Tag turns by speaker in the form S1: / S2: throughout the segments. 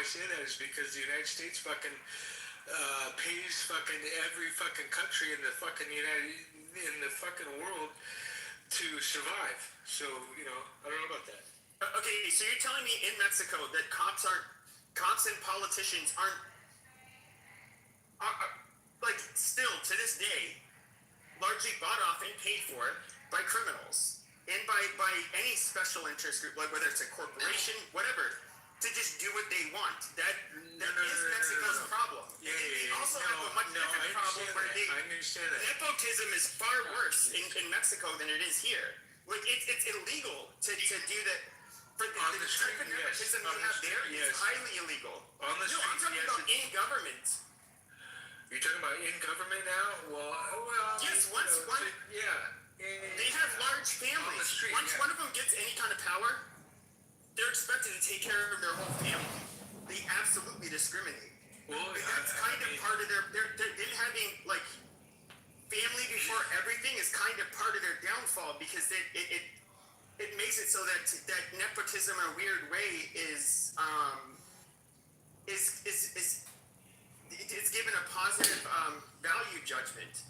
S1: say that is because the United States fucking pays fucking every fucking country in the fucking world to survive. So I don't know about that.
S2: Okay, so you're telling me in Mexico that cops and politicians aren't like still to this day largely bought off and paid for by criminals and by any special interest group, like whether it's a corporation, whatever, to just do what they want. That is Mexico's problem. They also have a much different problem where
S1: I understand that.
S2: Nepotism is far worse in Mexico than it is here. Like it's illegal to do that. For the type of nepotism you have there is highly illegal.
S1: On the street,
S2: I'm talking about in government.
S1: You're talking about in government now? Well,
S2: yes. They have large families. Once one of them gets any kind of power, they're expected to take care of their whole family. They absolutely discriminate. Well, that's kind of part of them having like family before everything is kind of part of their downfall because it makes it so that nepotism in a weird way is it's given a positive value judgment,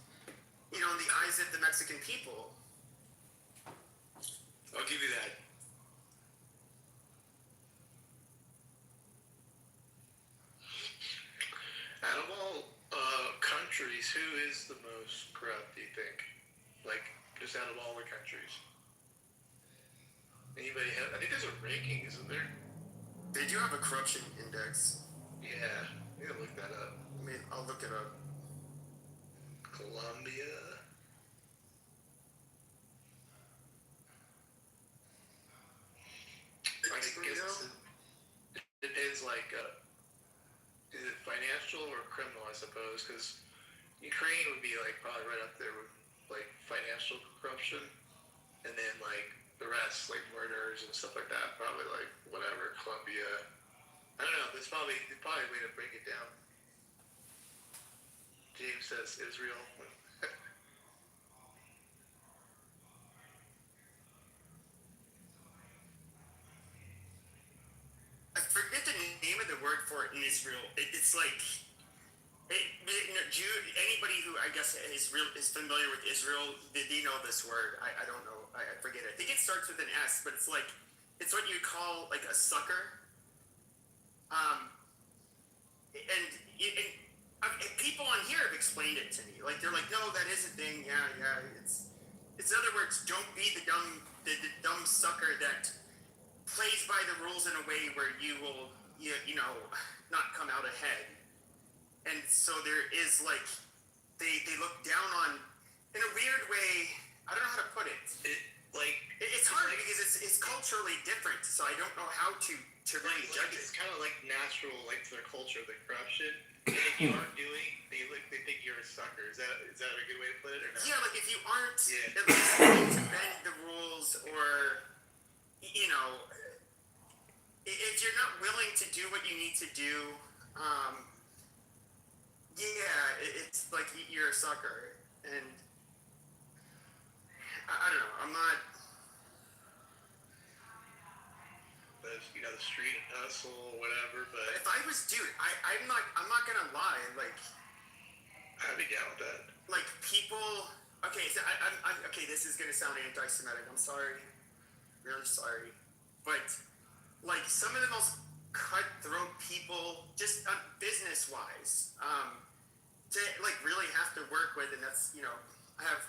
S2: in the eyes of the Mexican people.
S1: I'll give you that. Out of all countries, who is the most corrupt, do you think? Like, just out of all the countries? Anybody have? I think there's a ranking, isn't there?
S2: They do have a corruption index.
S1: Yeah, I need to look that up.
S2: I mean, I'll look it up.
S1: Colombia. I guess it depends, like, is it financial or criminal, I suppose? Because Ukraine would be, like, probably right up there with, like, financial corruption. And then, like, the rest, like murders and stuff like that, probably like whatever, Colombia. I don't know. There's probably a way to break it down. James says Israel.
S2: I forget the name of the word for it in Israel. It's like anybody who I guess is familiar with Israel, they know this word. I don't know. I forget it. I think it starts with an S, but it's what you call like a sucker. And people on here have explained it to me. Like they're like, no, that is a thing. Yeah. It's in other words, don't be the dumb sucker that plays by the rules in a way where you will not come out ahead. And so there is like they look down on in a weird way. I don't know how to put it. It's hard because it's culturally different, so I don't know how to really judge it.
S1: It's kind of like natural, like to their culture, the corruption. And if you aren't doing, they think you're a sucker. Is that a good way to put it, or not?
S2: Yeah, like if you aren't at least willing to bend the rules, or if you're not willing to do what you need to do, it's like you're a sucker. And I don't know. I'm not.
S1: The street hustle, whatever. But
S2: if I was, dude, I'm not gonna lie. Like,
S1: I'd be down with that.
S2: Like people. Okay, so I'm okay. This is gonna sound anti-Semitic. I'm sorry, really sorry, but like some of the most cutthroat people, just business-wise, to like really have to work with, and that's I have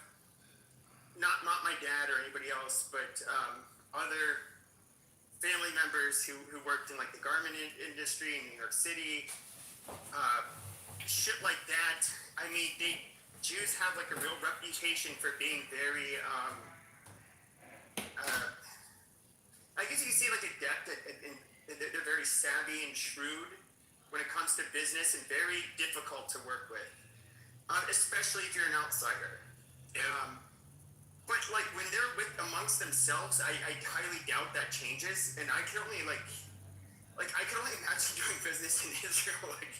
S2: not my dad or anybody else, but other family members who worked in like the garment industry in New York City, shit like that. I mean, Jews have like a real reputation for being very, I guess you can say like adept and they're very savvy and shrewd when it comes to business and very difficult to work with, especially if you're an outsider. But like when they're amongst themselves, I highly doubt that changes. And I can only I can only imagine doing business in Israel, like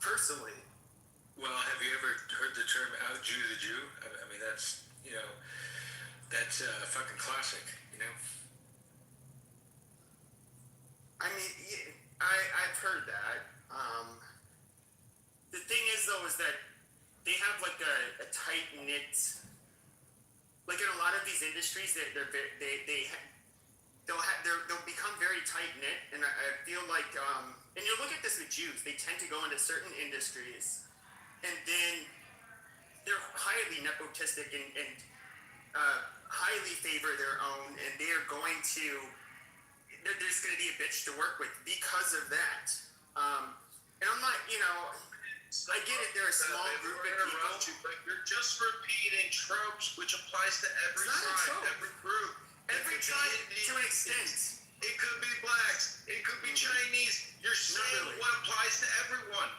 S2: personally.
S1: Well, have you ever heard the term "out Jew the Jew"? I mean, that's that's fucking classic.
S2: I mean, I've heard that. The thing is, though, is that they have like a tight knit. Like in a lot of these industries, they'll become very tight knit, and I feel like, and you look at this with Jews, they tend to go into certain industries, and then they're highly nepotistic and highly favor their own, and they are going to. There's going to be a bitch to work with because of that. And I'm not, I get it. They're a small group of people.
S1: But you're just repeating tropes, which applies to every side, every group,
S2: every tribe to an extent.
S1: It could be blacks. It could be Chinese. You're saying what applies to everyone.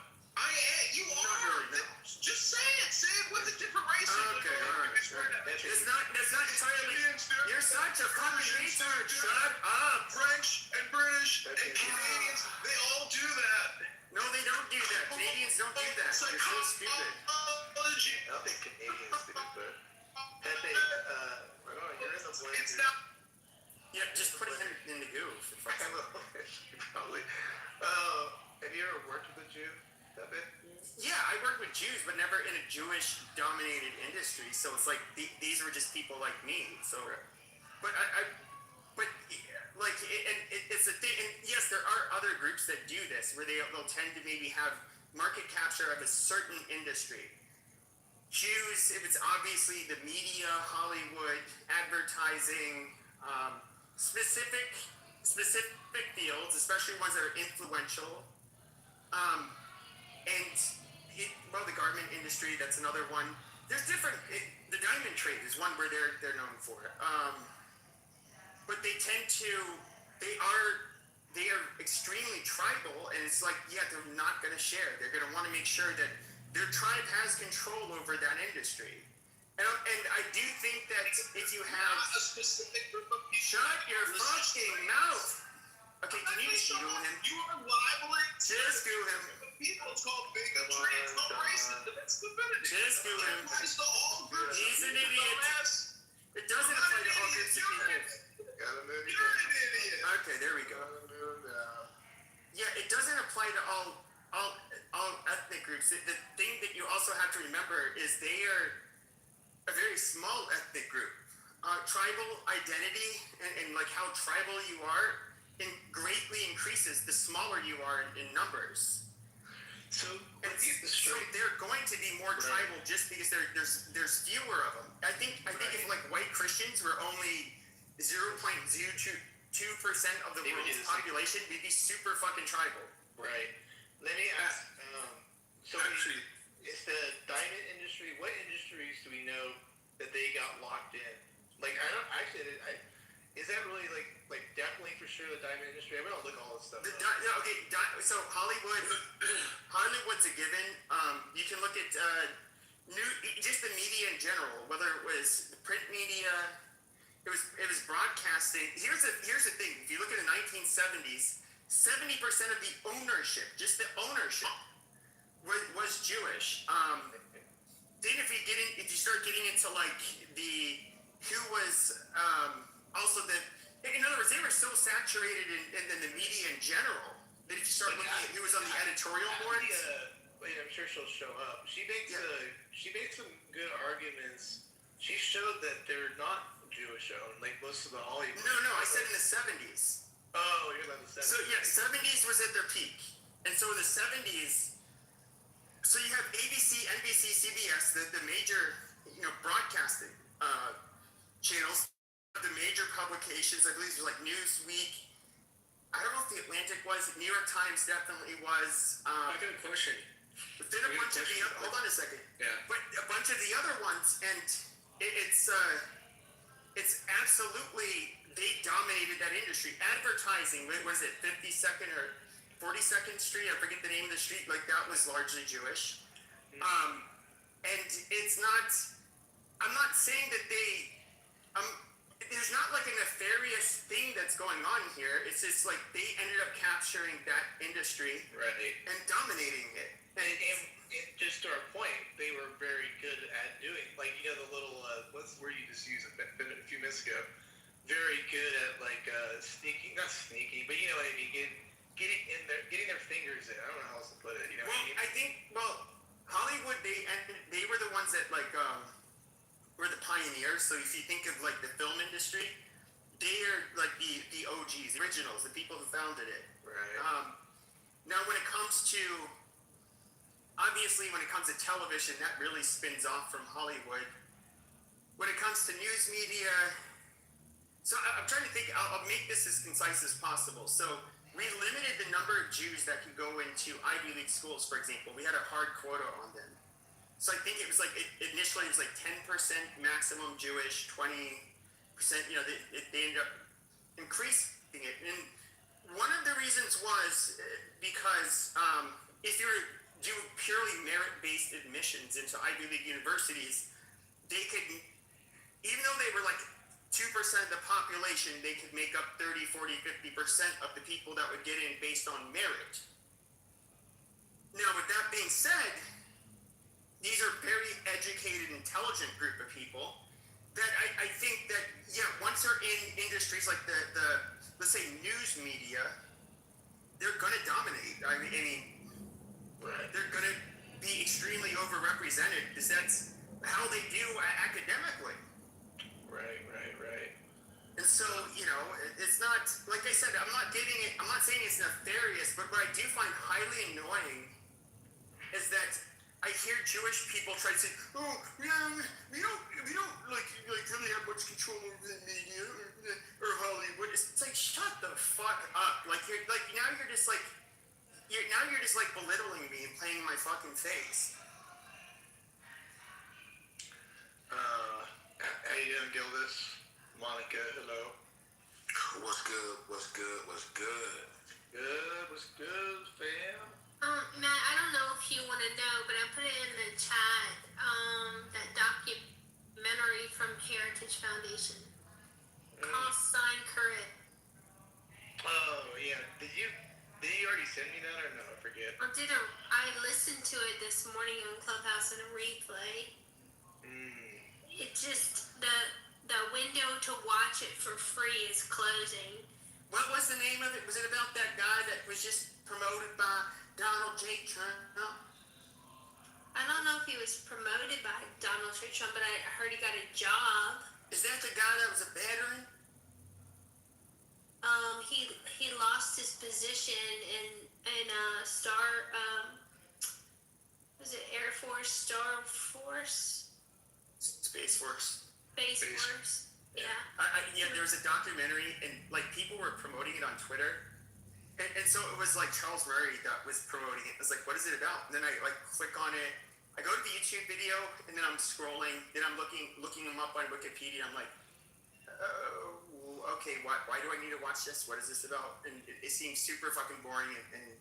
S1: You are. Really, no. Just say it. Say it with a different race.
S2: Okay, all right. That's not entirely. You're such a fucking retard. Shut up.
S1: French and British and Canadians, they all do that.
S2: No, they don't do that. Canadians don't do that. They're so stupid.
S1: I don't think Canadians do, but you're in the blend. It's not.
S2: Yeah, just put it in the goo.
S1: Probably. Have you ever worked with a Jew?
S2: Yeah, I worked with Jews, but never in a Jewish-dominated industry. So it's like these were just people like me. So, but it's a thing. And yes, there are other groups that do this, where they'll tend to maybe have market capture of a certain industry. Jews, if it's obviously the media, Hollywood, advertising, specific fields, especially ones that are influential. The garment industry, that's another one. There's different. The diamond trade is one where they're known for. But they tend to. They are extremely tribal, and it's like, yeah, they're not going to share. They're going to want to make sure that their tribe has control over that industry. And I do think that if you have
S1: a specific group of people,
S2: shut your fucking mouth. Okay, can you just do him?
S1: You are libeling.
S2: Just do him.
S1: People, it's called bigotry. It's not racism. It's divinity.
S2: Just do him. He's an idiot. It doesn't apply to all groups of people.
S1: You're an idiot.
S2: Okay, there we go. Yeah, it doesn't apply to all ethnic groups. The thing that you also have to remember is they are a very small ethnic group. Tribal identity and like how tribal you are greatly increases the smaller you are in numbers. So they're going to be more tribal just because there's fewer of them. I think if like white Christians were only 0.02% of the world's population, we'd be super fucking tribal.
S1: Right. Let me ask. Actually, it's the diamond industry. What industries do we know that they got locked in? Like, I don't actually. Is that really like definitely for sure the diamond industry? I mean, I'll look at all this stuff.
S2: So Hollywood's a given. You can look at just the media in general, whether it was the print media, it was broadcasting. Here's the thing: if you look at the 1970s, 70% of the ownership, just the ownership, was Jewish. Then if you start getting into like who was also in other words, they were so saturated in the media in general that if you start looking at who was on the editorial board.
S1: I'm sure she'll show up. She made some good arguments. She showed that they're not Jewish owned, like most of the Hollywood.
S2: No, I said in the 70s.
S1: Oh, you're about the 70s.
S2: So yeah, 70s was at their peak, and so in the 70s, so you have ABC, NBC, CBS, the major broadcasting channels. The major publications, I believe, were like Newsweek. I don't know if the Atlantic was. New York Times definitely was.
S1: I'm going to push it.
S2: But then a bunch of the other. Hold on a second.
S1: Yeah.
S2: But a bunch of the other ones, and it's absolutely, they dominated that industry. Advertising, was it 52nd or 42nd Street? I forget the name of the street. Like that was largely Jewish. And it's not. I'm not saying that they. There's not like a nefarious thing that's going on here. It's just like they ended up capturing that industry,
S1: right,
S2: and dominating it.
S1: And just to our point, they were very good at doing, like, the little what's the word you just used a few minutes ago? Very good at like sneaking, not sneaking, but you know what I mean, getting their fingers in. I don't know how else to put it. You know
S2: Well,
S1: what I mean?
S2: I think Hollywood they were the ones that were the pioneers. So if you think of like the film industry, they are like the OGs, the originals, the people who founded it.
S1: Right.
S2: Now, when it comes to television, that really spins off from Hollywood. When it comes to news media, so I'm trying to think. I'll make this as concise as possible. So we limited the number of Jews that could go into Ivy League schools, for example. We had a hard quota on them. So I think it was like initially it was like 10% maximum Jewish, 20%. You know, they ended up increasing it, and one of the reasons was because if you were do purely merit-based admissions into Ivy League universities, they could, even though they were like 2% of the population, they could make up 30, 40, 50% of the people that would get in based on merit. Now, with that being said, these are very educated, intelligent group of people that I think that, yeah, once they're in industries like the let's say news media, they're going to dominate. I mean, they're going to be extremely overrepresented because that's how they do academically.
S1: Right.
S2: And so, you know, it's not, like I said, I'm not saying it's nefarious, but what I do find highly annoying is that I hear Jewish people try to say, oh, yeah, we don't like really have much control over the media or Hollywood. It's like, shut the fuck up. Like now you're just like belittling me and playing in my fucking face.
S1: How you doing, Gildas? Monica, hello.
S3: What's good, fam?
S4: Matt, I don't know if you want to know, but I put it in the chat, that documentary from Heritage Foundation. Call sign current.
S1: Oh, yeah. Did you already send me that or no? I forget.
S4: I listened to it this morning on Clubhouse in a replay. It just, the window to watch it for free is closing.
S2: What was the name of it? Was it about that guy that was just promoted by Donald J. Trump?
S4: I don't know if he was promoted by Donald J. Trump, but I heard he got a job.
S2: Is that the guy that was a veteran?
S4: He lost his position in was it Air Force, Star Force?
S2: Space Force.
S4: Space Force. Yeah.
S2: There was a documentary, and like people were promoting it on Twitter, and so it was like Charles Murray that was promoting it. I was like, what is it about? And then I like click on it. I go to the YouTube video, and then I'm scrolling. Then I'm looking him up on Wikipedia. I'm like, oh, okay. Why do I need to watch this? What is this about? And it seems super fucking boring, and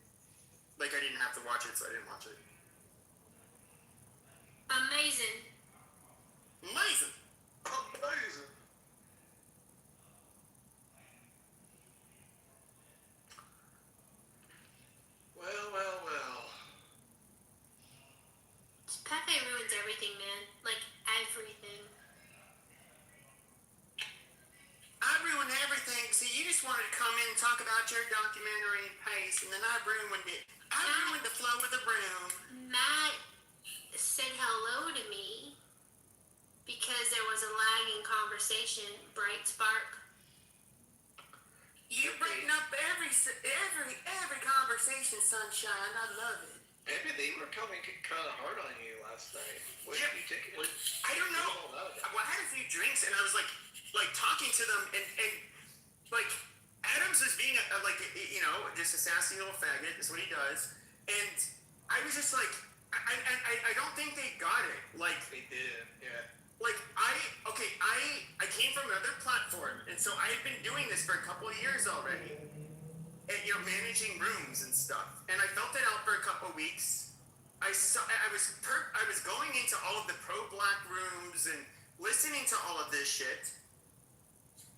S2: like I didn't have to watch it, so I didn't watch it.
S4: Amazing.
S1: Well.
S4: Pepe ruins everything, man. Like, everything.
S2: I ruined everything. See, you just wanted to come in and talk about your documentary pace, and then I ruined it. I ruined the flow of the room.
S4: Matt said hello to me because there was a lag in conversation. Bright spark.
S2: You're breaking up every conversation, sunshine. I love it.
S1: Maybe they were coming kind of hard on you last night. What did you take?
S2: I don't know. Well, I had a few drinks, and I was like talking to them, and like Adams was being just a sassy little faggot. That's what he does. And I was just like, I don't think they got it. Like
S1: They did, yeah.
S2: like I came from another platform, and so I had been doing this for a couple of years already, and managing rooms and stuff. And I felt it out for a couple of weeks. I was going into all of the pro-black rooms and listening to all of this shit.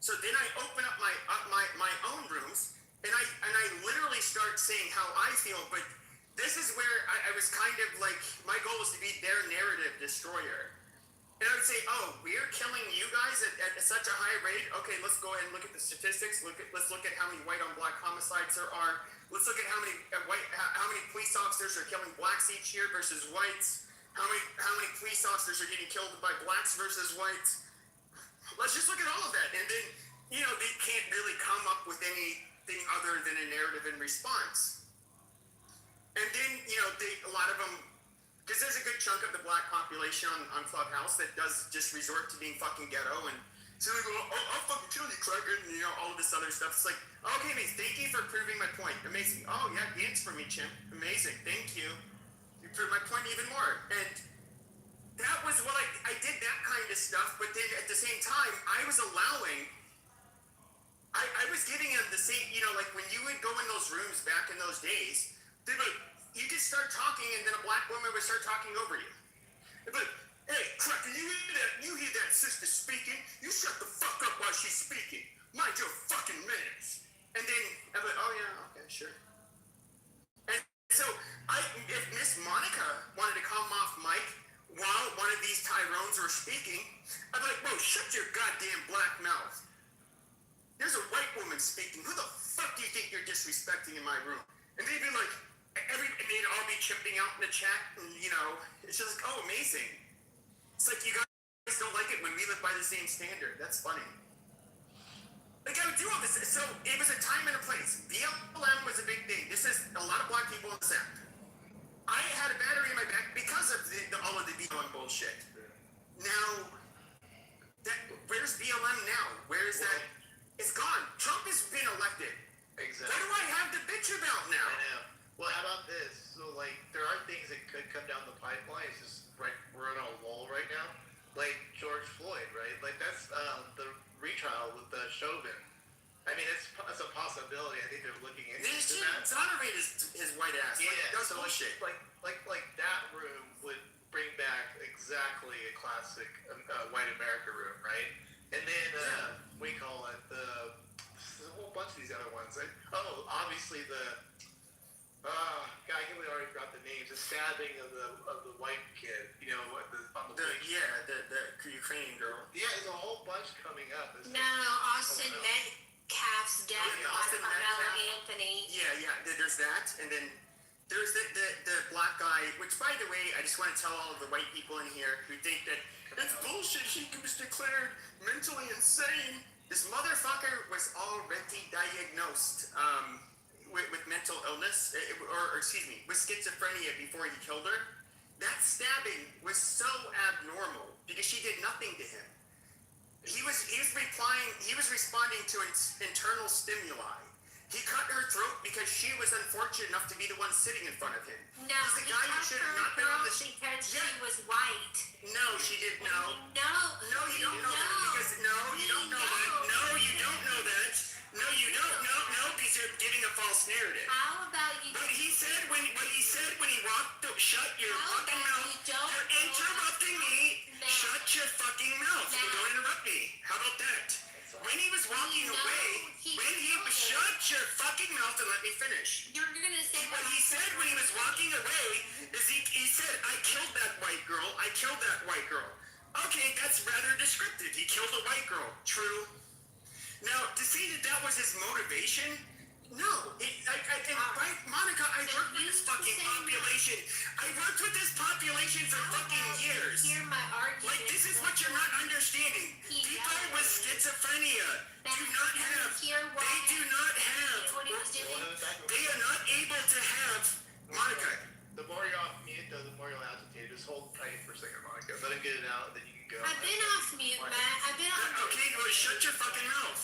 S2: So then I open up my own rooms, and I literally start saying how I feel. But this is where I was kind of like, my goal was to be their narrative destroyer. And I would say, oh, we're killing you guys at such a high rate. Okay, let's go ahead and look at the statistics. Let's look at how many white on black homicides there are. Let's look at how many how many police officers are killing blacks each year versus whites. How many police officers are getting killed by blacks versus whites? Let's just look at all of that, and then they can't really come up with anything other than a narrative in response. And then a lot of them, because there's a good chunk of the black population on Clubhouse that does just resort to being fucking ghetto, and so they go, oh, I'll fucking kill you, cracker, and all of this other stuff. It's like, okay, mate, thank you for proving my point. Amazing. Oh yeah, dance for me, chimp. Amazing. Thank you. You proved my point even more. And that was what I did that kind of stuff, but then at the same time, I was allowing, I was giving them the same, like when you would go in those rooms back in those days, they'd be like, you just start talking and then a black woman would start talking over you. They'd be like, hey, cracker, you hear that sister speaking? You shut the fuck up while she's speaking. Mind your fucking manners. And then I'm like, oh yeah, okay, sure. And so if Miss Monica wanted to come off mic while one of these Tyrones were speaking, I'd be like, bro, shut your goddamn black mouth. There's a white woman speaking. Who the fuck do you think you're disrespecting in my room? And they'd be like, and they'd all be chipping out in the chat, and it's just like, oh, amazing. It's like you guys don't like it when we live by the same standard. That's funny. Like I would do all this. So it was a time and a place. BLM was a big thing. This is a lot of black people in the South. I had a battery in my back because of all of the BLM bullshit. Now, where's BLM now? Where is that? It's gone. Trump has been elected.
S1: Exactly.
S2: What do I have to bitch about now?
S1: I know. Well, how about this? So, there are things that could come down the pipeline. It's just, we're in a lull right now. Like George Floyd, right? That's the retrial with the Chauvin. I mean, it's a possibility. I think they're looking into that.
S2: Exonerate his white ass.
S1: Yeah,
S2: that's
S1: so
S2: bullshit.
S1: Like that room would bring back exactly a classic white America room, right? And then we call it there's a whole bunch of these other ones. Obviously God, I think we already forgot the names. The stabbing of the white kid, on the beach.
S2: The Ukrainian girl.
S1: Yeah, there's a whole bunch coming up.
S4: No, Austin Metcalf's death on Carmelo Anthony.
S2: Yeah, there's that, and then there's the black guy, which, by the way, I just want to tell all of the white people in here who think that that's bullshit, he was declared mentally insane. This motherfucker was already diagnosed with mental illness, or excuse me, with schizophrenia before he killed her. That stabbing was so abnormal because she did nothing to him. He was responding to internal stimuli. He cut her throat because she was unfortunate enough to be the one sitting in front of him.
S4: No,
S2: he's the guy who should have not been on the
S4: because she was white.
S2: No, she didn't know.
S4: No,
S2: you don't know that because you don't know that. No, you don't know that. No, you don't know because you're giving a false narrative.
S4: How about you?
S2: But he said when he walked, shut your fucking mouth. You're interrupting me. Shut your fucking mouth. Don't interrupt me. How about that? When he was walking away, shut your fucking mouth and let me finish.
S4: You're gonna say
S2: what he said when he was walking away is he said, I killed that white girl. I killed that white girl. Okay, that's rather descriptive. He killed a white girl. True. Now, to say that was his motivation, no. Monica, I worked with this fucking population. I worked with this population for fucking years.
S4: Hear my argument.
S2: This is what you're not understanding. People with schizophrenia they do not have, they are not able to have, Monica.
S1: The more you're off mute, though, the more you'll agitate. Just hold tight for a second, Monica. Let him get it out, then you can go.
S4: I've been off mute, Matt. I've been off mute.
S2: Okay, well, shut your fucking mouth.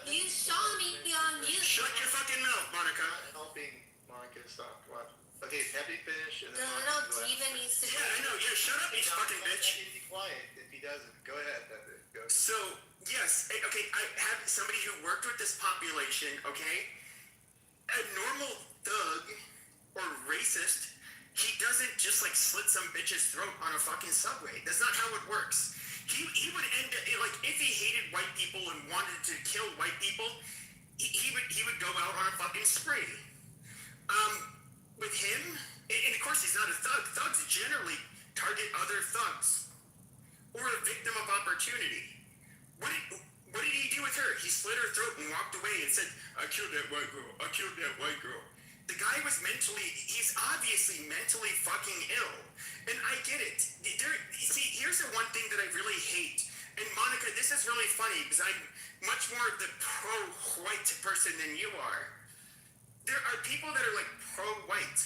S4: You saw me on mute.
S2: Shut your fucking mouth, Monica.
S1: I'm helping Monica stop. Watch. Okay, happy finish. And
S4: the
S1: then
S4: little diva needs to
S2: I know. Yeah, shut up, you fucking bitch.
S1: He needs to be quiet if he doesn't. Go ahead. Go.
S2: So, yes, okay, I have somebody who worked with this population, okay? A normal thug or racist, he doesn't just slit some bitch's throat on a fucking subway. That's not how it works. He would end up, if he hated white people and wanted to kill white people, he would go out on a fucking spree. With him, and of course he's not a thug. Thugs generally target other thugs or a victim of opportunity. What did he do with her? He slit her throat and walked away and said, I killed that white girl. I killed that white girl. The guy was he's obviously mentally fucking ill. And I get it. Here's the one thing that I really hate. And Monica, this is really funny because I'm much more of the pro-white person than you are. There are people that are like pro-white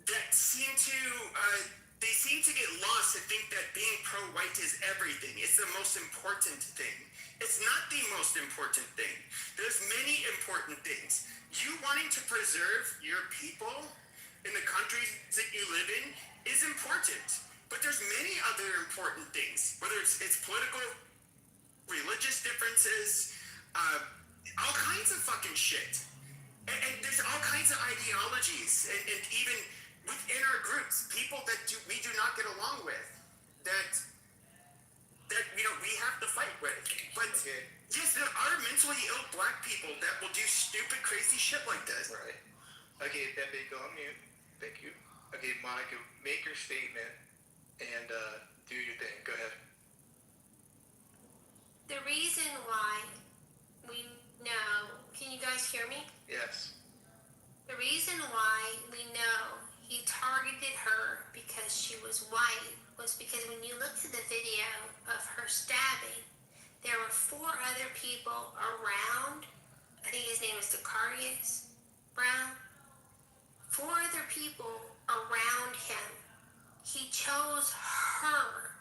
S2: that seem to get lost and think that being pro-white is everything. It's the most important thing. It's not the most important thing. There's many important things. You wanting to preserve your people in the countries that you live in is important. But there's many other important things, whether it's political, religious differences, all kinds of fucking shit. And there's all kinds of ideologies, and even within our groups, people that we do not get along with, that we have to fight with. But yes, there are mentally ill black people that will do stupid, crazy shit like this.
S1: Right. Okay, Pepe, go on mute. Thank you. Okay, Monica, make your statement and do your thing. Go ahead.
S4: The reason why we know, can you guys hear me?
S1: Yes.
S4: The reason why we know he targeted her because she was white was because when you look at the video of her stabbing, there were 4 other people around. I think his name is Decarius Brown. 4 other people around him. He chose her.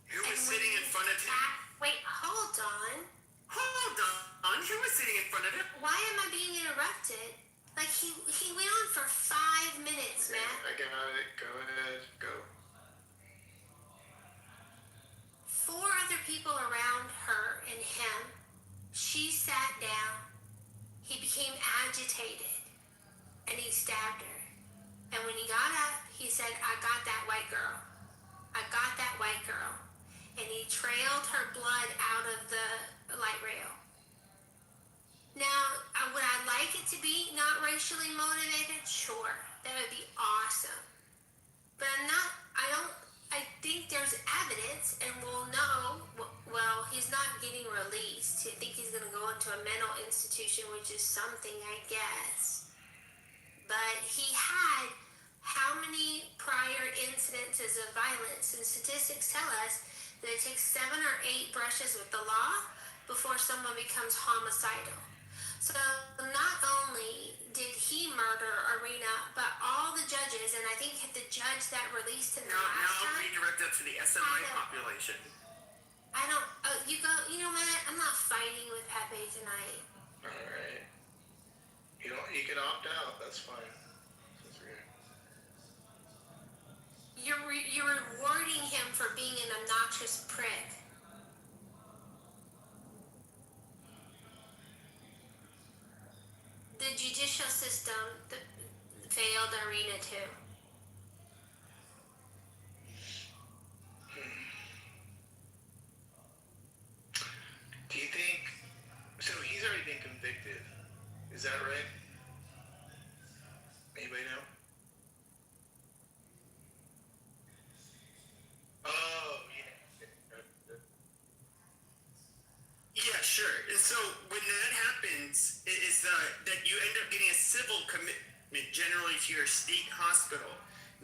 S2: Who was sitting in front of him?
S4: Wait, hold on.
S2: Hold on. Who was sitting in front of him?
S4: Why am I being interrupted? Like he went on for 5 minutes,
S1: Okay,
S4: Matt.
S1: I got it. Go ahead. Go.
S4: 4 other people around her and him. She sat down. He became agitated and he stabbed her. And when he got up, he said, I got that white girl. I got that white girl. And he trailed her blood out of the light rail. Now, would I like it to be not racially motivated? Sure. That would be awesome. But I think there's evidence and we'll know, well, he's not getting released. I think he's going to go into a mental institution, which is something, I guess. But he had how many prior incidences of violence? And statistics tell us that it takes 7 or 8 brushes with the law before someone becomes homicidal. So not only did he murder Arena, but all the judges, and I think the judge that released him the last
S2: Now
S4: time.
S2: redirect that to the SMI population.
S4: I don't. You know what? I'm not fighting with Pepe tonight.
S1: All right. You can opt out. That's fine. That's weird.
S4: You're rewarding him for being an obnoxious prick. The judicial system failed Arena too.
S1: Do you think? So he's already been convicted. Is that right? Anybody know? Oh yeah.
S2: Yeah, sure. And so when that happens, is that you end up getting a civil commitment generally to your state hospital.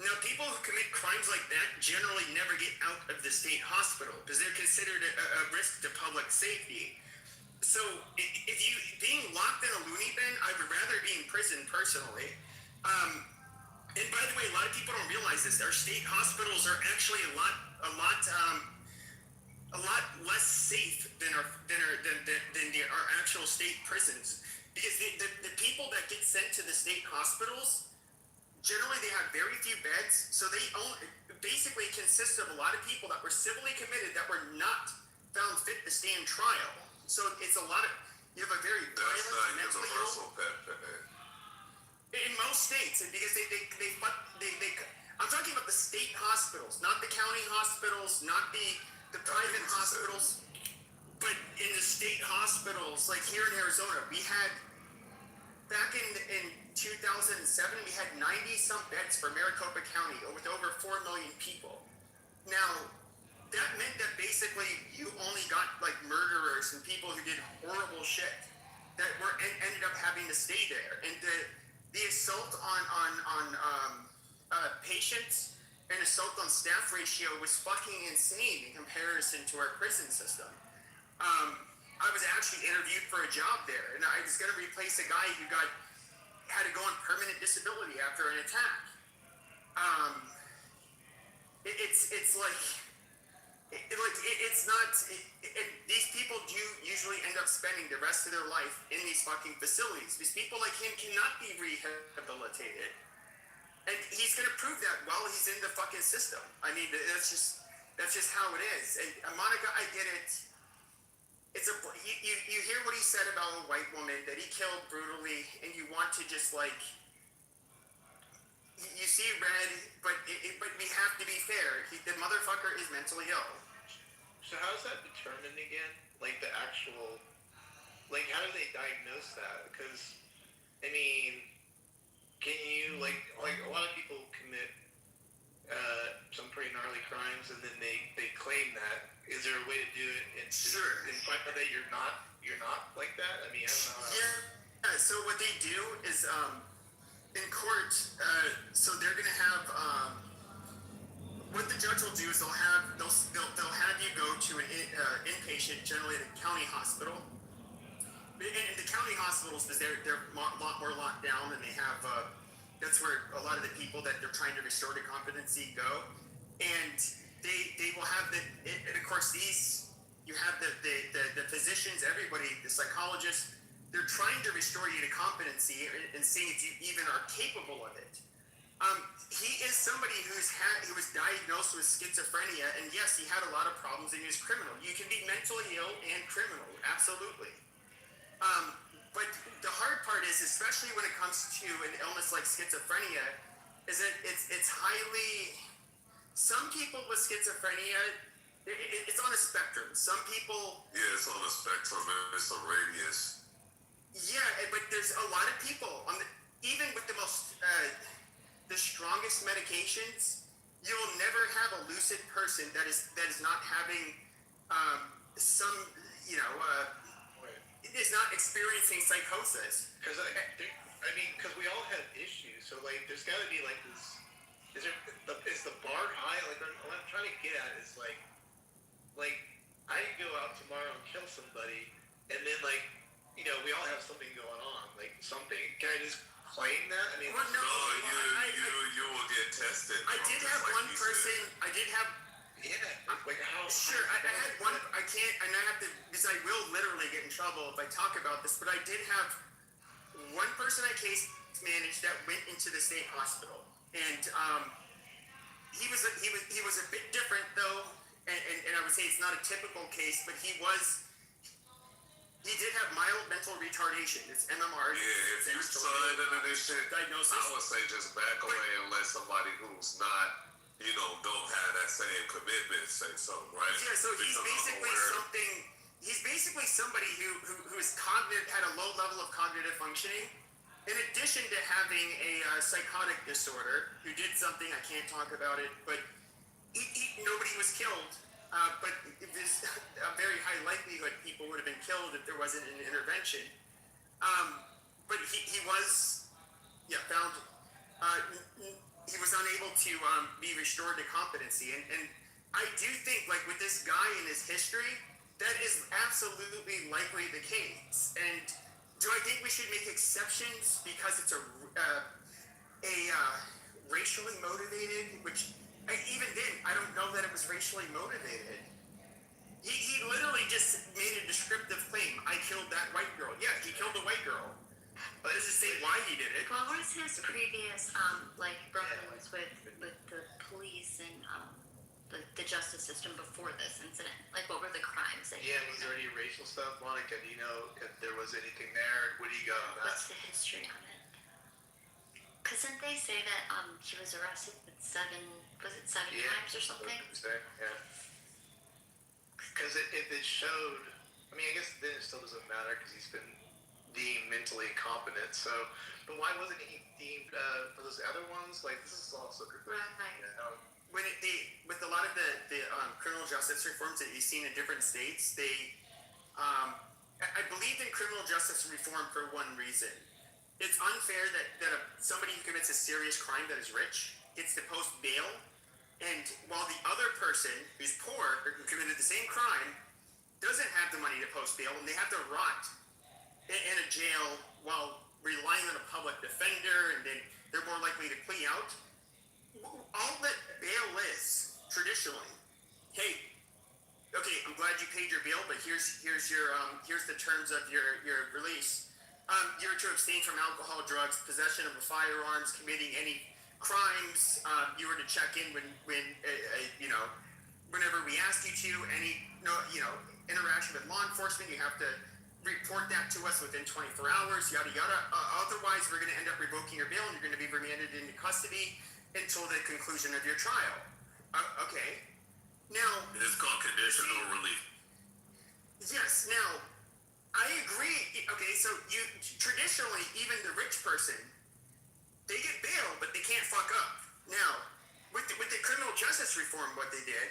S2: Now, people who commit crimes like that generally never get out of the state hospital because they're considered a risk to public safety. So if you being locked in a loony bin, I would rather be in prison personally. And by the way, a lot of people don't realize this. Our state hospitals are actually a lot less safe than our actual state prisons, because the people that get sent to the state hospitals generally they have very few beds, so basically consists of a lot of people that were civilly committed that were not found fit to stand trial. So it's a lot of you have a very violent, mentally ill. In most states, and because they I'm talking about the state hospitals, not the county hospitals, not the private hospitals, but in the state hospitals, like here in Arizona, we had back in 2007, we had 90-some beds for Maricopa County with over 4 million people. Now, that meant that basically you only got like murderers and people who did horrible shit. that ended up having to stay there, and the assault on patients and assault on staff ratio was fucking insane in comparison to our prison system. I was actually interviewed for a job there, and I was going to replace a guy who had to go on permanent disability after an attack. It's like it's not. These people do usually end up spending the rest of their life in these fucking facilities. These people like him cannot be rehabilitated, and he's gonna prove that while he's in the fucking system. I mean, that's just how it is. And Monica, I get it. It's you hear what he said about a white woman that he killed brutally, and you want to just like. You see red, but we have to be fair. The motherfucker is mentally ill.
S1: So how's that determined again? Like the actual, like how do they diagnose that? Because, I mean, can you like a lot of people commit some pretty gnarly crimes and then they claim that. Is there a way to do it and find out that you're not like that? I mean, I don't know.
S2: Yeah. So what they do is in court, so they're gonna have what the judge will do is they'll have you go to an inpatient, generally at a county hospital. And the county hospitals, because they're a lot more locked down, and they have that's where a lot of the people that they're trying to restore to competency go, and they will have and of course you have the physicians, everybody, the psychologists. They're trying to restore you to competency and seeing if you even are capable of it. He is somebody who was diagnosed with schizophrenia, and yes, he had a lot of problems and he was criminal. You can be mentally ill and criminal, absolutely. But the hard part is, especially when it comes to an illness like schizophrenia, is that it's highly. Some people with schizophrenia, it's on a spectrum. Some people.
S3: Yeah, it's on a spectrum, and it's a radius.
S2: Yeah, but there's a lot of people even with the most the strongest medications, you will never have a lucid person that is not having some is not experiencing psychosis.
S1: Because because we all have issues, so like there's got to be like this. Is the bar high? Like what I'm trying to get at is like I go out tomorrow and kill somebody, and then like. We all have something going on, like something. Can I just claim that? I mean,
S2: well, no,
S3: you will get tested.
S2: I did have one person. I did have.
S1: Yeah, like how?
S2: Sure, I had one. I can't, and I have to because I will literally get in trouble if I talk about this. But I did have one person I case managed that went into the state hospital, and he was a bit different though, and I would say it's not a typical case, but he did have mild mental retardation. It's MMR.
S3: Yeah, if you signed into this shit,
S2: diagnosis,
S3: I would say just back away and let somebody who's not, don't have that same commitment say so, right?
S2: Yeah, so he's basically somebody who is had a low level of cognitive functioning, in addition to having a psychotic disorder, who did something, I can't talk about it, but nobody was killed. But there's a very high likelihood people would have been killed if there wasn't an intervention. But he was, found. He was unable to be restored to competency, and I do think, like with this guy and his history, that is absolutely likely the case. And do I think we should make exceptions because it's a racially motivated, which. Even then, I don't know that it was racially motivated. He literally just made a descriptive claim. I killed that white girl. Yeah, he killed a white girl. But does it say why he did it?
S5: What was his previous run-ins with the police and the justice system before this incident? Like, what were the crimes that he
S1: was there any racial stuff, Monica? Do you know if there was anything there? What do you got on that?
S5: What's the history on it? Because didn't they say that he was arrested with seven times or something?
S1: Yeah. Because if it showed, I mean, I guess then it still doesn't matter because he's been deemed mentally incompetent. So, but why wasn't he deemed for those other ones? Like, this is also good.
S5: Right.
S2: With a lot of the criminal justice reforms that you've seen in different states, they I believe in criminal justice reform for one reason. It's unfair that somebody who commits a serious crime that is rich gets to post bail, and while the other person who's poor, who committed the same crime, doesn't have the money to post bail, and they have to rot in a jail while relying on a public defender, and then they're more likely to plea out. All that bail is, traditionally, hey, okay, I'm glad you paid your bill, but here's the terms of your release. You're to abstain from alcohol, drugs, possession of firearms, committing any crimes. You were to check in whenever we ask you to. Interaction with law enforcement, you have to report that to us within 24 hours. Yada yada. Otherwise, we're going to end up revoking your bail, and you're going to be remanded into custody until the conclusion of your trial. Okay. Now,
S3: It's called conditional relief.
S2: yes. Now, I agree. Okay, so you traditionally, even the rich person, they get bail, but they can't fuck up. Now, with the criminal justice reform, what they did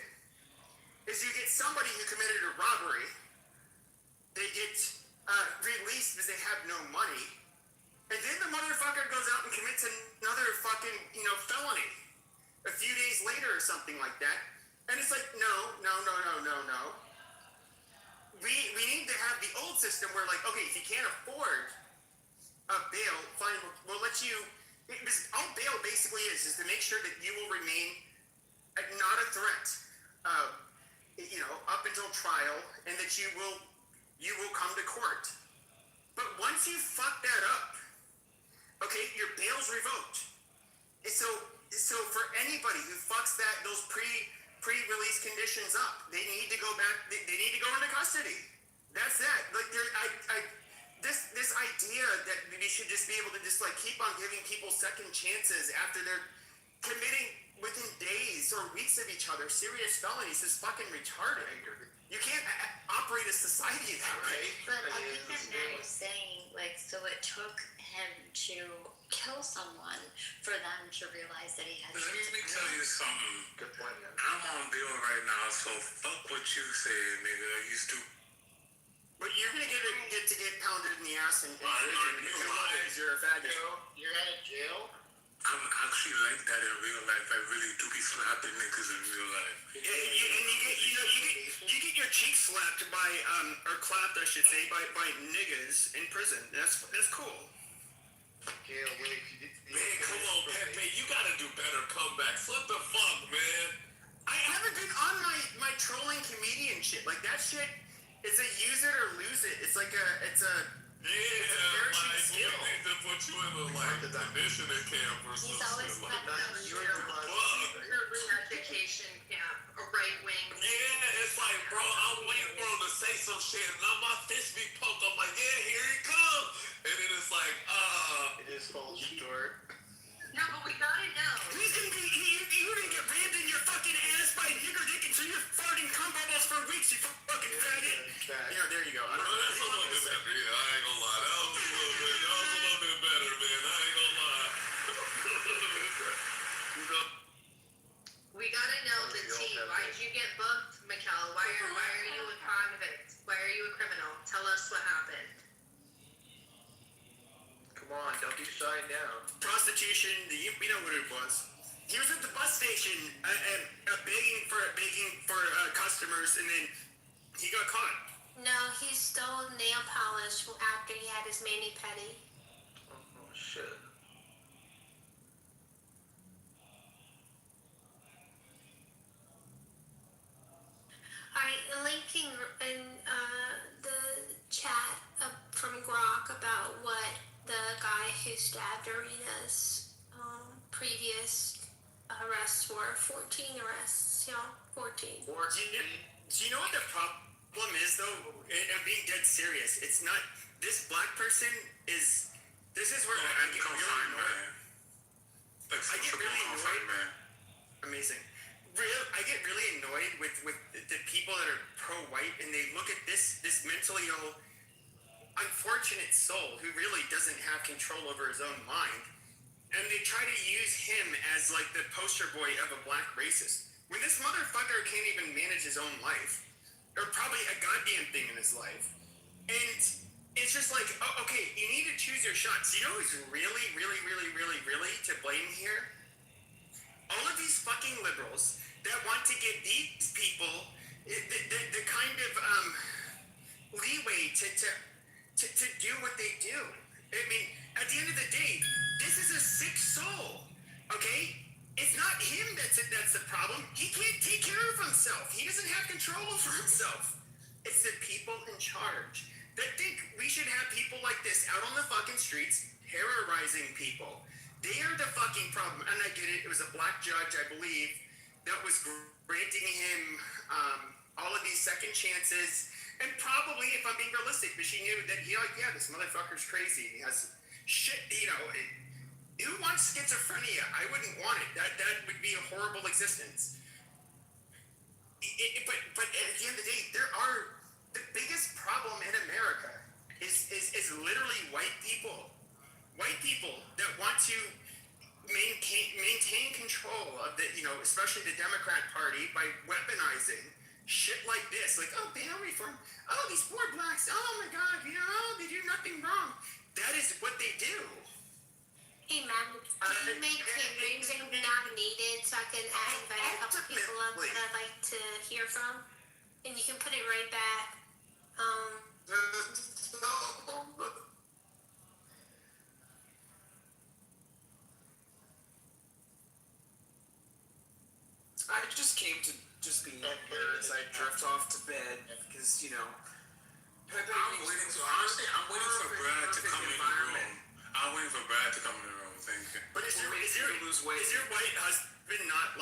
S2: is you get somebody who committed a robbery, they get released because they have no money, and then the motherfucker goes out and commits another fucking felony a few days later or something like that. And it's like, no. We need to have the old system where, like, okay, if you can't afford a bail, fine, we'll let you. Because all bail basically is to make sure that you will remain not a threat, up until trial, and that you will come to court. But once you fuck that up, okay, your bail's revoked. So for anybody who fucks those pre-release conditions up, they need to go back. They need to go into custody. That's that. Like this idea that we should just be able to just like keep on giving people second chances after they're committing within days or weeks of each other serious felonies is fucking retarded. You can't operate a society that way.
S5: But I think that Matt was saying, like, so it took him to kill someone for them to realize that he had.
S6: Let me tell you something.
S1: Good point, man.
S6: I'm on bail right now, so fuck what you said, nigga. You stupid.
S2: But you're gonna get pounded in the ass and
S6: lying.
S2: you're a faggot.
S1: You're out of jail?
S6: I'm actually like that in real life. I really do be slapping niggas in real life.
S2: You get your cheeks slapped by or clapped, I should say, by niggas in prison. That's cool.
S1: Jail, wait.
S3: Man, come on, Pepe. You gotta do better comebacks. What the fuck, man?
S2: I haven't been on my trolling comedian shit. Like that shit is a use it or lose it. It's a
S3: Yeah, like, we
S2: skill.
S3: need to put you in a, conditioning camp or
S5: He's
S3: something.
S5: always
S3: Like,
S5: a re-education camp, a right wing.
S3: yeah, it's like, bro, I'm waiting for him to say some shit, and now my fist be poked. I'm like, yeah, here he comes. And then it's like,
S1: It just falls short.
S5: No, but we gotta know.
S2: You're gonna get rammed in your fucking ass by nigger dick until you're farting cum bubbles for weeks, you fucking faggot. There you go. I don't know.
S3: that's a little bit better. Yeah, I ain't gonna lie. That was a little bit better, man. I ain't gonna lie.
S7: We gotta know the tea. Why did you get booked, Mikkel? Why are you a convict? Why are you a criminal? Tell us what happened.
S1: Come on, don't be shy now.
S2: Prostitution, we know what it was. He was at the bus station begging for customers, and then he got caught.
S4: No, he stole nail polish after he had his mani-pedi.
S1: Oh, shit.
S4: Alright, linking in the chat from Grok about what the guy who stabbed Arena's previous arrests were. 14 arrests, 14.
S2: Do you know what the problem is, though? I'm being dead serious. It's not. This black person is. This is where I get really annoyed. I get really annoyed. Amazing. I get really annoyed with the people that are pro-white, and they look at this mentally ill, unfortunate soul who really doesn't have control over his own mind, and they try to use him as like the poster boy of a black racist. When this motherfucker can't even manage his own life, or probably a goddamn thing in his life, And it's just like, oh, okay, you need to choose your shots. You know who's really, really, really, really, really to blame here? All of these fucking liberals that want to give these people the kind of leeway to do what they do. I mean, at the end of the day, this is a sick soul, okay? It's not him that's the problem. He can't take care of himself. He doesn't have control over himself. It's the people in charge that think we should have people like this out on the fucking streets terrorizing people. They are the fucking problem. And I get it. It was a black judge, I believe, that was granting him all of these second chances. And probably, if I'm being realistic, but she knew that this motherfucker's crazy. He has shit, who wants schizophrenia? I wouldn't want it. That would be a horrible existence. But at the end of the day, the biggest problem in America is literally white people. White people that want to maintain control of the, especially the Democrat Party by weaponizing shit like this. Like, oh, bail reform. Oh, these poor blacks. Oh my God, they do nothing wrong. That is what they do.
S4: Hey, man, can you make him not needed so I can invite a couple people up that I'd like to hear from? And you can put it right back.
S8: I just came to just be here as I drift off to bed because, Pepe
S6: I'm waiting for Brad to come in the room. I'm waiting for Brad to come in the room. Thank you.
S2: But is your white husband not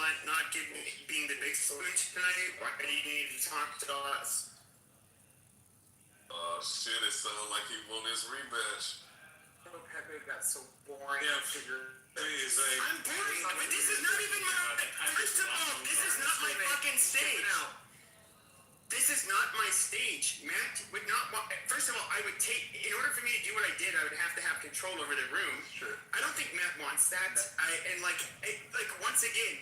S2: being the big spoon tonight? Why do you need to talk to us?
S3: Shit, it sounds like he won his rematch.
S8: Oh, Pepe got so boring.
S3: Yeah,
S8: Figured
S3: please, like,
S2: I'm boring, but this is not even my. First of all, this is not my fucking stage. This is not my stage. Matt would not want. First of all, I would take. In order for me to do what I did, I would have to have control over the room.
S1: Sure.
S2: I don't think Matt wants that. Once again,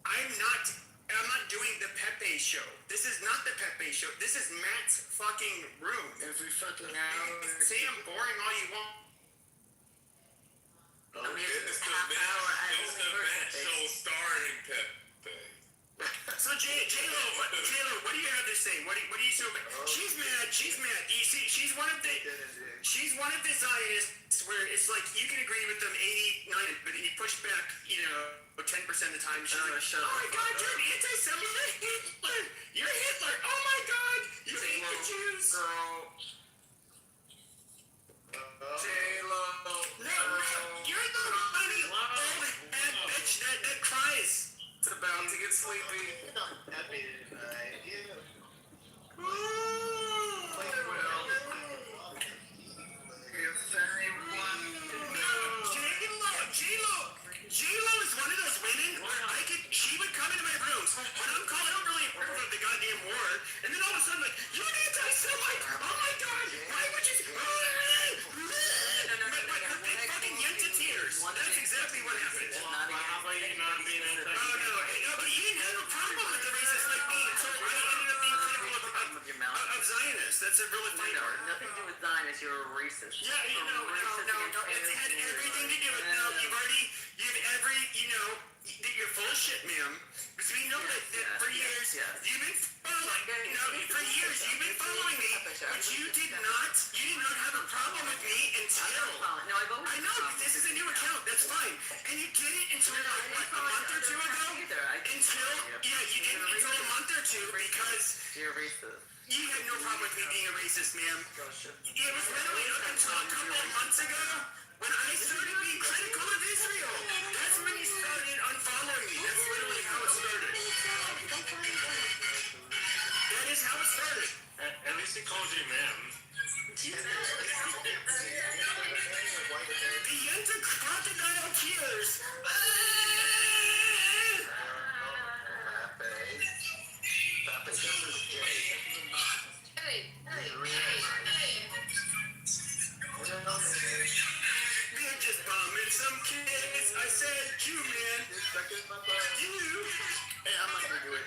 S2: I'm not doing the Pepe show. This is not the Pepe show. This is Matt's fucking room.
S8: every fucking hour.
S2: Say I'm boring all you want.
S3: It's the Matt show starring Pepe.
S2: So J-Lo, what do you have to say? What do you so? She's mad. You see, she's one of the Zionists where it's like you can agree with them 89, but you push back, 10% of the time. She's like, oh my God, you're an anti-Semite. Hitler. You're Hitler. Oh my God, you hate the Jews.
S8: J-Lo.
S2: No, you're the funny old head bitch that cries.
S8: It's about to get sleepy.
S1: Happy tonight. Yeah.
S2: J-Lo is one of those women. She would come into my rooms when I'm calling. I don't really approve of the goddamn war, and then all of a sudden, like, you're an anti-Semite. Oh my God, why would you? Like her big fucking yenta tears. That's exactly what happened.
S3: How about you not being anti?
S2: Oh no, but you didn't have a problem with the racist like me, so I ended up being critical of Zionists. That's a really funny part.
S9: Nothing to do with Zionists, you're a racist.
S2: Yeah, no. It's had everything to do with you're full of shit, ma'am. Because we know that for years you've been following me, but you did not have a problem with me until I know this is a new account. That's fine, and you did it until like a month or two ago. You did it until a month or two because
S9: You're racist.
S2: you had no problem with me being a racist, ma'am. It was literally up until a couple of months ago when I started being critical of Israel. That's when you started unfollowing me. That's literally how it started. That is how it started.
S3: At least he called you ma'am.
S2: The Yenta crocodile tears. They're just bombing some kids. I said, you man. You. Hey, I'm not gonna do it.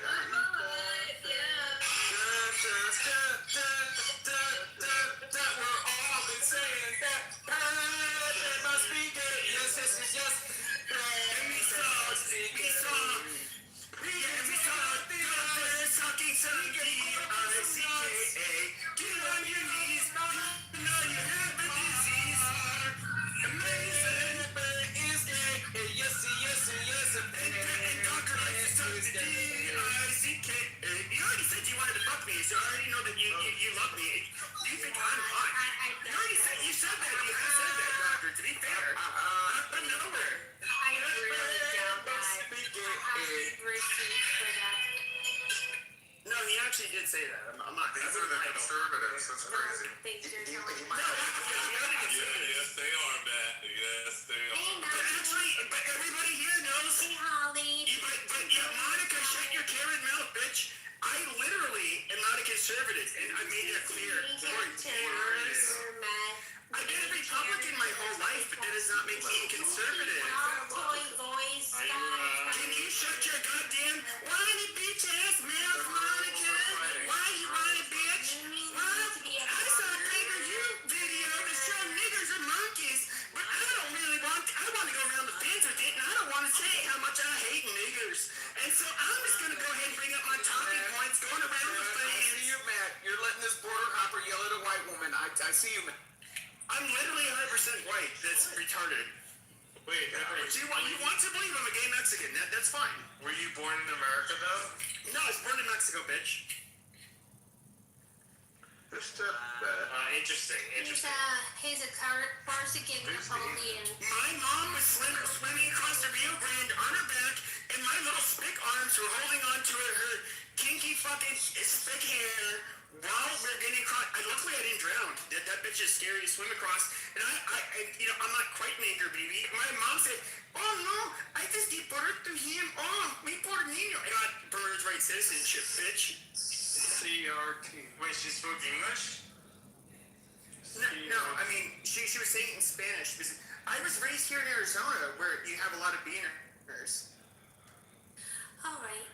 S2: say that. I'm not.
S6: These are the conservatives. That's crazy.
S4: Thanks for
S2: No,
S4: telling me.
S3: Yes, they are, Matt. Yes, they
S4: Hey,
S3: are.
S2: But actually, but everybody here knows.
S4: Hey, Holly.
S2: But Monica, shut your Karen mouth, bitch. I literally am not a conservative, and I made that clear. I've been a Republican my whole life, but that does not make me a conservative. Can you shut your goddamn whiny bitch ass mouth, Monica? Why you whiny bitch? What? I saw a Nigger You video that showed niggers are monkeys, but I don't really want. I want to go around the fence with it, and I don't want to say how much I hate niggers. And so I'm just gonna go ahead and bring up my talking points, going around the
S8: I
S2: fence.
S8: see you, Matt. You're letting this border hopper yell at a white woman. I see you, Matt.
S2: I'm literally 100% white. That's retarded.
S3: Wait,
S2: You want to believe I'm a gay Mexican? That's fine.
S3: were you born in America, though?
S2: No, I was born in Mexico, bitch.
S3: Interesting.
S4: He's a Corsican Napoleon.
S2: My mom was swimming across the Rio Grande on her back, and my little spick arms were holding on to her kinky fucking spick hair while we're getting across. Luckily, I didn't drown. That bitch is scary to swim across. And I'm not quite nigger, baby. My mom said, "Oh no, I just gave birth to him. Oh, me poor niño." I got birth right citizenship, bitch.
S6: CRT. Wait, she spoke English?
S2: No, I mean, she was saying it in Spanish. Because I was raised here in Arizona, where you have a lot of beaners.
S4: All right.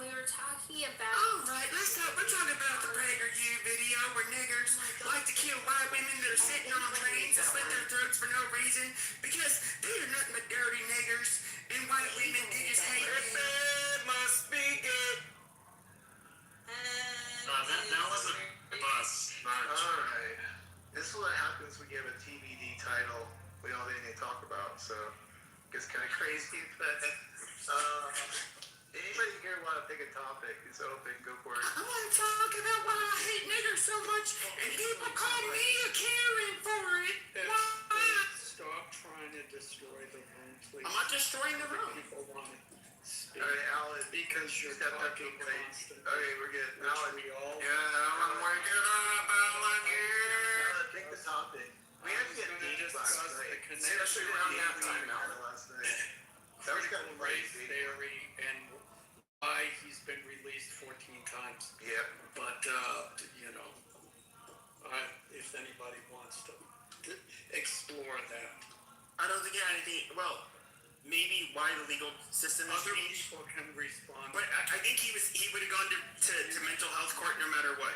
S4: We were talking about.
S2: Alright, we're talking about the PragerU video where niggers like to kill white women that are sitting on trains and slit their throats for no reason because they are nothing but dirty niggers and white women, they just hate it.
S8: Must be good.
S6: That was a bus, not a truck.
S1: Alright. This is what happens when you have a TBD title we all didn't even talk about, so it gets kind of crazy, but anybody here want to pick a topic? It's open, go for it.
S2: I want to talk about why I hate niggers so much and people call me a Karen for it. Why?
S10: Stop trying to destroy the room, please.
S2: I'm not destroying the room.
S10: People want to speak.
S1: Alright, Alan,
S10: Because you're
S1: step up to
S10: talking
S1: the plate.
S10: constantly.
S1: Okay, we're good.
S10: Which
S1: Alan,
S10: we all.
S6: Alan, wake it up, Alan,
S1: Alan, pick the topic. We had to get deep last
S10: Discuss the
S1: night.
S10: connection
S8: Especially around that time now.
S1: Last night. That was kind of
S10: race
S1: crazy.
S10: theory and why he's been released 14 times.
S1: Yep.
S10: But, if anybody wants to explore that.
S2: I don't think anything, well, maybe why the legal system has
S10: Other
S2: changed.
S10: people can respond.
S2: But I think he would have gone to mental health court no matter what.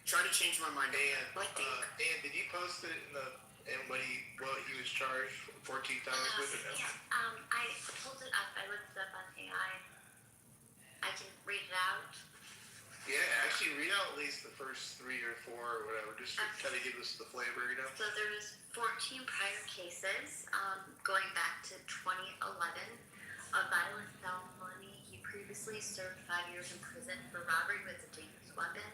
S2: Try to change my mind.
S1: Dan, did you post it in what he was charged 14 times with it?
S5: Yeah, I pulled it up. I looked it up on AI. I can read it out.
S1: Yeah, actually read out at least the first 3 or 4 or whatever, just to kind of give us the flavor, you know?
S5: So there was 14 prior cases going back to 2011. A violent felony. He previously served 5 years in prison for robbery with a dangerous weapon.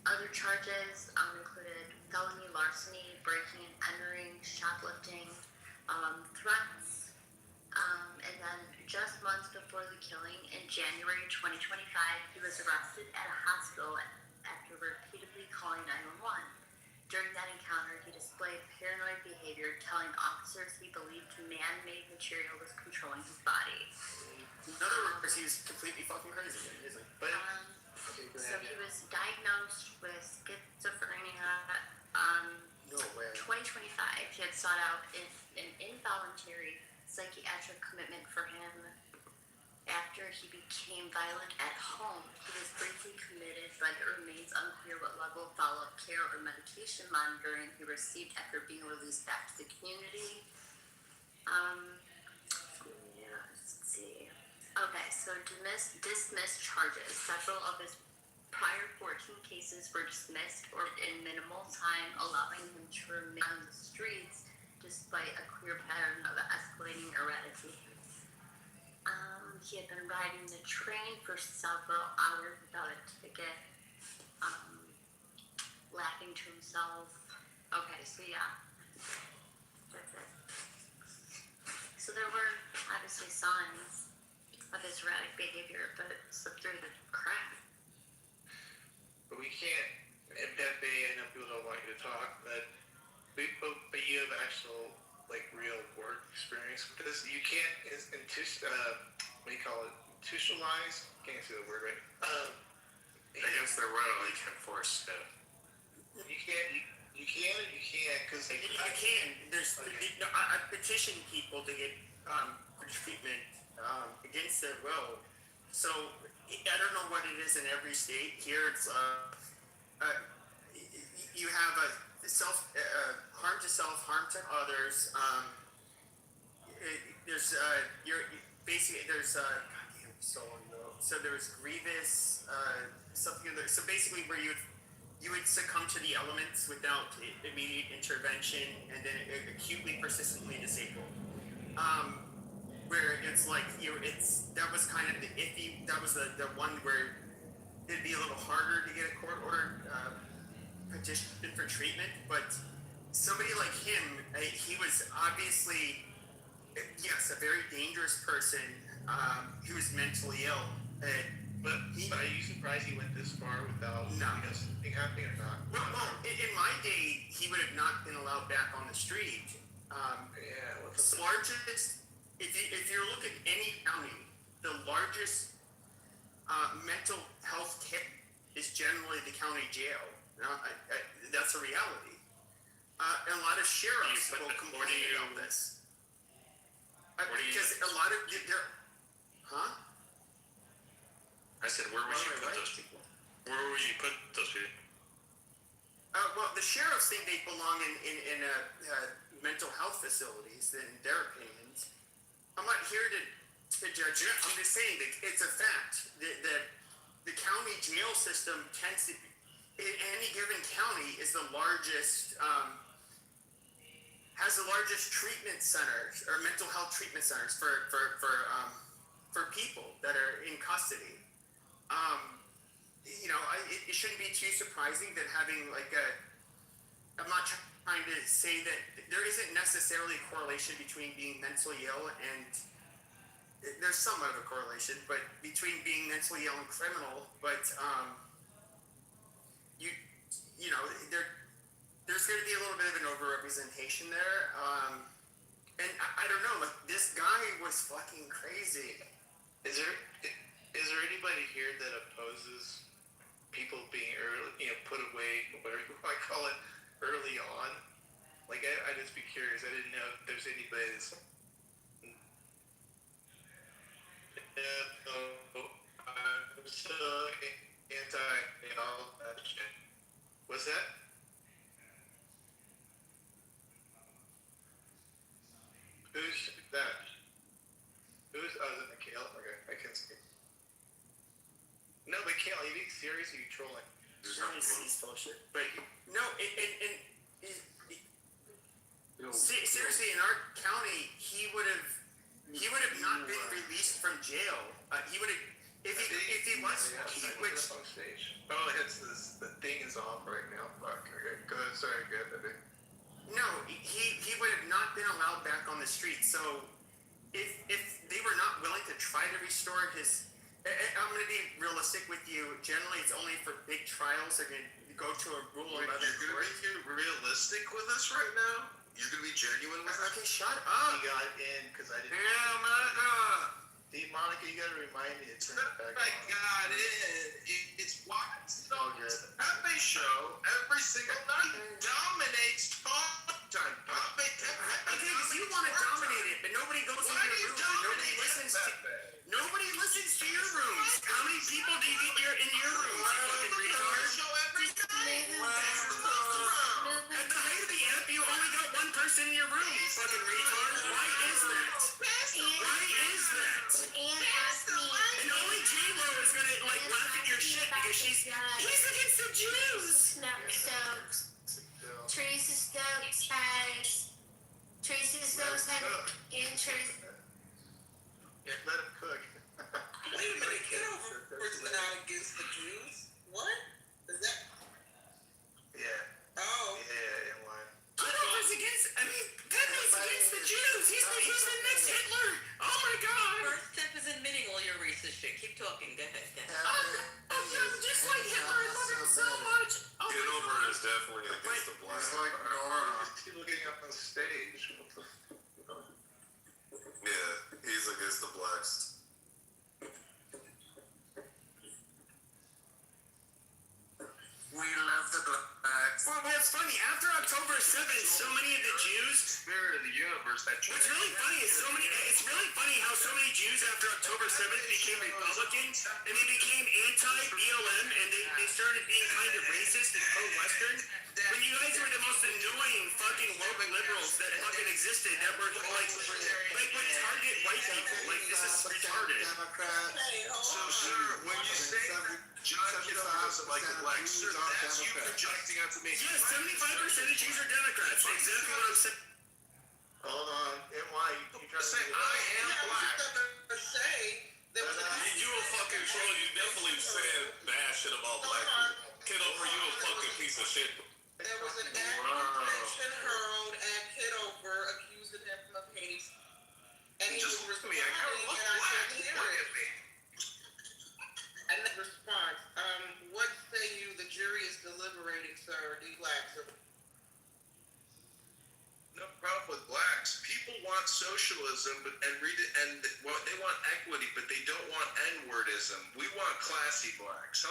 S5: Other charges included felony larceny, breaking and entering, shoplifting, threats, and then just months before the killing, in January 2025, he was arrested at a hospital after repeatedly calling 911. During that encounter, he displayed paranoid behavior, telling officers he believed man-made material was controlling his body.
S2: In other words, he was completely fucking crazy. Isn't he? But
S5: So he was diagnosed with schizophrenia.
S2: no way.
S5: 2025, he had sought out an involuntary psychiatric commitment for him. After he became violent at home, he was briefly committed, but it remains unclear what level of follow-up care or medication monitoring he received after being released back to the community. Let's see. Okay, so dismissed charges. Several of his prior 14 cases were dismissed or in minimal time, allowing him to remain on the streets despite a clear pattern of escalating erratically. He had been riding the train for several hours without a ticket, laughing to himself. Okay, so yeah, that's it. So there were obviously signs of his erratic behavior, but it slipped through the crack.
S1: experience with this. You can't what do you call it? Institutionalize. Can't say the word right.
S6: Against their will, you can force it.
S1: You can't. You can and you can't because
S2: You can. There's. I petition people to get treatment against their will. So I don't know what it is in every state. Here it's you have a harm to self, harm to others. There's you're basically there's goddamn so long ago. So there's grievous something. So basically, where you would succumb to the elements without immediate intervention, and then acutely, persistently disabled. Where it's like that was kind of the iffy. That was the one where it'd be a little harder to get a court order petition for treatment. But somebody like him, he was obviously, yes, a very dangerous person who was mentally ill.
S1: But are you surprised he went this far without something happening or not?
S2: Well, in my day, he would have not been allowed back on the street. Largest, if you look at any county, the largest mental health tip is generally the county jail. That's a reality. And a lot of sheriffs will complain about this. Because a lot of huh?
S6: I said, where would you put those people? Where would you put those people?
S2: Well, the sheriffs think they belong in mental health facilities, in their opinions. I'm not here to judge it. I'm just saying that it's a fact that the county jail system tends to, in any given county, is the largest, has the largest treatment centers or mental health treatment centers for people that are in custody. It shouldn't be too surprising that having I'm not trying to say that there isn't necessarily a correlation between being mentally ill and there's somewhat of a correlation, but between being mentally ill and criminal, but there's going to be a little bit of an overrepresentation there, and I don't know, this guy was fucking crazy.
S1: Is there anybody here that opposes people being put away, whatever you want to call it, early on? Like, I'd just be curious. I didn't know if there's anybody that's I'm so anti all that shit. What's that? Who's that? Who's is it Mikhail? Okay, I can see. No, Mikhail, are you being serious or are you trolling?
S2: He's bullshit. But no, seriously, in our county, he would have not been released from jail. He would have, if he was, he would.
S1: On stage. Oh, the thing is off right now. Fuck. Okay, go ahead. Sorry, go ahead, baby.
S2: No, he would have not been allowed back on the street. So if they were not willing to try to restore his, I'm going to be realistic with you. Generally, it's only for big trials. They're going to go to a Rule 11 court.
S3: You're going to be realistic with us right now? You're going to be genuine with us?
S2: Okay, shut up.
S1: He got in because I didn't.
S2: Yeah, Monica.
S1: Monica, you got to remind me to turn it back
S3: I
S1: on.
S3: got in. It's wild. So
S1: good.
S3: Pepe show every single night dominates talk time.
S2: Okay, because you want to dominate it, but nobody goes in your room. Nobody listens to your rooms. How many people do you get in your room? You fucking retard.
S3: Show every night.
S2: At the height of the app, you only got one person in your room. You fucking retard. Why is that? Why is that?
S4: And asked me.
S2: And only J-Lo is gonna laugh at your shit because he's against the Jews.
S4: Teresa Stokes had interest.
S1: Yeah, let him cook.
S9: Wait a minute, Kitover's not against the Jews? What? Is that?
S1: Yeah.
S9: Oh.
S1: Yeah, in line.
S2: Kitover's against the Jews. He's the next Hitler. Oh my God.
S9: First step is admitting all your racist shit. Keep talking. Go ahead.
S2: I'm just like Hitler. I love him so much. Oh my
S6: Kitover
S2: God.
S6: is definitely against the black.
S1: It's like, people getting up on stage.
S6: against the blacks.
S9: We love the blacks.
S2: Well, it's funny. After October 7th, so many of the Jews.
S1: Spirit of the universe that
S2: What's really funny is it's really funny how so many Jews after October 7th became Republicans and they became anti-BLM and they started being kind of racist and pro-Western. When you guys were the most annoying fucking woke liberals that fucking existed, that were like would target white people. Like, this is retarded.
S9: Hey, hold
S1: So,
S9: on.
S1: sir, when you say John Kitover doesn't like the blacks, sir, that's you projecting onto me.
S2: Yes, 75% of Jews are Democrats. Exactly what I'm saying.
S1: Hold on. And why? You trying to say I am
S9: Yeah,
S1: black?
S9: I was just gonna say there was a
S3: You a fucking troll. You definitely said bad shit about black people. Kitover, you a fucking piece of shit.
S9: There was an accusation hurled at Kitover accusing him of hate, and he was
S1: Just look at
S9: responding,
S1: me. I gotta look
S9: and I
S1: black.
S9: couldn't hear
S1: Look
S9: it.
S1: at me.
S9: And the response, what say you? The jury is deliberating, sir. The blacks are.
S1: No problem with blacks. People want socialism, and well, they want equity, but they don't want N-wordism. We want classy blacks.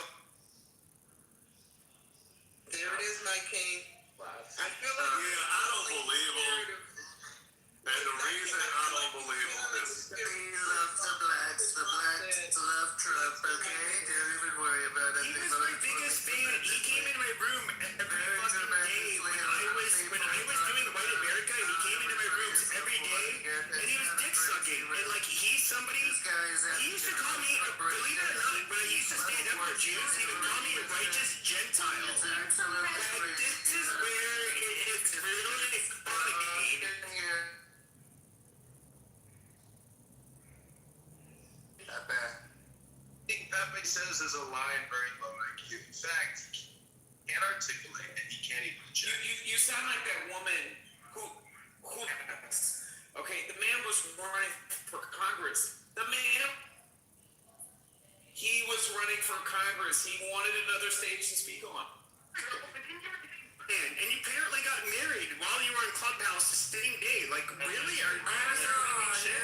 S9: There it is, my king. I feel like
S3: I don't believe him. And the reason I don't believe him is
S9: he loves the blacks. The blacks love Trump. Okay, don't even worry about it.
S2: He was my biggest fan. He came in my room every fucking day when I was doing White America. He came into my rooms every day, and he was dick sucking. And like he's somebody. He used to call me, believe it or not, when I used to stand up for Jews, he would call me a righteous Gentile. Like, this is where it's really funny.
S1: Pepe says is a line very low IQ. In fact, he can't articulate it. He can't even check.
S8: You sound like that woman who okay, the man was running for Congress. He was running for Congress. He wanted another stage to speak on.
S2: And you apparently got married while you were in Clubhouse the same day. Like, really? Are you shit?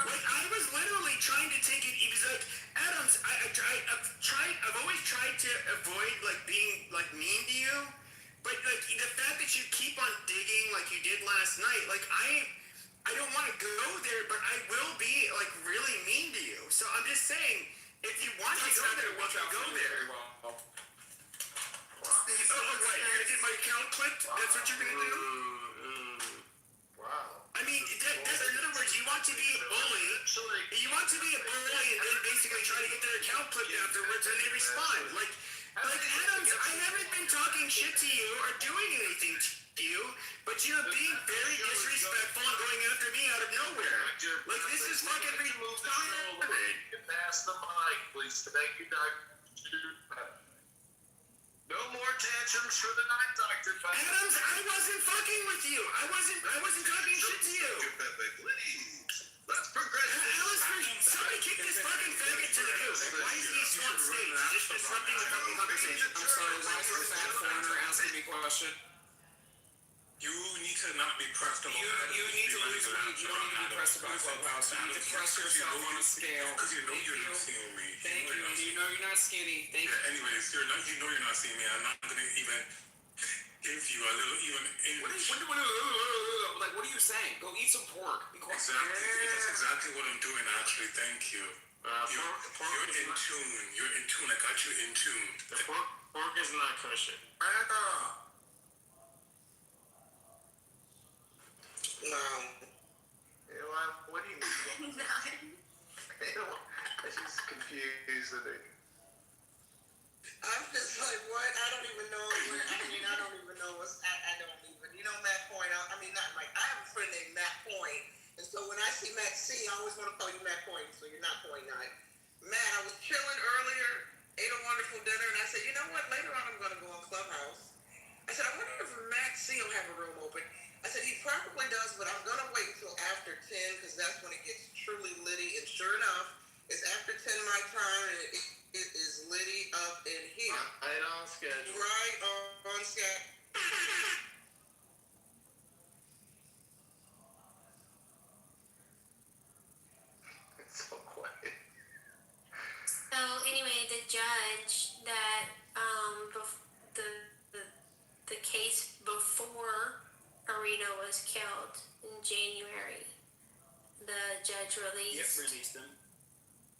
S2: Like, I was literally trying to take it. He was like, Adams, I've always tried to avoid, like, being, like, mean to you. But, like, the fact that you keep on digging like you did last night, like, I don't want to go there, but I will be, like, really mean to you. So I'm just saying, if you want to go there, we can go there. Oh, what? You're gonna get my account clipped? That's what you're gonna do?
S1: Wow.
S2: I mean, in other words, you want to be a bully. You want to be a bully and then basically try to get their account clipped afterwards and they respond. Like Adams, I haven't been talking shit to you or doing anything to you, but you're being very disrespectful and going after me out of nowhere. Like, this is fucking retarded.
S1: Pass the mic, please. Thank you, Dr. No more tantrums for the night, Dr.
S2: Adams, I wasn't fucking with you. I wasn't talking shit to you.
S1: Please. Let's progress.
S2: Somebody kick this fucking faggot to the goose. Why is he still on stage? Just disrupting the fucking conversation.
S8: I'm sorry, why is the fat foreigner asking me a question?
S6: You need to not be pressed about
S8: You need to lose weight. You don't need to be pressed about Clubhouse. You need to press yourself on a scale.
S6: Because you know you're not seeing me.
S8: Thank you. You know you're not skinny. Thank you.
S6: Yeah, anyways, you know you're not seeing me. I'm not going to even give you a little even English.
S8: Like, what are you saying? Go eat some pork. Be quiet.
S6: Exactly. That's exactly what I'm doing, actually. Thank you. You're in tune. You're in tune. I got you in tune.
S1: Pork is not kosher.
S9: No.
S1: What do you mean? I'm just confused.
S9: I'm just like, what? I don't even know. I don't even know what's. I don't even. You know, Matt Point. I mean, not like I have a friend named Matt Point, and so when I see Matt C, I always want to call you Matt Point. So you're not Point Nine. Matt, I was chilling earlier, ate a wonderful dinner, and I said, you know what? Later on, I'm going to go on Clubhouse. I said, I wonder if Matt C will have a room open. I said, he probably does, but I'm going to wait until after 10 because that's when it gets truly litty. And sure enough, it's after 10 my time, and it is litty up in here.
S1: Right on schedule.
S9: Right on schedule.
S1: so quiet.
S4: So anyway, the judge that the case before Arena was killed in January, the judge
S2: Yep,
S4: released.
S2: released them.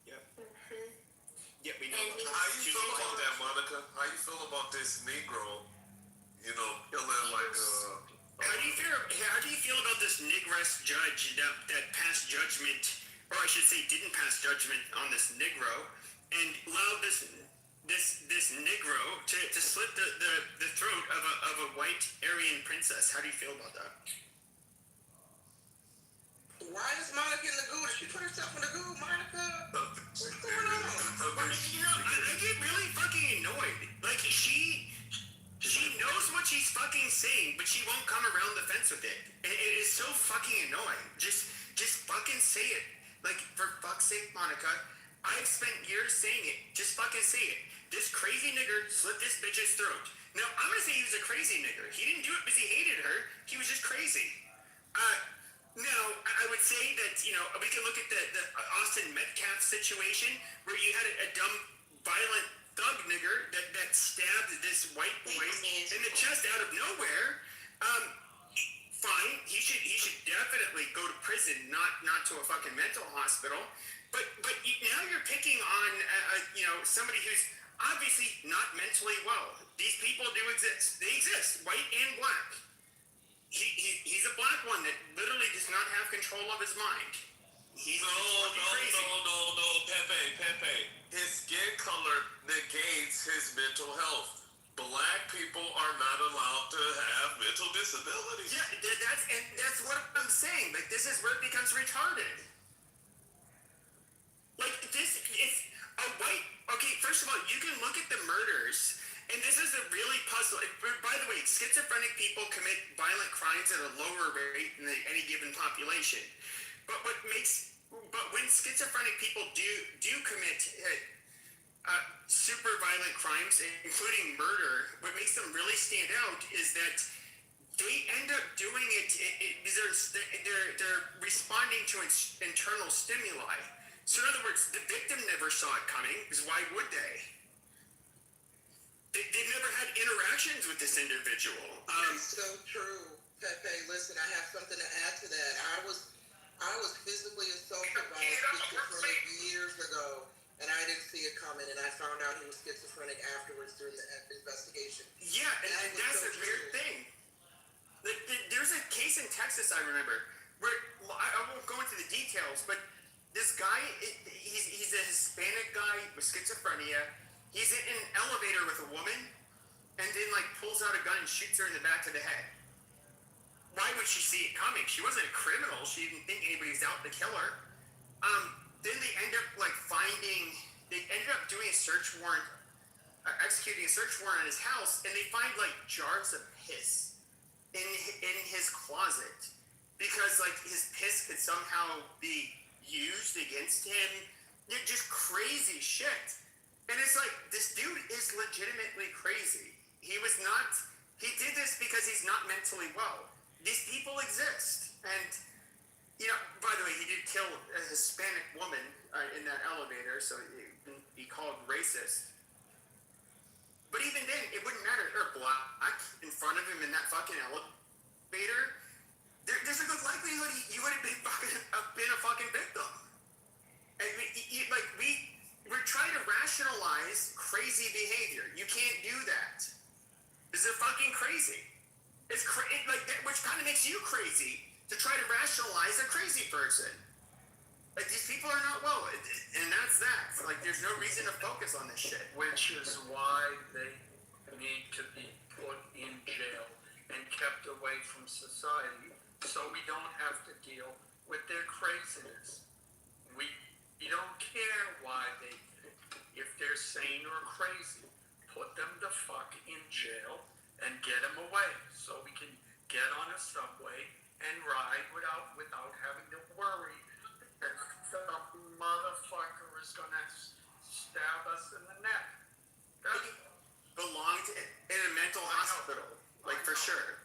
S2: Yep.
S4: Mhm.
S2: Yep, we know.
S4: And he-
S3: How you feel about that, Monica? How you feel about this Negro, killing like
S2: How do you feel about this Negress judge that passed judgment, or I should say, didn't pass judgment on this Negro, and allowed this Negro to slit the throat of a white Aryan princess? How do you feel about that?
S9: Why is Monica in the goo? Did she put herself in the goo, Monica? What's going on?
S2: I get really fucking annoyed. Like she knows what she's fucking saying, but she won't come around the fence with it. It is so fucking annoying. Just fucking say it. Like, for fuck's sake, Monica, I've spent years saying it. Just fucking say it. This crazy nigger slit this bitch's throat. Now, I'm gonna say he was a crazy nigger. He didn't do it because he hated her. He was just crazy. Now, I would say that, we can look at the Austin Metcalf situation where you had a dumb, violent thug nigger that stabbed this white boy in the chest out of nowhere. Fine, he should definitely go to prison, not to a fucking mental hospital. But now you're picking on somebody who's obviously not mentally well. These people do exist. They exist, white and black. He's a black one that literally does not have control of his mind. He's crazy.
S3: No, Pepe. His skin color negates his mental health. Black people are not allowed to have mental disabilities.
S2: Yeah, that's what I'm saying. Like, this is where it becomes retarded. Like, this is a white. Okay, first of all, you can look at the murders, and this is a really puzzle. By the way, schizophrenic people commit violent crimes at a lower rate than any given population. But when schizophrenic people do commit super violent crimes, including murder, what makes them really stand out is that they end up doing it because they're responding to internal stimuli. So in other words, the victim never saw it coming, because why would they? They've never had interactions with this individual.
S9: That's so true, Pepe. Listen, I have something to add to that. I was physically assaulted by a schizophrenic years ago, and I didn't see it coming, and I found out he was schizophrenic afterwards during the investigation.
S2: Yeah, and that's a weird thing. There's a case in Texas I remember where I won't go into the details, but this guy, he's a Hispanic guy with schizophrenia. He's in an elevator with a woman, and then pulls out a gun and shoots her in the back of the head. Why would she see it coming? She wasn't a criminal. She didn't think anybody was out to kill her. Then they end up they ended up doing a search warrant, executing a search warrant on his house, and they find jars of piss in his closet because his piss could somehow be used against him. They're just crazy shit. And it's this dude is legitimately crazy. He did this because he's not mentally well. These people exist. And, by the way, he did kill a Hispanic woman in that elevator, so he called racist. But even then, it wouldn't matter. They're black in front of him in that fucking elevator. There's a good likelihood you would have been a fucking victim. I mean, we're trying to rationalize crazy behavior. You can't do that. This is fucking crazy. It's which kind of makes you crazy to try to rationalize a crazy person. These people are not well, and that's that. There's no reason to focus on this shit.
S11: Which is why they need to be put in jail and kept away from society, so we don't have to deal with their craziness. We don't care why they did it. If they're sane or crazy, put them the fuck in jail and get them away, so we can get on a subway and ride without having to worry that the motherfucker is gonna stab us in the neck. That's
S2: Belonged in a mental hospital, for sure.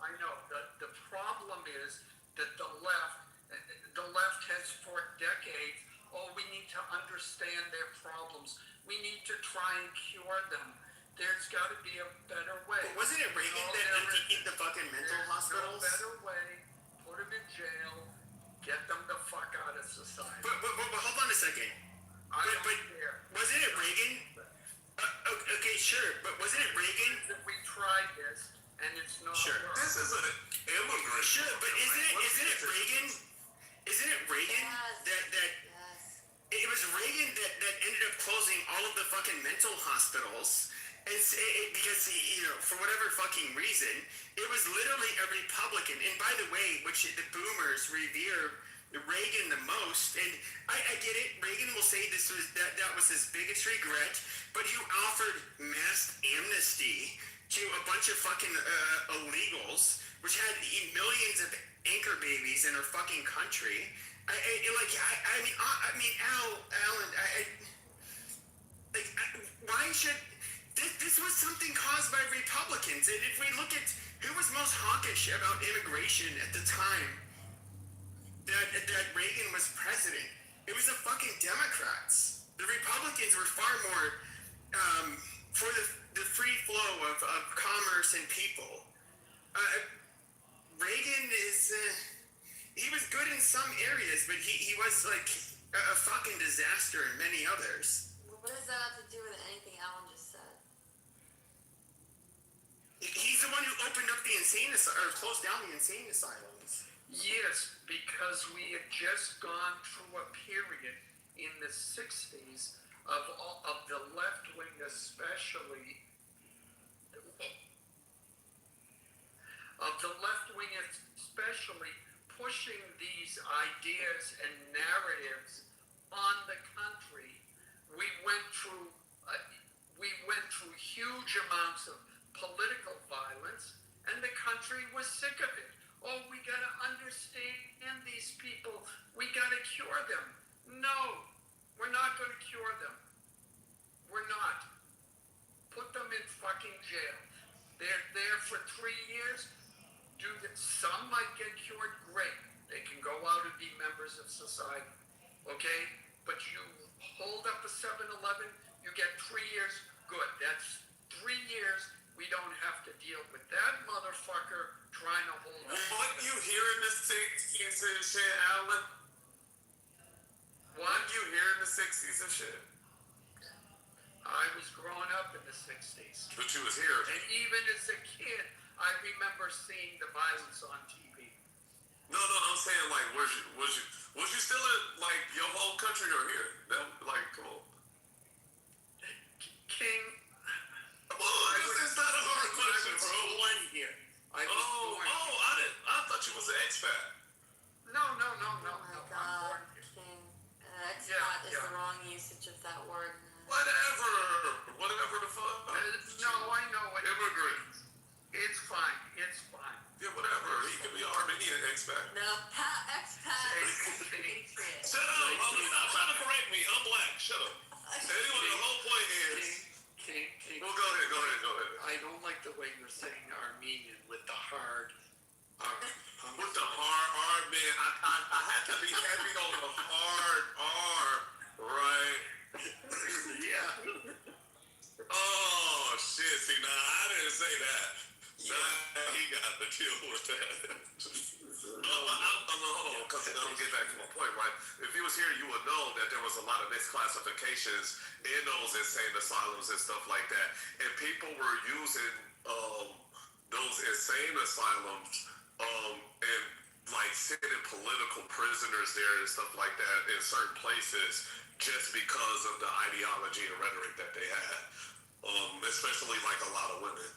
S11: I know. The problem is that the left has for decades try and cure them. There's got to be a better way.
S2: But wasn't it Reagan that emptied the fucking mental hospitals?
S11: There's no better way. Put them in jail. Get them the fuck out of society.
S2: But hold on a second.
S11: I don't
S2: But
S11: care.
S2: wasn't it Reagan? Okay, sure. But wasn't it Reagan?
S11: That we tried this and it's not
S2: Sure.
S11: working.
S3: This is an immigrant.
S2: Sure, but isn't it Reagan? Isn't it Reagan
S5: Yes.
S2: that
S5: Yes.
S2: it was Reagan that ended up closing all of the fucking mental hospitals? Because he, for whatever fucking reason, it was literally a Republican. And by the way, which the boomers revere Reagan the most, and I get it. Reagan will say that was his biggest regret, but he offered mass amnesty to a bunch of fucking illegals, which had millions of anchor babies in our fucking country. Alan, why should this was something caused by Republicans? And if we look at who was most hawkish about immigration at the time that Reagan was president, it was the fucking Democrats. The Republicans were far more for the free flow of commerce and people. Reagan is he was good in some areas, but he was like a fucking disaster in many others.
S5: What does that have to do with anything Alan just said?
S2: He's the one who opened up the or closed down the insane asylums.
S11: Yes, because we had just gone through a period in the 60s of the left wing especially, pushing these ideas and narratives on the country. We went through huge amounts of political violence, and the country was sick of it. Oh, we gotta understand these people. We gotta cure them. No, we're not gonna cure them. We're not. Put them in fucking jail. They're there for 3 years. Some might get cured, great. They can go out and be members of society. Okay? But you hold up a 7-Eleven, you get 3 years, good. That's 3 years. We don't have to deal with that motherfucker trying to hold up.
S3: What you hear in the 60s and shit, Alan? What you hear in the 60s and shit?
S11: I was growing up in the 60s.
S3: But you was here.
S11: And even as a kid, I remember seeing the violence on TV.
S3: No, I'm saying like, was you still in like your home country or here? Come on.
S11: King.
S3: Come on, this is not a hard question, bro.
S2: I was born here.
S3: I thought you was an expat.
S11: No.
S5: Oh my
S11: I'm
S5: God,
S11: born here.
S5: King. Expat is the wrong usage of that word.
S3: Whatever the fuck.
S11: No, I know it.
S3: Immigrant.
S11: It's fine.
S3: Yeah, whatever. He could be Armenian expat.
S5: No, expat. Patriot.
S3: Shut up. I'm trying to correct me. I'm black. Shut up. Anyway, the whole point is.
S11: King.
S3: Well, go ahead.
S11: I don't like the way you're saying Armenian with the hard R.
S3: With the hard R, man. I had to be heavy on the hard R, right?
S11: Yeah.
S3: Oh, shit. See, nah, I didn't say that. Nah, he got to deal with that. Hold on, because I'll get back to my point, right? If he was here, you would know that there was a lot of misclassifications in those insane asylums and stuff like that. And people were using those insane asylums and like sending political prisoners there and stuff like that in certain places just because of the ideology and rhetoric that they had. Especially like a lot of women.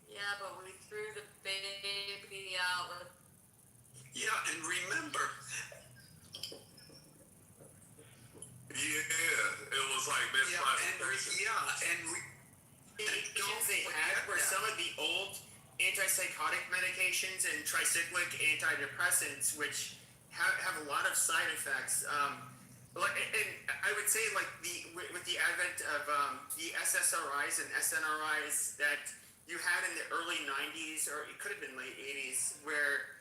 S5: Yeah, but we threw the baby out with.
S6: Yeah, and remember.
S3: Yeah, it was like misclassification.
S2: Medications they had were some of the old antipsychotic medications and tricyclic antidepressants, which have a lot of side effects. And I would say, like with the advent of the SSRIs and SNRIs that you had in the early 90s, or it could have been late 80s, where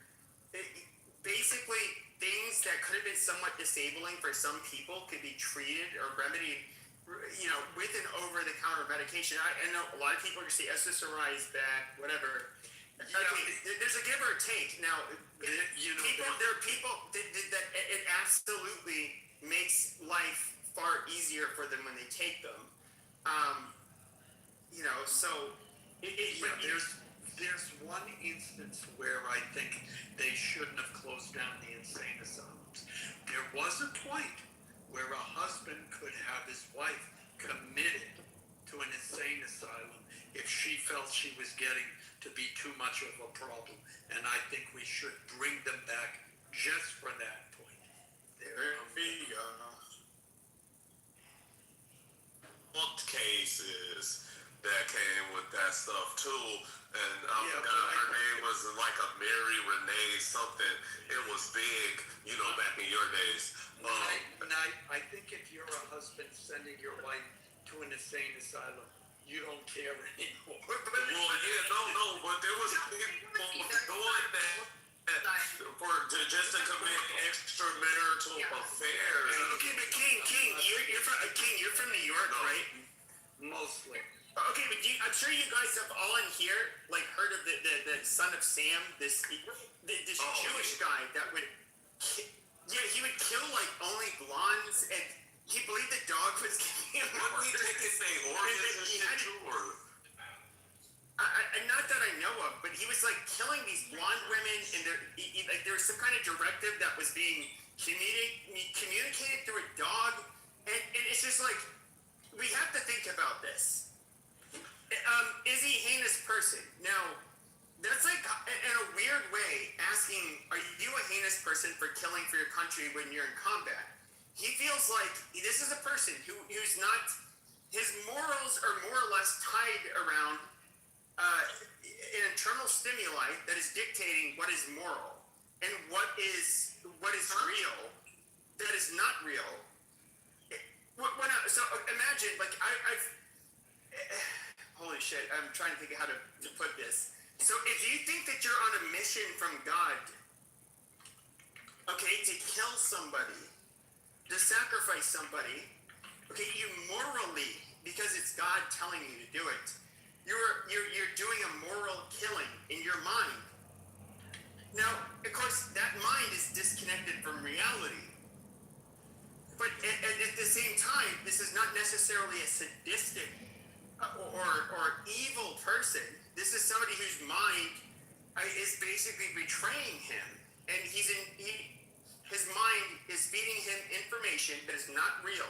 S2: basically things that could have been somewhat disabling for some people could be treated or remedied with and over-the-counter medication. I know a lot of people are going to say SSRI is bad, whatever. Okay, there's a give or take. Now, there are people that it absolutely makes life far easier for them when they take them. So
S11: there's one instance where I think they shouldn't have closed down the insane asylums. There was a point where a husband could have his wife committed to an insane asylum if she felt she was getting to be too much of a problem. And I think we should bring them back just for that point.
S2: there we go.
S3: Booked cases that came with that stuff too, and I
S11: Yeah,
S3: forgot her name was like a Mary Renee something. It was big, back in your days.
S11: I think if you're a husband sending your wife to an insane asylum, you don't care anymore.
S3: Well, yeah, no, but there was people doing that just to commit extramarital affairs.
S2: Okay, but King, you're from New York, right?
S11: Mostly.
S2: Okay, but I'm sure you guys have all in here heard of the son of Sam, this Jewish guy that would, he would kill only blondes, and he believed the dog was giving him
S3: What did he take his name? Organs and shit too, or?
S2: Not that I know of, but he was killing these blonde women, and there was some kind of directive that was being communicated through a dog, and it's just we have to think about this. Is he a heinous person? Now, that's in a weird way asking, are you a heinous person for killing for your country when you're in combat? He feels like this is a person who's not, his morals are more or less tied around an internal stimuli that is dictating what is moral and what is real, that is not real. So imagine, I've holy shit, I'm trying to think of how to put this. So if you think that you're on a mission from God, okay, to kill somebody, to sacrifice somebody, okay, you morally, because it's God telling you to do it, you're doing a moral killing in your mind. Now, of course, that mind is disconnected from reality. But at the same time, this is not necessarily a sadistic or evil person. This is somebody whose mind is basically betraying him, and his mind is feeding him information that is not real,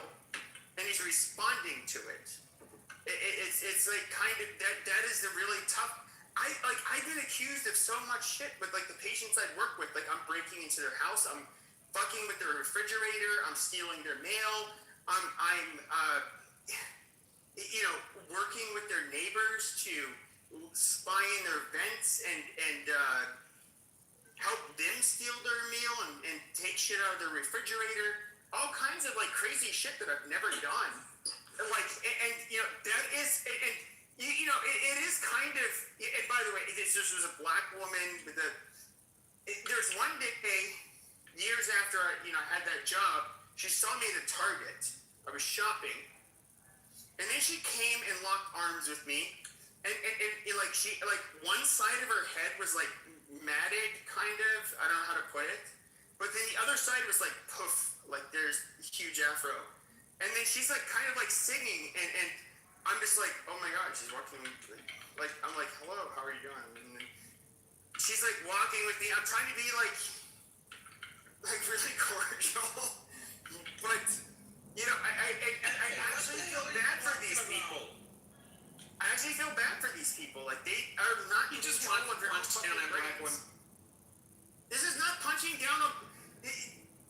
S2: and he's responding to it. It's kind of that is the really tough. I've been accused of so much shit with the patients I work with. I'm breaking into their house. I'm fucking with their refrigerator. I'm stealing their mail. I'm working with their neighbors to spy in their vents and help them steal their meal and take shit out of their refrigerator. All kinds of crazy shit that I've never done. That is, it is kind of. And by the way, this was a black woman with there's one day, years after I had that job, she saw me at a Target. I was shopping, and then she came and locked arms with me, and she one side of her head was matted, kind of. I don't know how to put it, but then the other side was poof, there's a huge afro, and then she's kind of singing, and I'm just oh my god, she's walking I'm hello, how are you doing? And then she's walking with me. I'm trying to be really cordial, but I actually feel bad for these people. I actually feel bad for these people. They are not in control of their own fucking brains. This is not punching down on.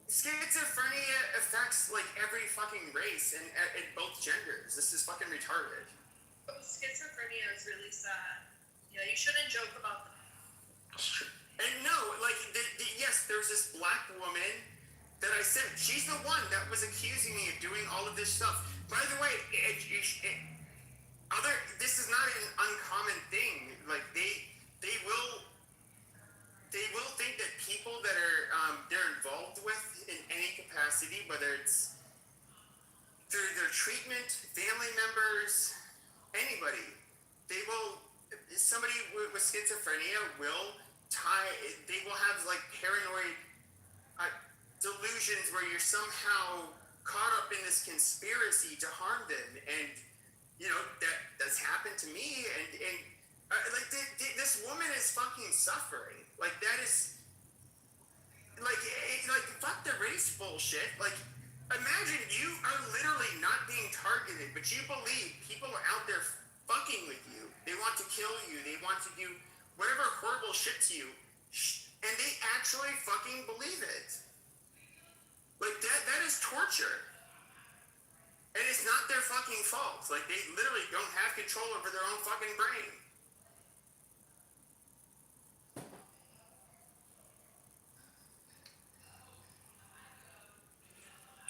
S2: Schizophrenia affects every fucking race and both genders. This is fucking retarded.
S7: Schizophrenia is really sad. You shouldn't joke about that.
S2: And no, yes, there's this black woman that I said, she's the one that was accusing me of doing all of this stuff. By the way, this is not an uncommon thing. They will think that people that are they're involved with in any capacity, whether it's through their treatment, family members, anybody, they will. Somebody with schizophrenia will they will have like paranoid delusions where you're somehow caught up in this conspiracy to harm them, and that's happened to me, and like this woman is fucking suffering. Like that is like fuck the race bullshit. Like imagine you are literally not being targeted, but you believe people are out there fucking with you. They want to kill you. They want to do whatever horrible shit to you, and they actually fucking believe it. Like that is torture. And it's not their fucking fault. Like they literally don't have control over their own fucking brain.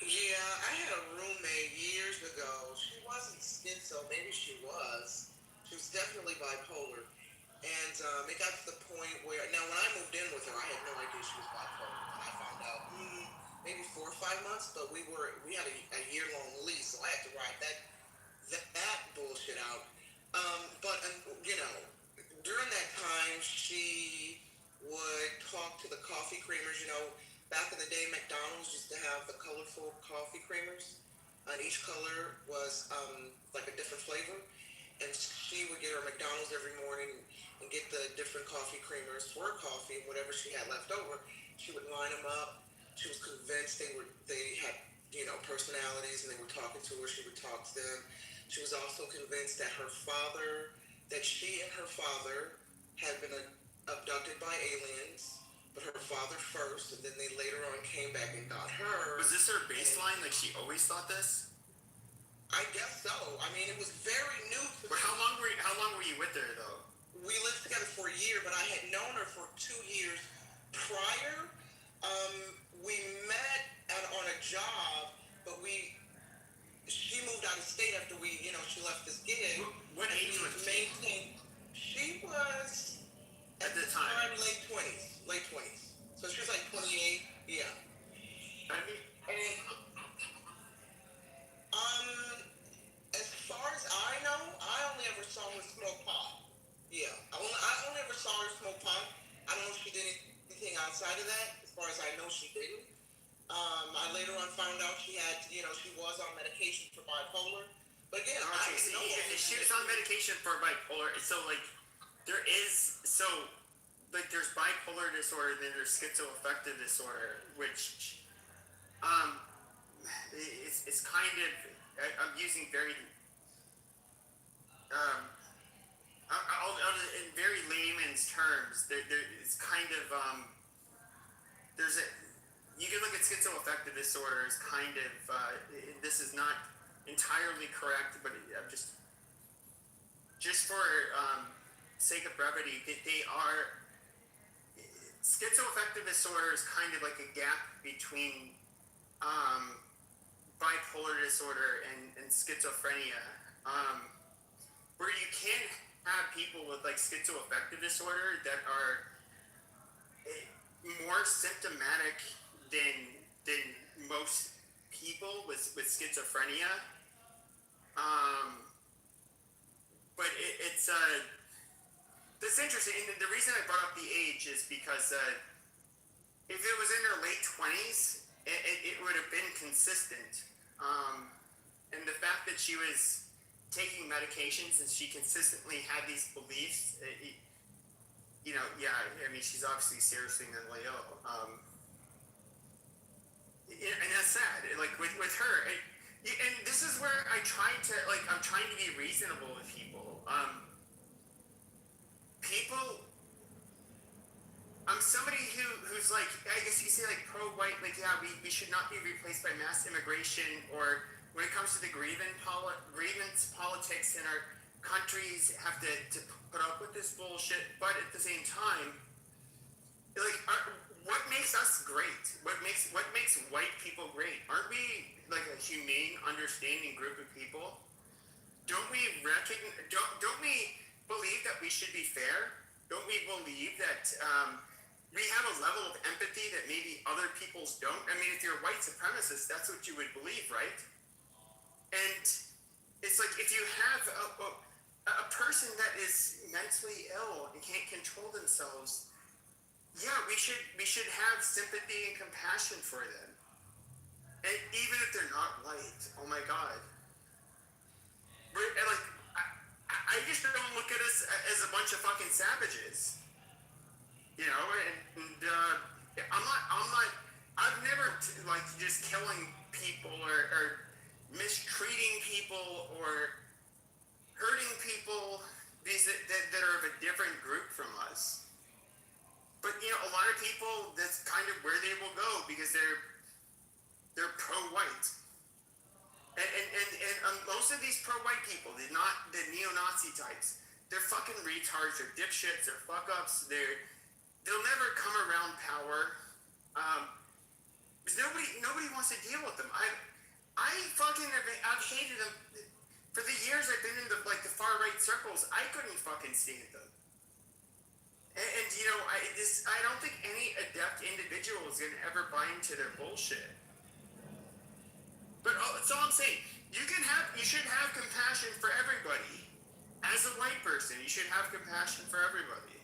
S9: Yeah, I had a roommate years ago. She wasn't schizo, maybe she was. She was definitely bipolar. And it got to the point where, now when I moved in with her, I had no idea she was bipolar. And I found out maybe 4 or 5 months, but we had a year-long lease, so I had to ride that bullshit out. But during that time, she would talk to the coffee creamers. Back in the day, McDonald's used to have the colorful coffee creamers, and each color was like a different flavor. And she would get her McDonald's every morning and get the different coffee creamers for her coffee, and whatever she had left over, she would line them up. She was convinced they had personalities, and they were talking to her. She would talk to them. She was also convinced that she and her father had been abducted by aliens, but her father first, and then they later on came back and got her.
S2: Was this her baseline? Like she always thought this?
S9: I guess so. I mean, it was very new to me.
S2: But how long were you with her though?
S9: We lived together for a year, but I had known her for 2 years prior. We met on a job, but she moved out of state after she left this gig.
S2: What age was she?
S9: She was
S2: at the time
S9: late 20s. So she was like 28. Yeah. As far as I know, I only ever saw her smoke pot. Yeah, I only ever saw her smoke pot. I don't know if she did anything outside of that. As far as I know, she didn't. I later on found out she was on medication for bipolar. But again,
S2: she was on medication for bipolar. So like, there's bipolar disorder, then there's schizoaffective disorder, which it's kind of, I'm using very in very layman's terms. It's kind of you can look at schizoaffective disorder as kind of this is not entirely correct, but I'm just for sake of brevity, they are. Schizoaffective disorder is kind of like a gap between bipolar disorder and schizophrenia, where you can have people with like schizoaffective disorder that are more symptomatic than most people with schizophrenia. But it's that's interesting. And the reason I brought up the age is because if it was in her late 20s, it would have been consistent. And the fact that she was taking medications and she consistently had these beliefs, I mean, she's obviously seriously mentally ill. And that's sad. Like with her, and this is where I'm trying to be reasonable with people. I'm somebody who's like, I guess you say like pro-white, like we should not be replaced by mass immigration, or when it comes to the grievance politics in our countries have to put up with this bullshit, but at the same time, like what makes us great? What makes white people great? Aren't we like a humane, understanding group of people? Don't we don't we believe that we should be fair? Don't we believe that we have a level of empathy that maybe other peoples don't? I mean, if you're a white supremacist, that's what you would believe, right? And it's like if you have a person that is mentally ill and can't control themselves, yeah, we should have sympathy and compassion for them. And even if they're not white, oh my God. And like, I just don't look at us as a bunch of fucking savages. You know, and I've never like just killing people or mistreating people or hurting people that are of a different group from us. But you know, a lot of people, that's kind of where they will go because they're pro-white. And most of these pro-white people, the neo-Nazi types, they're fucking retards, they're dipshits, they're fuck-ups, they'll never come around power. Because nobody wants to deal with them. I've hated them for the years I've been in the far right circles. I couldn't fucking stand them. And you know, I don't think any adept individual is gonna ever buy into their bullshit. But that's all I'm saying. You should have compassion for everybody. As a white person, you should have compassion for everybody.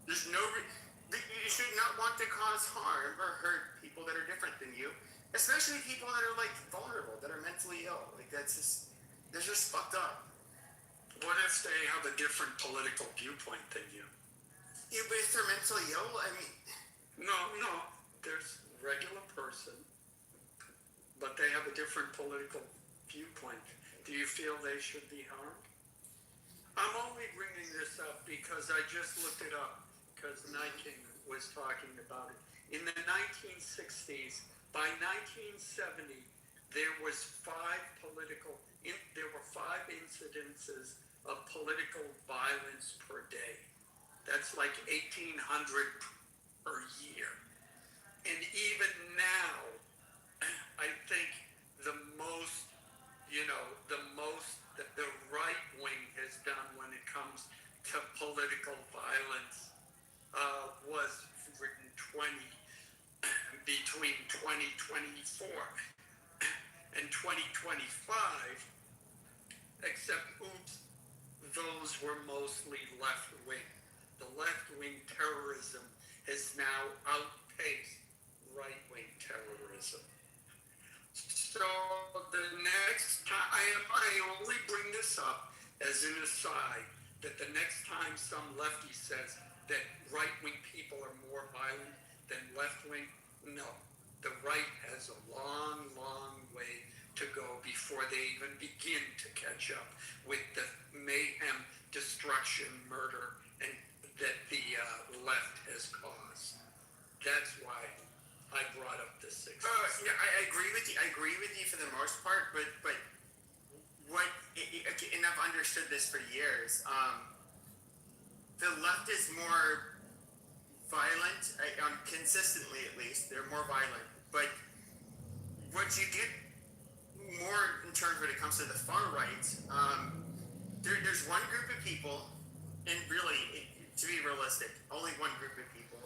S2: There's you should not want to cause harm or hurt people that are different than you, especially people that are like vulnerable, that are mentally ill. Like they're just fucked up.
S11: What if they have a different political viewpoint than you?
S2: Yeah, but if they're mentally ill, I mean,
S11: No, there's a regular person, but they have a different political viewpoint. Do you feel they should be harmed? I'm only bringing this up because I just looked it up because Night King was talking about it. In the 1960s, by 1970, there were five incidences of political violence per day. That's like 1,800 per year. And even now, I think the right wing has done when it comes to political violence was between 2024 and 2025, except those were mostly left wing. The left wing terrorism has now outpaced right wing terrorism. So the next time, I only bring this up as an aside, that the next time some lefty says that right-wing people are more violent than left-wing, no. The right has a long, long way to go before they even begin to catch up with the mayhem, destruction, murder, and that the left has caused. That's why I brought up the 60s.
S2: Yeah, I agree with you. I agree with you for the most part, but and I've understood this for years. The left is more violent, consistently at least. They're more violent, but what you get more in terms when it comes to the far right, there's one group of people, and really, to be realistic, only one group of people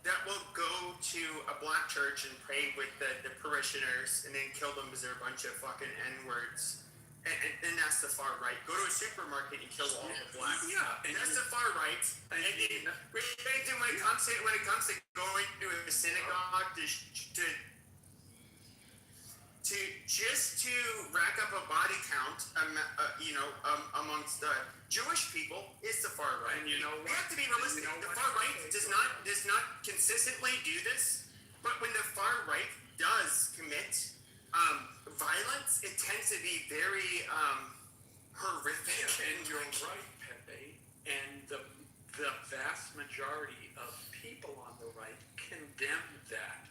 S2: that will go to a black church and pray with the parishioners and then kill them because they're a bunch of fucking N-words. And that's the far right. Go to a supermarket and kill all the blacks.
S11: Yeah,
S2: and that's the far right. When it comes to going to a synagogue to rack up a body count, amongst Jewish people is the far right.
S11: And you know
S2: we
S11: what?
S2: have to be realistic. The far right does not consistently do this, but when the far right does commit violence, it tends to be very horrific.
S11: And you're right, Pepe. And the vast majority of people on the right condemn that.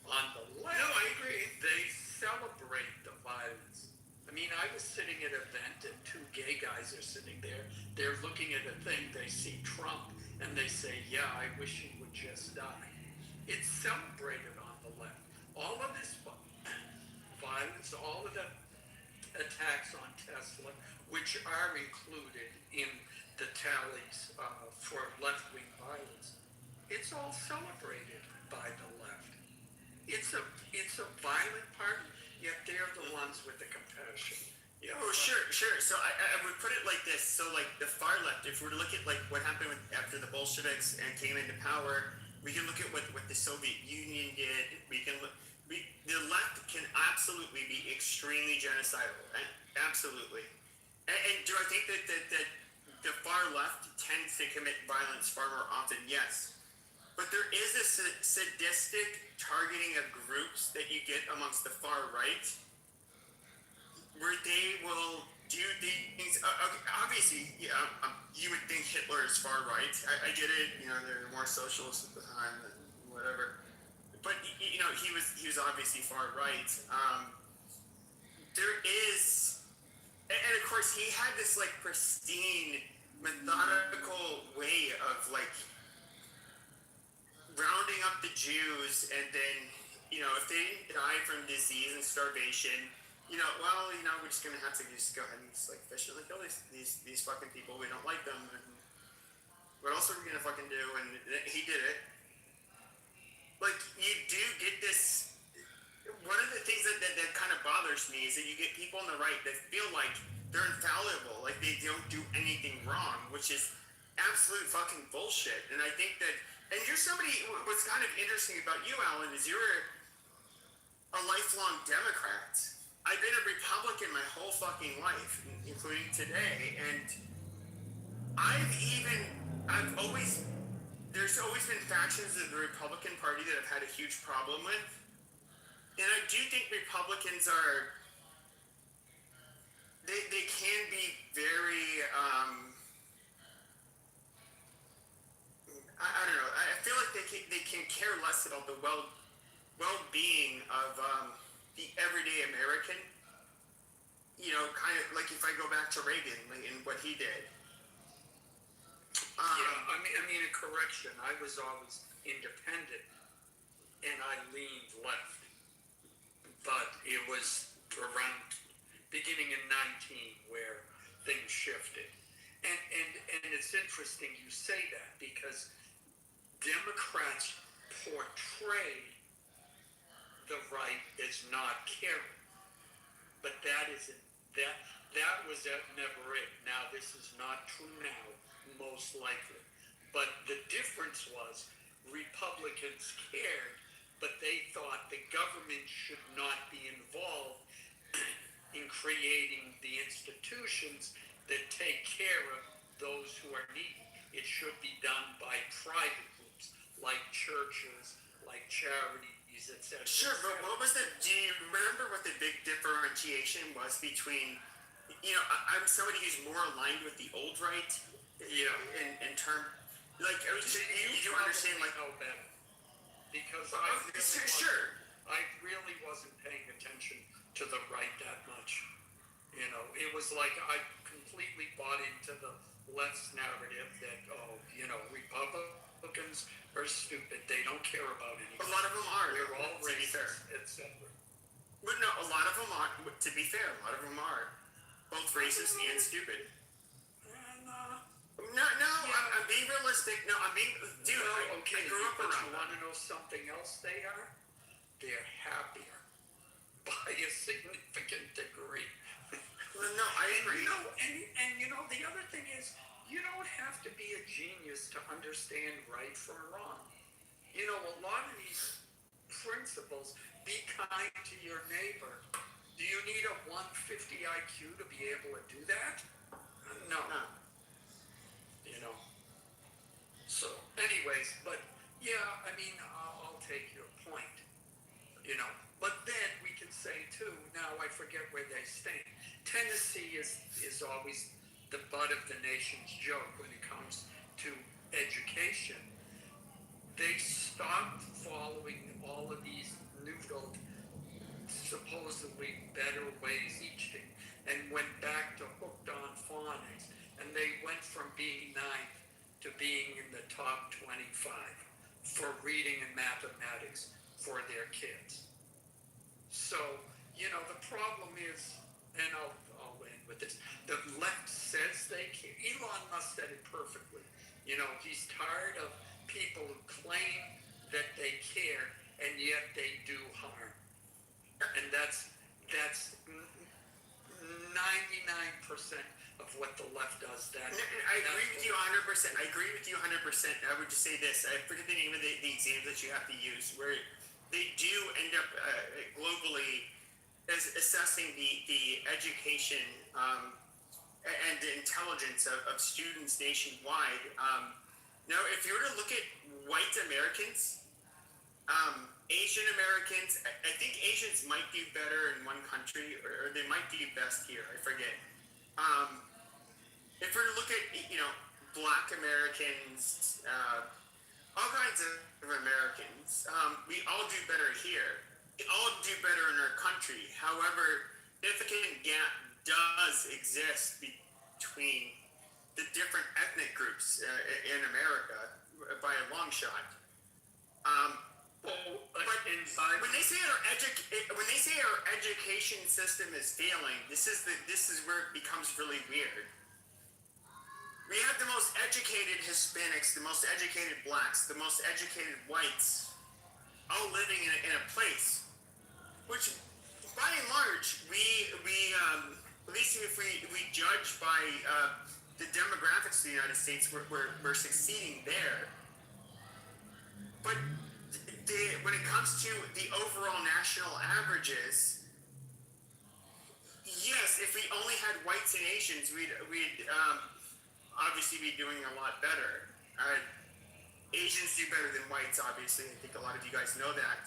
S11: On the left,
S2: No, I agree.
S11: They celebrate the violence. I mean, I was sitting at an event and two gay guys are sitting there. They're looking at a thing, they see Trump, and they say, yeah, I wish he would just die. It's celebrated on the left. All of this violence, all of the attacks on Tesla, which are included in the tallies for left-wing violence, it's all celebrated by the left. It's a violent party, yet they're the ones ones with the compassion. Yeah.
S2: Oh, sure. So I would put it like this. So like the far left, if we were to look at like what happened after the Bolsheviks and came into power, we can look at what the Soviet Union did. The left can absolutely be extremely genocidal. Absolutely. And do I think that the far left tends to commit violence far more often? Yes. But there is a sadistic targeting of groups that you get amongst the far right, where they will do things. Obviously, you would think Hitler is far right. I get it. They're more socialist at the time, whatever. But he was obviously far right. There is, and of course, he had this like pristine, methodical way of like rounding up the Jews, and then if they didn't die from disease and starvation. We're just gonna have to just go ahead and just like fish and like kill these fucking people. We don't like them. And what else are we gonna fucking do? And he did it. Like you do get this. One of the things that kind of bothers me is that you get people on the right that feel like they're infallible, like they don't do anything wrong, which is absolute fucking bullshit. And I think that, and you're somebody. What's kind of interesting about you, Alan, is you're a lifelong Democrat. I've been a Republican my whole fucking life, including today, and there's always been factions of the Republican Party that I've had a huge problem with, and I do think Republicans they can be very, I don't know, I feel like they can care less about the well-being of the everyday American, kind of like if I go back to Reagan and what he did.
S11: I mean, a correction. I was always independent, and I leaned left. But it was around beginning in 19 where things shifted. And it's interesting you say that, because Democrats portray the right as not caring, but that was never it. Now this is not true now, most likely, but the difference was Republicans cared, but they thought the government should not be involved in creating the institutions that take care of those who are needy. It should be done by private groups like churches, like charities, etc.
S2: Sure, but what was do you remember what the big differentiation was between, I'm somebody who's more aligned with the old right, in term, like, you do understand, like,
S11: know better, because I really wasn't paying attention to the right that much. It was like I completely bought into the left's narrative that, Republicans are stupid. They don't care about anything.
S2: A lot of them are.
S11: They're all
S2: to be fair.
S11: racist, etc.
S2: But no, a lot of them are. To be fair, a lot of them are both racist and stupid.
S11: And,
S2: No, I'm being realistic. No, I'm being, dude. I grew up
S11: but
S2: around
S11: you want to know something else they are? They're happier by a significant degree.
S2: Well, no, I agree.
S11: And the other thing is, you don't have to be a genius to understand right from wrong. A lot of these principles, be kind to your neighbor. Do you need a 150 IQ to be able to do that? No. So, anyways, but yeah, I'll take your point. But then we can say too, now I forget where they stand. Tennessee is always the butt of the nation's joke when it comes to education. They stopped following all of these newfangled, supposedly better ways teaching, and went back to hooked on phonics, and they went from being ninth to being in the top 25 for reading and mathematics for their kids. So, the problem is, and I'll end with this, the left says they care. Elon Musk said it perfectly. He's tired of people who claim that they care and yet they do harm. And that's 99% of what the left does. That
S2: I agree with you 100%. I agree with you 100%. I would just say this. I forget the name of the example that you have to use, where they do end up globally as assessing the education and the intelligence of students nationwide. Now, if you were to look at white Americans, Asian Americans, I think Asians might do better in one country, or they might do best here. I forget. If we were to look at, Black Americans, all kinds of Americans, we all do better here. We all do better in our country. However, significant gap does exist between the different ethnic groups in America by a long shot. But when they say our education system is failing, this is where it becomes really weird. We have the most educated Hispanics, the most educated blacks, the most educated whites, all living in a place, which, by and large, we at least if we judge by the demographics of the United States, we're succeeding there. But when it comes to the overall national averages, yes, if we only had whites and Asians, we'd obviously be doing a lot better. Asians do better than whites, obviously. I think a lot of you guys know that.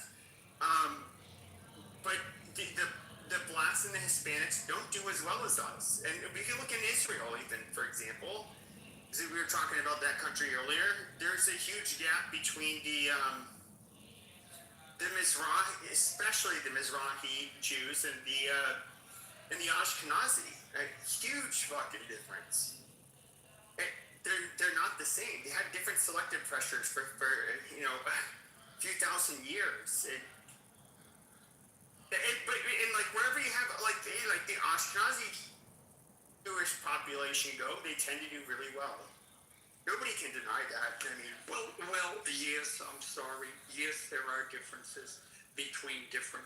S2: But the blacks and the Hispanics don't do as well as us. And we can look in Israel, even, for example. We were talking about that country earlier. There's a huge gap between the Mizrahi, especially the Mizrahi Jews, and the Ashkenazi. A huge fucking difference. They're not the same. They had different selective pressures for a few thousand years. But wherever you have like the Ashkenazi Jewish population go, they tend to do really well. Nobody can deny that. I mean,
S11: well, yes. I'm sorry. Yes, there are differences between different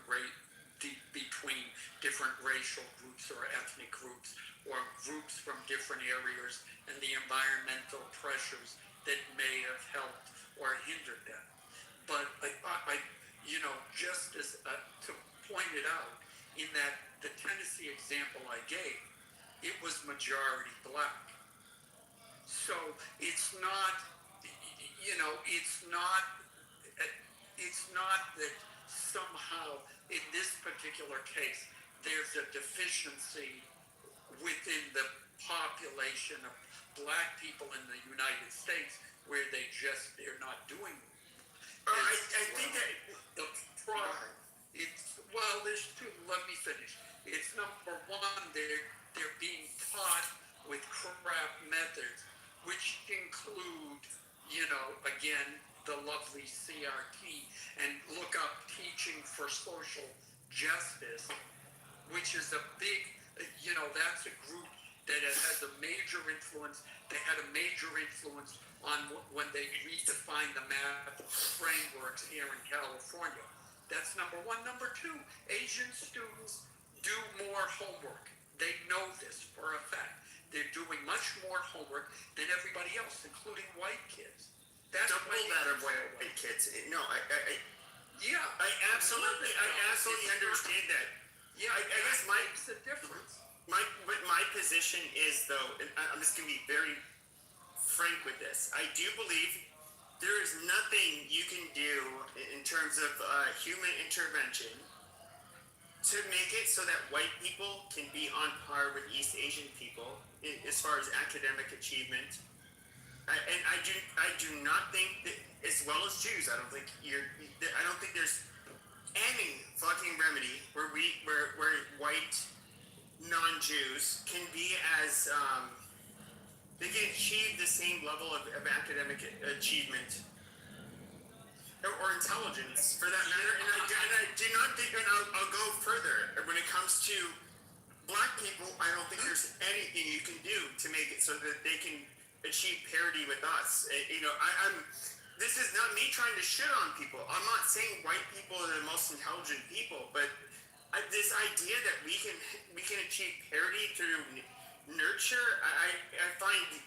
S11: racial groups or ethnic groups, or groups from different areas, and the environmental pressures that may have helped or hindered them. But I just as to point it out, in that the Tennessee example I gave, it was majority black. So it's not, it's not that somehow in this particular case there's a deficiency within the population of black people in the United States where they're not doing it.
S2: I think that
S11: the problem, there's two. Let me finish. It's number one, they're being taught with crap methods, which include, again, the lovely CRT, and look up Teaching for Social Justice, which is a big, that's a group that has a major influence. They had a major influence on when they redefined the math frameworks here in California. That's number one. Number two, Asian students do more homework. They know this for a fact. They're doing much more homework than everybody else, including white kids. That's
S2: double that of white kids. No, I absolutely understand that.
S11: Yeah,
S2: I guess
S11: makes a difference.
S2: My position is, though, and I'm just going to be very frank with this. I do believe there is nothing you can do in terms of human intervention to make it so that white people can be on par with East Asian people as far as academic achievement. And I do not think that, as well as Jews, I don't think there's any fucking remedy where white non-Jews can be as they can achieve the same level of academic achievement or intelligence, for that matter. And I do not think, and I'll go further. When it comes to black people, I don't think there's anything you can do to make it so that they can achieve parity with us. This is not me trying to shit on people. I'm not saying white people are the most intelligent people, but this idea that we can achieve parity through nurture, I find.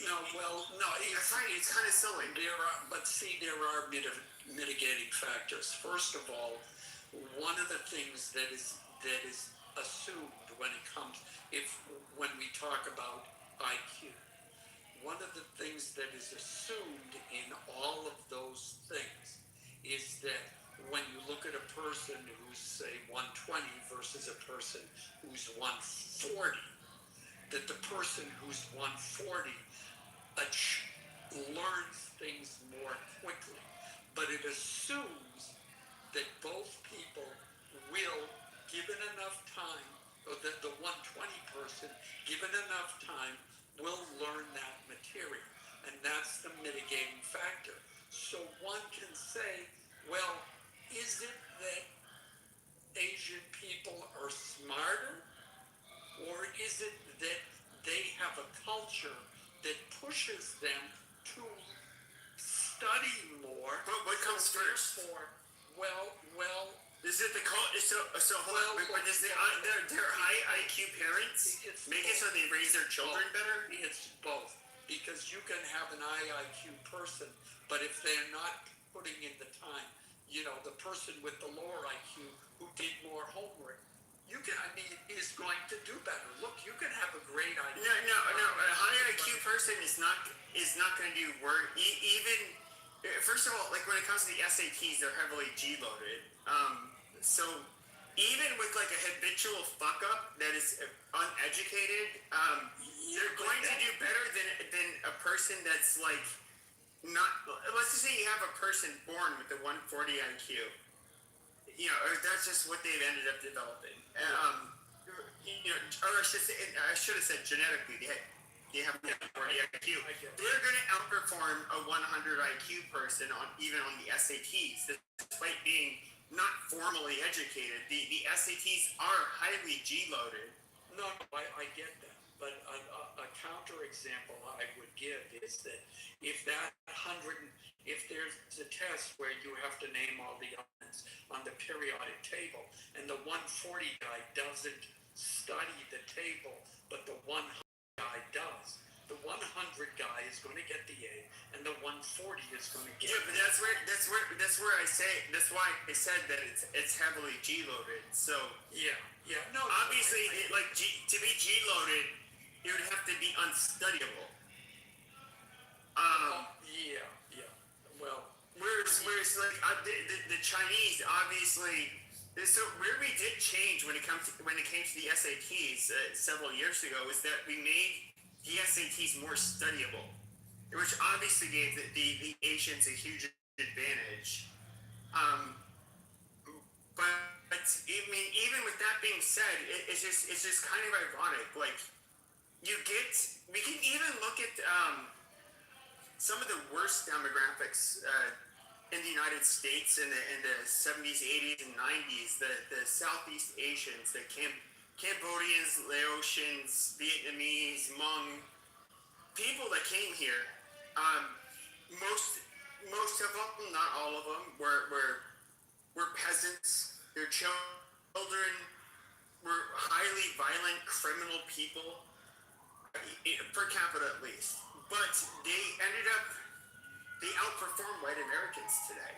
S11: No, well, no,
S2: I find it's kind of silly.
S11: there are mitigating factors. First of all, one of the things that is assumed when it comes when we talk about IQ, one of the things that is assumed in all of those things is that when you look at a person who's say 120 versus a person who's 140, that the person who's 140 learns things more quickly, but it assumes that both people will, given enough time, or that the 120 person, given enough time, will learn that material. And that's the mitigating factor. So one can say, well, is it that Asian people are smarter? Or is it that they have a culture that pushes them to study more?
S2: But what comes first?
S11: Well,
S2: is it the so hold on, but is their high IQ parents make it so they raise their children better?
S11: It's both, because you can have an high IQ person, but if they're not putting in the time, the person with the lower IQ who did more homework, is going to do better. Look, you can have a great IQ.
S2: No. A high IQ person is not going to do work. Even first of all, like when it comes to the SATs, they're heavily G loaded. So even with like a habitual fuck up that is uneducated, they're going to do better than a person that's like not. Let's just say you have a person born with a 140 IQ. Or that's just what they've ended up developing. Or I should have said genetically, they have 140 IQ. They're going to outperform a 100 IQ person even on the SATs, despite being not formally educated. The SATs are highly G-loaded.
S11: No, I get that. But a counter example I would give is that if there's a test where you have to name all the elements on the periodic table, and the 140 guy doesn't study the table, but the 100 guy does, the 100 guy is going to get the A, and the 140 is going to get.
S2: Yeah, but that's where I say that's why I said that it's heavily G loaded. So
S11: yeah, no.
S2: Obviously, to be G loaded, it would have to be unstudyable.
S11: Yeah. Well,
S2: whereas like the Chinese obviously. So where we did change when it came to the SATs several years ago is that we made the SATs more studyable, which obviously gave the Asians a huge advantage. But I mean, even with that being said, it's just kind of ironic. Like we can even look at some of the worst demographics in the United States in the 70s, 80s, and 90s, the Southeast Asians, the Cambodians, Laotians, Vietnamese, Hmong, people that came here, most of them, not all of them, were peasants. Their children were highly violent, criminal people, per capita at least. But they outperform white Americans today.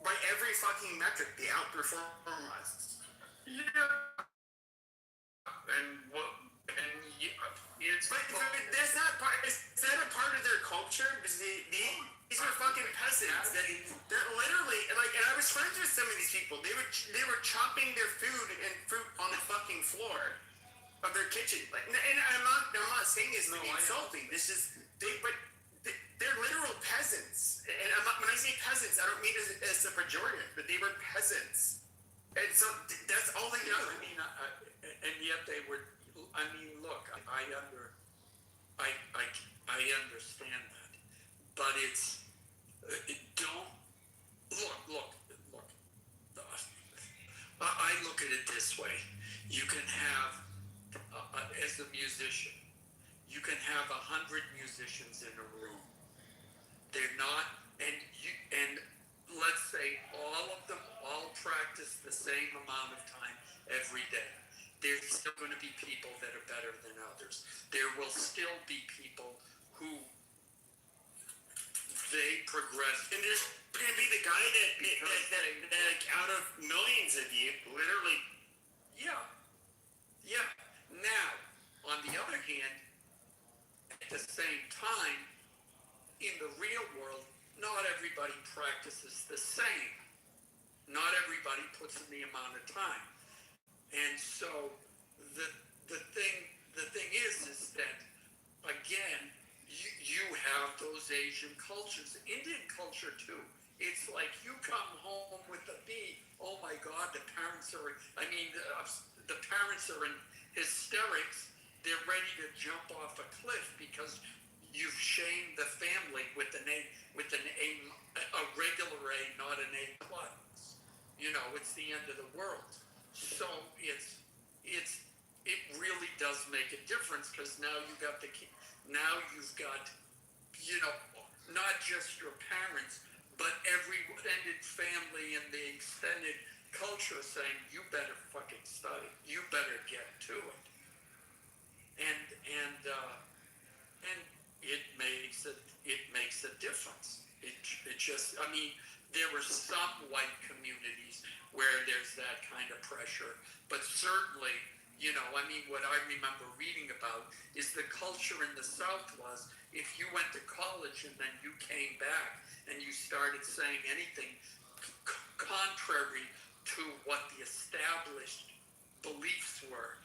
S2: By every fucking metric, they outperform us.
S11: Yeah.
S2: But that's not part. Is that a part of their culture? Because these are fucking peasants that literally like. And I was friends with some of these people. They were chopping their food and fruit on the fucking floor of their kitchen. Like, and I'm not saying this to be insulting. They're literal peasants. And when I say peasants, I don't mean it as a pejorative, but they were peasants. And so that's all they know.
S11: I mean, and yet they were. I mean, look, I understand that, but it's don't look. I look at it this way: you can have, as a musician, you can have 100 musicians in a room. They're not, and let's say all of them all practice
S10: practice the same amount of time every day. There's still going to be people that are better than others. There will still be people who they progress.
S2: And there's going to be the guy that out of millions of you, literally.
S10: Yeah. Now, on the other hand, at the same time, in the real world, not everybody practices the same. Not everybody puts in the amount of time. And so the thing is that, again, you have those Asian cultures, Indian culture too. It's like you come home with a B. Oh my God, the parents are in hysterics. They're ready to jump off a cliff because you've shamed the family with a regular A, not an A plus. It's the end of the world. So it really does make a difference because now you've got not just your parents, but every extended family and the extended culture saying, you better fucking study. You better get to it. And it makes a difference. There were some white communities where there's that kind of pressure, but certainly, what I remember reading about is the culture in the South was if you went to college and then you came back and you started saying anything contrary to what the established beliefs were,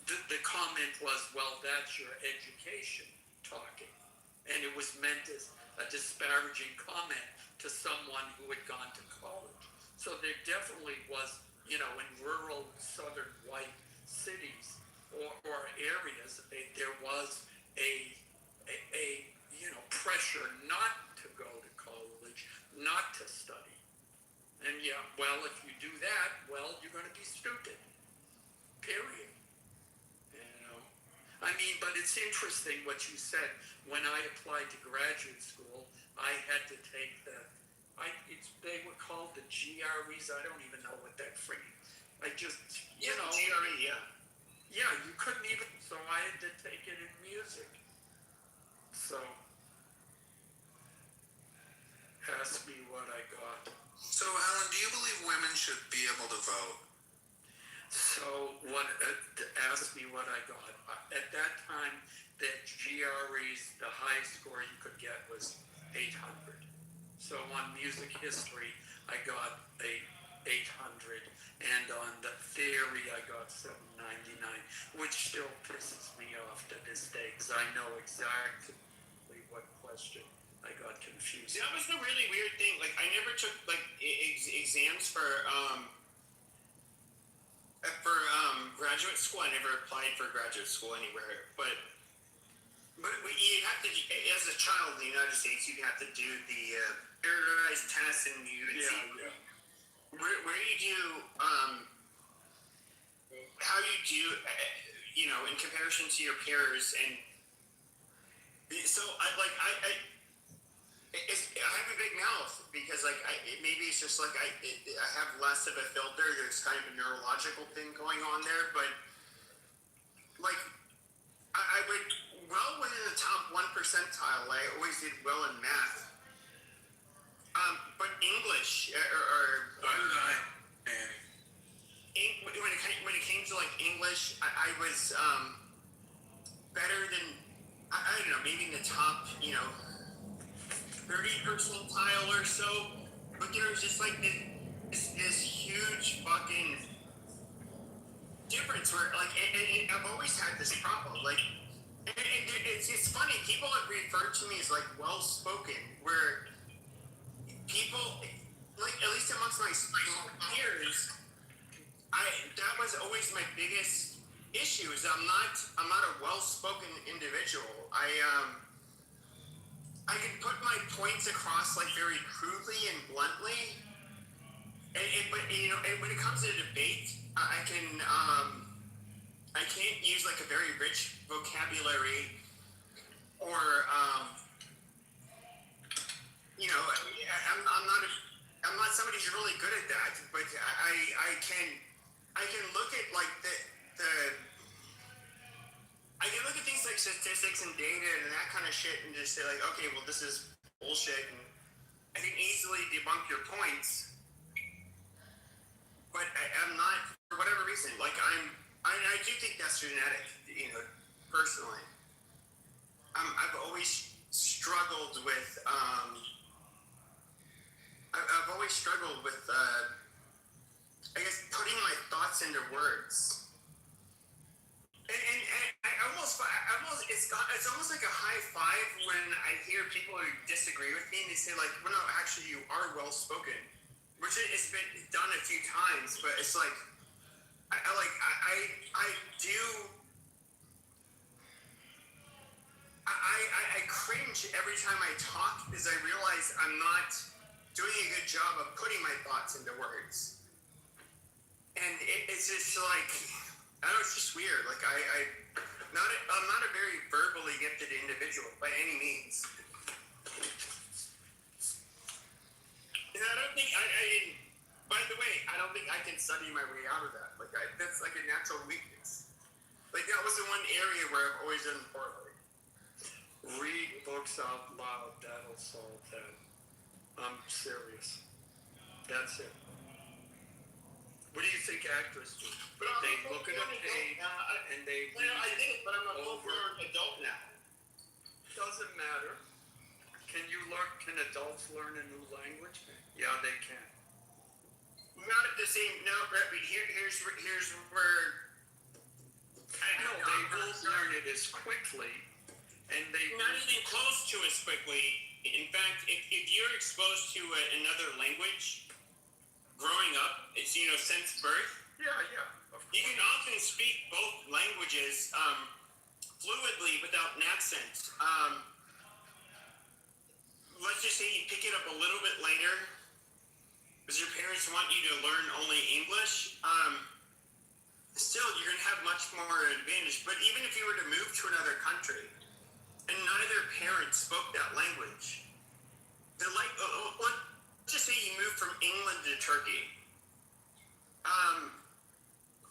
S10: the comment was, well, that's your education talking. And it was meant as a disparaging comment to someone who had gone to college. So there definitely was, in rural southern white cities or areas, there was a pressure not to go to college, not to study. And if you do that, you're going to be stupid. Period. But it's interesting what you said. When I applied to graduate school, I had to take they were called the GREs. I don't even know what that freaking.
S2: GRE, yeah.
S10: Yeah, you couldn't even. So I had to take it in music. So, ask me what I got.
S12: So, Alan, do you believe women should be able to vote?
S10: So, ask me what I got. At that time, the GREs, the highest score you could get was 800. So on music history, I got 800, and on the theory, I got 799, which still pisses me off to this day, because I know exactly what question I got confused.
S2: That was the really weird thing. Like, I never took exams for graduate school. I never applied for graduate school anywhere, but you have to, as a child in the United States, you have to do the standardized tests, and you would see where you do, how you do, in comparison to your peers, and so I have a big mouth because maybe it's just I have less of a filter. There's kind of a neurological thing going on there, but I would well within the top 1 percentile. I always did well in math, but English when it came to English, I was better than I don't know, maybe in the top 30 percentile or so. But there was just this huge fucking difference where and I've always had this problem. It's funny, people have referred to me as well spoken, where people at least amongst my peers, that was always my biggest issue. Is I'm not a well spoken individual. I can put my points across very crudely and bluntly, but when it comes to debate, I can't use a very rich vocabulary, or I'm not somebody who's really good at that. But can look at like I can look at things like statistics and data and that kind of shit and just say like, okay, well this is bullshit, and I can easily debunk your points. But I'm not, for whatever reason, like I do think that's genetic, you know, personally. I've always struggled with I've always struggled with I guess putting my thoughts into words. And I almost it's almost like a high five when I hear people who disagree with me and they say like, well, no, actually you are well spoken, which it's been done a few times, but it's like I do. I cringe every time I talk because I realize I'm not doing a good job of putting my thoughts into words. And it's just like, I don't know, it's just weird. Like I'm not a very verbally gifted individual by any means. And I don't think, by the way, I don't think I can study my way out of that. Like that's like a natural weakness. Like that was the one area where I've always done poorly.
S10: Read books out loud, that'll solve that. I'm serious. That's it. What do you think actors do?
S2: But
S10: they look at a page and they
S2: Well, I did, but I'm a full-grown adult now.
S10: Doesn't matter. Can adults learn a new language? Yeah, they can.
S2: Not at the same. No, but here's where.
S10: No, they won't learn it as quickly, and they
S2: not even close to as quickly. In fact, if you're exposed to another language growing up, it's since birth.
S10: Yeah.
S2: You can often speak both languages fluidly without an accent. Let's just say you pick it up a little bit later because your parents want you to learn only English. Still, you're going to have much more advantage. But even if you were to move to another country and neither parent spoke that language, let's just say you moved from England to Turkey.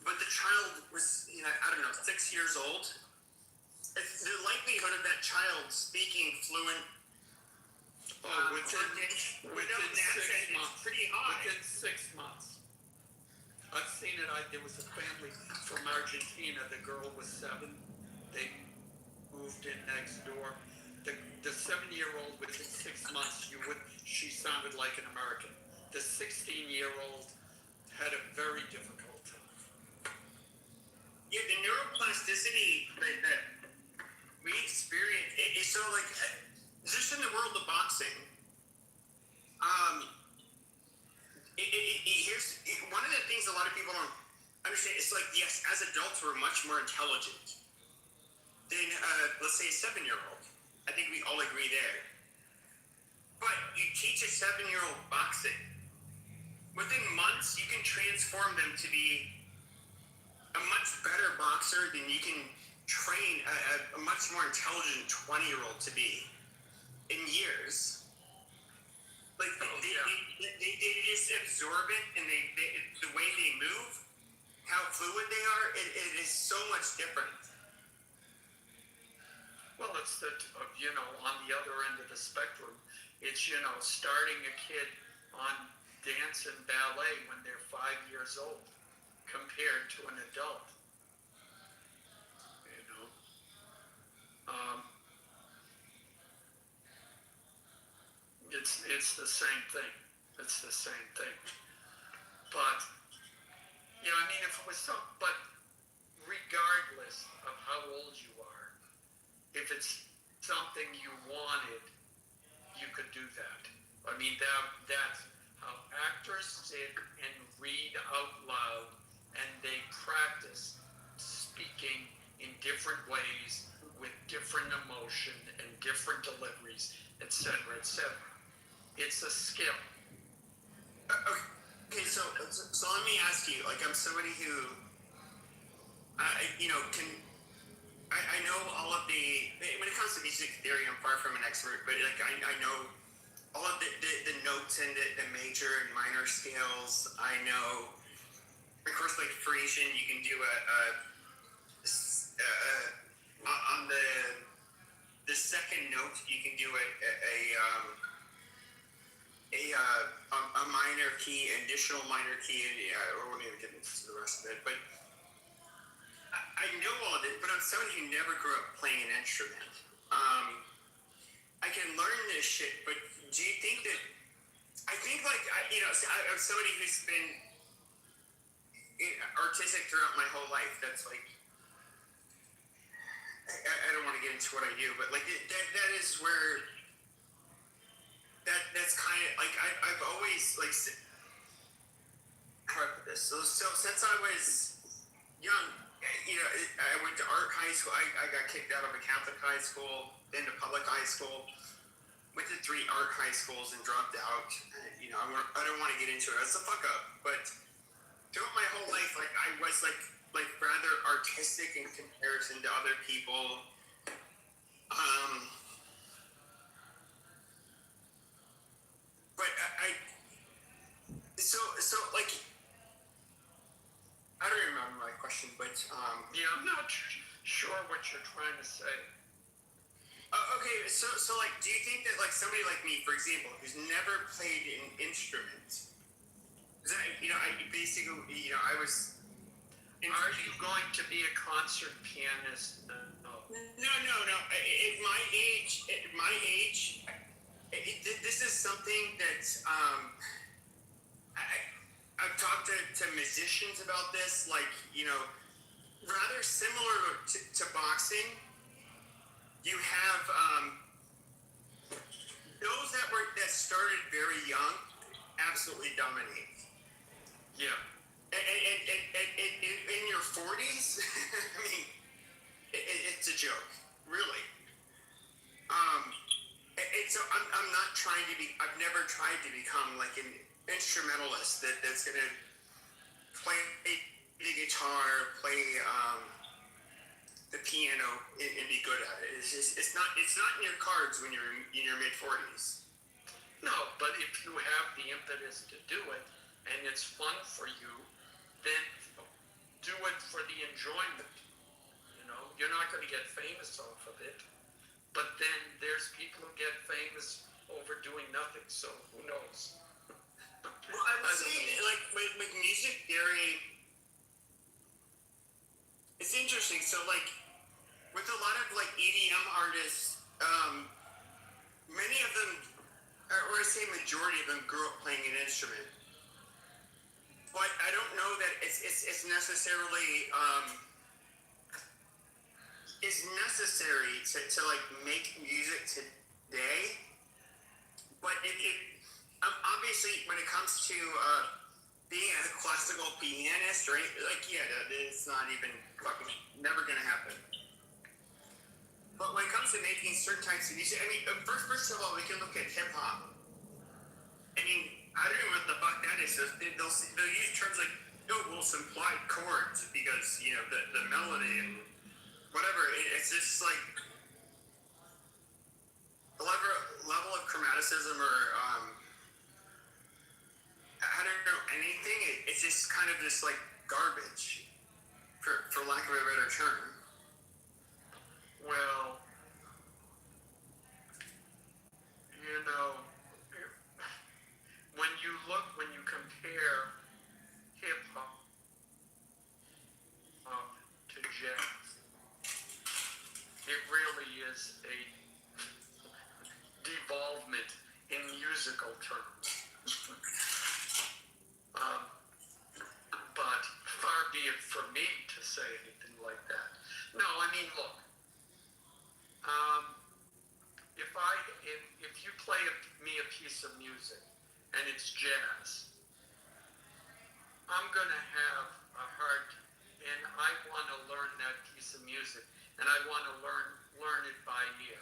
S2: But the child was, 6 years old. The likelihood of that child speaking fluent
S10: within 6 months.
S2: Pretty high.
S10: Within 6 months. I've seen it. There was a family from Argentina. The girl was 7. They moved in next door. The 7-year-old within 6 months, she sounded like an American. The 16-year-old had a very difficult time.
S2: Yeah, the neuroplasticity that we experience is so like just in the world of boxing. Here's one of the things a lot of people don't understand. It's like, yes, as adults we're much more intelligent than let's say a 7-year-old. I think we all agree there. But you teach a 7-year-old boxing. Within months, you can transform them to be a much better boxer than you can train a much more intelligent 20-year-old to be in years. Like they just absorb it, and they the way they move, how fluid they are, it is so much different.
S10: Well, it's on the other end of the spectrum, it's, starting a kid on dance and ballet when they're 5 years old compared to an adult. It's the same thing. It's the same thing. But, if it was but regardless of how old you are, if it's something you wanted, you could do that. That's how actors sit and read out loud, and they practice speaking in different ways with different emotion and different deliveries, etc., etc. It's a skill.
S2: Okay, so let me ask you, like, I'm somebody who, I know all of when it comes to music theory, I'm far from an expert, but like, I know all of the notes and the major and minor scales. I know like Frisian, you can do on the second note, you can do a minor key, additional minor key, and I won't even get into the rest of it. But I know all of it. But I'm somebody who never grew up playing an instrument. I can learn this shit, but do you think that? I think I'm somebody who's been artistic throughout my whole life. That's like. I don't want to get into what I do, but like that is where that's kind of like I've always like how do I put this? So since I was young, I went to art high school. I got kicked out of a Catholic high school, then to public high school. Went to 3 art high schools and dropped out. I don't want to get into it. It's a fuck up, but throughout my whole life, like I was like rather artistic in comparison to other people. But so like I don't remember my question, but
S11: Yeah, I'm not sure what you're trying to say.
S2: Okay, so like, do you think that like somebody like me, for example, who's never played an instrument, I basically, I was.
S11: Are you going to be a concert pianist? No.
S2: No. At my age, this is something that I've talked to musicians about this. Like, rather similar to boxing. You have those that started very young, absolutely dominate.
S11: Yeah.
S2: And in your 40s, I mean, it's a joke, really. And so I'm not trying to be. I've never tried to become like an instrumentalist that's gonna play the guitar, play the piano, and be good at it. It's not in your cards when you're in your mid 40s.
S11: No, but if you have the impetus to do it and it's fun for you, then do it for the enjoyment. You're not going to get famous off of it, but then there's people who get famous over doing nothing. So who knows?
S2: Well, I was saying, like with music theory, it's interesting. So like with a lot of like EDM artists, many of them, or I say majority of them, grew up playing an instrument. But I don't know that it's necessarily is necessary to like make music today. But obviously when it comes to being a classical pianist or it's not even fucking never gonna happen. But when it comes to making certain types of music, I mean, first of all, we can look at hip hop. I mean, I don't know what the fuck that is. They'll use terms like, we'll supply chords because, the melody and whatever. It's just like a level of chromaticism or, I don't know, anything. It's just kind of just like garbage, for lack of a better term.
S11: Well, when you compare hip hop to jazz, it really is a devolvement in musical terms. But far be it from me to say anything like that. No, I mean, look. If you play me a piece of music and it's jazz, I'm gonna have a heart, and I want to learn that piece of music, and I want to learn it by ear.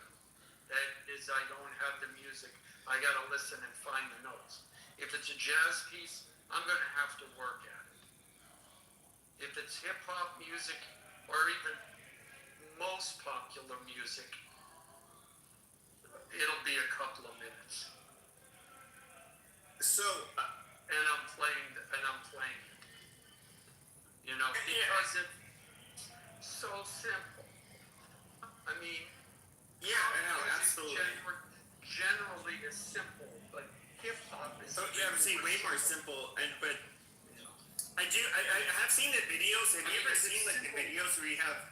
S11: That is, I don't have the music. I gotta listen and find the notes. If it's a jazz piece, I'm gonna have to work at it. If it's hip hop music or even most popular music, it'll be a couple of minutes.
S2: So,
S11: and I'm playing it.
S10: because it's so simple. I mean,
S2: Yeah, I know, absolutely.
S10: Generally is simple, but hip hop is.
S2: So yeah, I'm saying way more simple, but I have seen the videos. Have you ever seen like the videos where you have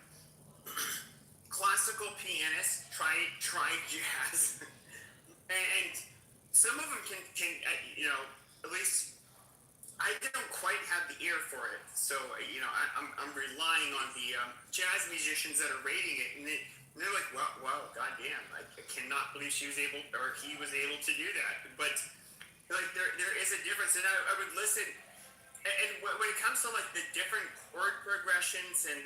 S2: classical pianists try jazz, and some of them can at least I don't quite have the ear for it. So I'm relying on the jazz musicians that are rating it, and they're like, wow, goddamn, I cannot believe he was able to do that. But like there is a difference, and I would listen. And when it comes to like the different chord progressions and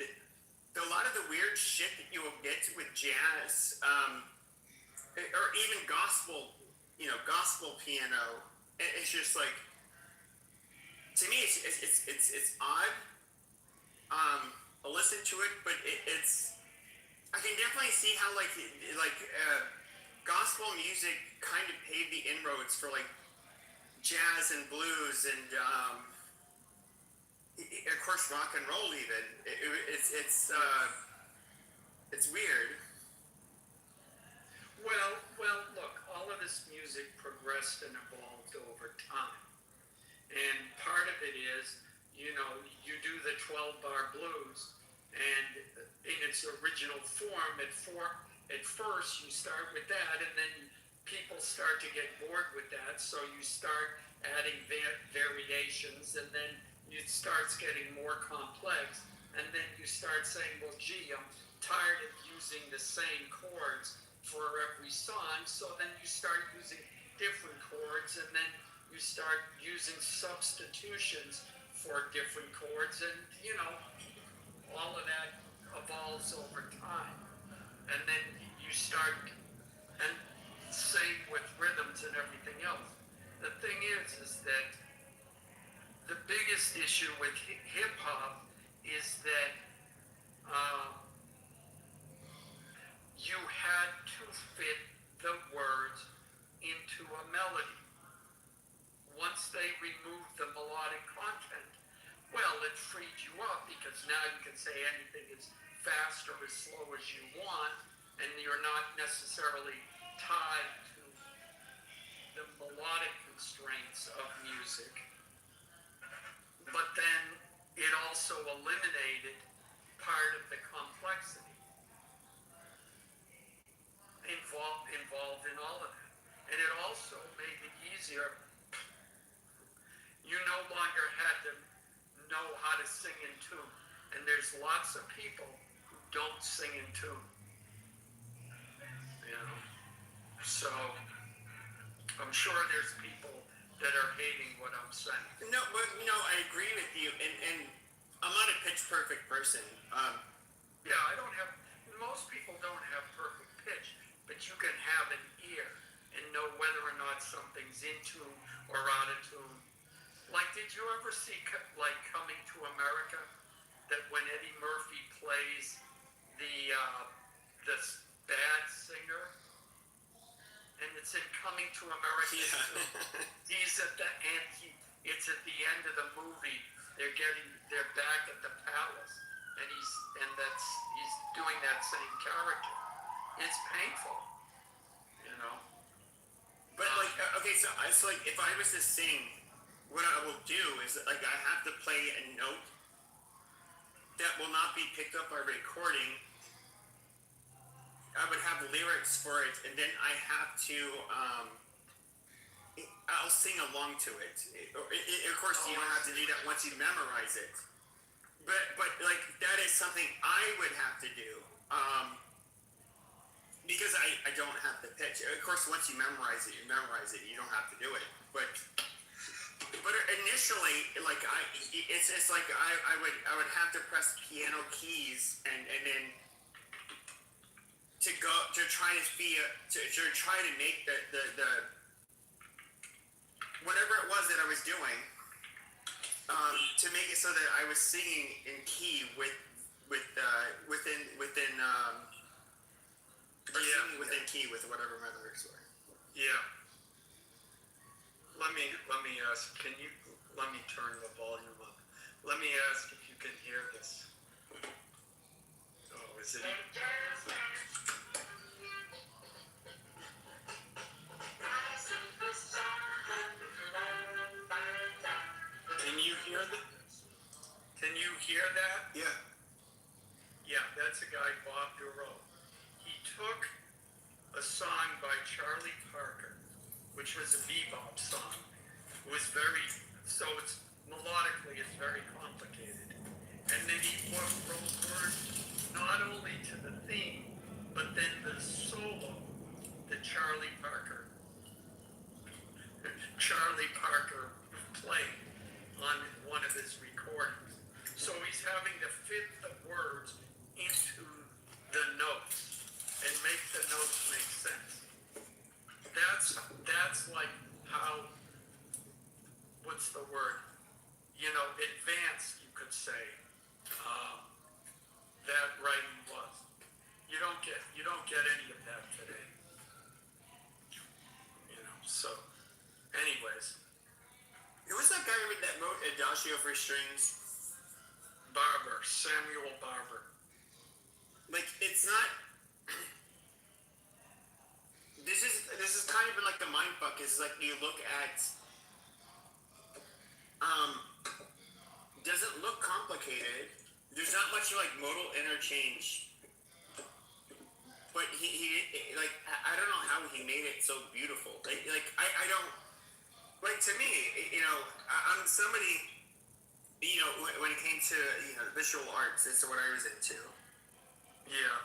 S2: a lot of the weird shit that you will get with jazz, or even gospel piano, it's just like, to me, it's odd. I'll listen to it, but it's I can definitely see how gospel music kind of paved the inroads for like jazz and blues and of course rock and roll even. It's weird.
S10: Well, look, all of this music progressed and evolved over time. And part of it is, you do the 12-bar blues, and in its original form, at first you start with that, and then people start to get bored with that, so you start adding variations, and then it starts getting more complex, and then you start saying, well, gee, I'm tired of using the same chords for every song, so then you start using different chords, and then you start using substitutions for different chords, and all of that evolves over time. And then you start, and same with rhythms and everything else. The thing is that the biggest issue with hip hop is that you had to fit the words into a melody. Once they removed the melodic content, well, it freed you up because now you can say anything as fast or as slow as you want, and you're not necessarily tied to the melodic constraints of music. But then it also eliminated part of the complexity involved in all of that. And it also made it easier. You no longer had to know how to sing in tune. And there's lots of people who don't sing in tune. So I'm sure there's people that are hating what I'm saying.
S2: No, but I agree with you, and I'm not a pitch perfect person.
S10: Yeah, most people don't have perfect pitch, but you can have an ear and know whether or not something's in tune or out of tune. Like, did you ever see, like, Coming to America, that when Eddie Murphy plays the bad singer, and it's in Coming to America, he's at the end, it's at the end of the movie, they're back at the palace, and he's doing that same character. It's painful,
S2: But okay, so it's like if I was to sing, what I will do is like I have to play a note that will not be picked up by recording. I would have lyrics for it, and then I have to I'll sing along to it. Of course, you don't have to do that once you memorize it. But like that is something I would have to do. Because I don't have the pitch. Of course, once you memorize it, you don't have to do it. But initially, like it's like I would have to press piano keys and then to try to make the whatever it was that I was doing to make it so that I was singing in key within key with whatever my lyrics were.
S10: Yeah. Let me ask, let me turn the volume up. Let me ask if you can hear this.
S8: City.
S10: Can you hear that? Can you hear that?
S12: Yeah.
S10: Yeah, that's a guy, Bob Duro. He took a song by Charlie Parker, which was a bebop song. It was very, so it's melodically, it's very complicated. And then he wrote words not only to the theme, but then the solo that Charlie Parker played on one of his recordings. So he's having to fit the words into the notes and make the notes make sense. That's like how, what's the word? You know, advanced, you could say, that writing was. You don't get any of that today. You know, so anyways.
S2: Who was that guy that wrote Adagio for strings?
S10: Barber, Samuel Barber.
S2: Like, it's not. This is kind of been like the mind fuck. Is like you look at. Doesn't look complicated. There's not much like modal interchange. But he like I don't know how he made it so beautiful. Like I don't like to me. You know, I'm somebody. You know, when it came to visual arts, this is what I was into.
S10: Yeah.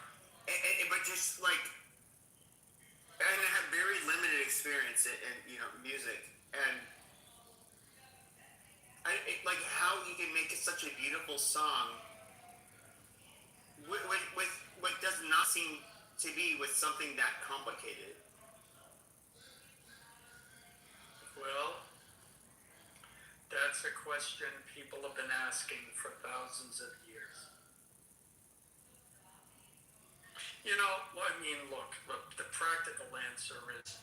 S2: But just like, and I have very limited experience in music, and like how you can make such a beautiful song with what does not seem to be with something that complicated.
S10: Well, that's a question people have been asking for thousands of years. You know, I mean, look, the practical answer is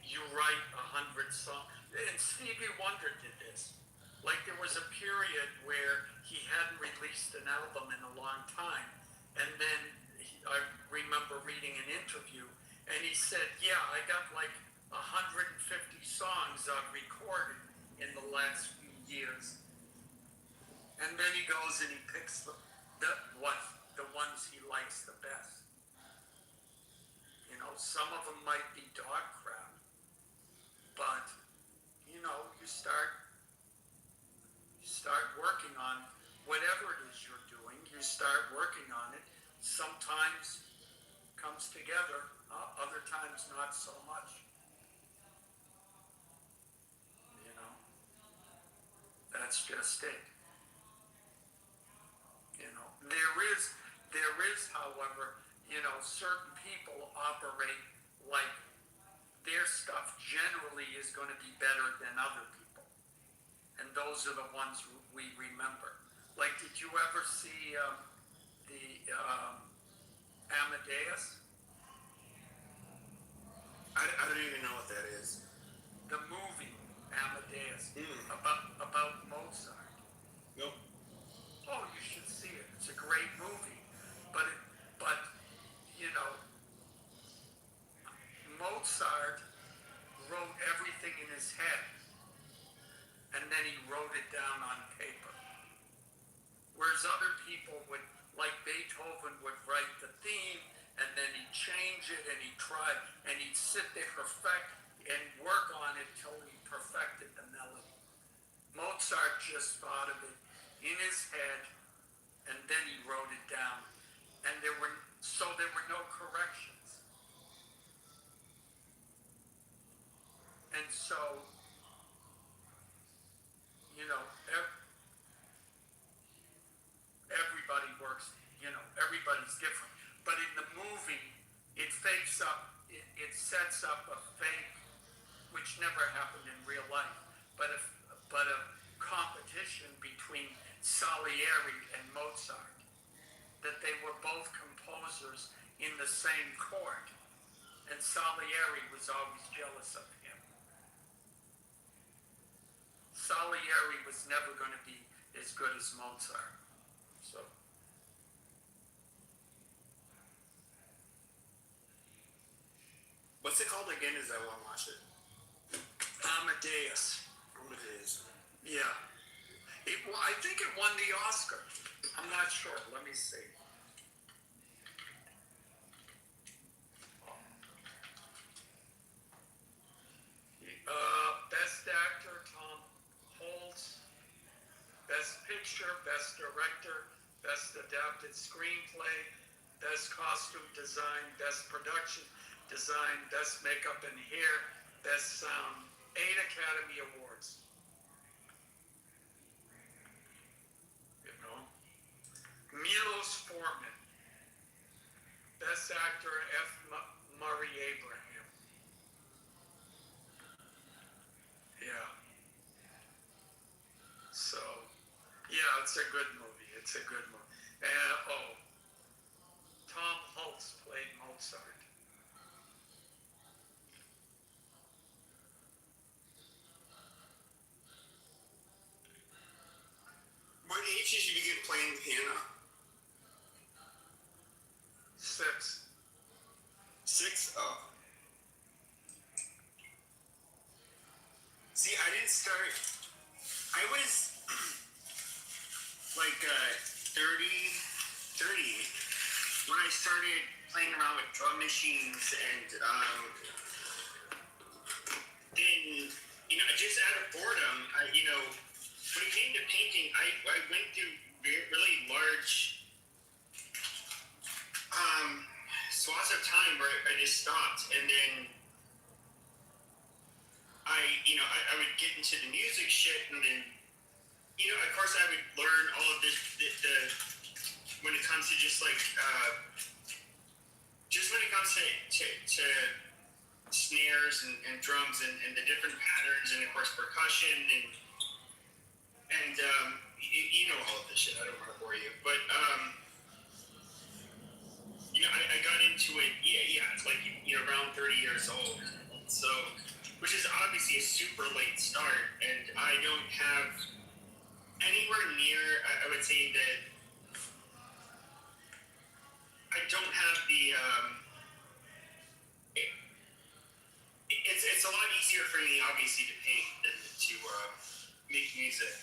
S10: you write 100 songs. And Stevie Wonder did this. Like, there was a period where he hadn't released an album in a long time. And then I remember reading an interview, and he said, yeah, I got like 150 songs I've recorded in the last few years. And then he goes and he picks the ones he likes the best. You know, some of them might be dog crap, but you know, you start working on whatever it is you're doing. You start working on it. Sometimes comes together, other times not so much. You know, that's just it. You know, there is, however, you know, certain people operate like their stuff generally is going to be better than other people. And those are the ones we remember. Like, did you ever see the Amadeus?
S2: I don't even know what that is.
S10: The movie Amadeus about Mozart.
S2: Nope.
S10: Oh, you should see it. It's a great movie. But you know, Mozart wrote everything in his head, and then he wrote it down on paper. Whereas other people would, like Beethoven, would write the theme, and then he'd change it, and he'd try, and he'd sit there and work on it till he perfected the melody. Mozart just thought of it in his head, and then he wrote it down. And there were no corrections. And so, you know, everybody works, you know, everybody's different. But in the movie, it sets up a fake, which never happened in real life, but a competition between Salieri and Mozart, that they were both composers in the same court, and Salieri was always jealous of him. Salieri was never going to be as good as Mozart. So,
S8: What's it called again? Is I want to watch it.
S10: Amadeus.
S8: Amadeus.
S10: Yeah. I think it won the Oscar. I'm not sure. Let me see. Best Actor, Tom Holtz. Best Picture, Best Director, Best Adapted Screenplay, Best Costume Design, Best Production Design, Best Makeup and Hair, Best Sound. 8 Academy Awards. You know? Milos Forman. Best Actor, F. Murray Abraham. Yeah. So, yeah, it's a good movie. It's a good movie. Tom Holtz played Mozart.
S2: What age did you begin playing the piano?
S10: 6.
S2: 6? Oh. See, I didn't start. I was like 30 when I started playing around with drum machines and just out of boredom, when it came to painting, I went through really large swaths of time where I just stopped, and then I would get into the music shit, and then of course I would learn all of this the when it comes to just when it comes to snares and drums and the different patterns, and of course percussion and all of this shit. I don't want to bore you, but I got into it. It's like around 30 years old, so which is obviously a super late start, and I don't have anywhere near. I would say that I don't have the. It's a lot easier for me, obviously, to paint than to make music.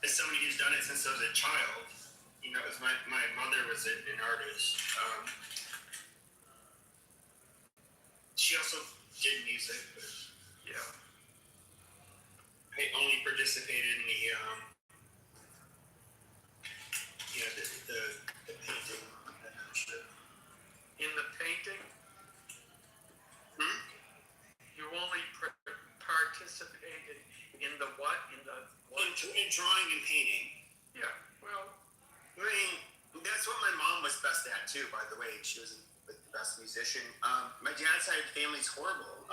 S2: As somebody who's done it since I was a child, as my mother was an artist. She also did music, but yeah, I only participated in the painting.
S10: In the painting,
S2: Hmm?
S10: you only participated in the what? In the what?
S2: In drawing and painting.
S10: Yeah, well,
S2: I mean, that's what my mom was best at too. By the way, she was the best musician. My dad's side of the family's horrible.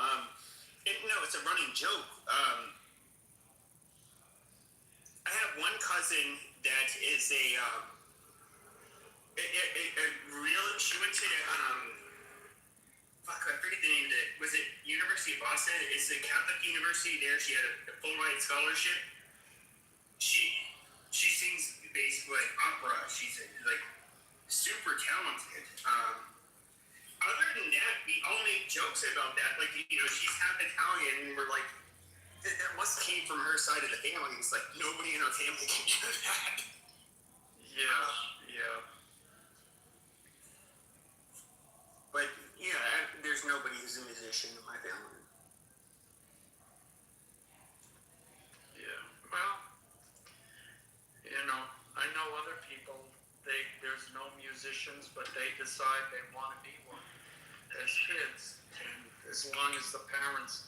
S2: It's a running joke. I have one cousin that is a real. She went to I forget the name of it. Was it University of Boston? It's a Catholic university there. She had a full ride scholarship. She sings basically like opera. She's like super talented. Other than that, we all make jokes about that. Like she's half Italian, and we're like, that must came from her side of the family. It's like nobody in our family can do that.
S10: yeah.
S2: But there's nobody who's a musician in my family.
S10: Yeah. Well, I know other people. There's no musicians, but they decide they want to be one as kids, and as long as the parents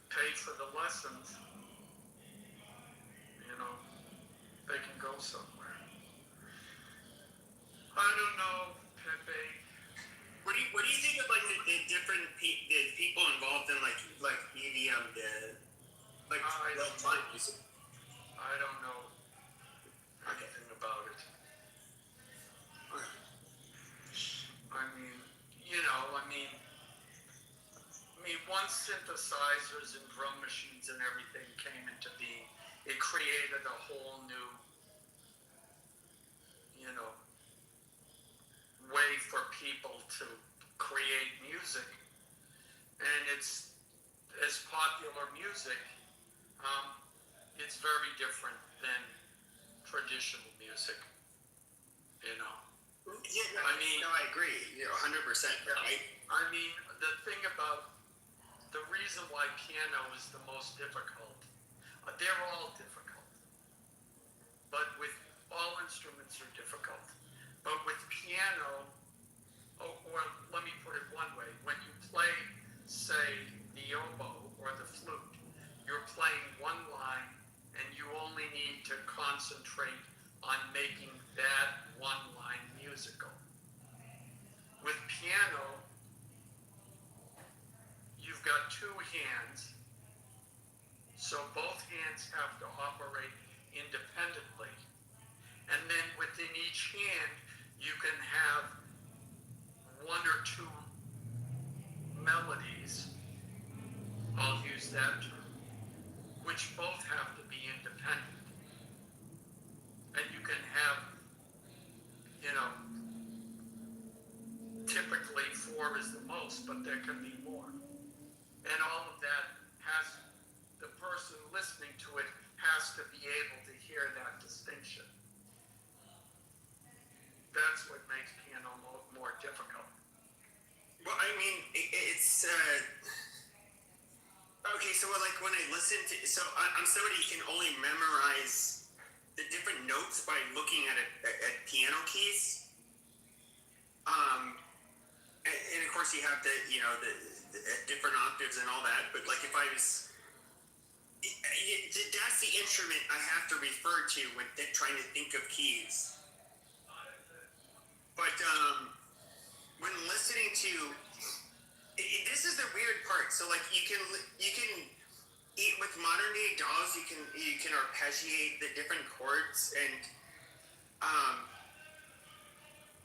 S10: pay for the lessons, they can go somewhere. I don't know, Pepe.
S2: What do you think of like the different the people involved in like EDM, music?
S10: I don't know anything about it. I mean, once synthesizers and drum machines and everything came into being, it created a whole new, way for people to
S11: create music, and it's as popular music. It's very different than traditional music. You know.
S2: Yeah, no,
S11: I mean,
S2: no, I agree. 100%. Right?
S11: I mean, the thing about the reason why piano is the most difficult, they're all difficult, but with all instruments are difficult. But with piano, or let me put it one way, when you play, say, the oboe or the flute, you're playing one line and you only need to concentrate on making that one line musical. With piano, you've got two hands, so both hands have to operate independently. And then within each hand, you can have one or two melodies, I'll use that term, which both have to be independent. And you can have, you know, typically 4 is the most, but there can be more. And all of that has, the person listening to it has to be able to hear that distinction. That's what makes piano more difficult.
S2: Well, I mean, it's okay. So, like, when I listen to, so I'm somebody who can only memorize the different notes by looking at at piano keys. And of course, you have the different octaves and all that. But like, if I was, that's the instrument I have to refer to when trying to think of keys. But when listening to, this is the weird part. So like, you can eat with modern day dolls. You can arpeggiate the different chords, and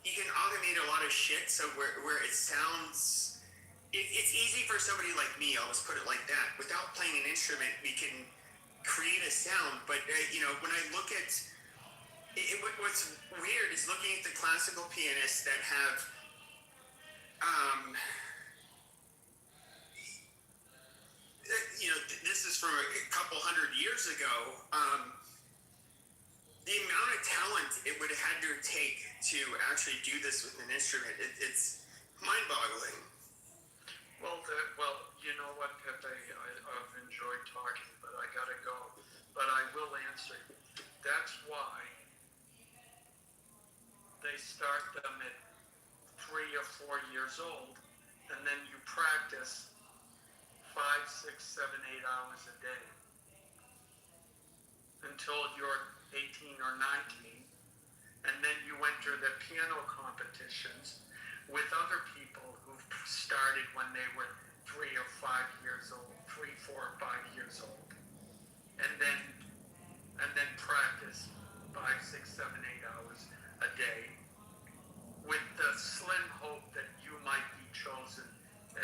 S2: you can automate a lot of shit. So where it sounds, it's easy for somebody like me. I'll just put it like that. Without playing an instrument, we can create a sound. But when I look at what's weird is looking at the classical pianists that have this is from a couple hundred years ago. The amount of talent it would have had to take to actually do this with an instrument, it's mind-boggling.
S11: Well, you know what, Pepe, I've enjoyed talking, but I gotta go. But I will answer. That's why they start them at 3 or 4 years old, and then you practice 5, 6, 7, 8 hours a day until you're 18 or 19, and then you enter the piano competitions with other people who've started when they were 3 or 5 years old, 3, 4, or 5 years old, and then practice 5, 6, 7, 8 hours a day, with the slim hope that you might be chosen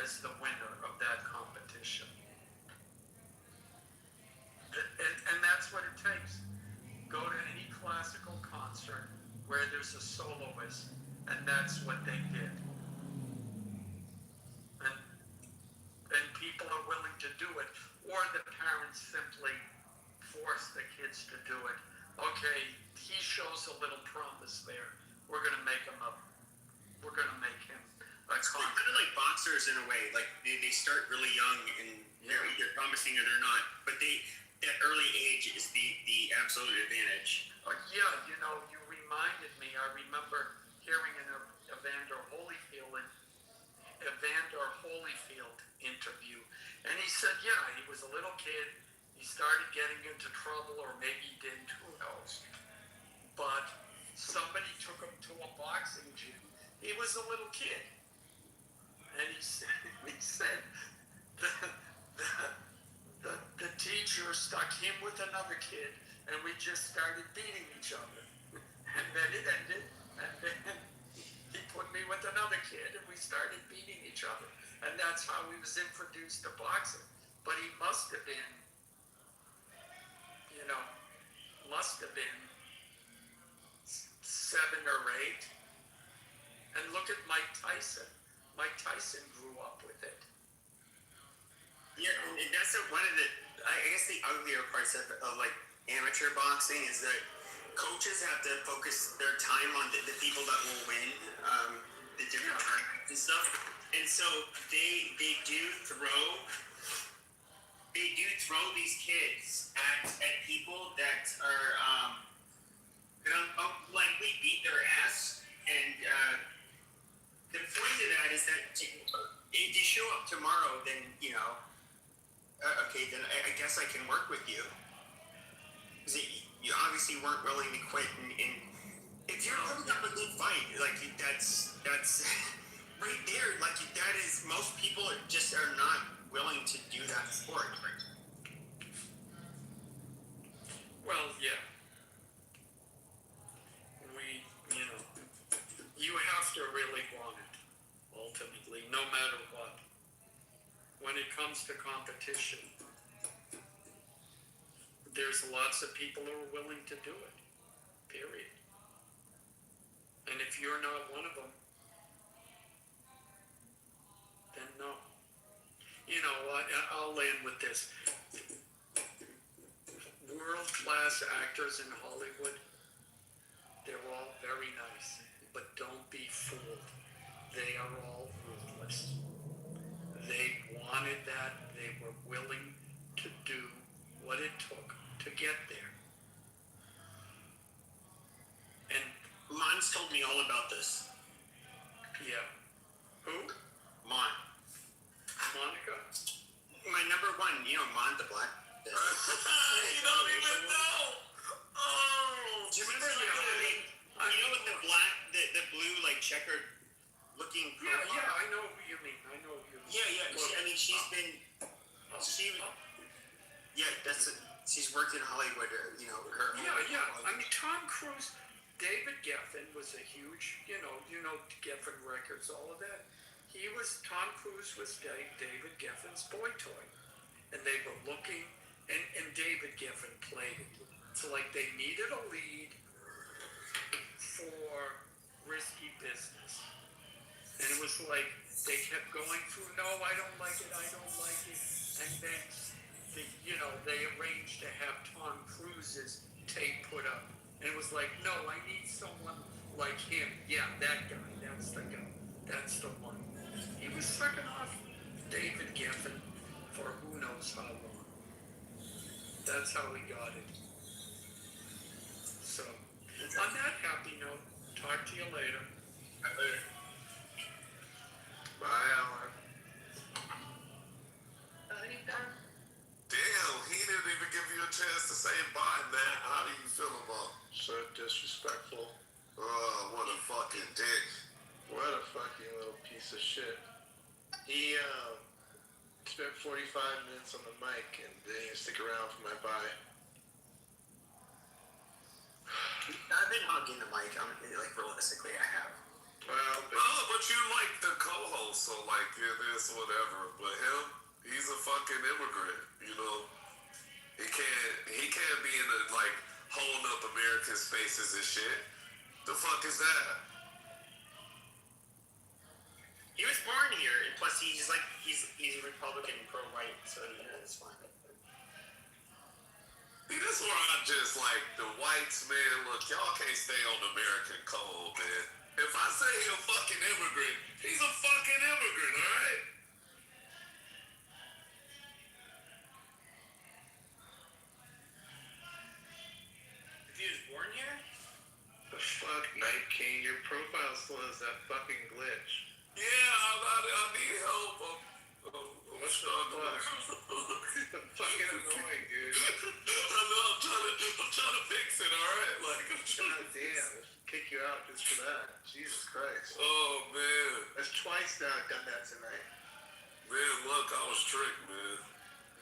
S11: as the winner of that competition. And that's what it takes. Go to any classical concert where there's a soloist, and that's what they did. And people are willing to do it, or the parents simply force the kids to do it. Okay, he shows a little promise there. We're gonna make him a
S2: Kind of like boxers in a way. Like they start really young and they're either promising or they're not. But that early age is the absolute advantage.
S11: Yeah, you reminded me. I remember hearing an Evander Holyfield interview, and he said, yeah, he was a little kid. He started getting into trouble, or maybe he didn't. Who knows? But somebody took him to a boxing gym. He was a little kid. And he said the teacher stuck him with another kid, and we just started beating each other. And then it ended, and then he put me with another kid, and we started beating each other. And that's how he was introduced to boxing. But he must have been 7 or 8. And look at Mike Tyson. Mike Tyson
S10: sports and grew up with it.
S2: Yeah, and that's one of the, I guess the uglier parts of like amateur boxing is that coaches have to focus their time on the people that will win, the different tournaments and stuff. And so they do throw these kids at people that are likely beat their ass. And the point of that is that if you show up tomorrow, then okay, then I guess I can work with you. Because you obviously weren't willing to quit, and if you're putting up a good fight, like that's right there. Like that is most people are not willing to do that sport.
S10: Well, yeah. You have to really want it, ultimately, no matter what. When it comes to competition, there's lots of people who are willing to do it, period. And if you're not one of them, then no. I'll end with this. World-class actors in Hollywood, they're all very nice, but don't be fooled. They are all ruthless. They wanted that. They were willing to do what it took to get there. And
S2: Mon's told me all about this.
S10: yeah. Who?
S2: Mon.
S10: Monica?
S2: My number one, Mon the Black.
S3: You don't even know. Oh.
S2: Do you remember with the black, the blue, like checkered looking profile?
S10: Yeah, I know who you mean.
S2: Yeah. She's been. She's worked in Hollywood.
S10: Tom Cruise, David Geffen was a huge, Geffen Records, all of that. Tom Cruise was David Geffen's boy toy. And they were looking, and David Geffen played it. So like they needed a lead for Risky Business. And it was like, they kept going through, no, I don't like it. And then, they arranged to have Tom Cruise's tape put up. And it was like, no, I need someone like him. Yeah, that guy, that's the guy. That's the one. He was sucking off David Geffen for who knows how long. That's how we got it. So, on that happy note, talk to you later. Bye, Alan.
S3: Damn, he didn't even give you a chance to say bye, man. How do you feel about it?
S1: So disrespectful.
S3: Oh, what a fucking dick.
S1: What a fucking little piece of shit. He spent 45 minutes on the mic and didn't even stick around for my bye.
S2: I've been hugging the mic. Realistically, I have.
S3: Well, but you like the co-host, so like this, whatever. But him, he's a fucking immigrant. He can't be in holding up American spaces and shit. The fuck is that?
S2: He was born here, and plus he's Republican, pro-white, so it's fine.
S3: See, this is where I just the whites, man. Look, y'all can't stay on American cold, man. If I say he's a fucking immigrant, he's a fucking immigrant, all right?
S2: If he was born here?
S1: The fuck, Night King, your profile still has that fucking glitch.
S3: Yeah, I need help.
S1: What's the fuck? Fucking annoying, dude.
S3: I know, I'm trying to fix it, all right?
S1: God damn, kick you out just for that. Jesus Christ.
S3: Oh, man.
S1: That's twice now I've done that tonight.
S3: Man, look, I was tricked, man.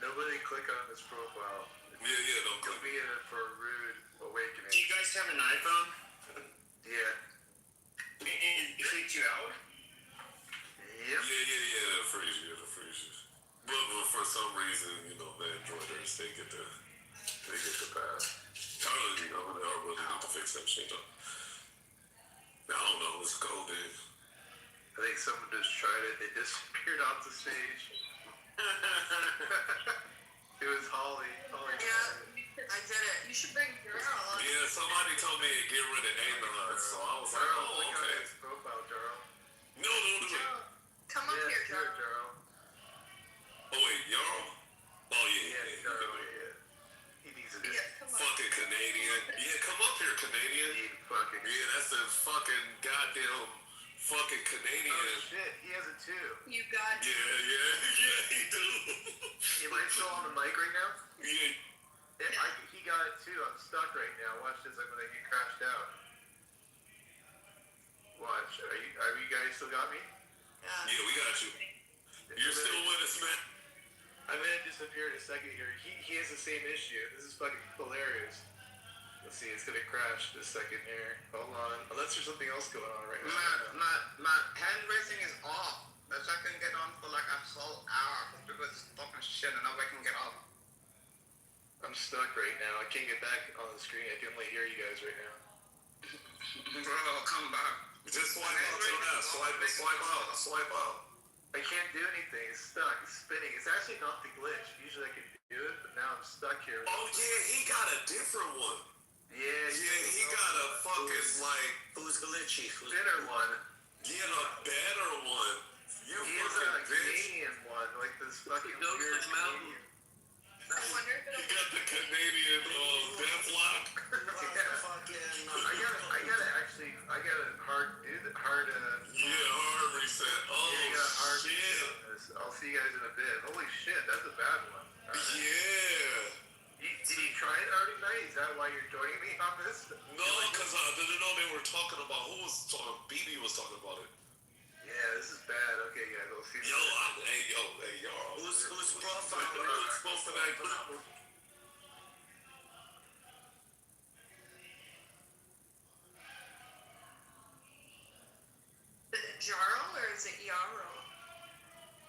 S1: Nobody click on this profile.
S3: Yeah, don't
S1: You'll
S3: click.
S1: be in it for a rude awakening.
S2: Do you guys have an iPhone?
S1: Yeah.
S2: And it kicked you out?
S1: Yep.
S3: Yeah, it freezes you. But for some reason, the Androiders, they get the pass. I really need to fix that shit up. I don't know, it's cold, dude.
S1: I think someone just tried it. They disappeared off the stage. It was Holly.
S7: Yeah, I did it. You should bring Daryl on.
S3: Yeah, somebody told me to get rid of Anon, so I was like, oh, okay.
S1: His profile, Daryl.
S3: No, don't do it.
S7: Come up here, Daryl.
S1: Daryl.
S3: Oh, wait, y'all? Oh, yeah.
S1: Daryl, yeah. He needs a
S7: Come on.
S3: Fucking Canadian. Yeah, come up here, Canadian. Yeah, that's the fucking goddamn fucking Canadian.
S1: Oh shit, he has it too.
S7: You got
S3: Yeah, he do.
S1: He might still on the mic right now?
S3: Yeah.
S1: He got it too. I'm stuck right now. Watch this. I'm gonna get crashed out. Watch. Are you guys still got me?
S3: Yeah, we got you. You're still with us, man.
S1: I'm gonna disappear in a second here. He has the same issue. This is fucking hilarious. Let's see, it's gonna crash this second here. Hold on. Unless there's something else going on right now.
S9: My hand raising is off. That's why I can get on for like a whole hour because it's fucking shit and nobody can get off.
S1: I'm stuck right now. I can't get back on the screen. I can only hear you guys right now.
S9: Bro, come back.
S3: Just swipe out to that. Swipe out.
S1: I can't do anything. It's stuck. It's spinning. It's actually not the glitch. Usually I can do it, but now I'm stuck here.
S3: Oh, yeah, he got a different one.
S1: Yeah,
S3: he got a fucking, like,
S8: Who's glitchy?
S1: better one.
S3: yeah, a better one. You
S1: He has
S3: fucking
S1: a
S3: bitch.
S1: Canadian one, like this fucking
S8: Go to
S1: weird
S8: the mountain.
S1: Canadian.
S7: I wonder if
S3: He
S7: it'll
S3: got the Canadian death lock.
S1: I got a hard
S3: Yeah, hard reset. Oh, shit.
S1: I'll see you guys in a bit. Holy shit, that's a bad one.
S3: Yeah.
S1: Did you try it already tonight? Is that why you're joining me on this?
S3: No, because I didn't know they were talking about, who was talking, BB was talking about it.
S1: Yeah, this is bad. Okay, guys, I'll see you.
S3: Hey, y'all.
S8: Who's profile?
S3: Who's supposed to that group?
S7: Is it Jarl or is it Yarl?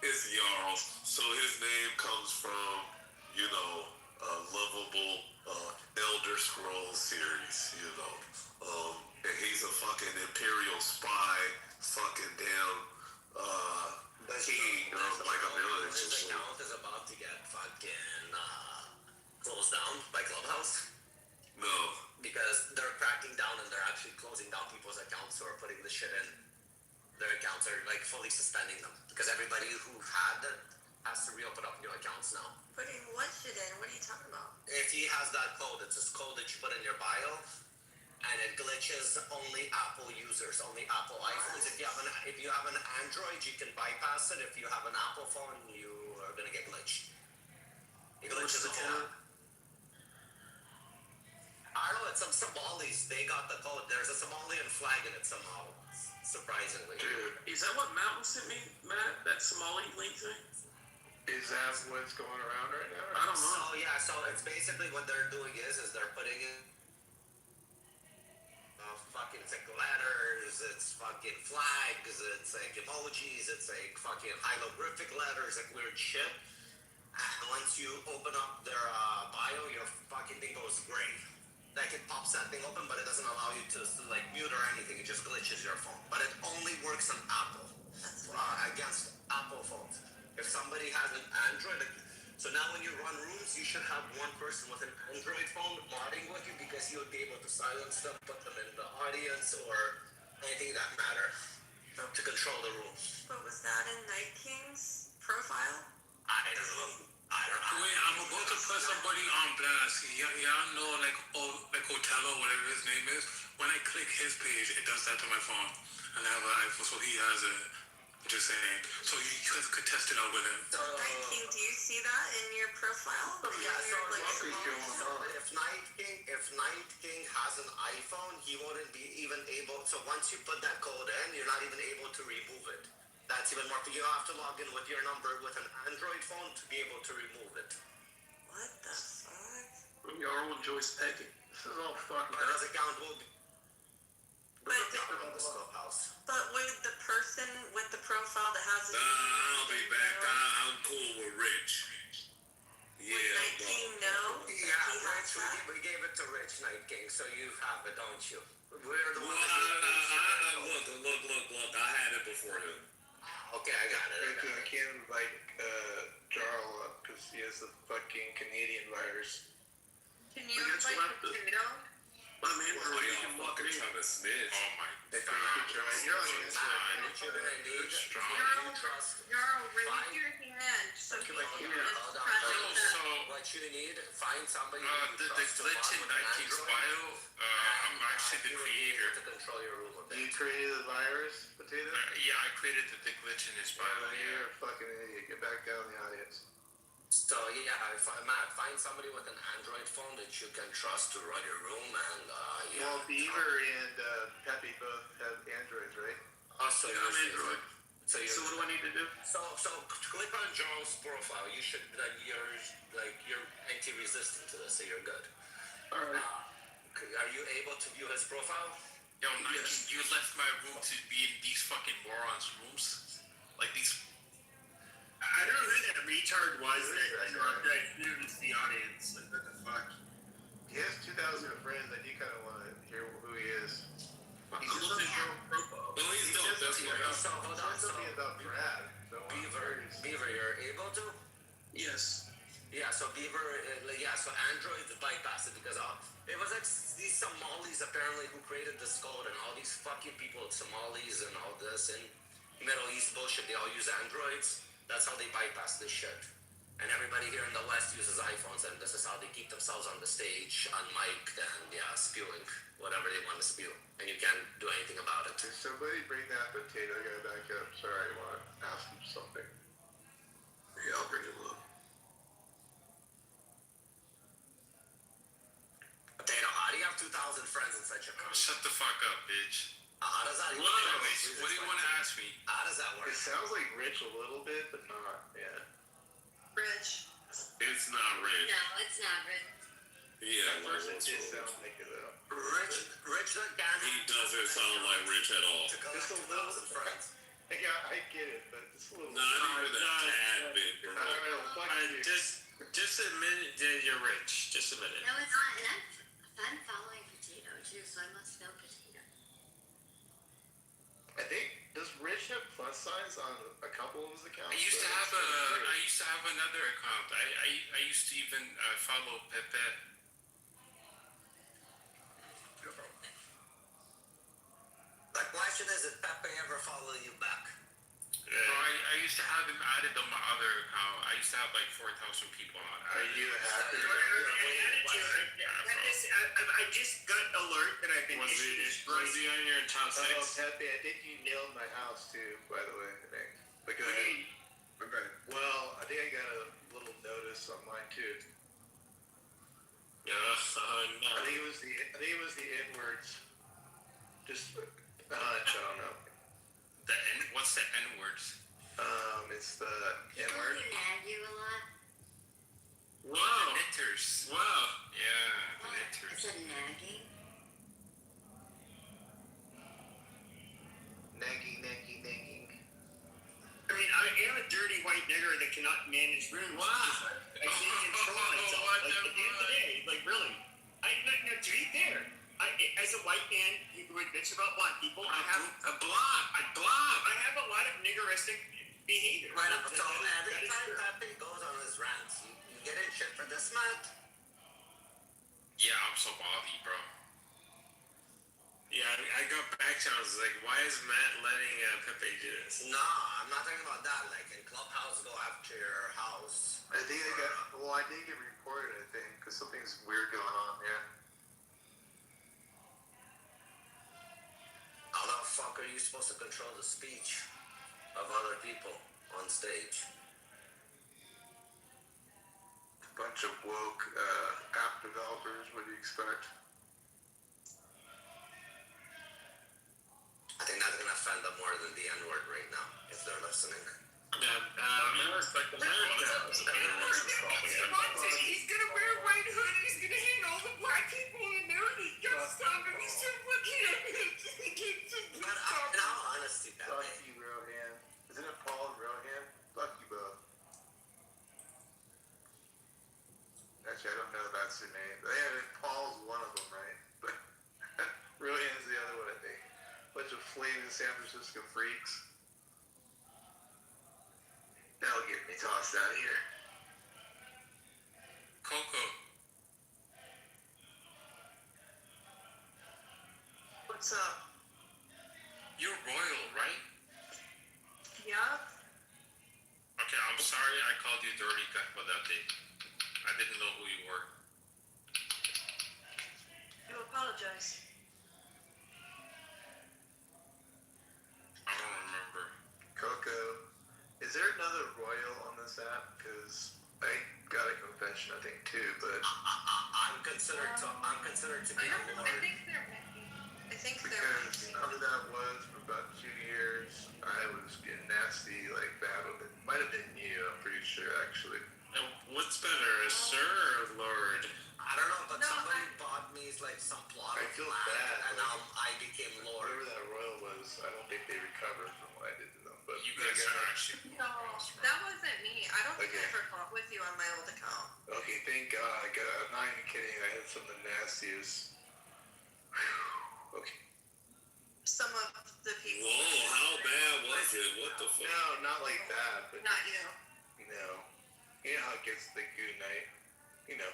S3: It's Jarl. So his name comes from, lovable Elder Scrolls series, and he's a fucking Imperial spy, fucking damn king of like a village.
S8: This account is about to get fucking closed down by Clubhouse
S3: No.
S8: because they're cracking down and they're actually closing down people's accounts who are putting this shit in. Their accounts are like fully suspending them because everybody who had it has to reopen up new accounts now.
S7: Putting what shit in? What are you talking about?
S8: If he has that code, it's this code that you put in your bio, and it glitches only Apple users, only Apple iPhones. If you have an Android, you can bypass it. If you have an Apple phone, you are gonna get glitched. It glitches it out. I don't know. It's some Somalis. They got the code. There's a Somalian flag in it somehow. Surprisingly.
S11: Dude, is that what Mountain sent me, Matt? That Somali link thing?
S1: Is that what's going around right now?
S11: I don't know.
S8: So yeah, so it's basically what they're doing is they're putting in fucking, it's like letters, it's fucking flags, it's like emojis, it's like fucking hieroglyphic letters, like weird shit. And once you open up their bio, your fucking thing goes gray. Like it pops that thing open, but it doesn't allow you to like mute or anything. It just glitches your phone. But it only works on Apple, against Apple phones. If somebody has an Android, so now when you run rooms, you should have one person with an Android phone modding with you because he would be able to silence them, put them in the audience or anything that matter to control the room.
S7: But was that in Night King's profile?
S8: I don't know.
S6: Wait, I'm about to put somebody on blast. Y'all know, like Othello, whatever his name is. When I click his page, it does that to my phone. And I have an iPhone, so he has it. Just saying. So you guys could test it out with him.
S7: Night King, do you see that in your profile?
S8: Yeah, so if Night King has an iPhone, he wouldn't be even able. So once you put that code in, you're not even able to remove it. That's even more. You have to log in with your number with an Android phone to be able to remove it.
S7: What the fuck?
S11: Yarl enjoys pegging.
S1: This is all fucked
S8: But
S1: up.
S8: his account will be
S7: But
S8: on this Clubhouse.
S7: would the person with the profile that has it?
S3: I'll be back. I'm cool with Rich. Yeah.
S7: Night King know?
S8: Yeah,
S7: he has
S8: Rich,
S7: that?
S8: we gave it to Rich Night King, so you have it, don't you? We're the
S3: Well,
S8: one that gave it to
S3: look,
S8: Look. I had it before him. Okay, I got it.
S1: I can't invite Jarl up because he has the fucking Canadian virus.
S7: Can you
S3: But that's
S7: like
S3: what
S7: potato?
S3: My man,
S8: Well,
S3: bro, you
S8: y'all
S3: can walk
S8: fucking
S3: in.
S8: trying to snitch.
S6: Oh my
S1: If
S6: god.
S1: you're on the inside,
S8: What you're gonna need,
S6: Strong.
S8: you trust.
S7: Jarl, raise
S8: Fine.
S7: your hand so he
S3: Like,
S7: can
S3: here,
S8: hold on.
S7: press
S6: So,
S7: it.
S8: What you need, find somebody
S6: the glitch in Vikings bio, I'm actually the creator.
S8: to control your room a
S1: you
S8: bit.
S1: created the virus, Potato?
S6: Yeah, I created the glitch in his bio.
S1: You're a fucking idiot. Get back down in the audience.
S8: So yeah, Matt, find somebody with an Android phone that you can trust to run your room, and yeah.
S1: Well, Beaver and Peppy both have Androids, right?
S8: Also,
S3: Yeah, I'm Android.
S8: So
S3: So what do I need to do?
S8: So click on Joel's profile. You should you're anti-resistant to this, so you're good.
S3: All right.
S8: Are you able to view his profile?
S6: Yo, Nike, you left my room to be in these fucking morons' rooms? Like these.
S2: I don't know who that retard was that influenced the audience. Like, what the fuck?
S1: He has 2,000 friends, and you kind of want to hear who he is.
S3: He's just on his own profile.
S6: No, he's dope. That's what
S8: So hold on.
S1: It's something about Brad. So
S8: Beaver, you're able to?
S3: Yes.
S8: Yeah, so Beaver, so Android bypassed it because it was like these Somalis apparently who created this code, and all these fucking people, Somalis and all this, and Middle East bullshit, they all use Androids. That's how they bypass this shit. And everybody here in the West uses iPhones, and this is how they keep themselves on the stage, unmiked, and spewing whatever they want to spew. And you can't do anything about it.
S1: Can somebody bring that Potato guy back up? Sorry, I want to ask him something.
S3: Yeah, I'll bring him up.
S8: Potato, how do you have 2,000 friends in such a country?
S6: Shut the fuck up, bitch.
S8: How does that even
S6: Anyways, what do you want to ask me?
S8: How does that work?
S1: It sounds like Rich a little bit, but not. Yeah.
S7: Rich.
S3: It's not Rich.
S5: No, it's not Rick.
S3: Yeah,
S1: At first it did sound like it though.
S8: Rich the guy.
S3: He doesn't sound like Rich at all.
S8: To
S1: Just a
S8: collect 2,000
S1: little.
S8: friends.
S1: I get it, but just a little.
S3: Not even a tad bit, bro.
S1: Fuck you.
S6: Just admit that you're rich. Just admit it.
S5: No, it's not. And I'm following Potato too, so I must know Potato.
S1: I think, does Rich have plus signs on a couple of his accounts?
S6: I used to have another account. I used to even follow Pepe.
S8: The question is, did Pepe ever follow you back?
S6: So I used to have him added on my other account. I used to have like 4,000 people on.
S1: Are you a hacker?
S2: I just got alert that I've been
S6: Was
S2: issued this
S6: he on your top
S1: Oh,
S6: 6?
S1: Pepe, I think you nailed my house too, by the way, I think. But go ahead.
S3: Okay.
S1: Well, I think I got a little notice on mine too.
S6: Yeah, no.
S1: I think it was the N-words. Just a hunch, I don't know.
S6: What's the N words?
S1: It's the
S5: He
S1: N-word.
S5: doesn't nag you a lot.
S6: The knitters. Yeah, the
S5: I
S6: knitters.
S5: said nagging.
S1: Nagging.
S2: I mean, I am a dirty white nigger that cannot manage rooms.
S6: Wow.
S2: I can't control myself. Like, at the end of the day, like, really. No, to be fair, as a white man who would bitch about black people, I have a lot of niggeristic behavior.
S8: Right up. So
S2: That
S8: every
S2: is
S8: time
S2: true.
S8: Pepe goes on his rants, you get in shit for this, Matt?
S6: Yeah, I'm so bally, bro. Yeah, I got back to I was like, why is Matt letting Pepe do this?
S8: No, I'm not talking about that. Like in Clubhouse, go after your house.
S1: I think I did get reported, I think, because something's weird going on, yeah.
S8: How the fuck are you supposed to control the speech of other people on stage?
S1: Bunch of woke app developers, what do you expect?
S8: I think that's gonna offend them more than the N-word right now, if they're listening.
S2: He's gonna wear a white hood. He's gonna hang all the black people in there. He's gonna stop him. He's so
S8: But in all honesty,
S1: Fuck
S8: Pepe,
S1: you, Rohan. Isn't it Paul and Rohan? Fuck you both. Actually, I don't know if that's their name. Yeah, Paul's one of them, right? But Rohan's the other one, I think. Bunch of flaming San Francisco freaks. That'll get me tossed out of here.
S6: Coco.
S7: What's up?
S6: You're royal, right?
S7: Yup.
S6: Okay, I'm sorry I called you dirty for that day. I didn't know who you were.
S7: You apologize.
S6: I don't remember.
S1: Coco, is there another royal on this app? Because I got a confession, I think, too, but
S8: I'm considered to be a lord.
S7: I think there might
S1: because
S7: be.
S1: whoever that was for about 2 years, I was getting nasty, like that. Might have been you, I'm pretty sure, actually.
S6: What's better, sir or lord?
S8: I don't know, but
S7: No,
S8: somebody bought me like some plot
S1: I
S8: of
S1: feel
S8: land,
S1: bad,
S8: and I became lord.
S1: Whoever that royal was, I don't think they recovered from what I did to them. But
S6: You guys are actually
S7: No, that wasn't me. I don't think I
S1: Okay.
S7: ever fought with you on my old account.
S1: okay, thank God. I'm not even kidding. I had something nasty. It was... Okay.
S7: Some of the people.
S6: Whoa, how bad was it? What the fuck?
S1: No, not like that, but
S7: Not you.
S1: you know how it gets the good night. You know.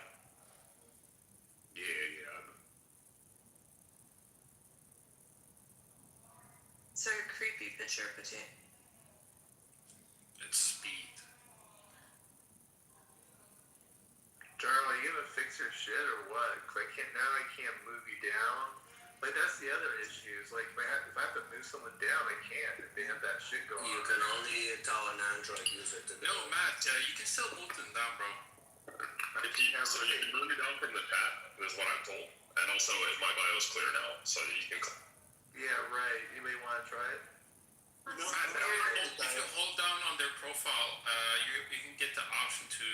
S1: Yeah.
S7: It's a creepy picture, Petite.
S6: It's speed.
S1: Darla, you gonna fix your shit or what? 'Cause I can't move you down. Like that's the other issue. Is like if I have to move someone down, I can't. If they have that shit going
S8: You
S1: on.
S8: can only tell an Android user to do
S6: No,
S8: it.
S6: Matt, you can still move them down, bro.
S3: So you can move it down from the chat, is what I'm told. And also, my bio is clear now, so you can.
S1: Yeah, right. Anybody want to try it?
S6: No, if you hold down on their profile, you can get the option to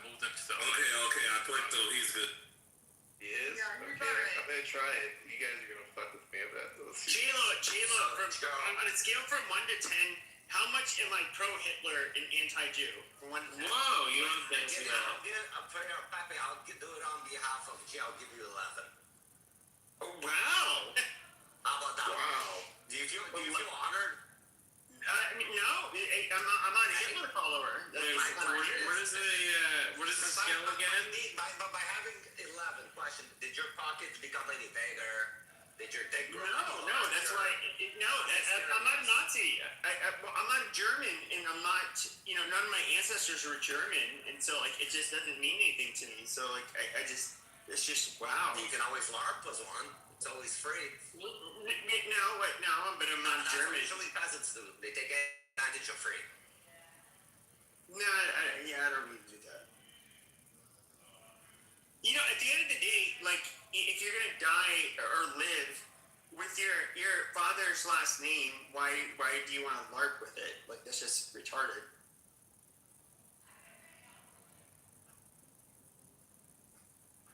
S6: move them to the
S3: Okay, I put though. He's good.
S1: He is?
S7: Yeah, you're
S1: Okay,
S7: right.
S1: I'm gonna try it. You guys are gonna fuck with me about this.
S2: J-Lo, on a scale from 1 to 10, how much am I pro-Hitler and anti-Jew? From 1 to 10.
S6: Whoa, you want to dance
S8: Pepe, I'll do it on behalf of G. I'll give you 11.
S2: Oh, wow.
S8: How about that?
S1: Wow.
S8: Do you feel honored?
S2: No, I'm not a Hitler follower.
S6: Where does the scale again?
S8: By having 11 questions, did your pockets become any bigger? Did your dick grow?
S2: No, that's why. I'm not a Nazi. I'm not German, and I'm not. None of my ancestors were German, and so like it just doesn't mean anything to me. So like it's just wow.
S8: You can always LARP as one. It's always free.
S2: No, but I'm not
S8: That's
S2: German.
S8: what usually peasants do. They take advantage of free.
S2: No, I don't need to do that. At the end of the day, like, if you're gonna die or live with your father's last name, why do you want to LARP with it? Like, that's just retarded.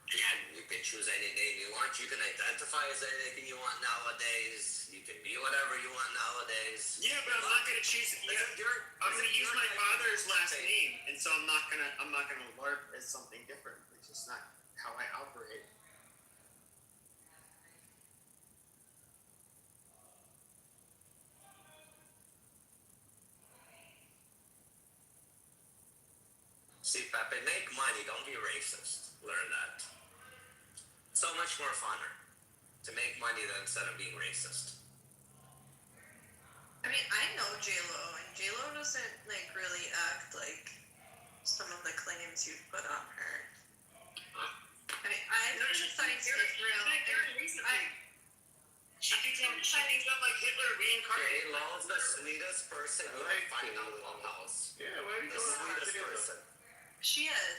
S8: Yeah, you can choose any name you want. You can identify as anything you want nowadays. You can be whatever you want nowadays.
S2: Yeah, but I'm not gonna choose. I'm gonna use my father's last name, and so I'm not gonna LARP as something different. It's just not how I operate.
S8: See, Pepe, make money. Don't be racist. Learn that. So much more funner to make money than instead of being racist.
S7: I mean, I know J-Lo, and J-Lo doesn't, like, really act like some of the claims you put on her. I mean, I criticized Israel.
S2: She thinks I'm like Hitler reincarnated.
S8: J-Lo's the sweetest person you
S1: like
S8: can find on
S1: J-Lo.
S8: Clubhouse.
S1: Yeah, why are you
S8: The
S1: going on
S8: sweetest
S1: together?
S8: person.
S7: She is.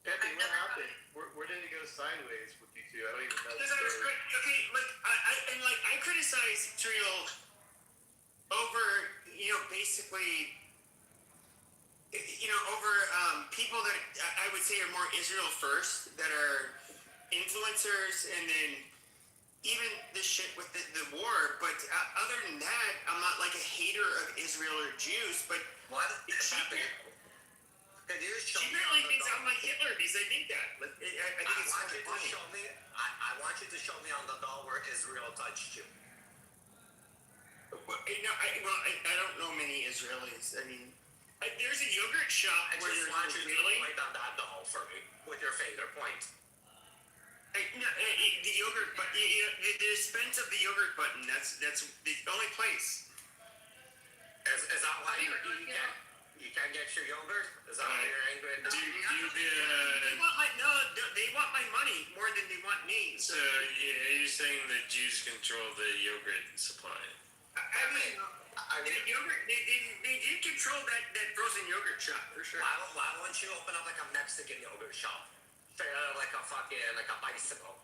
S1: Pepe,
S7: I've
S1: what
S7: never
S1: happened? Where did it go sideways with you two? I don't even know the
S2: Because I was
S1: story.
S2: okay, like I criticize Israel over basically over people that I would say are more Israel first, that are influencers, and then even the shit with the war. But other than that, I'm not like a hater of Israel or Jews. But
S8: What?
S2: she apparently thinks I'm like Hitler because I think that. Like, I think it's kind of funny.
S8: I want you to show me on the doll where Israel touched you.
S2: I don't know many Israelis. I mean, there's a yogurt shop
S8: I
S2: where
S8: just
S2: there's
S8: want you to
S2: really
S8: point on that doll for me with your finger. Point.
S2: the yogurt, but the dispense of the yogurt button. That's the only place.
S8: Is that why you can't get your yogurt? Is that why you're angry at
S2: They want my money more than they want me.
S13: So you're saying that Jews control the yogurt supply?
S2: I mean, yogurt. They did control that frozen yogurt shop for sure.
S8: Why don't you open up like a Mexican yogurt shop? Like a bicycle.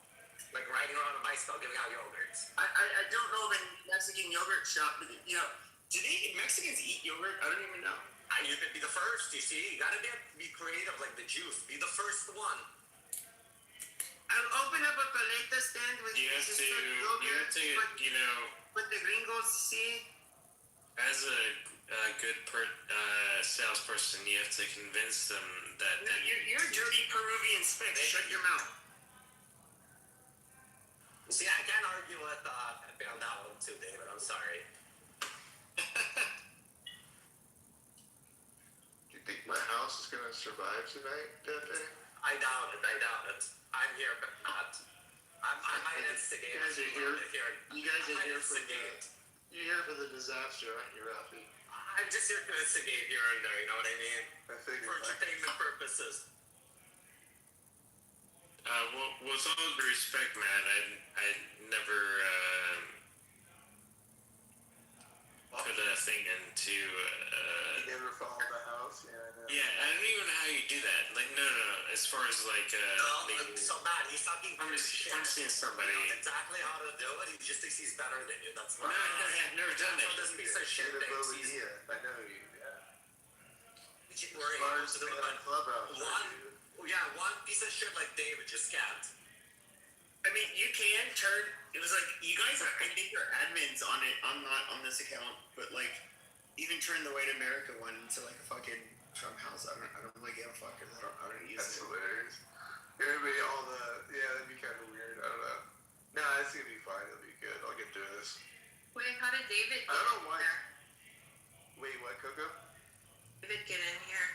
S8: Like riding around a bicycle giving out yogurts.
S2: I don't know of a Mexican yogurt shop. Do Mexicans eat yogurt? I don't even know.
S8: You could be the first, you see. You gotta be creative like the Jews. Be the first one.
S2: I'll open up a paleta stand with yogurt. But the gringos see.
S13: As a good salesperson, you have to convince them that.
S2: No, you're dirty Peruvian spick. Shut your mouth.
S8: See, I can't argue with Pepe on that one too, David. I'm sorry.
S1: Do you think my house is gonna survive tonight, Pepe?
S8: I doubt it. I'm here, but not. I might instigate.
S1: You guys are here. You guys are here for
S8: instigate.
S1: You're here for the disaster, aren't you, Rafi?
S8: I'm just here to instigate here and there. You know what I mean?
S1: I figured.
S8: For entertainment purposes.
S13: With all due respect, man, I never put a thing into.
S1: You never follow the house? Yeah, I know.
S13: Yeah, I don't even know how you do that. Like, no. As far as like,
S8: So bad. He's talking.
S13: I'm seeing somebody.
S8: He knows exactly how to do it. He just thinks he's better than you. That's
S13: No, I've never done it.
S8: This piece of shit thinks he's.
S1: I know you. Yeah.
S8: We're able to do it, but
S1: Clubhouse.
S8: one piece of shit like David just can't.
S2: I mean, you can turn. It was like you guys are. I think you're admins on it. I'm not on this account, but like, even turn the White America one into like a fucking Trump house. I don't really give a fuck because I don't use
S1: That's
S2: it.
S1: hilarious. Everybody, that'd be kind of weird. I don't know. No, it's gonna be fine. It'll be good. I'll get through this.
S7: Wait, how did David
S1: I
S7: get
S1: don't know why.
S7: in here?
S1: Wait, what, Coco?
S7: David get in here?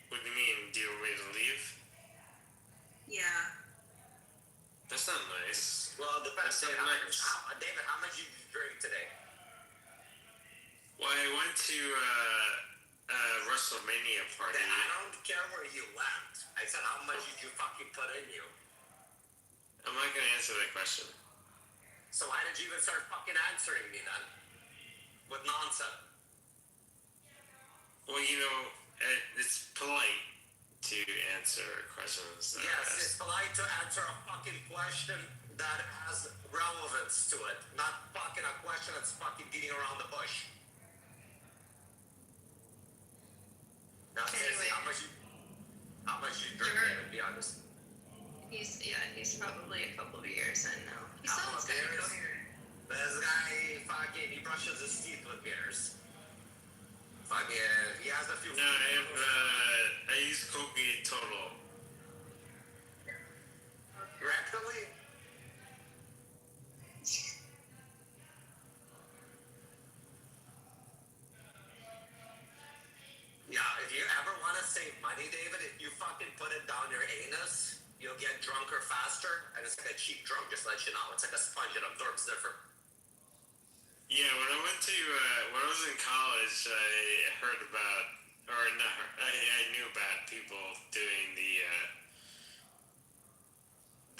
S13: What do you mean? Do you want me to leave?
S7: Yeah.
S13: That's not nice.
S8: Well, depends.
S13: That's not nice.
S8: David, how much did you drink today?
S13: Well, I went to WrestleMania party.
S8: I don't care where you went. I said, how much did you fucking put in you?
S13: I'm not gonna answer that question.
S8: So why did you even start fucking answering me then? With nonsense.
S13: Well, it's polite to answer questions.
S8: Yes, it's polite to answer a fucking question that has relevance to it, not fucking a question that's fucking beating around the bush. Now, seriously, how much you drink, David, be honest?
S7: He's probably a couple of years in now. He
S8: Couple
S7: sounds
S8: of
S7: kind of
S8: beers?
S7: coherent.
S8: This guy, he brushes his teeth with beers. He has a few.
S13: No, I use Colgate Total.
S8: Rectally? Yeah, if you ever want to save money, David, if you fucking put it down your anus, you'll get drunker faster, and it's like a cheap drunk, just let you know. It's like a sponge, it absorbs different.
S13: Yeah, when I was in college, I heard about, I knew about people doing the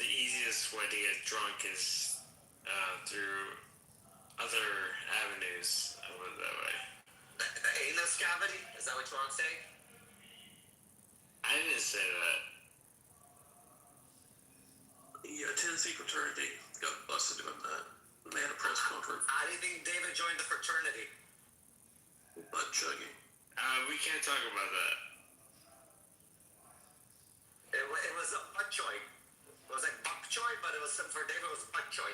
S13: easiest way to get drunk is through other avenues. I'll put it that way.
S8: The anus cavity? Is that what you want to say?
S13: I didn't say that.
S1: Yeah, Tennessee fraternity got busted doing that. They had a press conference.
S8: How do you think David joined the fraternity?
S1: Butt chugging.
S13: We can't talk about that.
S8: It was a butt choy. It was like bok choy, but it was for David it was butt choy.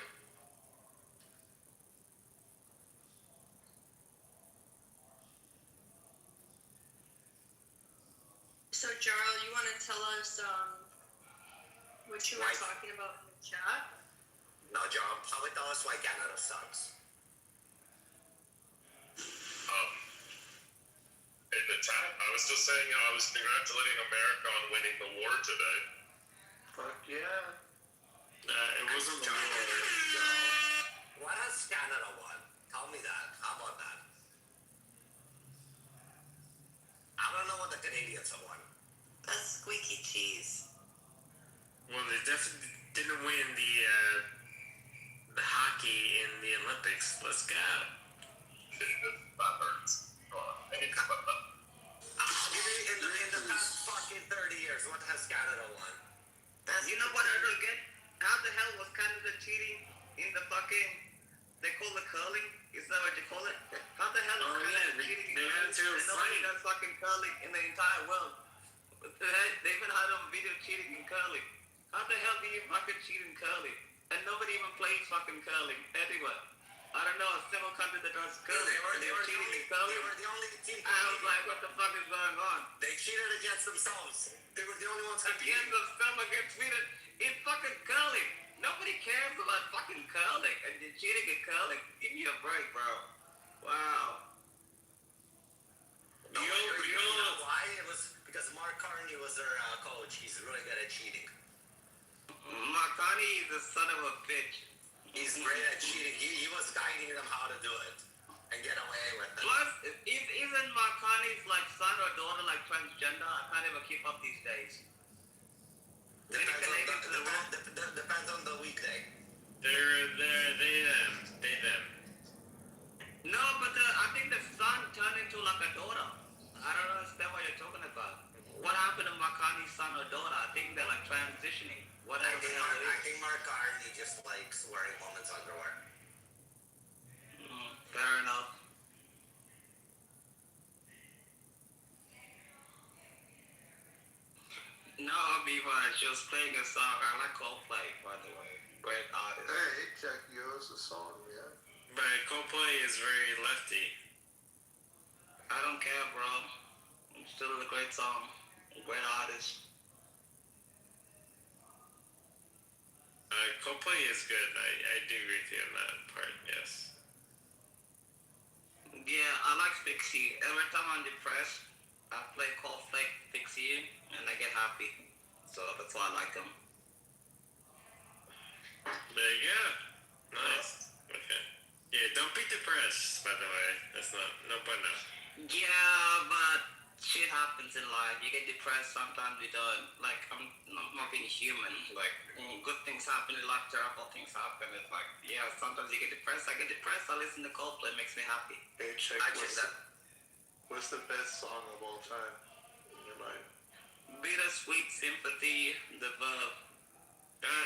S7: So, Jarl, you want to tell us Which you were talking about in the chat.
S8: No, John, how it does why Canada sucks.
S3: In the chat, I was just saying I was congratulating America on winning the war today.
S1: Fuck yeah.
S13: It wasn't the war.
S8: What has Canada won? Tell me that. How about that? I don't know what the Canadians have won.
S7: That's squeaky cheese.
S13: Well, they definitely didn't win the hockey in the Olympics. Let's go.
S3: That hurts.
S8: In the past fucking 30 years, what has Canada won?
S14: You know what I don't get? How the hell was Canada cheating in the fucking, they call it curling? Is that what you call it? How the hell is Canada cheating in curling? And nobody does fucking curling in the entire world. They've been out on video cheating in curling. How the hell do you fucking cheat in curling? And nobody even plays fucking curling anywhere. I don't know, a single country that does curling.
S8: They were
S14: cheating
S8: the
S14: in curling.
S8: They were the only team.
S14: I was like, what the fuck is going on?
S8: They cheated against themselves. They were the only ones
S14: Against
S8: competing.
S14: themselves against cheated in fucking curling. Nobody cares about fucking curling. And you're cheating in curling. Give me a break, bro. Wow.
S8: You know why? It was because Mark Carney was their coach. He's really good at cheating.
S14: Marconi is a son of a bitch.
S8: He's great at cheating. He was guiding them how to do it and get away with it.
S14: Plus, isn't Marconi's like son or daughter like transgender? I can't even keep up these days.
S8: Depends on the weekday.
S13: They them.
S14: No, but I think the son turned into like a daughter. I don't understand what you're talking about. What happened to Marconi's son or daughter? I think they're like transitioning. Whatever the hell it is.
S8: I think Mark Carney just likes wearing women's underwear.
S14: Fair enough. No, Beaver, just playing a song. I like Coldplay, by the way. Great artist.
S1: Hey, check yours a song, yeah.
S13: But Coldplay is very lefty.
S14: I don't care, bro. It's still a great song. Great artist.
S13: Coldplay is good. I do agree with you on that part, yes.
S14: Yeah, I like Fixie. Every time I'm depressed, I play Coldplay Fixie and I get happy. So that's why I like them.
S13: There you go. Nice. Okay. Yeah, don't be depressed, by the way. That's no bueno.
S14: Yeah, but shit happens in life. You get depressed, sometimes you don't. Like, I'm not being human. Like, good things happen in life, terrible things happen. It's like, yeah, sometimes you get depressed. I get depressed, I listen to Coldplay, it makes me happy.
S1: Hey, check what's the best song of all time in your mind?
S14: Bittersweet Sympathy, The Verb.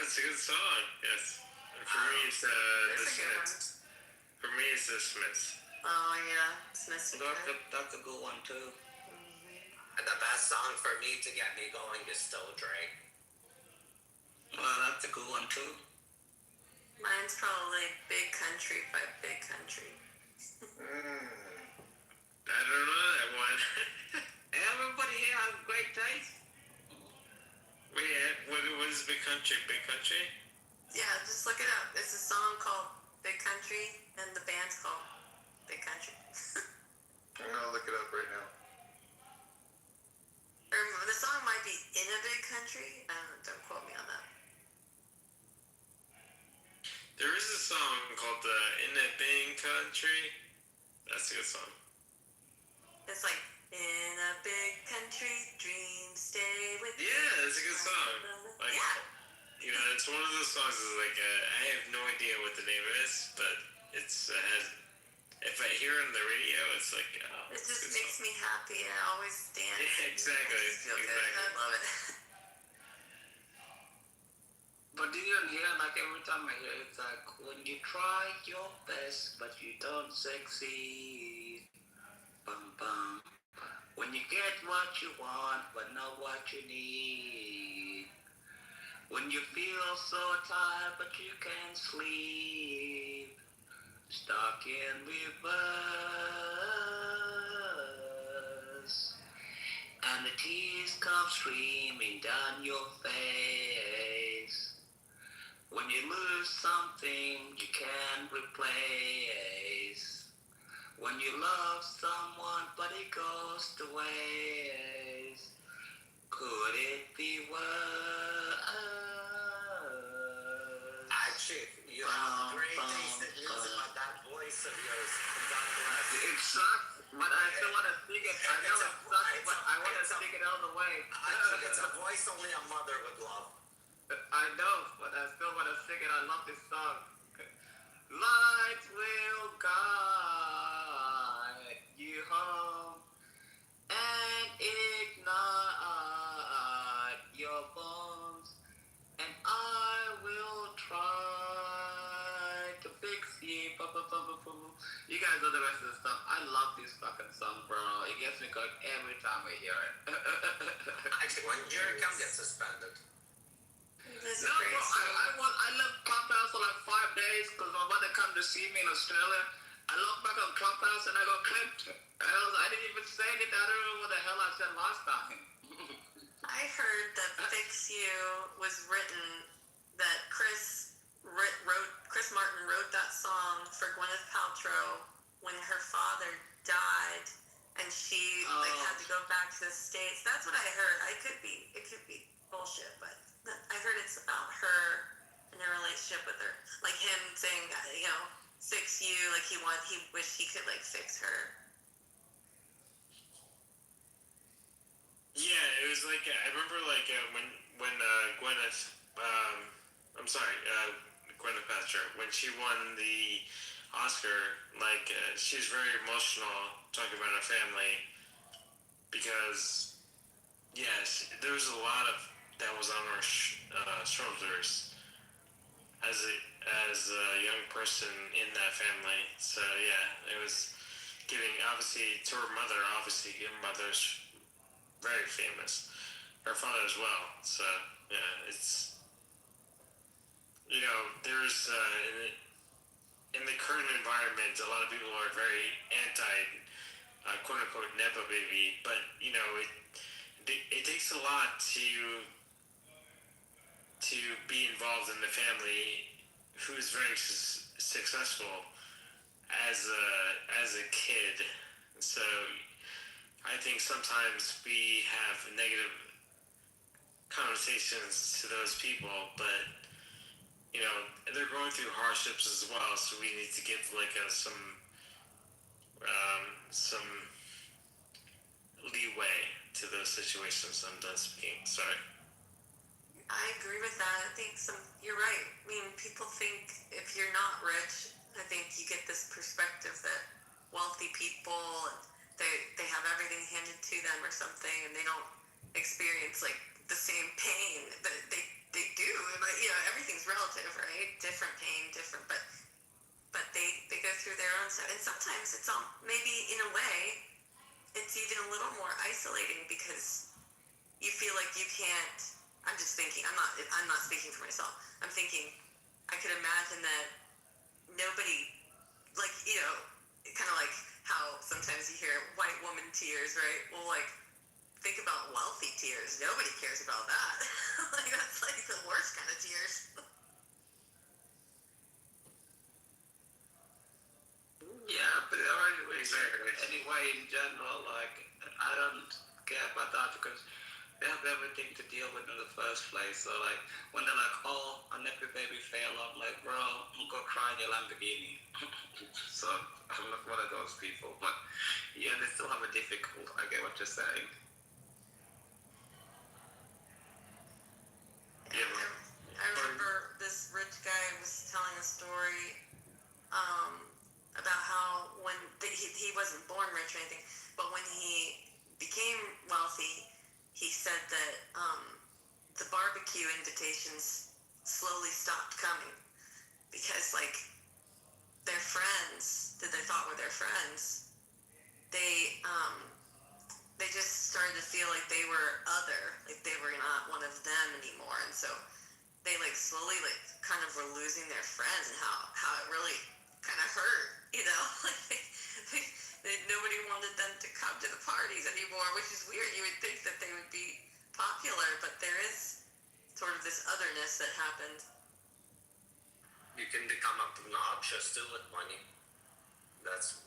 S13: It's a good song, yes. And for me, it's the Smiths. For me, it's the Smiths.
S7: Oh yeah, Smiths.
S14: That's a good one too.
S8: And the best song for me to get me going is still Drake.
S14: Well, that's a good one too.
S7: Mine's probably Big Country by Big Country.
S13: I don't know that one.
S14: Everybody here has great taste.
S13: Wait, what is Big Country? Big Country?
S7: Yeah, just look it up. There's a song called Big Country, and the band's called Big Country.
S1: I'm gonna look it up right now.
S7: Or the song might be In a Big Country. Don't quote me on that.
S13: There is a song called In a Big Country. That's a good song.
S7: It's like, in a big country, dreams stay with you.
S13: Yeah, it's a good song. Like,
S7: yeah.
S13: You know, it's one of those songs that's like, I have no idea what the name is, but it's if I hear it on the radio, it's like, oh,
S7: It just makes me happy. I always dance.
S13: Yeah, exactly.
S7: I feel good. I love it.
S14: But do you hear, like every time I hear it, it's like, when you try your best, but you don't succeed. Bum bum. When you get what you want, but not what you need. When you feel so tired, but you can't sleep. Stuck in reverse. And the tears come streaming down your face. something you can't replace. When you love someone but it goes to waste, could it be worse?
S8: Actually, you have great taste in music, but that voice of yours, God bless.
S14: It sucks, but I still want to sing it. I know it sucks, but I want to sing it all the way.
S8: Actually, it's a voice only a mother would love.
S14: I know, but I still want to sing it. I love this song. Light will guide you home and ignite your bones, and I will try to fix you. You guys know the rest of the stuff. I love this fucking song, bro. It gets me going every time I hear it.
S8: Actually, when Jerry Come gets suspended.
S7: This is
S14: No,
S7: a great
S14: bro,
S7: song.
S14: I left Clubhouse for like 5 days because my mother come to see me in Australia. I logged back on Clubhouse and I got clipped. I didn't even say anything. I don't know what the hell I said last time.
S7: I heard that Fix You was written, that Chris Martin wrote that song for Gwyneth Paltrow when her father died and she had to go back to the States. That's what I heard. It could be bullshit, but I heard it's about her and her relationship with her. Like him saying, fix you, like he wished he could like fix her.
S13: Yeah, it was like I remember like when Gwyneth, Gwyneth Paltrow, when she won the Oscar, like she was very emotional talking about her family because there was a lot of that was on her shoulders as a young person in that family. So yeah, it was giving obviously to her mother. Obviously, her mother's very famous. Her father as well. So yeah, it's there's in the current environment, a lot of people are very anti quote unquote nepo baby, but it takes a lot to be involved in the family who's very successful as a kid. So I think sometimes we have negative connotations to those people, but they're going through hardships as well. So we need to give like some leeway to those situations. I'm done speaking. Sorry.
S7: I agree with that. I think you're right. I mean, people think if you're not rich, I think you get this perspective that wealthy people, they have everything handed to them or something, and they don't experience like the same pain that they do. But everything's relative, right? Different pain, different, but they go through their own stuff, and sometimes it's maybe in a way it's even a little more isolating because you feel like you can't. I'm just thinking. I'm not speaking for myself. I'm thinking. I could imagine that nobody, like kind of like how sometimes you hear white woman tears, right? Well, like think about wealthy tears. Nobody cares about that. Like that's like the worst kind of tears.
S14: Yeah, but anyway, in general, like I don't care about that because they have everything to deal with in the first place. So like when they're like, "Oh, a nepo baby fail," I'm like, "Bro, go cry in your Lamborghini." So I'm not one of those people, but yeah, they still have it difficult. I get what you're saying.
S7: Yeah, I remember this rich guy was telling a story about how when he wasn't born rich or anything, but when he became wealthy, he said that the barbecue invitations slowly stopped coming because like their friends that they thought were their friends, they just started to feel like they were other, like they were not one of them anymore, and so they like slowly like kind of were losing their friends, and how it really kind of hurt, like nobody wanted them to come to the parties anymore, which is weird. You would think that they would be popular, but there is sort of this otherness that happened.
S8: you can become obnoxious too with money. That's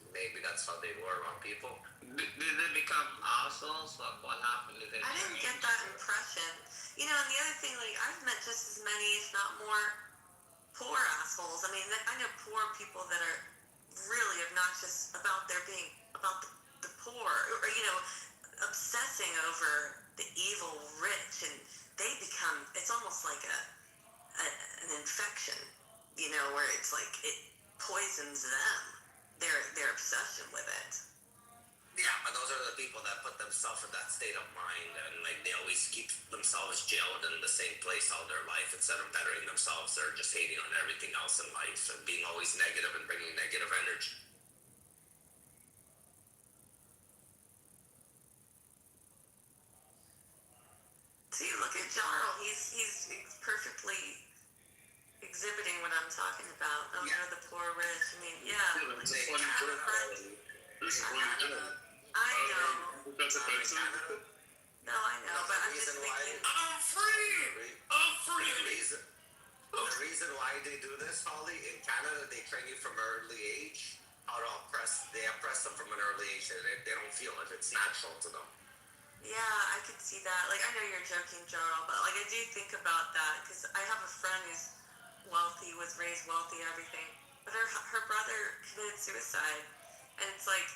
S8: how they were around people.
S14: Did they become assholes? What happened? Did they
S7: I didn't get that impression. You know, and the other thing, like, I've met just as many, if not more, poor assholes. I mean, I know poor people that are really obnoxious about the poor, or, you know, obsessing over the evil rich, and they become, it's almost like an infection, you know, where it's like it poisons them, their obsession with it.
S8: Yeah, but those are the people that put themselves in that state of mind, and like they always keep themselves jailed in the same place all their life. Instead of bettering themselves, they're just hating on everything else in life and being always negative and bringing negative energy.
S7: See, look at Jarl. He's perfectly exhibiting what I'm talking about. Oh,
S8: Yeah.
S7: no, the poor rich. I mean, yeah.
S3: It's
S7: I have a friend. I know.
S3: That's offensive.
S7: No, I know, but I'm just
S8: Reason why-
S7: thinking.
S3: I'm free. I'm free.
S8: The reason why they do this, Holly, in Canada, they train you from an early age how to oppress. They oppress them from an early age, and they don't feel it. It's natural to them.
S7: Yeah, I could see that. Like, I know you're joking, Jarl, but like, I do think about that because I have a friend who's wealthy, was raised wealthy, everything, but her brother committed suicide, and it's like,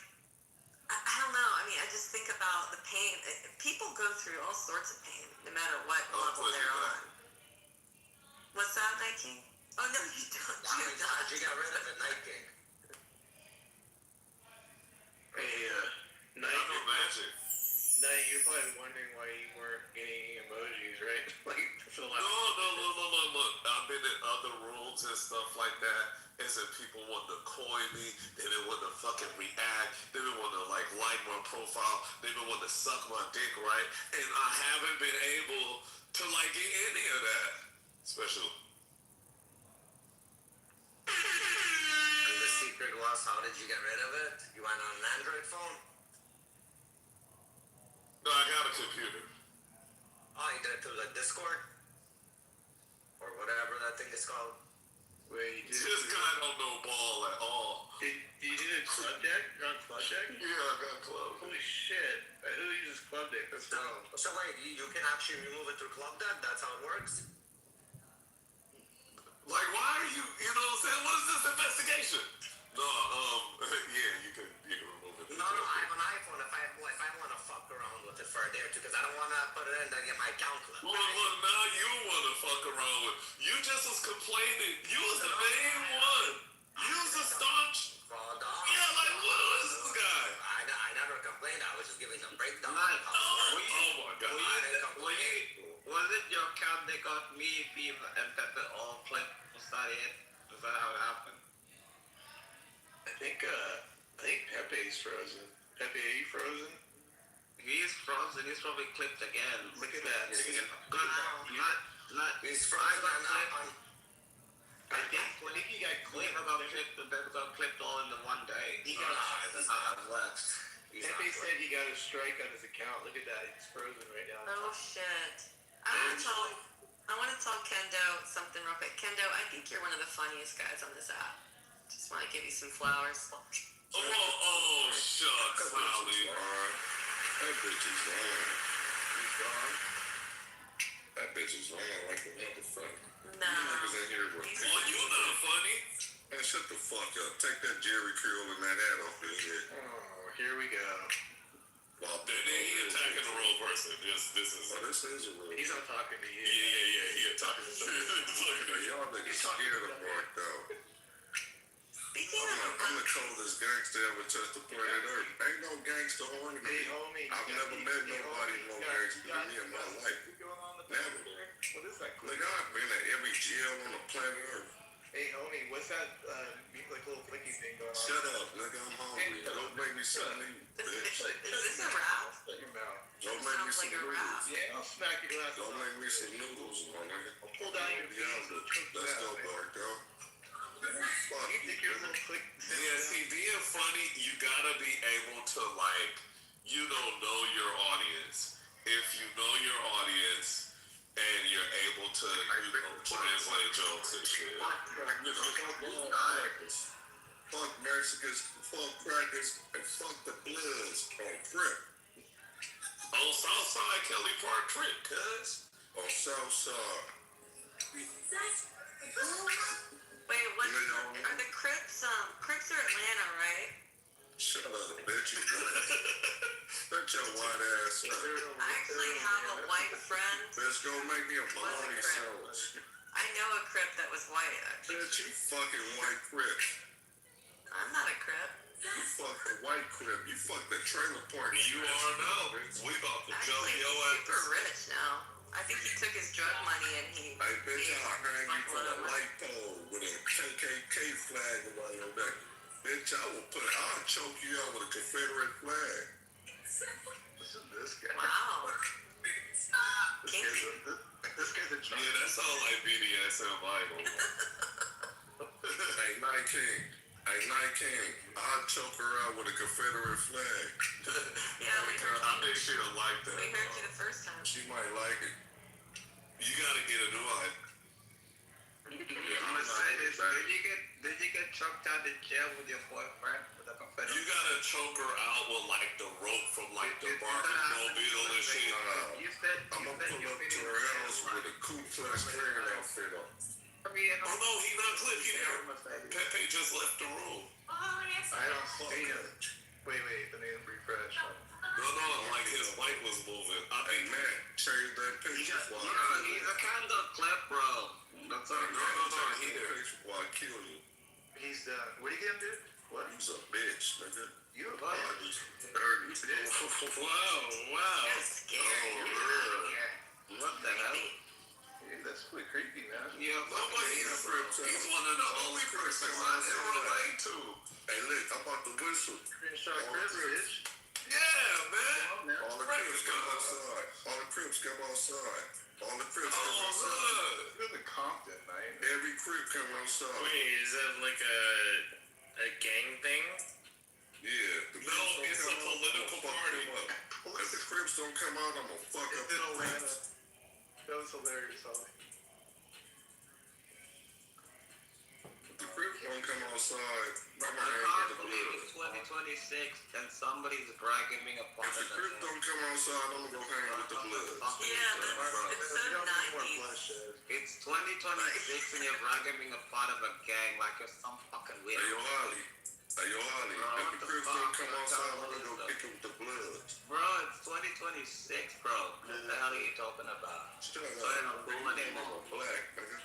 S7: I don't know. I mean, I just think about the pain. People go through all sorts of pain, no matter what level they're on. What's that, Night King? Oh no, you don't.
S8: How'd you get rid of it, Night King?
S1: Hey, Night, you're probably wondering why you weren't getting emojis, right? Like, for the last.
S3: No. I've been in other rooms and stuff like that. And so people want to coin me. They've been wanting to fucking react. They've been wanting to like my profile. They've been wanting to suck my dick, right? And I haven't been able to like get any of that. Special.
S8: And the secret was, how did you get rid of it? You went on an Android phone?
S3: No, I got a computer.
S8: Oh, you did it through the Discord? Or whatever that thing is called?
S1: Wait, you did
S3: This guy don't know ball at all.
S1: Did you do it Club Deck? You're on Club Deck?
S3: Yeah, I got club.
S1: Holy shit. Who uses Club Deck? That's wrong.
S8: So wait, you can actually remove it through Club Deck? That's how it works?
S3: Like, why are you know what I'm saying? What is this investigation? No, yeah, you can remove it.
S8: No, I have an iPhone. If I want to fuck around with it for a day or two, because I don't want to put it in and get my account clipped.
S3: Look, now you want to fuck around with. You just was complaining. You was the main one. You was the staunch.
S8: Well, dog.
S3: Yeah, like, what is this guy?
S8: I never complained. I was just giving them breakdown.
S11: Nice.
S3: Oh my god.
S11: Was it your account that got me, Beaver, and Pepper all clicked? Was that it? Is that how it happened?
S1: I think Pepe's frozen. Pepe, are you frozen?
S11: He is frozen. He's probably clipped again.
S1: Look at that.
S11: Good.
S8: He's frozen.
S1: I think he got clipped.
S11: Beaver got clipped all in the one day.
S8: That's not left.
S1: Pepe said he got a strike on his account. Look at that. He's frozen right now.
S7: Oh shit. I want to tell Kendo something real quick. Kendo, I think you're one of the funniest guys on this app. Just want to give you some flowers.
S3: Oh, shucks, Molly.
S12: That bitch is lying.
S1: He's gone.
S12: That bitch is lying like a motherfucker.
S7: No.
S12: You niggas in here were
S3: Well, you not funny.
S12: Man, shut the fuck up. Take that Jerry curl and that hat off your head.
S1: Oh, here we go.
S3: Then he attacking the wrong person. This is
S12: Oh, this is a real.
S1: He's not talking to you.
S3: yeah. He attacking the
S12: Y'all niggas scared of Mark, though.
S7: Speaking
S12: I'm
S7: of
S12: the coldest gangster ever touched the planet Earth. Ain't no gangster on me.
S1: Hey, homie.
S12: I've never met nobody more gangster than me in my life.
S1: Going on the
S12: Never.
S1: What is that?
S12: Nigga, I've been at every jail on the planet Earth.
S1: Hey, homie, what's that like little clicky thing going on?
S12: Shut up, nigga. I'm hungry. Don't make me something to eat, bitch.
S7: Is this a rap?
S1: Shut your mouth.
S12: Don't make me
S7: Sounds
S12: some
S7: like a rap.
S12: noodles.
S1: Yeah, I'll smack your glass.
S12: Don't make me some noodles, my nigga.
S1: I'll pull down your pants.
S12: Let's go, Mark, though. Fuck
S1: You think you're a little click?
S3: Yeah, see, being funny, you gotta be able to like, know your audience. If you know your audience and you're able to,
S8: I
S3: translate jokes and shit.
S15: Fuck Mexicans, fuck crackers, and fuck the Bloods on Crip.
S3: On Southside Kelly Park Trip, cuz.
S15: On Southside.
S7: Wait, what? Are the Crips? Crips are Atlanta, right?
S15: Shut up, bitch. You shut your white ass up.
S7: I actually have a white friend.
S15: Let's go make me a bologna sandwich.
S7: I know a Crip that was white, actually.
S15: Bitch, you fucking white Crip.
S7: I'm not a Crip.
S15: You fuck the white Crip. You fuck the trailer park.
S3: You are now. We about to jump
S7: Actually,
S3: your
S7: he's
S3: ass.
S7: super rich now. I think he took his drug money and he.
S15: Hey, bitch, I'll hang you from a
S7: Fuck
S15: light pole with a KKK flag around your neck. Bitch, I'll choke you out with a Confederate flag.
S1: Listen to this guy.
S7: Wow.
S1: This guy's a
S3: Yeah, that sounds like BDSM Bible.
S15: Hey, Night King. Hey, Night King. I'll choke her out with a Confederate flag.
S7: Yeah, we heard
S3: I think she'll like that.
S7: We heard you the first time.
S15: She might like it.
S3: You gotta get a new one.
S14: I'm gonna say this. Did you get choked out in jail with your boyfriend with a Confederate?
S3: You gotta choke her out with like the rope from like the Barbie mobile and shit.
S14: You said
S15: I'm gonna pull up to her house with a Ku Klux Klan outfit on.
S3: Oh no, he not Cliff. He there. Pepe just left the room.
S1: I don't see him. Wait, let me refresh.
S3: No, like his mic was moving. I
S15: Hey,
S3: think
S15: man, change that picture before
S8: He's a kind of clip, bro. That's all.
S3: no, he
S15: Change that
S3: there.
S15: picture before I kill you.
S1: He's what do you get him, dude? What?
S15: You's a bitch, nigga.
S1: You a
S15: I
S1: bitch?
S15: just heard you.
S3: Wow.
S7: That's scary.
S8: What the hell?
S1: Hey, that's pretty creepy, man.
S8: Yeah,
S3: He's one of the only person I can relate to.
S15: Hey, look, I'm about to whistle.
S1: Screenshot Chris, bitch.
S3: Yeah, man.
S15: All the Crips come outside. All the Crips come outside. All the Crips come
S3: Oh,
S15: outside.
S3: good.
S1: Good to Compton, man.
S15: Every Crip come outside.
S13: Wait, is that like a gang thing?
S15: Yeah. The
S3: No, it's
S15: Crips don't
S3: a
S15: come out,
S3: political
S15: I'ma fuck
S3: party.
S15: them up. If the Crips don't come out, I'm gonna fuck up the Crips.
S1: That was hilarious, Holly.
S15: If the Crips don't come outside, I'm
S8: I
S15: gonna hang
S8: can't
S15: with the
S8: believe
S15: Bloods.
S8: it's 2026 and somebody's bragging me upon
S15: If the Crips don't come outside, I'm gonna go hang with the Bloods.
S7: Yeah, it's so
S1: You don't need more
S7: 90s.
S1: bloodshed.
S8: It's 2026 and you're bragging me a part of a gang like you're some fucking
S15: Hey,
S8: weirdo.
S15: yo, Holly. Hey, yo, Holly.
S8: Bro,
S15: If
S8: what
S15: the
S8: the
S15: Crips
S8: fuck?
S15: don't come outside, I'm
S8: What
S15: gonna go
S8: is
S15: kick 'em with the Bloods.
S8: Bro, it's 2026, bro. What the hell are you talking about?
S15: Shut
S8: So you're not
S15: up.
S8: cool
S15: I'm
S8: anymore.
S15: a black, nigga.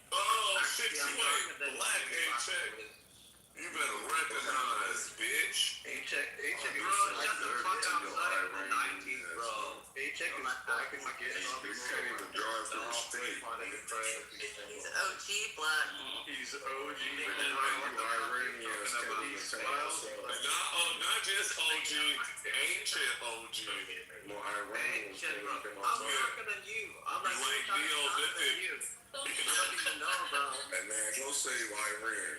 S3: Oh, shit,
S8: Yeah,
S3: you
S8: I'm darker
S3: ain't
S8: than
S3: black,
S8: you.
S3: A-Check. You better recognize, bitch.
S1: A-Check
S8: Bro,
S1: is
S8: shut the fuck up,
S15: Yo,
S8: son. In the
S15: Irene,
S8: 90s,
S15: yes.
S8: bro.
S1: A-Check is black as it gets.
S15: You can't even drive through the state.
S7: He's OG black.
S1: He's OG.
S15: You Iranians can't even
S1: He's
S15: come
S1: wild.
S15: outside.
S3: Not just OG, ancient OG.
S15: More
S8: Hey,
S15: Iranians
S8: shit,
S15: can't
S8: bro.
S15: even come
S8: I'm
S15: outside.
S8: darker than you. I'm like
S3: You ain't
S8: 2 times darker
S3: Neolithic.
S8: than you. You don't even know, bro.
S15: Hey, man, go save Iran.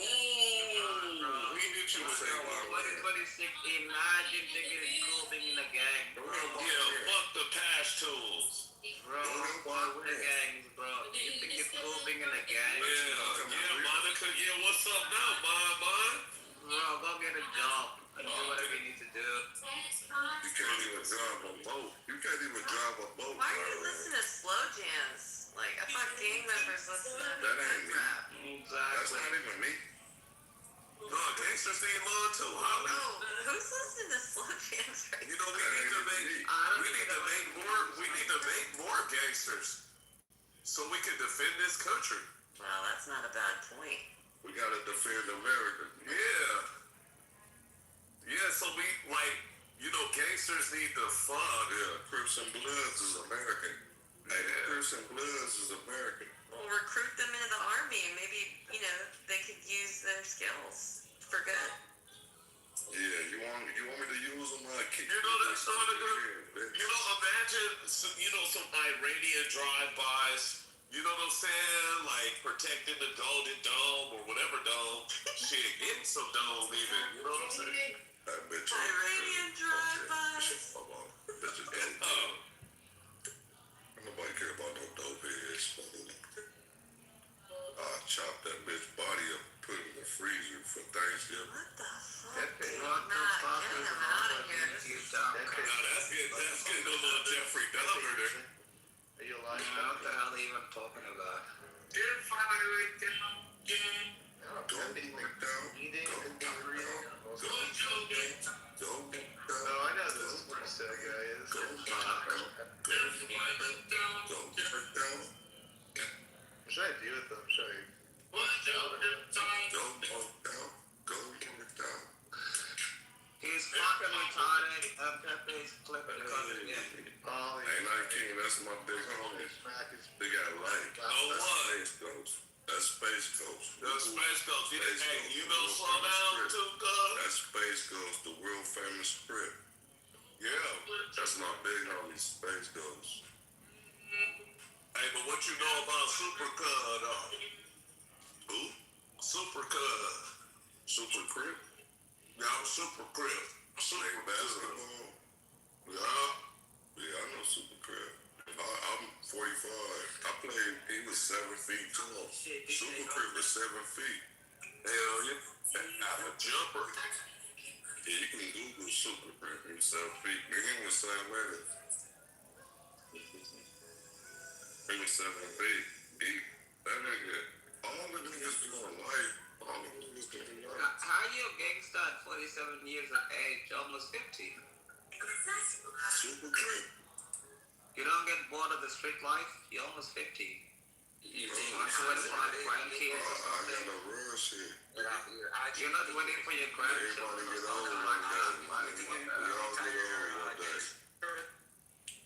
S3: Ooh, we hit you with that one.
S8: 2026, imagine thinking it's cool being in a gang.
S3: Yeah, fuck the patch tools.
S8: Bro, fuck the gangs, bro. You think it's cool being in a gang?
S3: Yeah, Monica, yeah, what's up now, Mom?
S8: Bro, go get a job and do whatever you need to do.
S15: You can't even drive a boat. You can't even drive a boat.
S7: Why do you
S15: Iran.
S7: listen to slow jams? Like, I thought gang members listen to
S15: That ain't me.
S7: rap.
S15: That's not even me.
S3: No, gangsters need love too. How
S7: No, who's listening to slow jams right
S3: You know, we need to make more gangsters so we can defend this country.
S7: now? Well, that's not a bad point.
S15: We gotta defend America.
S3: Yeah, so we, like, you know, gangsters need the fun.
S15: Yeah, Crips and Bloods is American. Hey, Crips and Bloods is American.
S7: Well, recruit them into the army and maybe, they could use their skills for good.
S15: Yeah, you want me to use them?
S3: You know, that's not a good, you know, imagine, some Iranian drive-bys, you know what I'm saying? Like, protecting the Golden Dome or whatever dome. Shit, getting some dome even, you know what I'm saying?
S15: That bitch.
S7: Iranian drive-bys.
S15: Hold on. Bitch is dope. Nobody care about no over here smoking. I'll chop that bitch body up, put it in the freezer for Thanksgiving.
S7: What the fuck?
S1: That
S7: Dude,
S1: thing-
S7: Matt, get him out of here. This is
S3: Now that's getting a little Jeffrey Dahmer there.
S1: Are you alive?
S8: What the hell are you even talking about?
S6: If I were down,
S1: No,
S15: Go
S1: that thing like
S15: down,
S1: eating
S15: go
S1: and being reading.
S15: down,
S6: go jogging,
S15: go
S1: Oh,
S15: down,
S1: I know this Bruce that guy is.
S15: go down,
S6: if I were down,
S15: go down,
S1: What should I do with them? Should I?
S6: watch out the time.
S15: go down, go down.
S8: He's fucking retarded. Pepe's clipping the cousin again.
S1: Oh,
S15: Hey, 19, that's my big homie.
S1: Smack his.
S15: They got light.
S3: Oh,
S15: That's
S3: what?
S15: Space Ghost. That's Space Ghost.
S3: The Space Ghost.
S15: Space
S3: Hey,
S15: Ghost,
S3: you
S15: the
S3: know
S15: world
S3: slow
S15: famous
S3: down
S15: script.
S3: too, cuz.
S15: That's Space Ghost, the world famous script.
S3: Yeah.
S15: That's my big homie, Space Ghost.
S3: Hey, but what you know about Super Cud, though?
S15: Who?
S3: Super Cud.
S15: Super Crip?
S3: Yeah, I'm Super Crip.
S15: Play
S3: Super Cud.
S15: basketball.
S3: Yeah.
S15: Yeah, I know Super Crip. I'm 45. I played, he was 7 feet tall. Super Crip was 7 feet.
S3: Hell yeah. I'm a jumper.
S15: Yeah, you can Google Super Crip. He was 7 feet. Me and him was same weather. He was 7 feet. That nigga, all the niggas doing life. All the niggas doing life.
S8: How you a gangster at 47 years of age, almost 50?
S15: Super Crip.
S8: You don't get bored of the street life? You're almost 50. You think you're waiting for your grandkids or
S15: I
S8: something?
S15: got a rush here.
S8: You're not waiting for your grandchildren
S15: Everybody
S8: or
S15: get old
S8: something
S15: one
S8: like
S15: day.
S8: that.
S15: We all get old one day.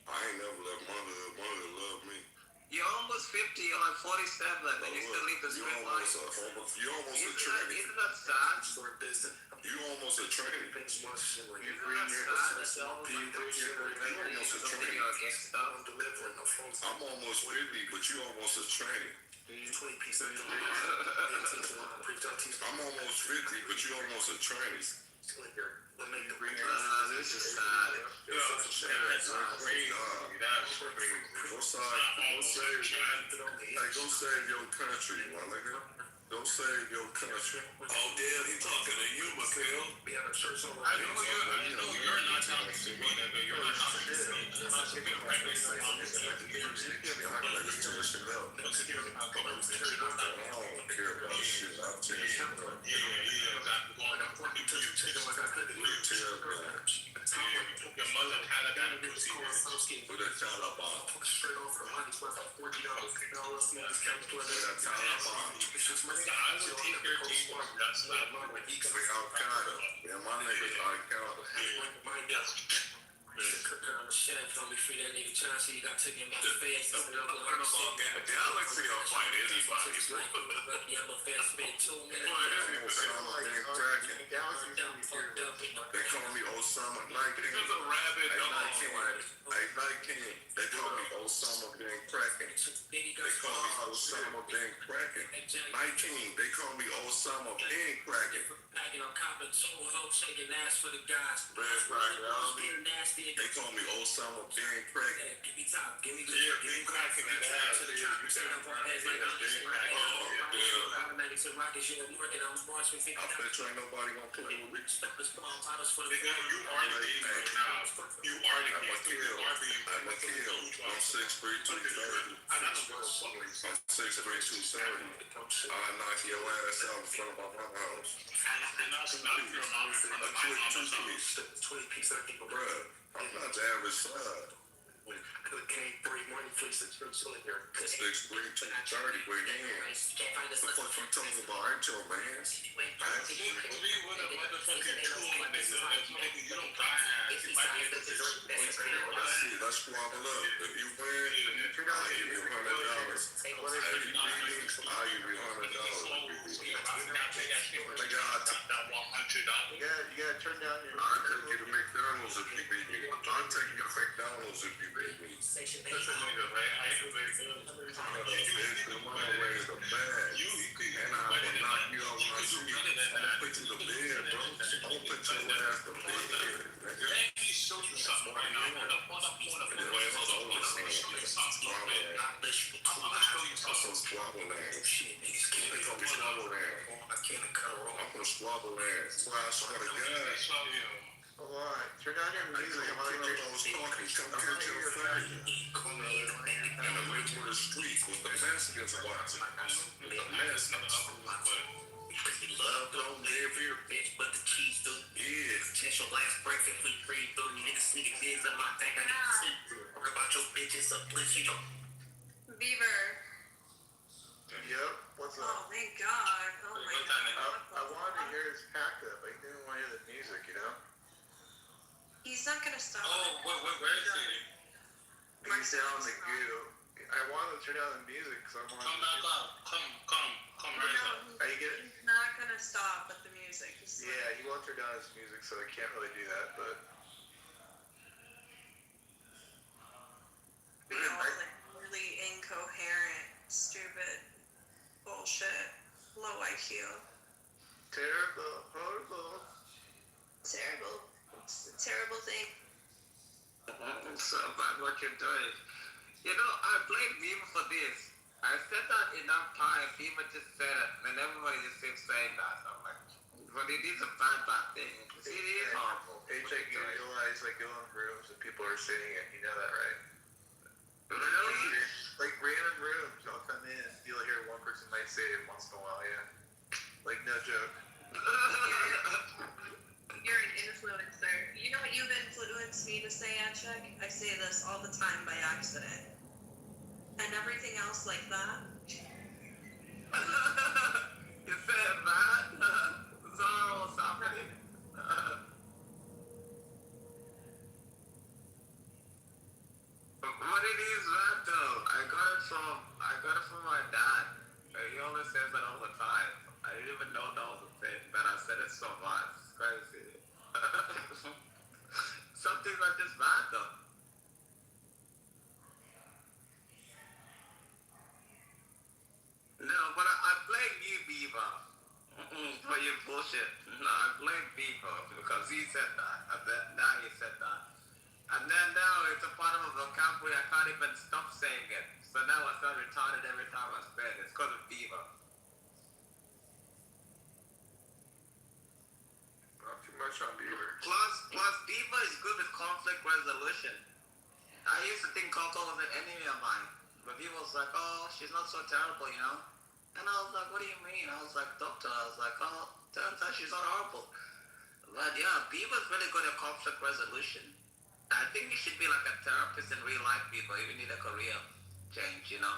S15: I ain't never let mother love me.
S8: You're almost 50, you're like 47, and you still live the
S15: You
S8: street
S15: almost
S8: life.
S15: you almost a
S8: Isn't
S15: tranny.
S8: that sad?
S15: You almost a tranny.
S8: Isn't that sad? That's almost like the something you're a gangster.
S15: I'm almost 50, but you almost a tranny. I'm almost 50, but you almost a tranny.
S8: This is sad.
S15: Go save your country, my nigga. Go save your country.
S3: Oh, damn, he talking to you, Mikhail.
S6: I know you're not talking to me, but you're not talking to me.
S15: I don't care about shit. I'll tell you.
S6: Your mother had a bad pussy.
S15: With a Taliban.
S6: I would take your team. That's not
S15: Al-Qaeda. Yeah, my nigga's Al-Qaeda.
S3: Galaxy will fight anybody.
S15: Osama bin Kraken. They call me Osama.
S3: There's a rabbit dog.
S15: They call me Osama bin Kraken. They call me Osama bin Kraken. 19. They call me Osama bin Kraken. They call me Osama bin Kraken. I bet you ain't nobody gonna play with me.
S6: You are the game right now. You are the game.
S15: I'm a kill. I'm 6'3", 230. I'm 6'3", 270. I'll knock your ass out in front of my house. A quick 2-piece. Bruh, I'm not the average size. 6'3", 230 with hands. What the fuck you talking about? I ain't your man. Let's squabble up. If you win, I'll give you $100. If you beat me, I'll give you $100.
S1: You gotta turn down your.
S15: I'll take you to McDonald's if you beat me. I'll take you to McDonald's if you beat me. The money raised a bag. And I will knock you out when I see you. I'm gonna put you to bed, bro. I'm gonna put your ass to bed.
S6: Show you something right now.
S15: I'm gonna squabble ass.
S6: Shit, niggas can't
S15: I'm gonna squabble ass.
S6: I can't cut her
S15: I'm
S6: off.
S15: gonna squabble ass. Well, I swear to God.
S1: Hold on. Turn down your music. I want to hear
S15: I was talking. Come catch your fire. In the middle of the street with the Mexicans watching. The Mexicans.
S8: Love don't live here, bitch, but the cheese do.
S15: Yeah.
S8: Potential last breakfast we free through. Niggas sneak kids in my thing. I need to sit through. Worry about your bitches up, please, you know.
S7: Beaver.
S1: Yep. What's
S7: Oh,
S1: up?
S7: thank God. Oh my God.
S1: I wanted to hear his pack up. I didn't want to hear the music, you know?
S7: He's not gonna stop.
S6: Where is he?
S1: He's down the goo. I wanted to turn down the music because I wanted
S6: Come
S1: to
S6: back up. Come right up.
S1: Are you getting?
S7: He's not gonna stop with the music. He's
S1: Yeah, he won't turn down his music, so I can't really do that, but...
S7: being all like really incoherent, stupid bullshit, low IQ.
S1: Terrible, horrible.
S7: Terrible. It's a terrible thing.
S14: So bad what you're doing. You know, I blame Beaver for this. I said that enough times, Beaver just said it, and everybody just keeps saying that. I'm like, but it is a bad thing. It is horrible.
S1: H, I realize I go in rooms and people are saying it. You know that, right?
S14: Really?
S1: Like random rooms, I'll come in. You'll hear one person might say it once in a while, yeah. Like no joke.
S7: You're an influencer. You know what you've influenced me to say, Achek? I say this all the time by accident. And everything else like that.
S14: You said that? Zara was happening. What it is that though? I got it from my dad. He always says that all the time. I didn't even know that was a thing, but I said it so much. It's crazy. Some things are just bad though. No, but I blame you, Beaver, for your bullshit. No, I blame Beaver because he said that. And then now he said that. And then now it's a part of a vocabulary I can't even stop saying it. So now I sound retarded every time I say it. It's because of Beaver.
S15: Not too much on Beaver.
S14: Plus Beaver is good with conflict resolution. I used to think Coco was an enemy of mine. But Beaver was like, oh, she's not so terrible, you know? And I was like, what do you mean? I was like, doctor. I was like, oh, turns out she's not horrible. But yeah, Beaver's really good at conflict resolution. I think you should be like a therapist in real life, people. You need a career change, you know?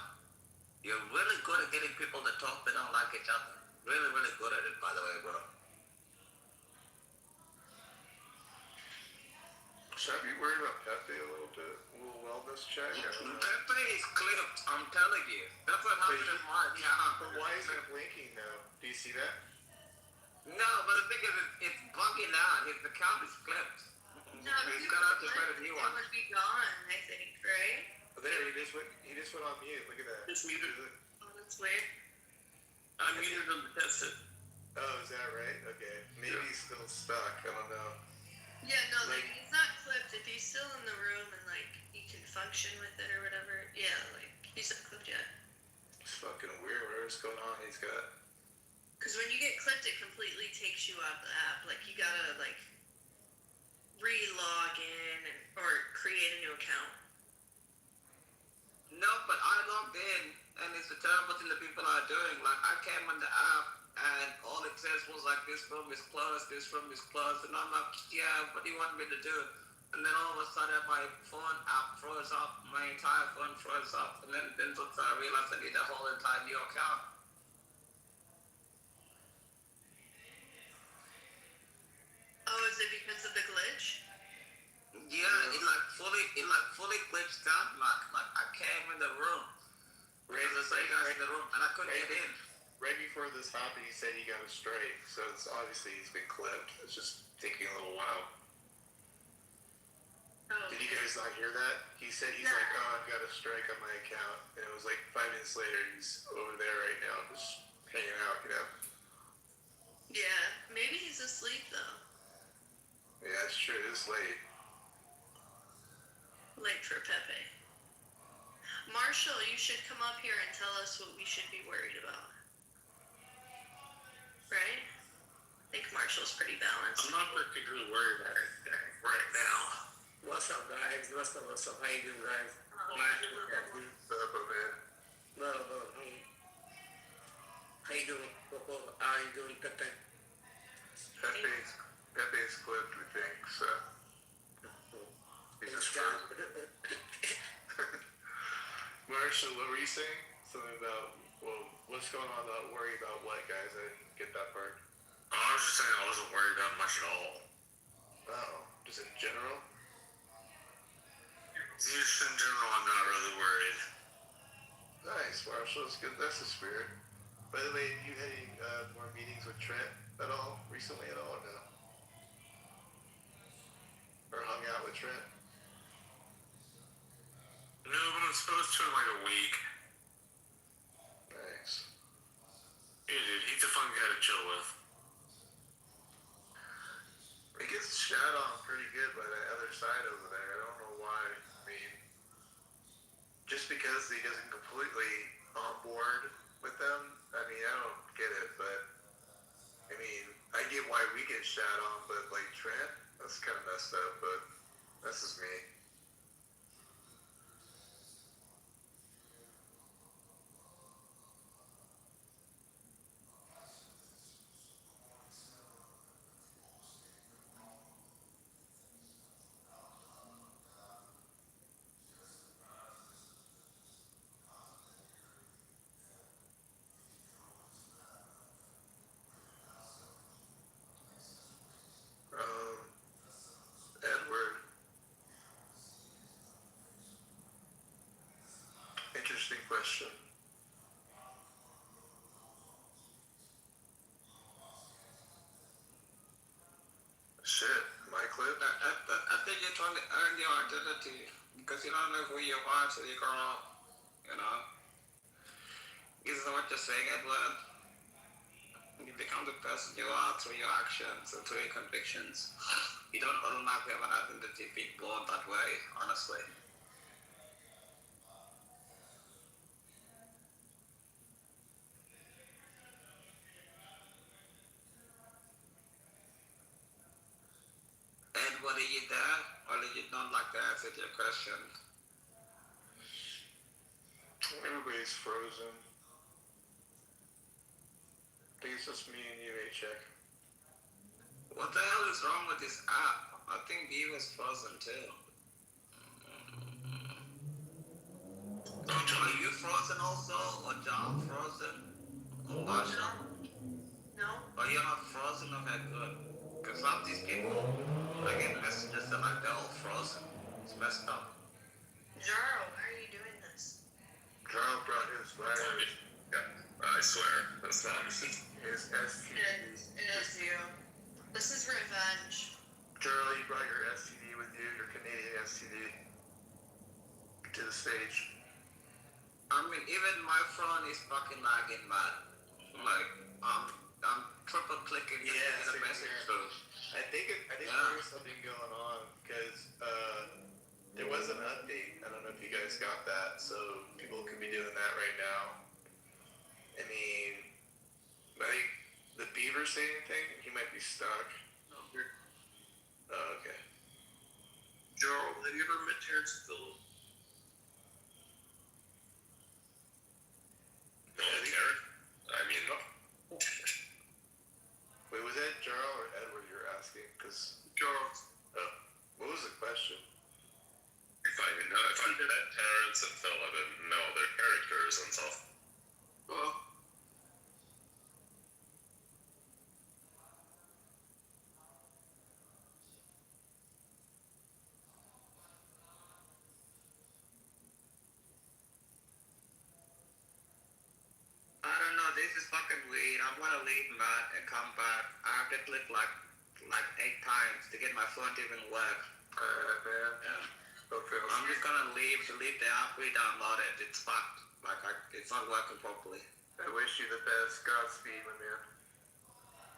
S14: You're really good at getting people to talk they don't like each other. Really, really good at it, by the way, bro.
S1: Should I be worried about Pepe a little bit? A little wellness check? I don't know.
S14: Pepe is clipped, I'm telling you. That's what happened in March. Yeah.
S1: But why is it blinking though? Do you see that?
S14: No, but the thing is, it's bugging out. His account is clipped.
S7: No,
S14: He's got out to try to new one.
S7: it would be gone, I think, right?
S1: Oh, there, he just went on mute. Look at that.
S11: Just muted.
S7: Oh, that's weird.
S11: I muted him to test it.
S1: Oh, is that right? Okay. Maybe he's still stuck. I don't know.
S7: Yeah, no, like he's not clipped. If he's still in the room and like he can function with it or whatever, yeah, like he's not clipped yet.
S1: It's fucking weird. Whatever's going on, he's got.
S7: Because when you get clipped, it completely takes you off the app. Like you gotta like re-log in or create a new account.
S14: No, but I logged in, and it's a terrible thing that people are doing. Like, I came on the app, and all it says was like, this room is closed, and I'm like, yeah, what do you want me to do? And then all of a sudden, my phone app froze up, my entire phone froze up, and then I realized I need a whole entire new account.
S7: Oh, is it because of the glitch?
S14: Yeah, it fully glitched out. Like I came in the room. There's a second guy in the room, and I couldn't get in.
S1: Right before this happened, he said he got a strike. So it's obviously he's been clipped. It's just taking a little while.
S7: Oh.
S1: Did you guys not hear that? He said he's like, oh, I've got a strike on my account. And it was like 5 minutes later, he's over there right now, just hanging out, you know?
S7: Yeah, maybe he's asleep though.
S1: Yeah, it's true. It's late.
S7: Late for Pepe. Marshall, you should come up here and tell us what we should be worried about. Right? I think Marshall's pretty balanced.
S6: I'm not particularly worried about anything right now.
S16: What's up, guys? What's up? How you doing, guys?
S15: What's up, man?
S16: No. How you doing? How you doing, Pepe?
S15: Pepe's clipped, we think, so. He's just
S1: Marshall, what were you saying? Something about, well, what's going on about worry about what, guys? I didn't get that part.
S6: I was just saying I wasn't worried about much at all.
S1: Oh, just in general?
S6: Just in general, I'm not really worried.
S1: Nice, Marshall. That's good. That's the spirit. By the way, have you had any more meetings with Trent at all recently at all, or no? Or hung out with Trent?
S6: No, but I'm supposed to in like a week.
S1: Nice.
S6: Yeah, dude, he's a fun guy to chill with.
S1: He gets shat on pretty good by the other side over there. I don't know why. I mean, just because he doesn't completely on board with them, I mean, I don't get it, but I mean, I get why we get shat on, but like Trent, that's kind of messed up, but that's just me. Edward. Interesting question. Shit, my clip?
S14: I think you're trying to earn your identity because you don't know who you are till you grow up. You know? This is what you're saying, Edward. You become the person you are through your actions and through your convictions. You don't automatically have an identity being born that way, honestly. And what are you there? Or did you not like to answer your question?
S1: Everybody's frozen. I think it's just me and you, A-Check.
S14: What the hell is wrong with this app? I think he was frozen too. Are you frozen also? Or John frozen? Or Marshall?
S7: No?
S14: Oh, you're not frozen? Okay, good. Because some of these people, I get messages that like they're all frozen. It's messed up.
S7: Jaro, why are you doing this?
S15: John brought his virus.
S3: Yeah, I swear. That's not
S15: His STD.
S7: It is you. This is revenge.
S1: Charlie, you brought your STD with you, your Canadian STD, to the stage.
S14: I mean, even my phone is fucking lagging, man. Like, I'm triple clicking to
S1: Yeah,
S14: get a
S1: same
S14: message
S1: here.
S14: through.
S1: I think there was something going on because there was an update. I don't know if you guys got that, so people could be doing that right now. I mean, like, the Beaver say anything? He might be stuck. Oh, okay.
S6: Joe, have you ever met Terrence Phil?
S3: No, Derek. I mean,
S1: Wait, was that Jarl or Edward you were asking? Because
S6: Charles.
S1: what was the question?
S3: if I met Terrence and Phil, I didn't know their characters and stuff.
S6: Well,
S14: I don't know, this is fucking weird. I'm gonna leave, man, and come back. I have to click like 8 times to get my phone to even work.
S15: Man.
S14: Yeah.
S15: Okay.
S14: I'm just gonna leave, delete the app, re-download it. It's fucked. Like, it's not working properly.
S15: I wish you the best. Godspeed, my man.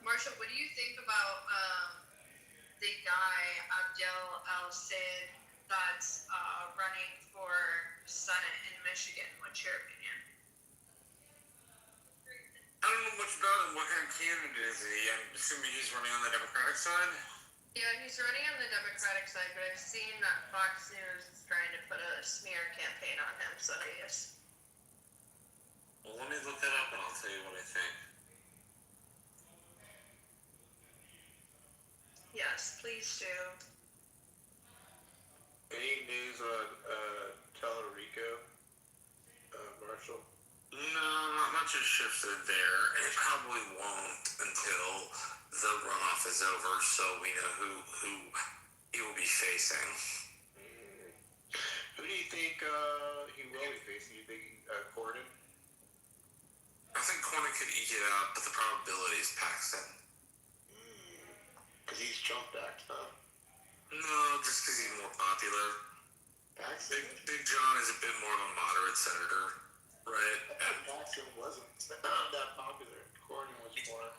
S7: Marshall, what do you think about the guy Abdel Al Said that's running for Senate in Michigan. What's your opinion?
S6: I don't know much about him. What kind of candidate is he? I'm assuming he's running on the Democratic side.
S7: Yeah, he's running on the Democratic side, but I've seen that Fox News is trying to put a smear campaign on him, so yes.
S6: Well, let me look that up and I'll tell you what I think.
S7: Yes, please do.
S1: Any news on Tallarico, Marshall?
S6: No, not much has shifted there, and it probably won't until the runoff is over, so we know who he will be facing.
S1: Who do you think he will be facing? You think Corden?
S6: I think Cornyn could eke it out, but the probability is Paxton.
S1: Because he's Trump backed, huh?
S6: No, just because he's more popular.
S1: Paxton?
S6: Big John is a bit more of a moderate senator, right?
S1: Paxton wasn't that popular. Corden was more.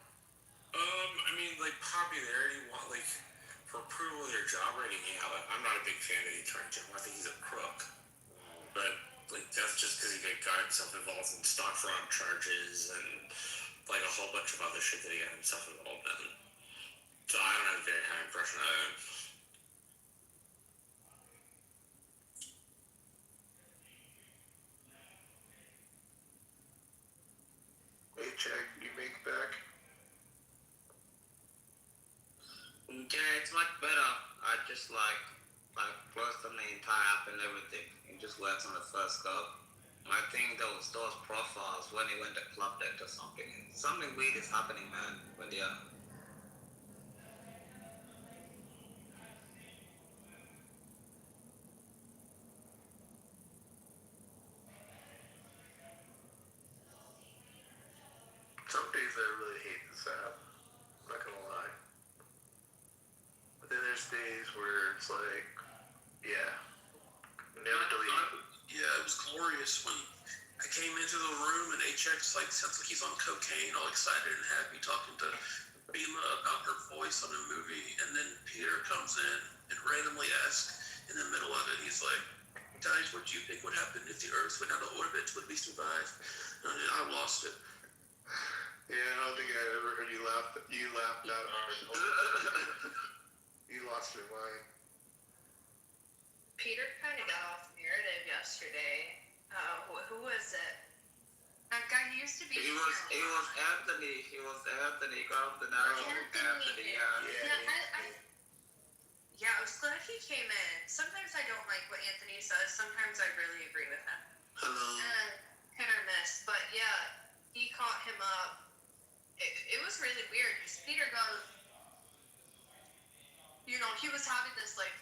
S6: I mean, like, popularity, like, for approval of their job rating, yeah, like, I'm not a big fan of the Attorney General. I think he's a crook. But, like, that's just because he got himself involved in stock fraud charges and, like, a whole bunch of other shit that he got himself involved in. So I don't have a very high impression of him.
S1: Hey, check, you make back?
S8: Yeah, it's much better. I just like closed on the entire app and everything. It just works on the first go. I think those profiles when he went to club deck or something. Something weird is happening, man. But yeah.
S1: Some days I really hate this app. I'm not gonna lie. But then there's days where it's like, yeah, never delete.
S17: Yeah, it was glorious when I came into the room and HX like sounds like he's on cocaine, all excited and happy, talking to Bima about her voice on a movie, and then Peter comes in and randomly asks in the middle of it, he's like, "Guys, what do you think would happen if the Earth went out of orbit? Would we survive?" And I lost it.
S1: Yeah, I don't think I ever heard you laugh. You laughed that hard. You lost your mind.
S7: Peter kind of got off narrative yesterday. Who was it? That guy used to be.
S8: It was Anthony. It was Anthony. Got off the narrative. Anthony.
S7: Yeah, I was glad he came in. Sometimes I don't like what Anthony says. Sometimes I really agree with him.
S17: Hello.
S7: Hit or miss, but yeah, he caught him up. It was really weird because Peter goes, he was having this like,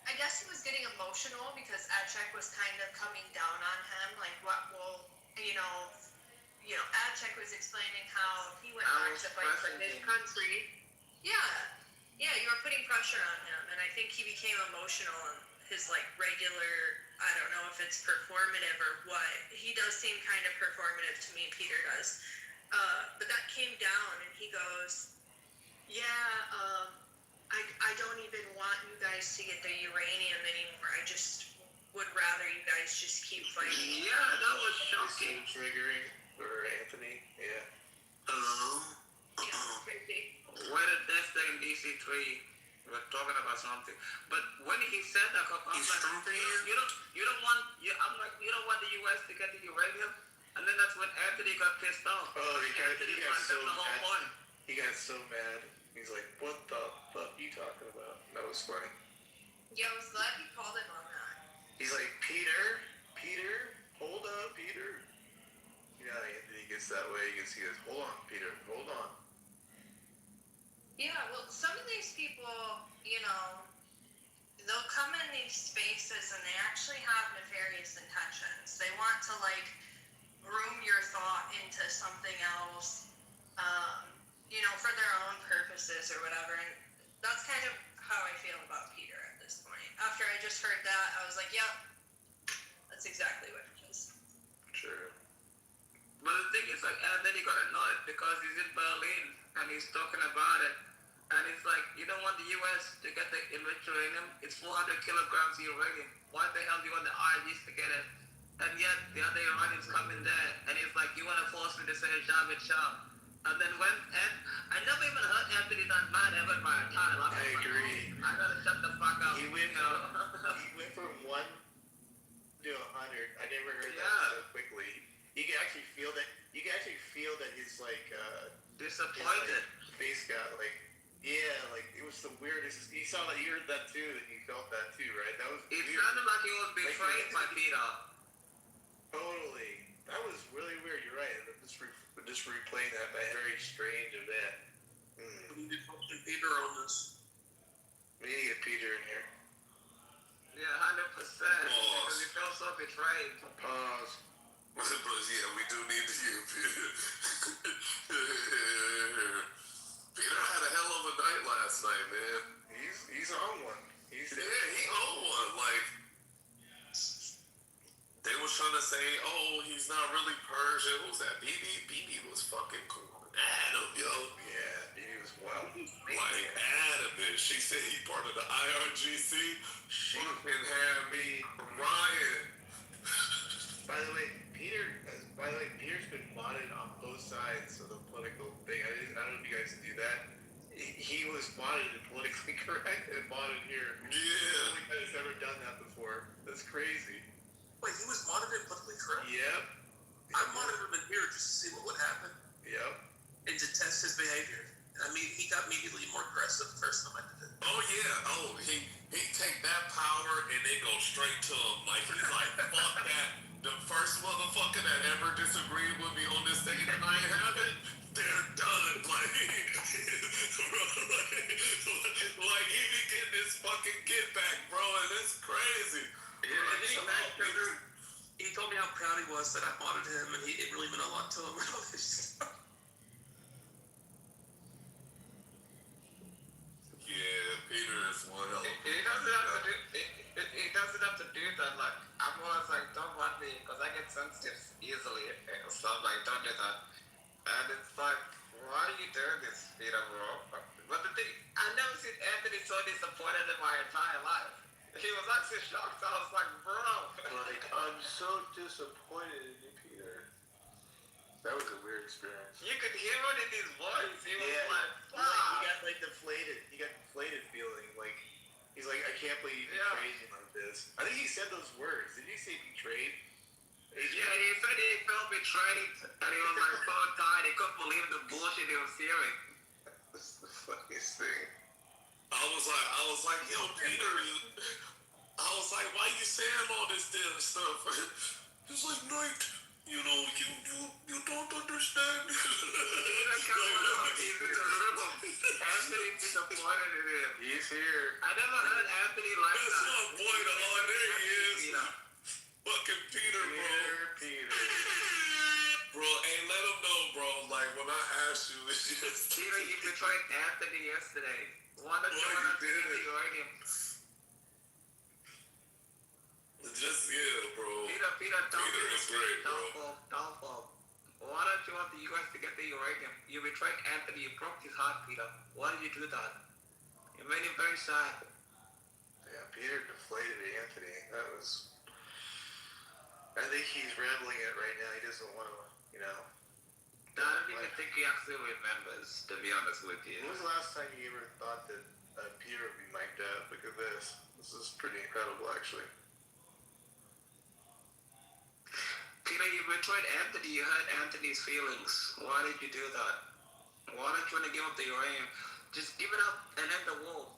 S7: I guess he was getting emotional because Adchek was kind of coming down on him, like what will, Adchek was explaining how he went back to fight for his country. Yeah, you were putting pressure on him, and I think he became emotional and his like regular, I don't know if it's performative or what. He does seem kind of performative to me, Peter does. But that came down and he goes, I don't even want you guys to get the uranium anymore. I just would rather you guys just keep fighting.
S8: Yeah, that was shocking.
S1: Triggering for Anthony. Yeah.
S17: Hello.
S7: Yeah, crazy.
S8: Where did this thing DC3? We're talking about something, but when he said that, I'm
S17: He's
S8: like,
S17: trumping
S8: you don't want the U.S. to get the uranium, and then that's when Anthony got pissed off.
S1: Oh, he got so
S8: the whole
S1: mad.
S8: point.
S1: He got so mad. He's like, "What the fuck are you talking about?" That was funny.
S7: Yeah, I was glad he called him on that.
S1: He's like, Peter, hold up, Peter. Anthony gets that way. He goes, hold on, Peter, hold on.
S7: Yeah, well, some of these people, they'll come in these spaces and they actually have nefarious intentions. They want to, groom your thought into something else, for their own purposes or whatever. And that's kind of how I feel about Peter at this point. After I just heard that, I was like, yep, that's exactly what it is.
S1: Sure.
S8: But the thing is, and then he got annoyed because he's in Berlin and he's talking about it.
S14: And it's like, you don't want the US to get the enriched uranium. It's 400 kilograms of uranium. Why the hell do you want the IRGs to get it? And yet, the other Iranians come in there, and it's like, you want to force me to say Shah with Shah. And then and I never even heard Anthony that mad ever in my entire life.
S1: I agree.
S14: I gotta shut the fuck up.
S1: He went,
S14: you know?
S1: he went from 1 to 100. I never heard that
S14: Yeah.
S1: so quickly. You can actually feel that. You can actually feel that his like
S14: Disappointed.
S1: his face got like, yeah, like it was the weirdest. You saw that, you heard that too, and you felt that too, right? That was
S14: It
S1: weird.
S14: sounded like he was betrayed by Peter.
S1: Totally. That was really weird. You're right. Just replaying that, but very strange of that.
S17: We need to talk to Peter on this.
S1: We need to get Peter in here.
S14: Yeah, 100%. Because he felt so betrayed.
S1: Pause.
S3: But yeah, we do need to get Peter. Peter had a hell of a night last night, man.
S1: He's on one.
S3: He on one. Like, they was trying to say, oh, he's not really Persian. What was that? BB was fucking cool. Adam, yo.
S1: Yeah, he was wild.
S3: Like, adamant. She said he part of the IRGC. She fucking had me Ryan.
S1: By the way, Peter's been modded on both sides of the political thing. I don't know if you guys do that. He was modded and politically correct and modded here.
S3: Yeah.
S1: I don't think I've ever done that before. That's crazy.
S17: Wait, he was monitored politically correct?
S1: Yep.
S17: I monitored him in here just to see what would happen.
S1: Yep.
S17: And to test his behavior. I mean, he got immediately more aggressive the first time I did it.
S3: Oh yeah. Oh, he take that power and then go straight to him. Like he's like, fuck that. The first motherfucker that ever disagreed with me on this thing and I ain't have it, they're done. Like, like he be getting this fucking get back, bro, and it's crazy.
S17: Yeah, and then he told me how proud he was that I modded him, and it really meant a lot to him. And all this stuff.
S3: Yeah, Peter is one hell of a
S14: He doesn't have to do that. Like, I'm always like, don't want me, because I get sensitive easily. So I'm like, don't do that. And it's like, why are you doing this, Peter, bro? But the thing, I've never seen Anthony so disappointed in my entire life. He was actually shocked. I was like, bro.
S1: Like, I'm so disappointed in you, Peter. That was a weird experience.
S14: You could hear it in his voice. He was like, fuck.
S1: He got like deflated. He got deflated feeling. Like, he's like, I can't believe you betrayed me like this. I think he said those words. Did he say betrayed?
S14: Yeah, he said he felt betrayed. And he was like so tired. He couldn't believe the bullshit he was hearing.
S1: That's the funniest thing.
S3: I was like, yo, Peter, I was like, why you saying all this damn stuff? He's like, Nate, you know, you don't understand.
S14: Anthony's disappointed in him.
S1: He's here.
S14: I never heard Anthony like
S3: That's
S14: that.
S3: my boy, there he is. Fucking Peter, bro.
S1: Peter.
S3: Bro, hey, let him know, bro. Like, when I asked you, it's just...
S14: Peter, you betrayed Anthony yesterday. Why don't you want to do him?
S3: Just, yeah, bro.
S14: Peter,
S3: Peter is great, bro.
S14: Downfall. Why don't you want the US to get the uranium? You betrayed Anthony. You broke his heart, Peter. Why did you do that? You made him very sad.
S1: Yeah, Peter deflated Anthony. That was... I think he's rambling it right now. He doesn't want to, you know...
S14: I don't even think he actually remembers, to be honest with you.
S1: When was the last time you ever thought that Peter would be mic'd up? Look at this. This is pretty incredible, actually.
S14: Peter, you betrayed Anthony. You hurt Anthony's feelings. Why did you do that? Why don't you want to give up the uranium? Just give it up and end the war.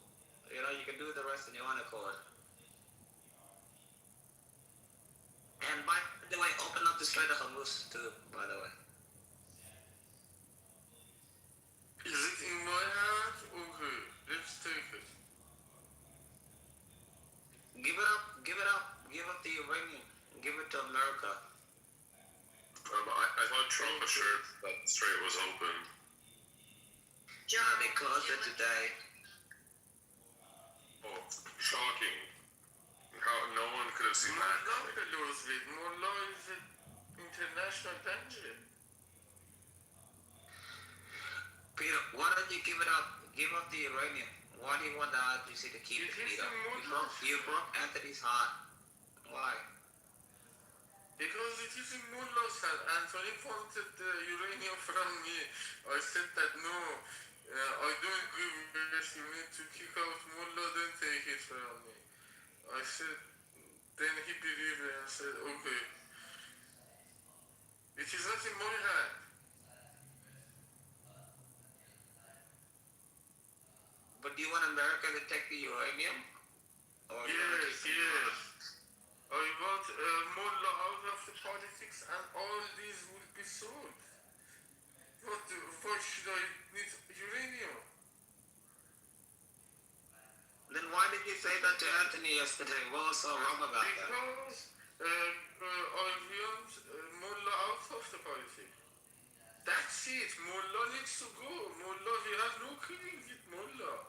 S14: You know, you can do the rest in your own accord. And by the way, open up the Strait of Hormuz too, by the way.
S1: Is it in my house? Okay, let's take it.
S14: Give it up, give up the uranium, give it to America.
S3: I thought Trump assured that the strait was open.
S14: John, they closed it today.
S3: Oh, shocking. How no one could have seen that.
S1: Not to lose it. More law is an international danger.
S14: Peter, why don't you give it up?
S8: give up the uranium. Why do you want the RGC to keep it, Peter? You broke Anthony's heart. Why?
S15: Because it is in Mullah's hand. Anthony wanted the uranium from me. I said that no, I don't agree with this. You need to kick out Mullah, then take it from me. I said, then he believed it and said, okay. It is not in my hand.
S8: But do you want America to take the uranium? Or
S15: Yes, yes. I want Mullah out of the politics and all these will be sold. Why should I need uranium?
S8: Then why did you say that to Anthony yesterday? What was so wrong about that?
S15: Because I want Mullah out of the politics. That's it. Mullah needs to go. Mullah, we have no killing with Mullah.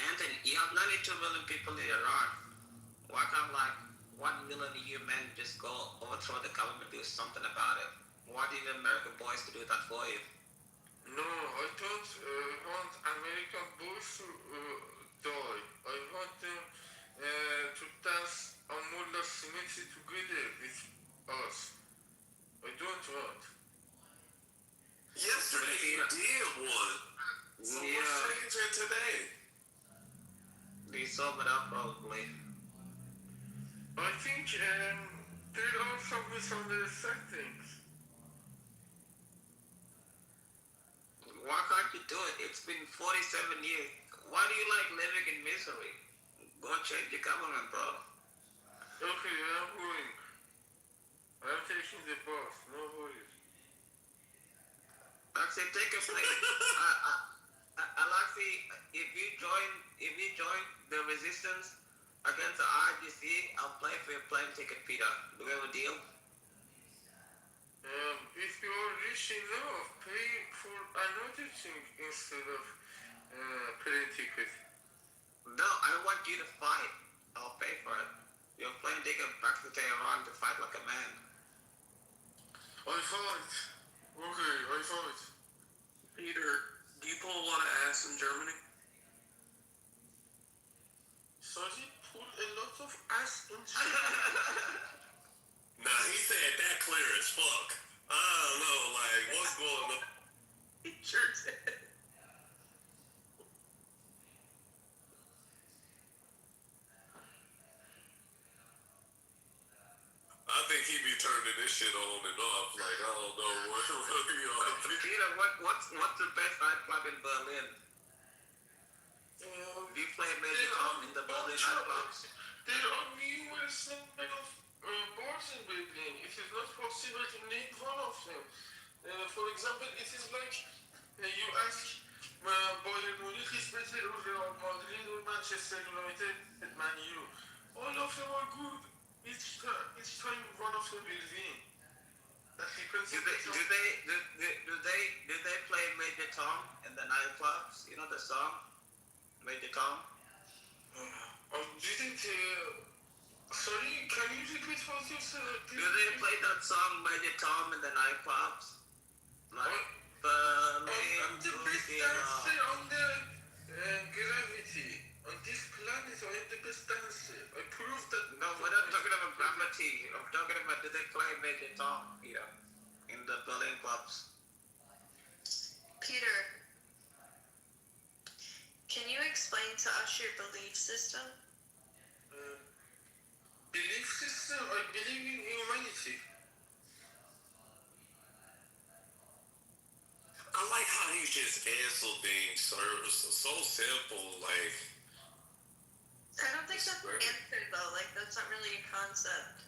S8: Anthony, you have 92 million people in Iran. Why can't like 1 million of you men just go overthrow the government, do something about it? Why do you need American boys to do that for you?
S15: No, I don't want American boys to die. I want them to dance on Mullah's cemetery together with us. I don't want.
S3: Yesterday you did one. So what's changing today?
S8: They sold it up probably.
S15: I think there are some misunderstandings.
S8: Why can't you do it? It's been 47 years. Why do you like living in misery? Go change the government, bro.
S15: Okay, I'm going. I'm taking the bus. No worries.
S8: Actually, take a plane. Alexi, if you join the resistance against the RGC, I'll pay for your plane ticket, Peter. Do we have a deal?
S15: If you are rich enough, pay for another thing instead of plane ticket.
S8: No, I want you to fight. I'll pay for it. Your plane ticket back to Tehran to fight like a man.
S15: I fight. Okay, I fight.
S17: Peter, do you pull a lot of ass in Germany?
S15: Saji pull a lot of ass in Germany.
S3: Nah, he said that clear as fuck. I don't know, like, what's going on?
S17: He sure did.
S3: I think he be turning this shit on and off. Like, I don't know what he on.
S8: Peter, what's the best nightclub in Berlin? Do you play Major Tom in the Berlin nightclubs?
S15: There are numerous bars in Berlin. It is not possible to name one of them. For example, it is like you ask Bayern Munich is better or Real Madrid or Manchester United and Man U. All of them are good. Each time one of them will win. That depends.
S8: Do they play Major Tom in the nightclubs? You know the song, Major Tom.
S15: I didn't. Sorry, can you repeat what you said?
S8: Do they play that song Major Tom in the nightclubs? Like
S15: I'm the best dancer on the gravity. On this planet, I am the best dancer. I proved that.
S8: No, we're not talking about gravity. I'm talking about do they play Major Tom here in the Berlin clubs?
S7: Peter, can you explain to us your belief system?
S15: Belief system? I believe in humanity.
S3: I like how he just answer things so simple, like.
S7: I don't think that's an answer though. Like that's not really a concept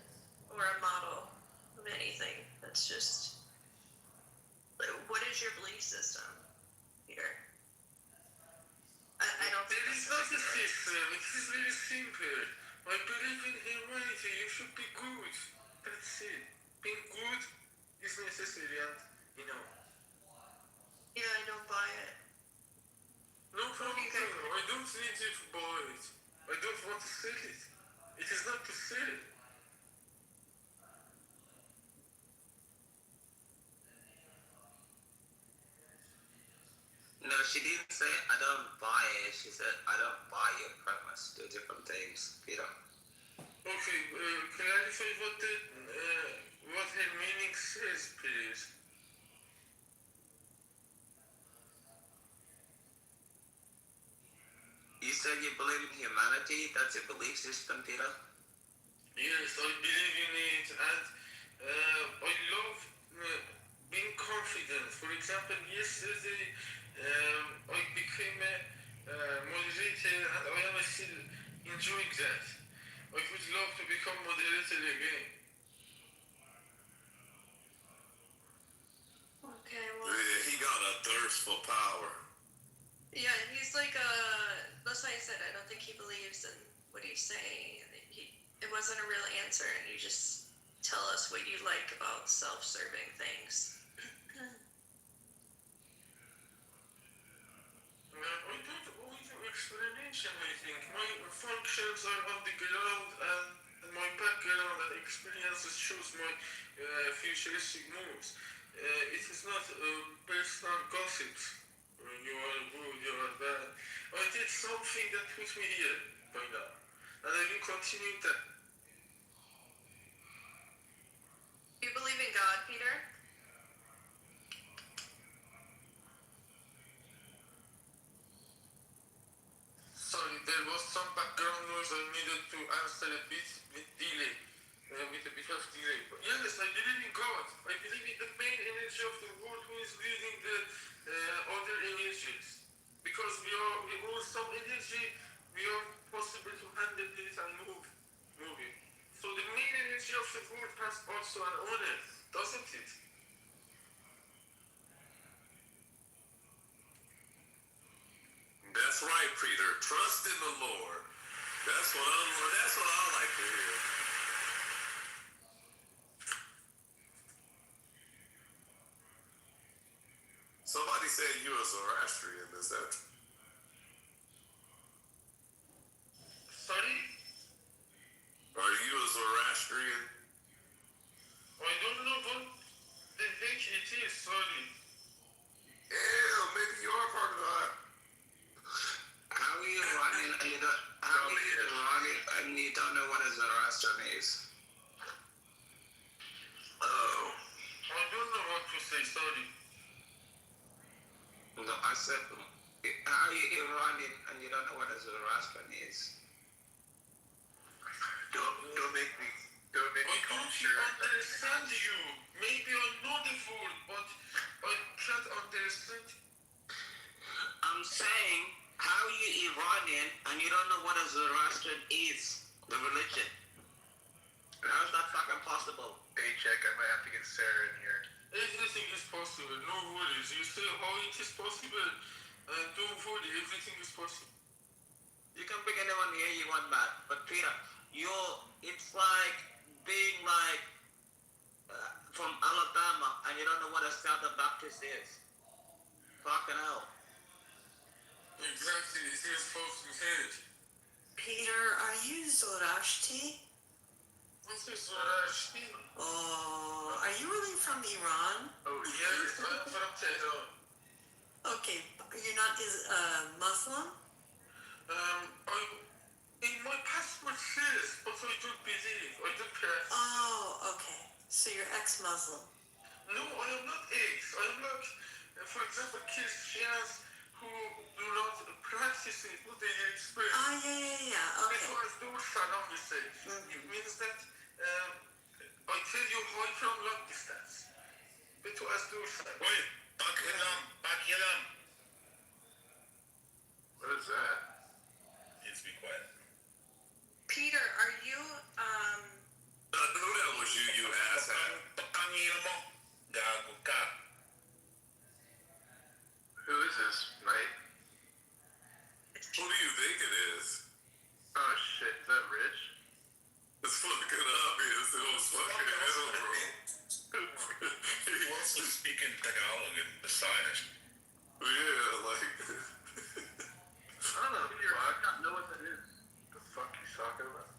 S7: or a model of anything. That's just what is your belief system, Peter? I don't think
S15: there is not a system. It is very simple. I believe in humanity. You should be good. That's it. Being good is necessary, and
S7: Yeah, I don't buy it.
S15: No problem. I don't need you to buy it. I don't want to sell it. It is not to sell.
S8: say I don't buy it. She said I don't buy your premise. Two different things, Peter.
S15: Okay, clarify what her meaning says, please.
S8: You said you believe in humanity. That's your belief system, Peter.
S15: Yes, I believe in it, and I love being confident. For example, yesterday I became a moderator, and I am still enjoying that. I would love to become moderator again.
S7: Okay, well.
S3: Yeah, he got a thirst for power.
S7: Yeah, and he's like that's why I said I don't think he believes in what he's saying. It wasn't a real answer, and you just tell us what you like about self-serving things.
S15: I don't owe you explanation, I think. My functions are on the ground, and my background and experiences shows my futuristic moves. It is not personal gossips. You are good, you are bad. I did something that put me here by now, and I will continue that.
S7: Do you believe in God, Peter?
S15: Sorry, there was some background noise. I needed to answer a bit with delay, with a bit of delay. But yes, I believe in God. I believe in the main energy of the world who is leading the other energies. Because we own some energy, we are possible to handle it and move it. So the main energy of the world has also an owner, doesn't it?
S3: That's right, Peter. Trust in the Lord. That's what I like to hear. Somebody said you're a Zoroastrian. Is that?
S15: Sorry?
S3: Are you a Zoroastrian?
S15: I don't know what the heck it is, sorry.
S3: Yeah, maybe you are part of that.
S8: How are you running and you don't? How are you running and you don't know what a Zoroastrian is?
S15: Oh. I don't know what to say, sorry.
S8: No, I said, how are you Iranian and you don't know what a Zoroastrian is?
S15: Don't make me come here. I don't understand you. Maybe I know the word, but I can't understand.
S8: I'm saying, how are you Iranian and you don't know what a Zoroastrian is? The religion. How is that fucking possible?
S1: Hey, check. I might have to get Sarah in here.
S15: Everything is possible. No worries. You say how it is possible, and don't worry. Everything is possible.
S8: You can bring anyone here you want back, but Peter, it's like being like from Alabama and you don't know what a Southern Baptist is. Fucking hell.
S15: Exactly. It is supposed to say it.
S18: Peter, are you Zoroastri?
S15: What's this Zoroastri?
S18: Oh, are you really from Iran?
S15: Oh, yes. I'm from Tehran.
S18: Okay, you're not Muslim?
S15: In my passport says, but I don't believe. I don't practice.
S18: Oh, okay. So you're ex-Muslim.
S15: No, I am not ex. I am like, for example, Christians who do not practice it, but they experience.
S18: Ah, yeah. Okay.
S15: Because those salam we say. It means that I tell you hi from long distance. But as those salam.
S6: Wait, back yalam.
S1: What is that?
S6: Please be quiet.
S7: Peter, are you
S3: I knew that was you asshat.
S1: Who is this, mate?
S3: Who do you think it is?
S1: Oh shit, is that Rich?
S3: It's fucking obvious. It was fucking hell, bro.
S6: He wants to speak in Tagalog and Bisayas.
S3: Yeah, like.
S1: I don't know. Peter, I don't know what that is. The fuck you talking about?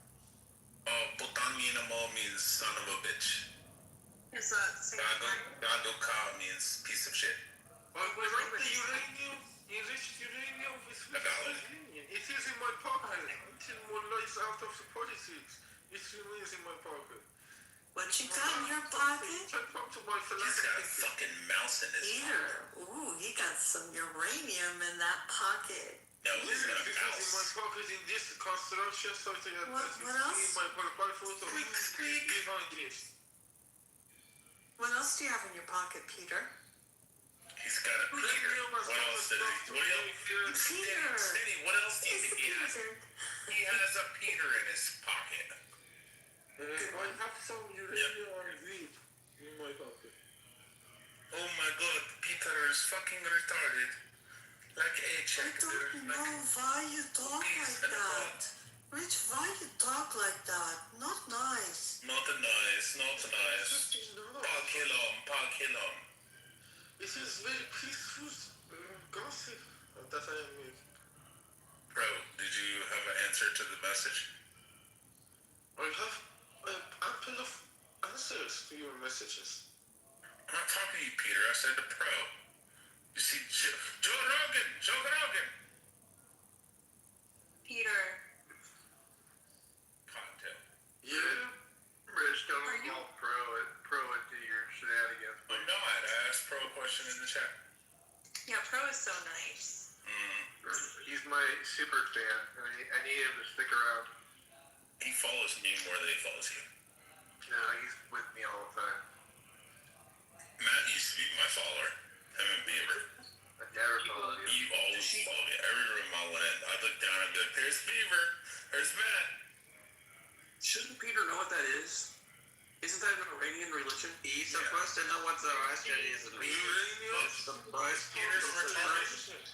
S6: Putanginamo means son of a bitch.
S7: is that the same thing?
S6: Gago ka means piece of shit.
S15: I was like the uranium. enriched uranium is lenient. It is in my pocket until Mullah is out of the politics. It remains in my pocket.
S18: What you got in your pocket?
S15: Check up to my
S12: He's got a fucking mouse in his
S18: Peter, ooh, he got some uranium in that pocket.
S12: No, he's got a
S15: This is in my
S12: mouse.
S15: pocket in this construction site.
S18: What else?
S15: In my profile photo. Behind this.
S18: What else do you have in your pocket, Peter?
S12: He's got a Peter. What else did he? What else?
S18: Peter.
S12: Steady, what else do you think he has? He has a Peter in his pocket.
S15: I have some uranium on weed in my pocket.
S12: Oh my god, Peter is fucking retarded. Like a check.
S18: I don't know why you talk like that. Rich, why you talk like that? Not nice.
S12: Not nice, not nice. Pakilom.
S15: It is very peaceful gossip that I am making.
S12: Bro, did you have an answer to the message?
S15: I have ample of answers to your messages.
S12: I'm not talking to you, Peter. I said the pro. You see, Joe Rogan.
S7: Peter,
S12: Cocktail.
S1: Yeah, Rich, don't fall pro into your shenanigans.
S12: I'm not. I asked pro a question in the chat.
S7: yeah, Pro is so nice.
S1: He's my super fan, and I need him to stick around.
S12: He follows me more than he follows you.
S1: No, he's with me all the time.
S12: Matt used to be my follower. Him and Beaver.
S1: I never followed you.
S12: You always follow me. Every room I went, I'd look down and be like, there's Beaver. There's Matt.
S17: Shouldn't Peter know what that is? Isn't that an Iranian religion?
S13: He's supposed to know what Zoroastrianism is.
S12: Peter's retarded.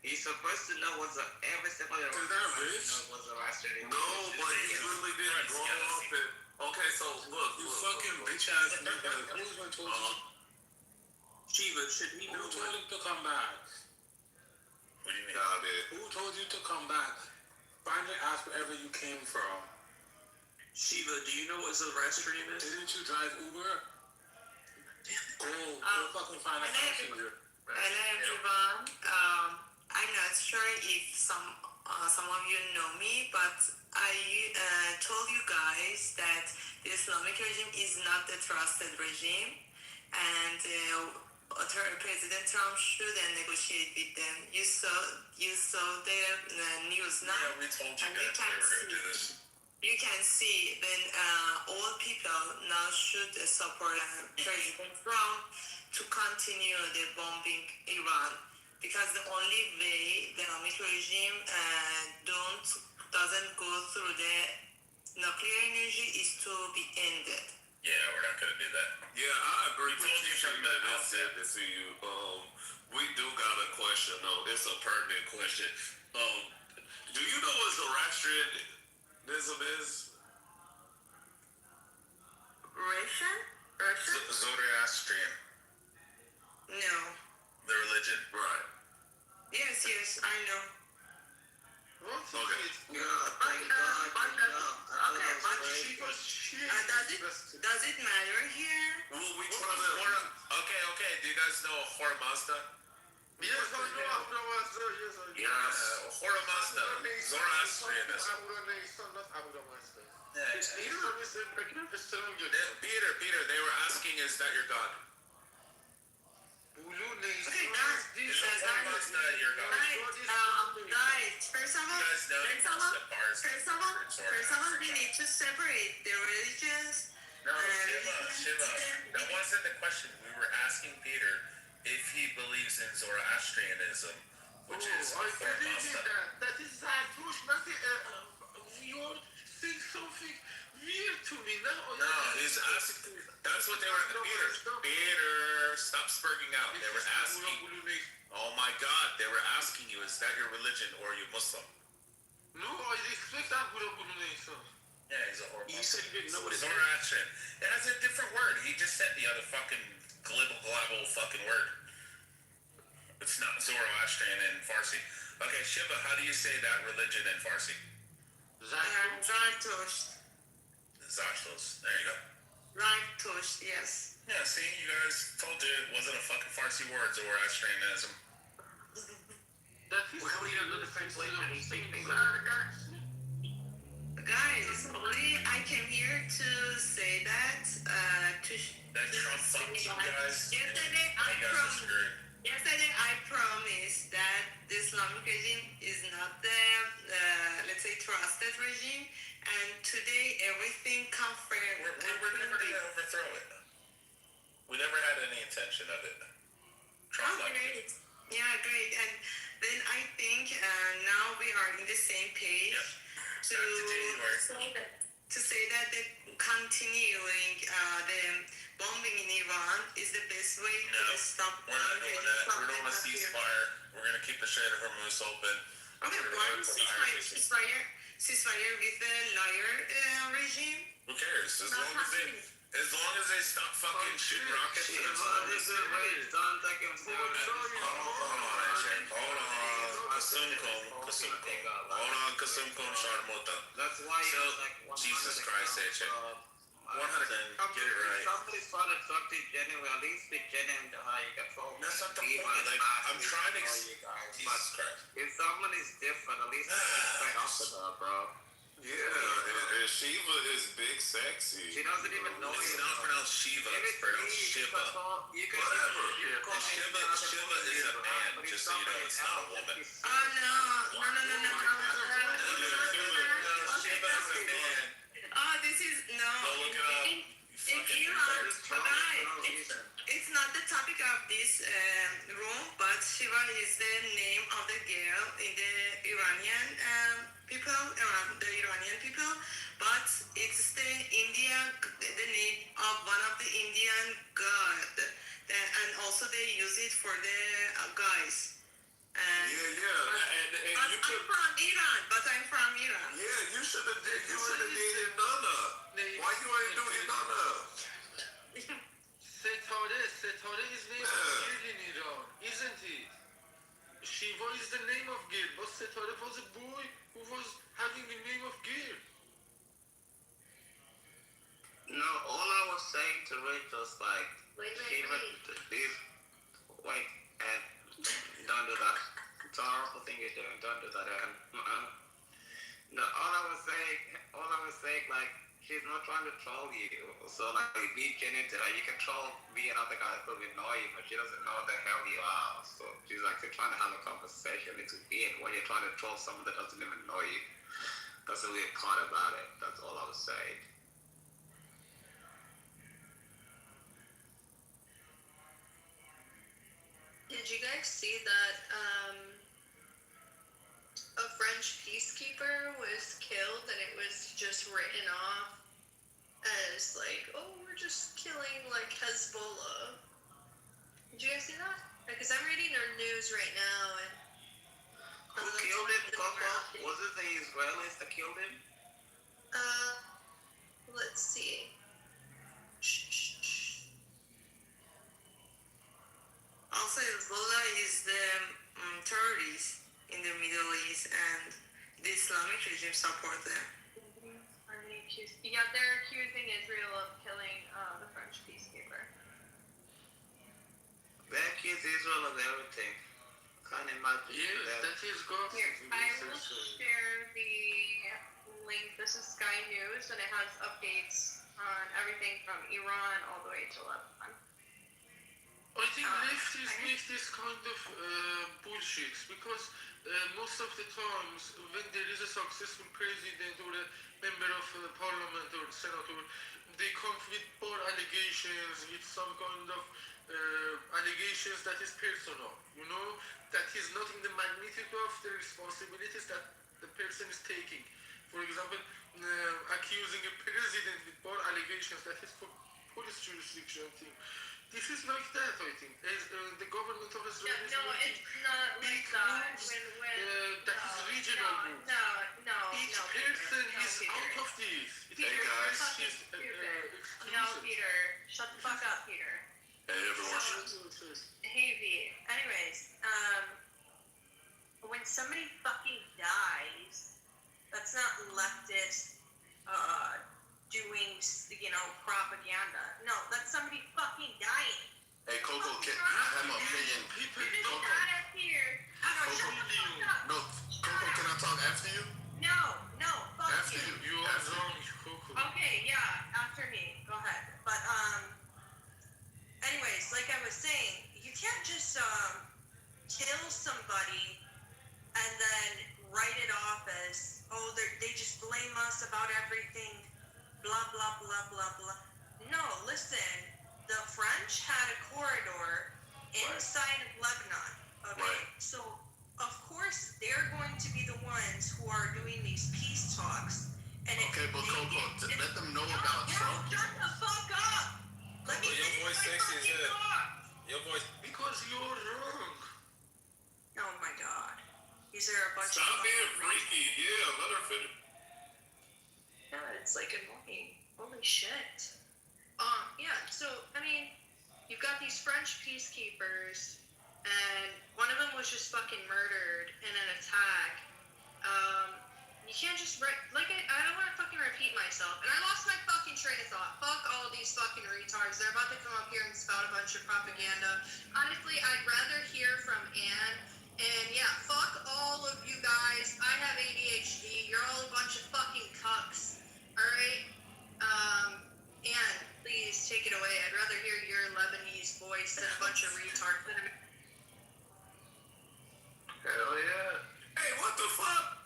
S13: He's supposed to know what every single one knows what Zoroastrianism is.
S3: No, but he really didn't grow up in. Okay, so look.
S6: You fucking bitch ass nigga. Who even told you?
S17: Shiva, should he
S6: Who
S17: know
S6: told
S17: what?
S6: you to come back?
S12: What do you mean?
S3: Nah, man.
S6: Who told you to come back? Finally ask wherever you came from.
S17: Shiva, do you know what Zoroastrian is?
S6: Didn't you drive Uber? Go fucking find a
S7: Hello,
S6: passenger.
S7: hello everyone. I'm not sure if some of you know me, but I told you guys that the Islamic regime is not the trusted regime, and President Trump shouldn't negotiate with them. You saw the news now.
S12: Yeah, we told you guys we were going to do this.
S7: You can see then all people now should support President Trump to continue the bombing Iran, because the only way the Islamic regime doesn't go through the nuclear energy is to be ended.
S12: Yeah, we're not going to do that.
S3: Yeah, I agree with
S12: told you
S3: you.
S12: from the outset.
S3: To see you. We do got a question. No, it's a pertinent question. Do you know what Zoroastrianism is?
S7: Russian?
S12: Zoroastrian.
S7: No.
S12: The religion.
S3: Right.
S7: Yes, I know.
S3: Okay.
S7: Does it matter here?
S3: Well, we try to.
S12: Okay. Do you guys know Hormazda?
S15: Yes, I know.
S12: Yes. Hormazda. Zoroastrianism. Peter, they were asking, is that your God?
S7: Okay, guys,
S12: Hormazda your God?
S7: guys, first of all, we need to separate the religions.
S12: No, Shiva. That wasn't the question. We were asking Peter if he believes in Zoroastrianism, which is
S15: I believe in
S12: Hormazda.
S15: that. That is Zatush, nothing. You're saying something weird to me now.
S12: No, he's asking. That's what they were. Peter, stop spurging out. They were asking. Oh my God, they were asking you, is that your religion or are you Muslim?
S15: No, I respect Abu Nation.
S12: Yeah, he's a horrible.
S17: You said you didn't know what it is.
S12: Zoroastrian. It has a different word. He just said the other fucking glibble glabble fucking word. It's not Zoroastrian in Farsi. Okay, Shiva, how do you say that religion in Farsi?
S7: Zartush.
S12: Zashtos. There you go.
S7: Zartush, yes.
S12: Yeah, see, you guys told you it wasn't a fucking Farsi word, Zoroastrianism.
S15: That is
S8: Well, how many
S15: weird.
S8: other translation and you say things
S18: Guys, only I came here to say that
S12: That Trump fucked you guys.
S18: Yesterday I promised that the Islamic regime is not the let's say trusted regime, and today everything confirmed.
S12: We're never gonna overthrow it. We never had any intention of it. Trump liked it.
S18: Great. Yeah, great. And then I think now we are in the same page to say that the continuing the bombing in Iran is the best way to stop.
S12: We're not doing that. We're doing a ceasefire. We're gonna keep the Strait of Hormuz open.
S18: Okay, one ceasefire with the liar regime.
S12: Who cares? As long as they stop fucking shooting rockets.
S8: That's why
S12: Jesus Christ, AJ. 100, get it right.
S8: Somebody's trying to talk to you genuinely, at least be genuine to how you control.
S12: That's not the point. Like, I'm trying to. Jesus Christ.
S8: If someone is different, at least be straight up with her, bro.
S3: Yeah, and Shiva is big sexy.
S8: She doesn't even know
S12: It's
S8: you.
S12: not pronounced Shiva, it's pronounced Shiva.
S3: Whatever.
S12: And Shiva is a man, just so you know, it's not a woman.
S18: Oh no.
S12: Shiva is a man.
S18: Oh, this is no.
S12: Go look it up.
S18: In Iran, it's not the topic of this room, but Shiva is the name of the girl in the Iranian people, the Iranian people, but it's the name of one of the Indian god, and also they use it for the guys. And
S3: And you could.
S18: I'm from Iran, but I'm from Iran.
S3: Yeah, you should have dated Nana. Why you ain't doing Nana?
S15: Setare is name of girl in Iran, isn't it? Shiva is the name of girl, but Setare was a boy who was having the name of girl.
S8: No, all I was saying to Rick was like,
S5: Wait.
S8: wait, and don't do that. It's a horrible thing you're doing. Don't do that, Aaron. No, all I was saying, like, she's not trying to troll you. So, like, be genuine to her. You can troll me and other guys who annoy you, but she doesn't know the hell you are. So, she's like, you're trying to have a conversation. It's weird when you're trying to troll someone that doesn't even know you. That's the weird part about it. That's all I was saying.
S7: Did you guys see that a French peacekeeper was killed and it was just written off as like, oh, we're just killing like Hezbollah? Did you guys see that? Because I'm reading our news right now and
S8: Who killed him, Coco? Was it the Israelis that killed him?
S7: Let's see.
S18: Also, Hezbollah is the terrorists in the Middle East, and the Islamic regime support them.
S19: Yeah, they're accusing Israel of killing the French peacekeeper.
S8: They accuse Israel of everything. Can't imagine that.
S15: That is gossip.
S19: Here, I will share the link. This is Sky News, and it has updates on everything from Iran all the way to Lebanon.
S15: I think leftists make this kind of bullshit because most of the times when there is a successful president or a member of parliament or senator, they come with more allegations, with some kind of allegations that is personal, you know, that is not in the magnitude of the responsibilities that the person is taking. For example, accusing a president with more allegations that is for police jurisdiction thing. This is like that, I think. The government of Israel is
S19: No, it's not like that.
S15: that is regional groups. Each person is out of this.
S19: Peter, Peter, shut the fuck up, Peter.
S3: Hey, everyone.
S19: Hey, V. Anyways, when somebody fucking dies, that's not leftist doing, propaganda. No, that's somebody fucking dying.
S3: Hey, Coco, I have an opinion.
S19: You're just out of here. I don't know.
S20: French had a corridor inside of Lebanon. Okay,
S3: Right.
S20: so of course they're going to be the ones who are doing these peace talks. And
S1: Okay, but Coco, let them know about
S20: no,
S1: Trump.
S20: shut the fuck up. Let me
S12: Your
S20: finish
S12: voice
S20: my
S12: sexy as
S20: fucking
S12: hell.
S20: thought.
S12: Your voice.
S15: Because you're wrong.
S20: Oh my god. These are a bunch
S3: Stop
S20: of
S3: being freaky. Yeah, let her finish.
S19: Yeah, it's like annoying. Holy shit. Yeah, so, I mean, you've got these French peacekeepers, and one of them was just fucking murdered in an attack. You can't just, I don't want to fucking repeat myself, and I lost my fucking train of thought. Fuck all of these fucking retards. They're about to come up here and spout a bunch of propaganda. Honestly, I'd rather hear from Anne, and yeah, fuck all of you guys. I have ADHD. You're all a bunch of fucking cucks. Alright? Anne, please take it away. I'd rather hear your Lebanese voice than a bunch of retards.
S1: Hell yeah.
S3: Hey, what the fuck?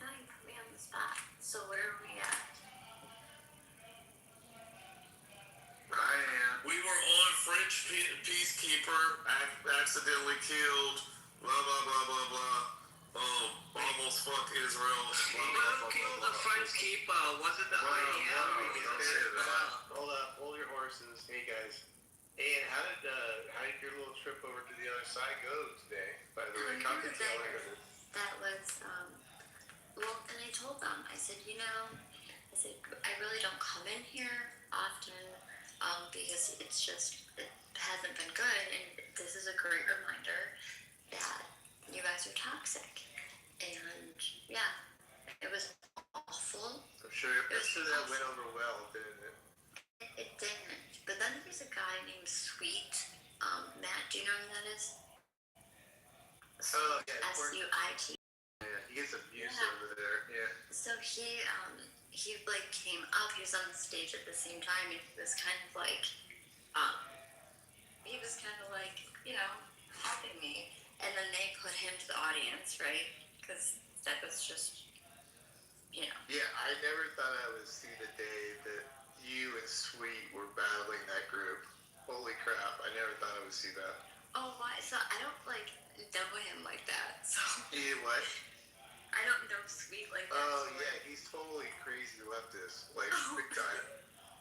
S5: Now you put me on the spot. So where are we at?
S3: We were on French peacekeeper accidentally killed. Blah blah blah blah blah. Almost fucked Israel. Blah blah blah
S14: Killed
S3: blah
S14: the
S3: blah.
S14: French keeper. Was it the IDF?
S3: Don't say that.
S21: Hold your horses. Hey guys. Hey, and how did your little trip over to the other side go today? By the way,
S5: That was, well, and I told them, I said, I really don't come in here often, because it hasn't been good, and this is a great reminder that you guys are toxic. And, yeah, it was awful.
S21: I'm sure that went over well, didn't it?
S5: It didn't. But then there's a guy named Sweet. Matt, do you know who that is?
S21: Oh, yeah, of course.
S5: SUIT.
S21: Yeah, he gets abused
S5: Yeah.
S21: over there. Yeah.
S5: So he came up. He was on the stage at the same time, and he was kind of like, helping me. And then they put him to the audience, right? Because that was just,
S21: Yeah, I never thought I would see the day that you and Sweet were battling that group. Holy crap, I never thought I would see that.
S5: Oh, why? So I don't know him like that. So
S21: Yeah, what?
S5: I don't know Sweet like that.
S21: Oh, yeah, he's totally crazy leftist, like big time.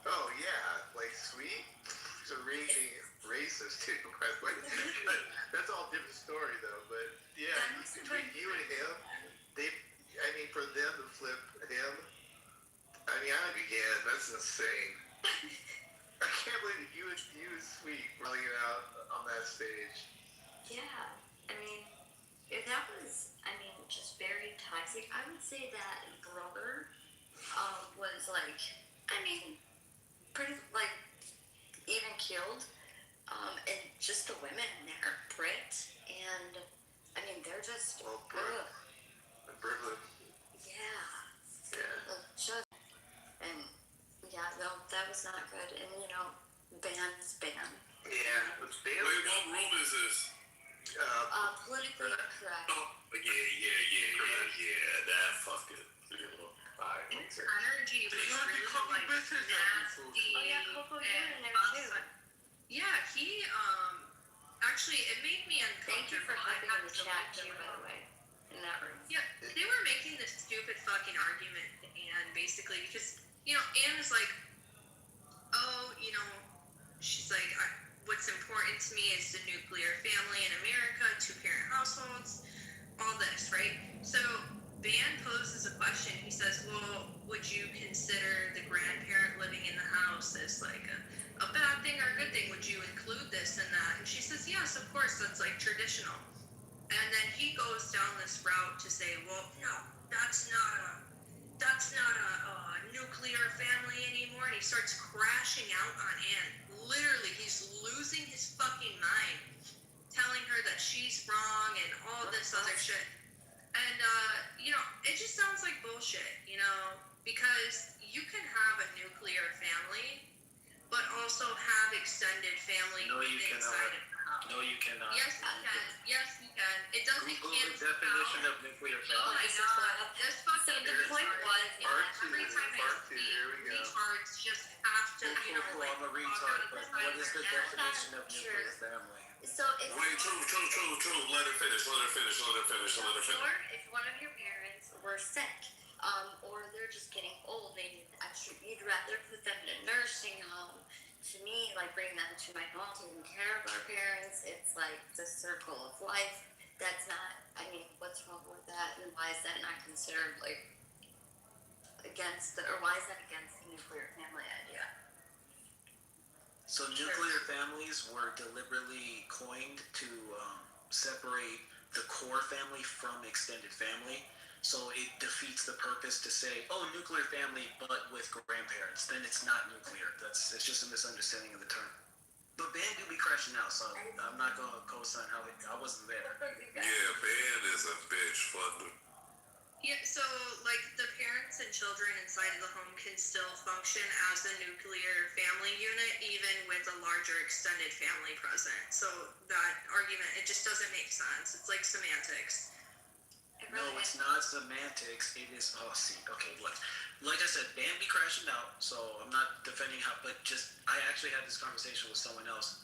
S21: Oh, yeah, like Sweet? He's a raging racist, too, by the way. That's all a different story, though, but yeah, between you and him, for them to flip him, that's insane. I can't believe you and Sweet running it out on that stage.
S5: Yeah, that was, just very toxic. I would say that brother was pretty even killed. And just the women in there, Brit, and they're just good.
S21: Brooklyn.
S5: Yeah. And yeah, no, that was not good. And ban's ban.
S21: Yeah, it's
S3: Wait, what room is this?
S5: Politically incorrect.
S3: Oh, yeah, that fucking. Alright,
S19: Its energy was really nasty.
S5: Oh yeah, Coco, you're in there too.
S19: Yeah, he actually it made me uncomfortable.
S5: Thank you for having in the chat too, by the way, in that room.
S19: Yeah, they were making this stupid fucking argument, and basically because Anne was like, she's like, what's important to me is the nuclear family in America, 2-parent households, all this, right? So Van poses a question. He says, well, would you consider the grandparent living in the house as a bad thing or a good thing? Would you include this and that? And she says, yes, of course, that's traditional. And then he goes down this route to say, well, no, that's not a nuclear family anymore. And he starts crashing out on Anne. Literally, he's losing his fucking mind, telling her that she's wrong and all this other shit. And, it just sounds like bullshit, because you can have a nuclear family, but also have extended family inside of the
S4: No, you cannot.
S19: Yes, you can. Yes, you can. It doesn't
S4: Google
S19: cancel
S4: the definition
S19: out.
S4: of nuclear
S19: Oh
S4: family.
S19: my god. This fucking
S5: So the point was,
S21: Part two,
S19: every time I
S21: part two,
S19: speak,
S21: here we go.
S19: retards just have to, you know,
S4: Cool,
S19: like,
S4: I'm a
S19: talk
S4: retard,
S19: out of
S4: but
S19: the side
S4: what
S19: of
S4: is the
S19: their neck.
S4: definition of
S5: Sure.
S4: nuclear family?
S5: So it's
S3: Wait, true. Let her finish.
S5: Or if one of your parents were sick, or they're just getting old, they need extra, you'd rather put them in a nursing home. To me, like bringing them to my home, taking care of our parents, it's like the circle of life. That's not, I mean, what's wrong with that? And why is that not considered like against or why is that against the nuclear family idea?
S4: So nuclear families were deliberately coined to separate the core family from extended family. So it defeats the purpose to say, oh, nuclear family, but with grandparents. Then it's not nuclear. It's just a misunderstanding of the term. But Ben do be crashing out, so I'm not going to co-sign how I wasn't there.
S3: Yeah, Ben is a bitch funder.
S19: Yeah, so like the parents and children inside of the home can still function as a nuclear family unit, even with a larger extended family present. So that argument, it just doesn't make sense. It's like semantics.
S4: No, it's not semantics. It is. Oh, see. Okay, look. Like I said, Ben be crashing out, so I'm not defending how. But just, I actually had this conversation with someone else.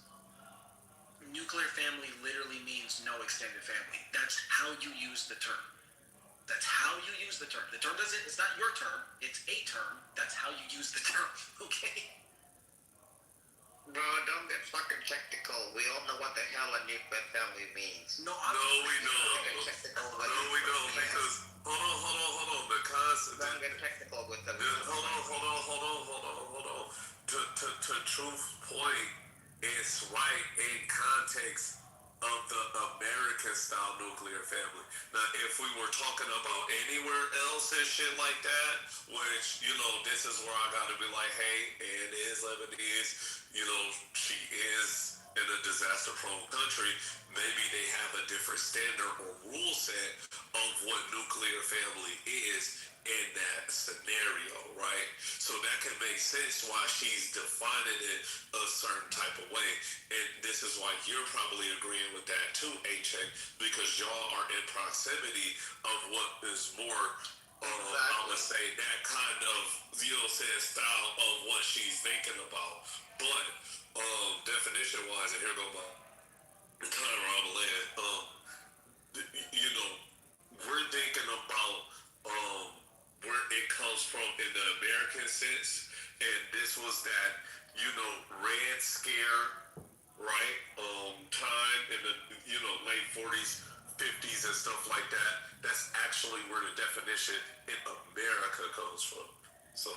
S4: Nuclear family literally means no extended family. That's how you use the term. That's how you use the term. The term doesn't. It's not your term. It's a term. That's how you use the term. Okay.
S8: Bro, don't get fucking technical. We all know what the hell a nuclear family means.
S3: No,
S4: No,
S3: we don't. Because hold on. The concept.
S8: Don't get technical with them.
S3: Hold on. To truth point, it's right in context of the American style nuclear family. Now, if we were talking about anywhere else and shit like that, which, you know, this is where I gotta be like, hey, Ann is Lebanese, you know, she is in a disaster prone country, maybe they have a different standard or rule set of what nuclear family is in that scenario, right? So that can make sense why she's defining it a certain type of way. And this is why you're probably agreeing with that too, A-Check, because y'all are in proximity of what is more, I would say, that kind of, you know, style of what she's thinking about. But definition-wise, and here go my kind of Ramalan, you know, we're thinking about where it comes from in the American sense, and this was that, you know, Red Scare, right? Time in the, you know, late 40s, 50s and stuff like that. That's actually where the definition in America comes from. So.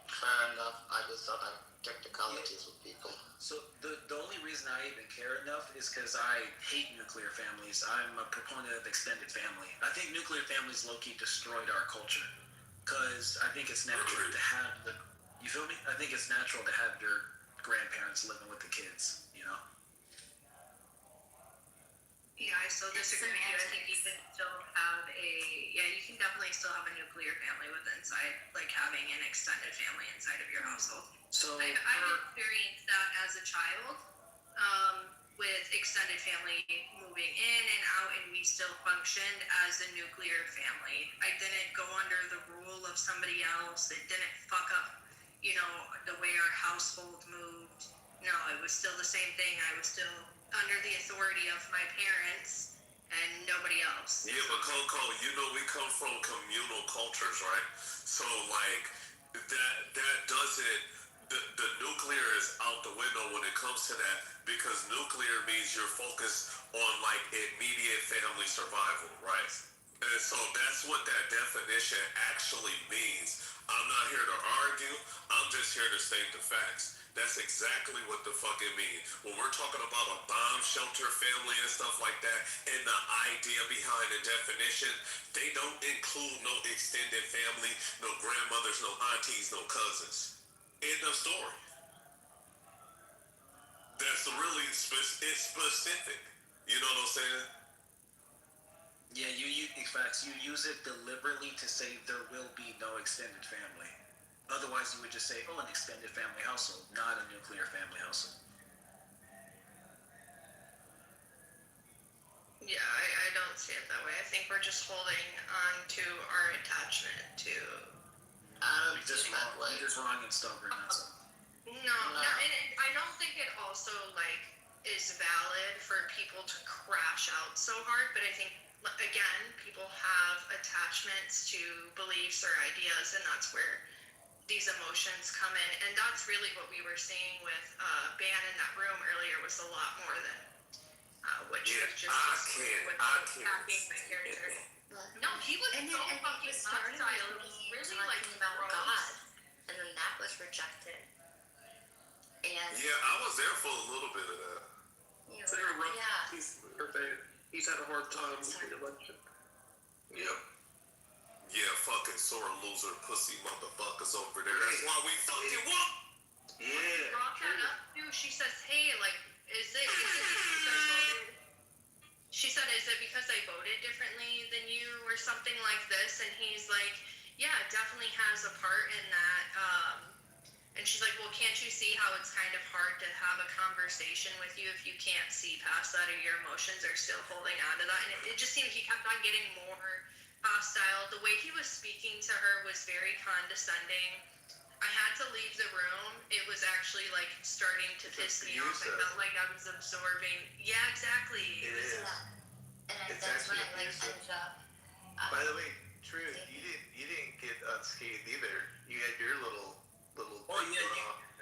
S8: Fair enough. I just thought I'd technicalities with people.
S4: So the only reason I even care enough is because I hate nuclear families. I'm a proponent of extended family. I think nuclear families low-key destroyed our culture because I think it's natural to have the, you feel me? I think it's natural to have your grandparents living with the kids, you know?
S19: Yeah, I still disagree with you. I think you can still have you can definitely still have a nuclear family with inside, like having an extended family inside of your household.
S4: So
S19: I've experienced that as a child, with extended family moving in and out, and we still functioned as a nuclear family. I didn't go under the rule of somebody else. It didn't fuck up, you know, the way our household moved. No, it was still the same thing. I was still under the authority of my parents and nobody else.
S3: Yeah, but Coco, you know we come from communal cultures, right? So like that doesn't, the nuclear is out the window when it comes to that, because nuclear means you're focused on like immediate family survival, right? And so that's what that definition actually means. I'm not here to argue, I'm just here to state the facts. That's exactly what the fuck it means. When we're talking about a bomb shelter family and stuff like that, and the idea behind the definition, they don't include no extended family, no grandmothers, no aunties, no cousins. End of story. That's really it's specific. You know what I'm saying?
S4: Yeah, in fact, you use it deliberately to say there will be no extended family. Otherwise, you would just say, "Oh, an extended family household, not a nuclear family household."
S19: Yeah, I don't see it that way. I think we're just holding on to our attachment to.
S4: You're just wrong. You're just wrong and stubborn. That's all.
S19: No, and I don't think it also like is valid for people to crash out so hard. But I think again, people have attachments to beliefs or ideas, and that's where these emotions come in. And that's really what we were seeing with Ban in that room earlier was a lot more than what you was just with attacking my character. No, he was
S5: And then
S19: so
S5: I think
S19: fucking
S5: it started
S19: hostile.
S5: with
S19: It was
S5: me
S19: really
S5: talking
S19: like
S5: about
S19: gross.
S5: God, and then that was rejected. And
S3: Yeah, I was there for a little bit of that.
S17: So they were rough.
S5: yeah,
S17: He's had a hard time with the election. Yep.
S3: Yeah, fucking sore loser pussy motherfuckers over there. That's why we fucking whoop.
S19: When he brought that up too, she says, "Hey, like, is it because I voted?" She said, "Is it because I voted differently than you or something like this?" And he's like, "Yeah, it definitely has a part in that." And she's like, "Well, can't you see how it's kind of hard to have a conversation with you if you can't see past that or your emotions are still holding on to that?" And it just seemed he kept on getting more hostile. The way he was speaking to her was very condescending. I had to leave the room. It was actually like starting to piss me off. I felt like I was absorbing. Yeah, exactly.
S21: It is.
S5: and
S21: It's
S5: that's when I
S21: actually
S5: like
S21: abusive.
S5: ended up.
S21: By the way, Truth, you didn't get unscathed either. You had your little.
S4: Oh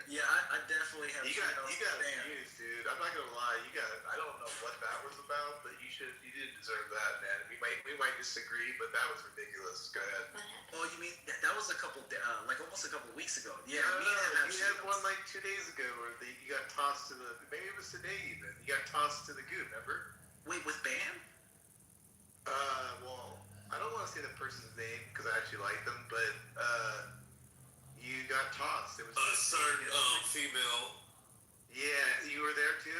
S4: yeah, I definitely have.
S21: You got abused, dude. I'm not gonna lie. I don't know what that was about, but you didn't deserve that, man. We might disagree, but that was ridiculous. Go ahead.
S4: Oh, you mean that was a couple, like almost a couple weeks ago? Yeah,
S21: No,
S4: me and him
S21: you had one like 2 days ago where you got tossed to the. Maybe it was today even. You got tossed to the goop. Remember?
S4: Wait, with Bam?
S21: Well, I don't want to say the person's name because I actually like them, but you got tossed. It was
S3: a certain female.
S21: Yeah, you were there too.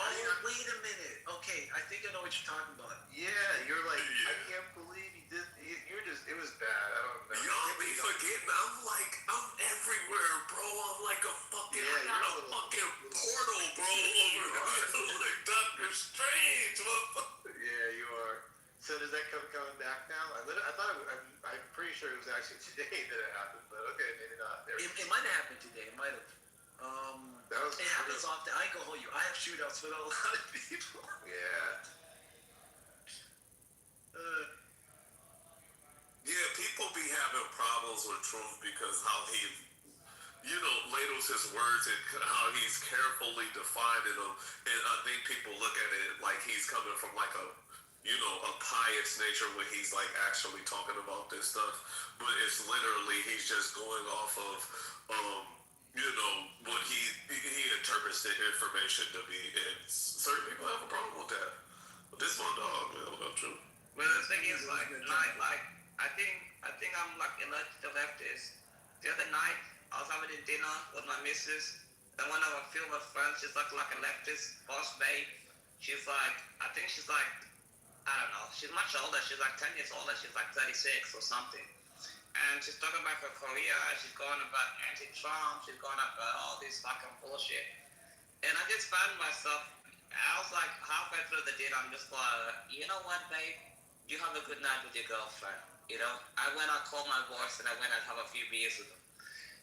S4: Oh, wait a minute. Okay, I think I know what you're talking about.
S21: Yeah, you're like, I can't believe you did. You're just, it was bad. I don't know.
S3: Y'all be forgetting. I'm everywhere, bro. I'm like a fucking, fucking portal, bro. Over like Doctor Strange.
S21: Yeah, you are. So does that coming back now? I thought I'm pretty sure it was actually today that it happened, but okay, maybe not.
S4: It might have happened today. It might have. It happens often. I ain't gonna hold you. I have shootouts with a lot of people.
S21: Yeah.
S3: Yeah, people be having problems with Truth because how he, ladles his words and how he's carefully defining them. And I think people look at it like he's coming from like a pious nature when he's like actually talking about this stuff. But it's literally, he's just going off of, what he interprets the information to be. And certain people have a problem with that. But this one dog, man, what up, Truth?
S14: But the thing is, I think I'm like allergic to leftists. The other night, I was having dinner with my missus, and one of our few of her friends, she's like a leftist boss babe. She's like, I think she's like, I don't know, she's much older. She's like 10 years older. She's like 36 or something. And she's talking about her career. She's going about anti-Trump. She's going about all this fucking bullshit. And I just found myself, I was like halfway through the dinner, I'm just like, you know what, babe? You have a good night with your girlfriend. I went out, called my boss, and I went and have a few beers with them.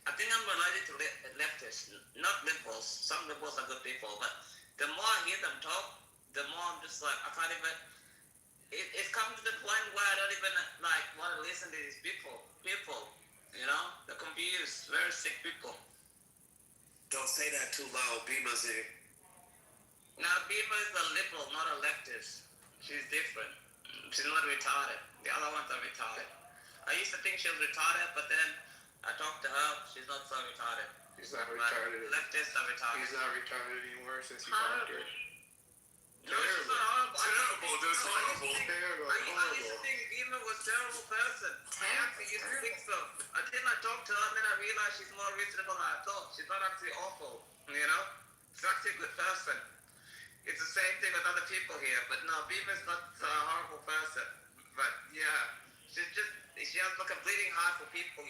S14: I think I'm related to leftists, not liberals. Some liberals are good people, but the more I hear them talk, the more I'm just like, I can't even. It's come to the point where I don't even like want to listen to these people. They're confused, very sick people.
S3: Don't say that too loud, Beamer's here.
S14: Now, Beamer is a liberal, not a leftist. She's different. She's not retarded. The other ones are retarded. I used to think she was retarded, but then I talked to her. She's not so retarded.
S21: She's not retarded.
S14: Leftists are retarded.
S21: He's not retarded anymore since you talked to her.
S14: No, she's not horrible.
S3: Terrible, that's horrible.
S14: I used to think Beamer was a terrible person. I actually used to think so. Until I talked to her, and then I realized she's more reasonable than I thought. She's not actually awful, She's actually a good person. It's the same thing with other people here, but no, Beamer's not a horrible person. But yeah, she has like a bleeding heart for people,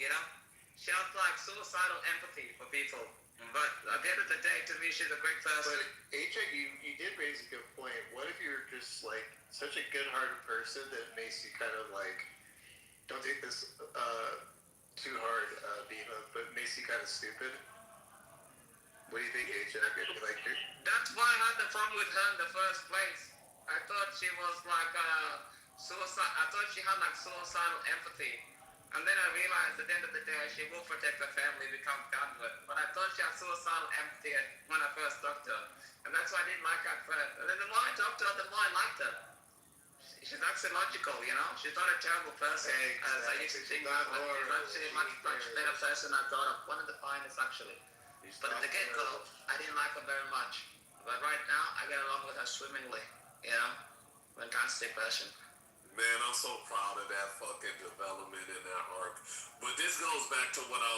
S14: She has like suicidal empathy for people. But at the end of the day, to me, she's a great person.
S21: But AJ, you did raise a good point. What if you're just like such a good-hearted person that makes you kind of like, don't take this too hard, Bima, but makes you kind of stupid? What do you think, AJ? Like,
S14: that's why I had the problem with her in the first place. I thought she was like suicide. I thought she had like suicidal empathy. And then I realized at the end of the day, she will protect her family, become done with. But I thought she had suicidal empathy when I first talked to her. And that's why I didn't like her at first. And then the more I talked to her, the more I liked her. She's actually logical, you know? She's not a terrible person. As I used to think about her. She's actually a much better person I thought of. One of the finest, actually. But at the get-go, I didn't like her very much. But right now, I get along with her swimmingly, you know? Fantastic person.
S3: Man, I'm so proud of that fucking development in that arc. But this goes back to what I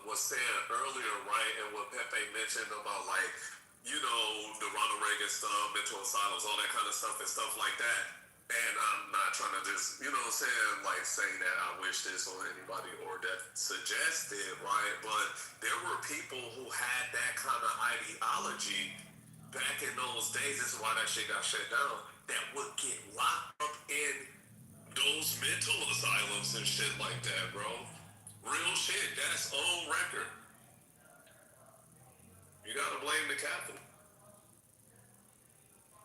S3: was saying earlier, right? And what Pepe mentioned about, like, you know, the Ronald Reagan stuff, mental asylums, all that kind of stuff and stuff like that. And I'm not trying to just, you know what I'm saying, like say that I wish this on anybody or that suggested, right? But there were people who had that kind of ideology back in those days. This is why that shit got shut down. That would get locked up in those mental asylums and shit like that, bro. Real shit. That's on record. You gotta blame the Capitol.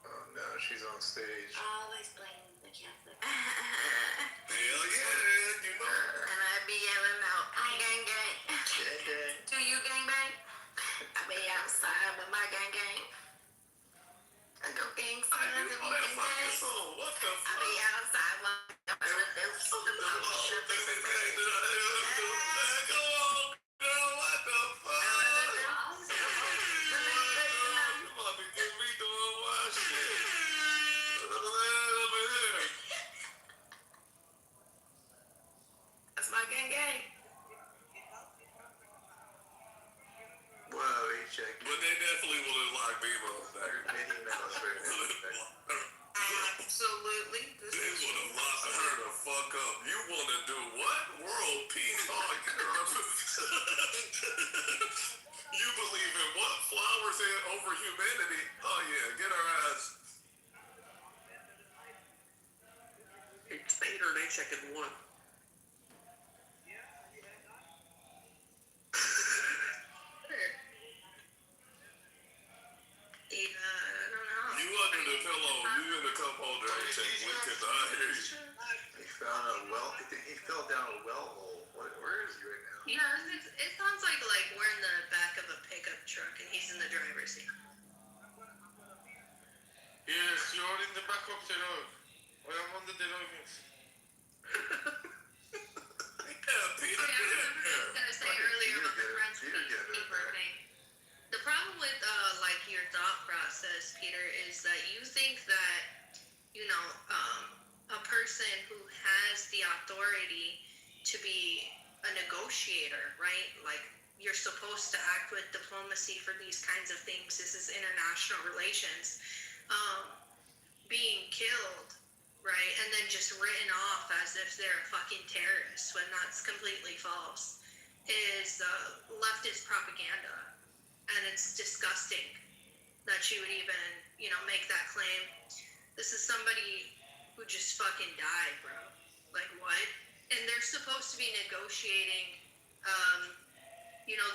S21: oh no, she's on stage.
S5: Always blame the Catholic.
S3: Hell yeah, you know.
S5: And I be yelling out, gang gang.
S21: Gang gang.
S5: Do you gang bang? I be outside with my gang gang. I go gang
S3: I
S5: signs
S3: do
S5: and
S3: know that
S5: gang
S3: fucking
S5: gang.
S3: song. What the
S5: I
S3: fuck?
S5: be outside with That's my gang gang.
S21: Whoa, AJ.
S3: But they definitely would have locked Bebo up there.
S21: Minnie Mouse right now.
S20: Absolutely. This
S3: They
S20: is
S3: would have locked her the fuck up. You want to do what? World peace? Oh, you believe in what? Flowers and over humanity? Oh yeah, get her ass.
S17: It's Spader and A-Check in one.
S5: I don't know.
S3: You under the pillow. You in the cup holder. A-Check. We cannot hear you.
S21: He fell down a well hole. Where is he right now?
S19: Yeah, it sounds like we're in the back of a pickup truck and he's in the driver's seat.
S15: Yes, you're in the back of the road. I am on the driving seat.
S3: Yeah, Peter.
S19: I remember I was gonna say earlier about the French peacekeeper thing. The problem with your thought process, Peter, is that you think that a person who has the authority to be a negotiator, right? Like you're supposed to act with diplomacy for these kinds of things. This is international relations. Being killed, right, and then just written off as if they're a fucking terrorist when that's completely false, is leftist propaganda. And it's disgusting that she would even, make that claim. This is somebody who just fucking died, bro. Like, what? And they're supposed to be negotiating,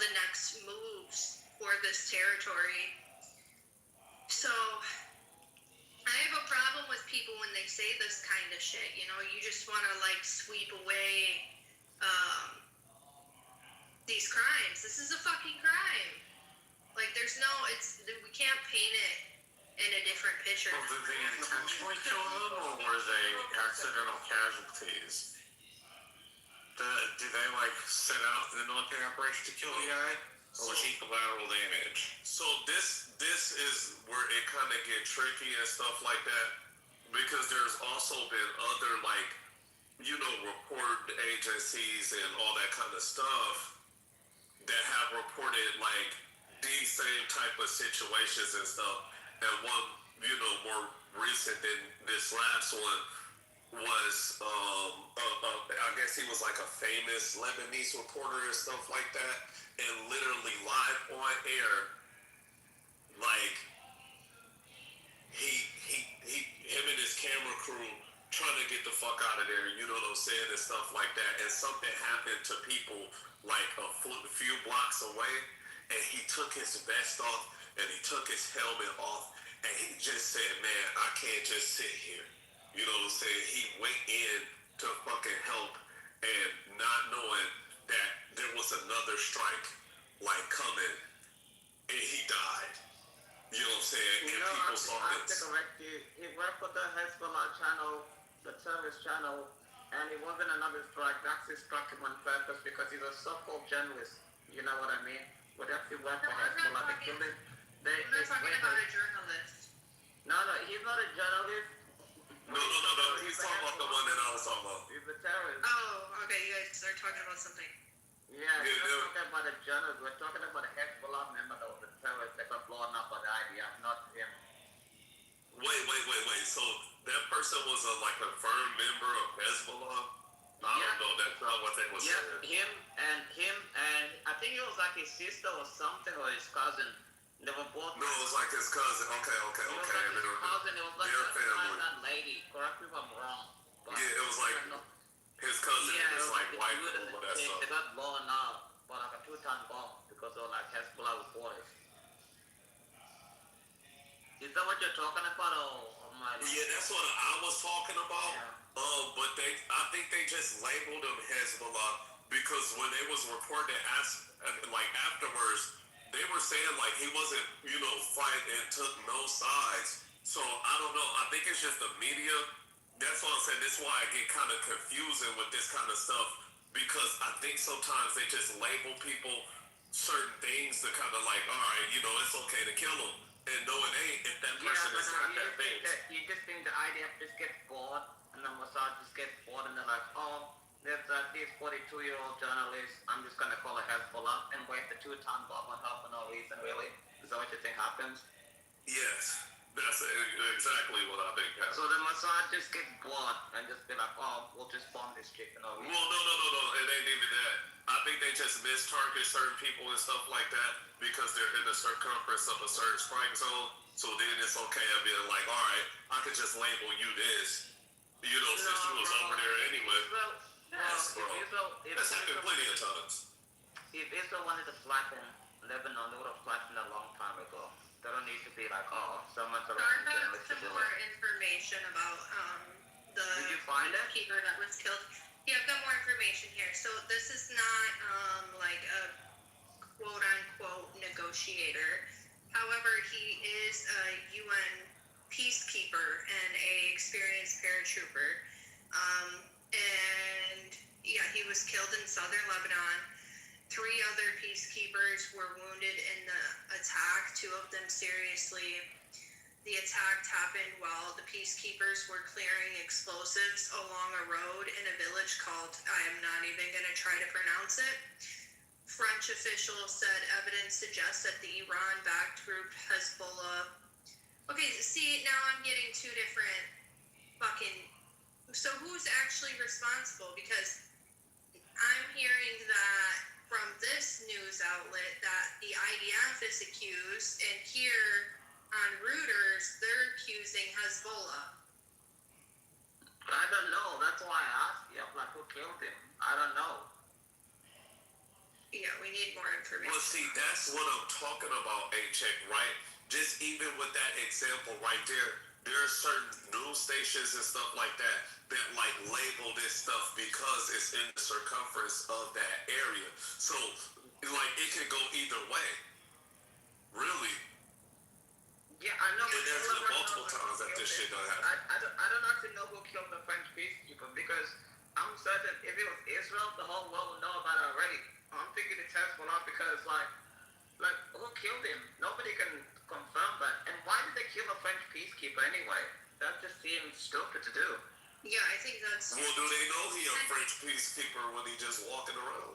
S19: the next moves for this territory. So I have a problem with people when they say this kind of shit. You just want to sweep away these crimes. This is a fucking crime. We can't paint it in a different picture.
S13: Well, did they intentionally kill them, or were they accidental casualties? Did they set out the military operation to kill the guy, or was he collateral damage?
S3: So this is where it kind of get tricky and stuff like that, because there's also been other report agencies and all that kind of stuff that have reported these same type of situations and stuff. And one more recent than this last one was I guess guess he was like a famous Lebanese reporter and stuff like that, and literally live on air, like him and his camera crew trying to get the fuck out of there, you know what I'm saying, and stuff like that. And something happened to people like a few blocks away, and he took his vest off and he took his helmet off, and he just said, "Man, I can't just sit here." You know what I'm saying? He went in to fucking help, and not knowing that there was another strike like coming, and he died. You know what I'm saying?
S16: You
S3: And
S16: know,
S3: people saw
S16: I have to
S3: this.
S16: correct you. He worked for the Hezbollah channel, the terrorist channel, and it wasn't another strike. They actually struck him on purpose because he's a so-called journalist. You know what I mean? But they actually worked for Hezbollah. They killed him.
S20: I'm not talking about a journalist.
S16: No, he's not a journalist.
S3: No. He's talking about the one that I was talking about.
S16: He's a terrorist.
S20: Oh, okay. You guys are talking about something.
S16: Yeah, we're not talking about a journalist. We're talking about a Hezbollah member that was a terrorist that got blown up by the IDF, not him.
S3: Wait. So that person was a confirmed member of Hezbollah? I don't know. That's not what they was saying.
S16: Him and I think it was like his sister or something, or his cousin. They were both.
S3: No, it was like his cousin. Okay.
S16: It was like his cousin. It was like that lady. Correct me if I'm wrong. But
S3: yeah, it was like his cousin and his wife and all that stuff.
S16: They got blown up by like a 2-ton bomb because they were like Hezbollah reporters. Is that what you're talking about, or am I?
S3: Yeah, that's what I was talking about. Yeah. But I think they just labeled him Hezbollah because when they was reporting afterwards, they were saying like he wasn't, fighting and took no sides. So I don't know. I think it's just the media. That's why I'm saying this is why I get kind of confusing with this kind of stuff because I think sometimes they just label people certain things to kind of like, all right, it's okay to kill them. And no, it ain't if that person is not that big.
S16: You just think the IDF just gets bored and the Mossad just gets bored and they're like, oh, there's this 42-year-old journalist, I'm just going to call a Hezbollah and wait the 2-ton bomb on her for no reason, really? Is that what you think happens?
S3: Yes. That's exactly what I think happens.
S16: So the Mossad just get bored and just be like, oh, we'll just bomb this chick for no reason.
S3: Well, no. It ain't even that. I think they just mistarget certain people and stuff like that because they're in the circumference of a certain strike zone. So then it's okay of being like, all right, I could just label you this, since you was over there anyway. That's happened plenty of times.
S16: If Israel wanted to flatten Lebanon, they would have flattened a long time ago. They don't need to be like, oh, someone's around.
S20: I have some more information about the
S16: Did you find it?
S20: keeper that was killed. Yeah, I've got more information here. So this is not like a quote-unquote negotiator. However, he is a UN peacekeeper and a experienced paratrooper. And yeah, he was killed in southern Lebanon. 3 other peacekeepers were wounded in the attack, 2 of them seriously. The attack happened while the peacekeepers were clearing explosives along a road in a village called, I am not even going to try to pronounce it. French officials said evidence suggests that the Iran-backed group Hezbollah... Okay, see, now I'm getting 2 different fucking... So who's actually responsible? Because I'm hearing that from this news outlet that the IDF is accused, and here on Reuters, they're accusing Hezbollah.
S16: I don't know. That's why I asked you. I'm like, who killed him? I don't know.
S20: Yeah, we need more information.
S3: Well, see, that's what I'm talking about, A-Check, right? Just even with that example right there are certain news stations and stuff like that label this stuff because it's in the circumference of that area. So, it could go either way. Really.
S16: Yeah, I know.
S3: And there's been multiple times that this shit done happen.
S16: I don't actually know who killed the French peacekeeper because I'm certain if it was Israel, the whole world would know about it already. I'm thinking it's Hezbollah because, who killed him? Nobody can confirm that. And why did they kill a French peacekeeper anyway? That just seems stupid to do.
S20: Yeah, I think that's...
S3: Well, do they know he a French peacekeeper when he just walking around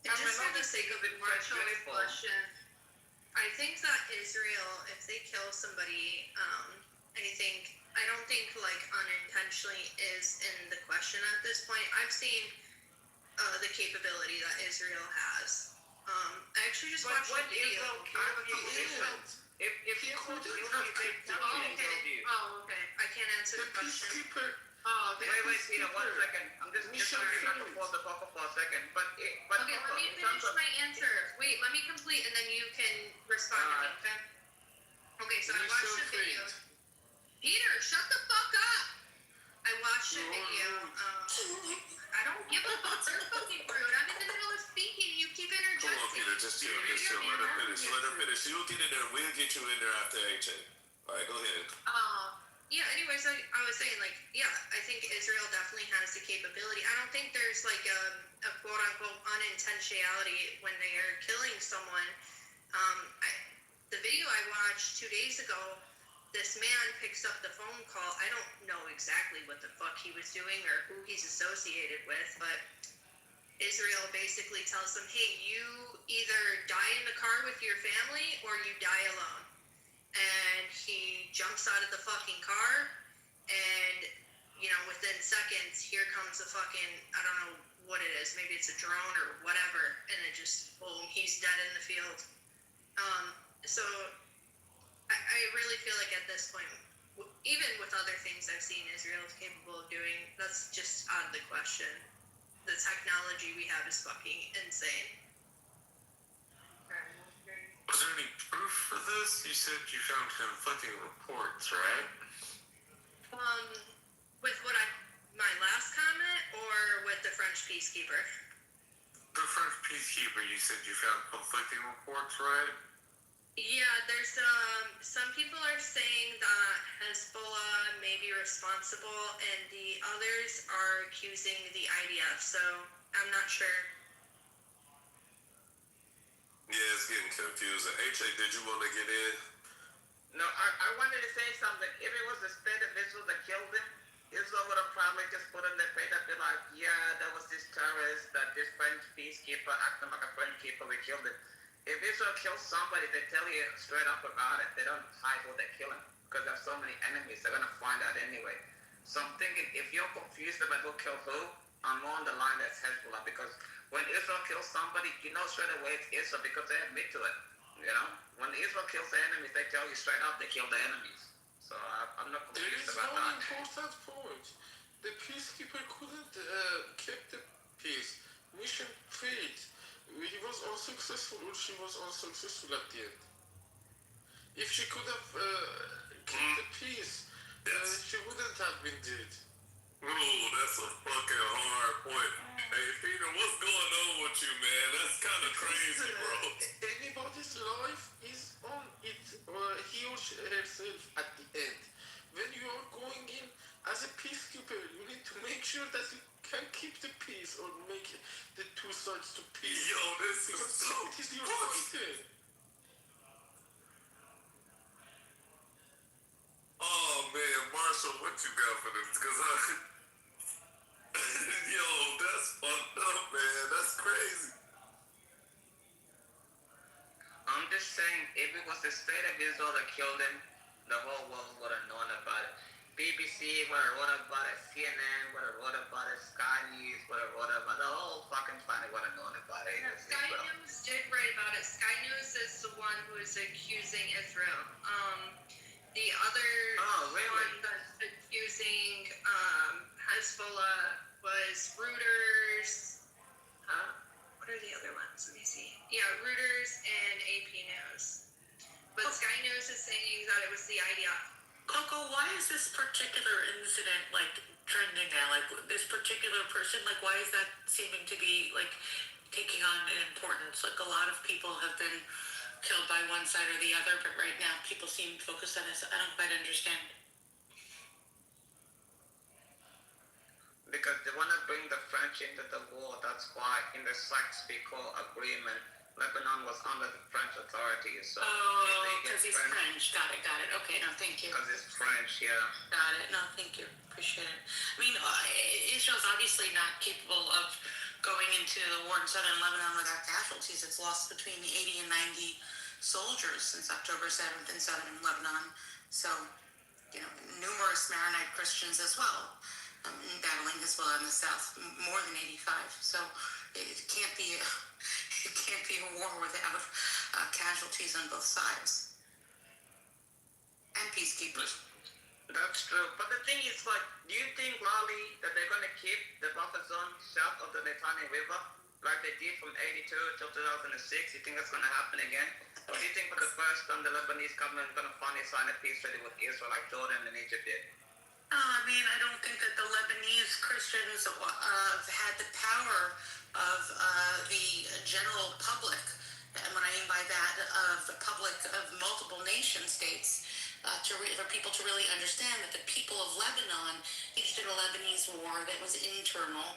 S20: Just for the sake of a question, I think that Israel, if they kill somebody, I don't think like unintentionally is in the question at this point. I've seen the capability that Israel has. I actually just watched a video.
S2: If you could you take
S20: okay. I can't answer the question.
S14: Wait, Peter, 1 second. I'm just trying to pause the buffer for a second. But
S20: Okay, let me finish my answer. Wait, let me complete and then you can respond to me, okay? Okay, so I watched a video. Peter, shut the fuck up! I watched a video. I don't give a fuck. You're fucking rude. I'm in the middle of speaking. You keep interjecting.
S3: Come on, Peter, just chill. Let her finish. You'll get in there. We'll get you in there after HA. All right, go ahead.
S20: Yeah, anyways, I was saying, like, yeah, I think Israel definitely has the capability. I don't think there's, like, a quote-unquote unintentionality when they are killing someone. The video I watched 2 days ago, this man picks up the phone call. I don't know exactly what the fuck he was doing or who he's associated with, but Israel basically tells them, hey, you either die in the car with your family or you die alone. And he jumps out of the fucking car, and, you know, within seconds, here comes a fucking, I don't know what it is, maybe it's a drone or whatever, and it just, boom, he's dead in the field. So, I really feel like at this point, even with other things I've seen Israel is capable of doing, that's just out of the question. The technology we have is fucking insane.
S6: Was there any proof for this? You said you found conflicting reports, right?
S20: With my last comment, or with the French peacekeeper?
S6: The French peacekeeper, you said you found conflicting reports, right?
S20: Yeah, there's some people are saying that Hezbollah may be responsible, and the others are accusing the IDF. So I'm not sure.
S3: Yeah, it's getting confusing. HA, did you want to get in?
S14: No, I wanted to say something. If it was the state of Israel that killed him, Israel would have probably just put in their face and be like, yeah, there was this terrorist, that this French peacekeeper acting like a French keeper, we killed him. If Israel kills somebody, they tell you straight up about it. They don't hide what they're killing because there's so many enemies. They're going to find out anyway. So I'm thinking, if you're confused about who killed who, I'm more on the line that's Hezbollah, because when Israel kills somebody, you know straight away it's Israel because they admit to it. You know, when Israel kills the enemies, they tell you straight up they killed the enemies. So I'm not confused about that.
S15: There is one important point. The peacekeeper couldn't keep the peace. Mission failed. He was unsuccessful, or she was unsuccessful at the end. If she could have kept the peace, she wouldn't have been dead.
S3: Ooh, that's a fucking hard point. Hey, Peter, what's going on with you, man? That's kind of crazy, bro.
S15: Anybody's life is on it, he or herself at the end. When you are going in as a peacekeeper, you need to make sure that you can keep the peace or make the two sides to peace.
S3: Yo, this is so
S15: it is your fighter.
S3: Oh, man, Marshall, what you got for this? Because yo, that's fucked up, man. That's crazy.
S14: I'm just saying, if it was the state of Israel that killed him, the whole world would have known about it. BBC would have wrote about it, CNN would have wrote about it, Sky News would have wrote about it, the whole fucking planet would have known about it.
S20: Yeah, Sky News did write about it. Sky News is the one who is accusing Israel. The other one that's accusing Hezbollah was Reuters. What are the other ones? Let me see. Yeah, Reuters and AP News. But Sky News is saying that it was the IDF.
S10: Coco, why is this particular incident like trending now? Like this particular person, like why is that seeming to be like taking on an importance? Like a lot of people have been killed by one side or the other, but right now people seem focused on this. I don't quite understand.
S14: Because they want to bring the French into the war. That's why in the Sykes-Picot agreement, Lebanon was under the French authority. So
S10: because he's French. Got it. Okay, no, thank you.
S14: Because he's French, yeah.
S10: Got it. No, thank you. Appreciate it. I mean, Israel's obviously not capable of going into the war in southern Lebanon without casualties. It's lost between 80 and 90 soldiers since October 7th in southern Lebanon. So
S9: numerous Maronite Christians as well, battling Hezbollah in the south, more than 85. So it can't be it can't be a war without casualties on both sides and peacekeepers.
S14: That's true. But the thing is, like, do you think, Lali, that they're going to keep the buffer zone south of the Litani River like they did from 82 till 2006? You think that's going to happen again? Or do you think for the first time the Lebanese government is going to finally sign a peace treaty with Israel like Jordan and Egypt did?
S9: I mean, I don't think that the Lebanese Christians had the power of the general public, and what I mean by that, of the public of multiple nation states, for people to really understand that the people of Lebanon engaged in a Lebanese war that was internal,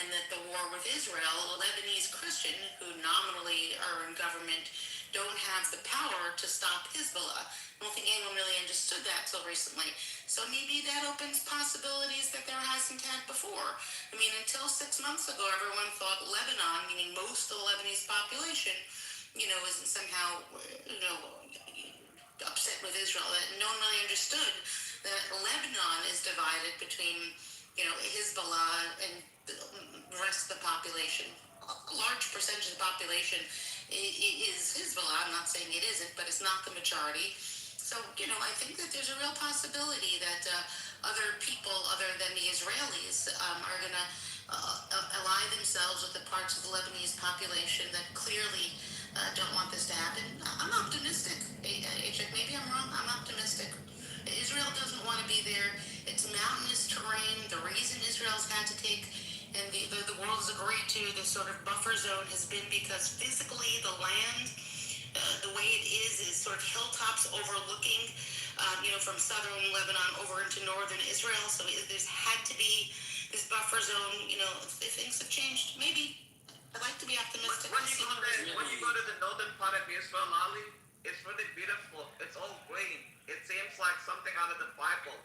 S9: and that the war with Israel, a Lebanese Christian who nominally are in government, don't have the power to stop Hezbollah. I don't think anyone really understood that till recently. So maybe that opens possibilities that there hasn't had before. I mean, until 6 months ago, everyone thought Lebanon, meaning most of the Lebanese population, isn't somehow, upset with Israel. That no one really understood that Lebanon is divided between, Hezbollah and the rest of the population. A large percentage of the population is Hezbollah. I'm not saying it isn't, but it's not the majority. So, I think that there's a real possibility that other people other than the Israelis are going to ally themselves with the parts of the Lebanese population that clearly don't want this to happen. I'm optimistic. Maybe I'm wrong. I'm optimistic. Israel doesn't want to be there. It's mountainous terrain. The reason Israel's had to take, and the world has agreed to, this sort of buffer zone has been because physically the land, the way it is sort of hilltops overlooking, from southern Lebanon over into northern Israel. So there's had to be this buffer zone. If things have changed, maybe. I'd like to be optimistic.
S14: When you go to the northern part of Israel, Ali, it's really beautiful. It's all green. It seems like something out of the Bible.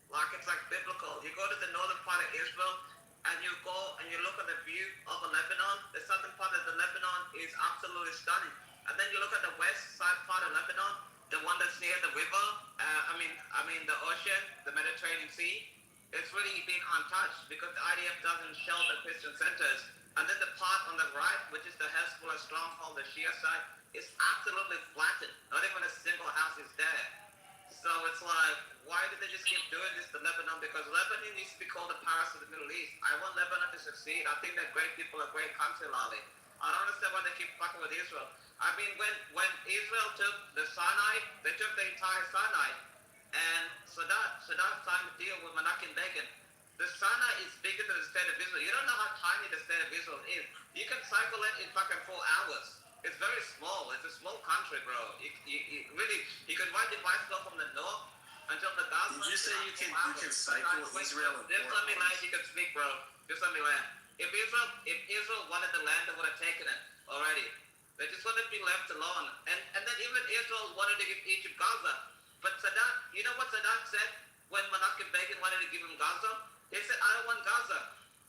S14: Like it's like biblical. You go to the northern part of Israel and you go and you look at the view of Lebanon. The southern part of the Lebanon is absolutely stunning. And then you look at the west side part of Lebanon, the one that's near the river, I mean the ocean, the Mediterranean Sea. It's really been untouched because the IDF doesn't shell the Christian centers. And then the part on the right, which is the Hezbollah stronghold, the Shia side, is absolutely flattened. Not even a single house is there. So it's like, why did they just keep doing this to Lebanon? Because Lebanon needs to be called the Paris of the Middle East. I want Lebanon to succeed. I think they're great people, a great country, Lali. I don't understand why they keep fucking with Israel. I mean, when Israel took the Sinai, they took the entire Sinai. And Saddam signed a deal with Menachem Begin. The Sinai is bigger than the state of Israel. You don't know how tiny the state of Israel is. You can cycle it in fucking 4 hours. It's very small. It's a small country, bro. You can ride your bicycle from the north until the Gaza.
S4: Did you say you can cycle Israel in 4 hours?
S14: Just let me land. You can speak, bro. Just let me land. If Israel wanted the land, they would have taken it already. They just wouldn't be left alone. And then even Israel wanted to give Egypt Gaza. But Saddam, you know what Saddam said when Menachem Begin wanted to give him Gaza? He said, I don't want Gaza.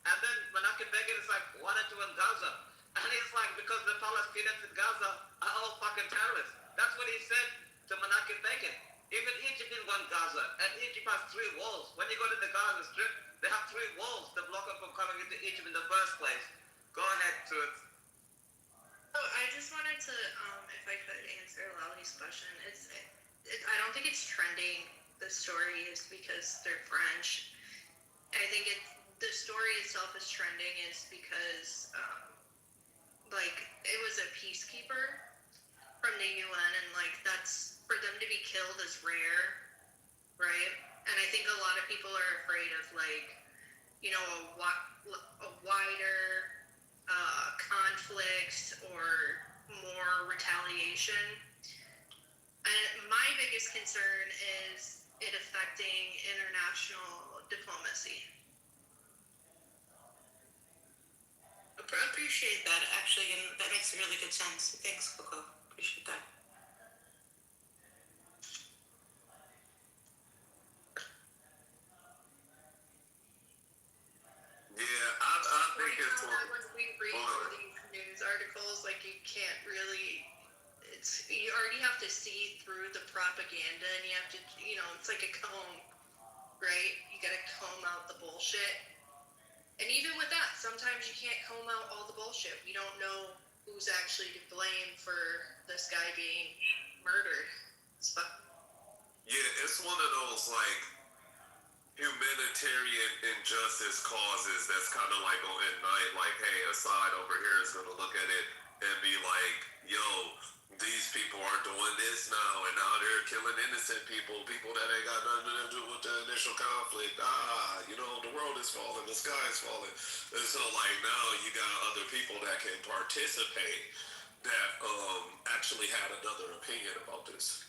S14: And then Menachem Begin is like, wanted to win Gaza. And he's like, because the Palestinians in Gaza are all fucking terrorists. That's what he said to Menachem Begin. Even Egypt didn't want Gaza. And Egypt has 3 walls. When you go to the Gaza Strip, they have 3 walls to block them from coming into Egypt in the first place. Go ahead, Truth.
S19: Oh, I just wanted to, if I could answer Lali's question. I don't think it's trending. The story is because they're French. I think the story itself is trending is because, it was a peacekeeper from the UN, and that's for them to be killed is rare, right? And I think a lot of people are afraid of a wider conflict or more retaliation. And my biggest concern is it affecting international diplomacy.
S9: I appreciate that, actually, and that makes really good sense. Thanks, Coco. Appreciate that.
S3: Yeah, I think it's
S19: when we read these news articles, you can't really. you already have to see through the propaganda, and you have to, it's like a comb, right? You gotta comb out the bullshit. And even with that, sometimes you can't comb out all the bullshit. We don't know who's actually to blame for this guy being murdered.
S3: Yeah, it's one of those like humanitarian injustice causes that's kind of like on at night, like, hey, a side over here is gonna look at it and be like, yo, these people are doing this now, and now they're killing innocent people that ain't got nothing to do with the initial conflict. The world is falling, the sky is falling. And so, like, now you got other people that can participate that actually had another opinion about this.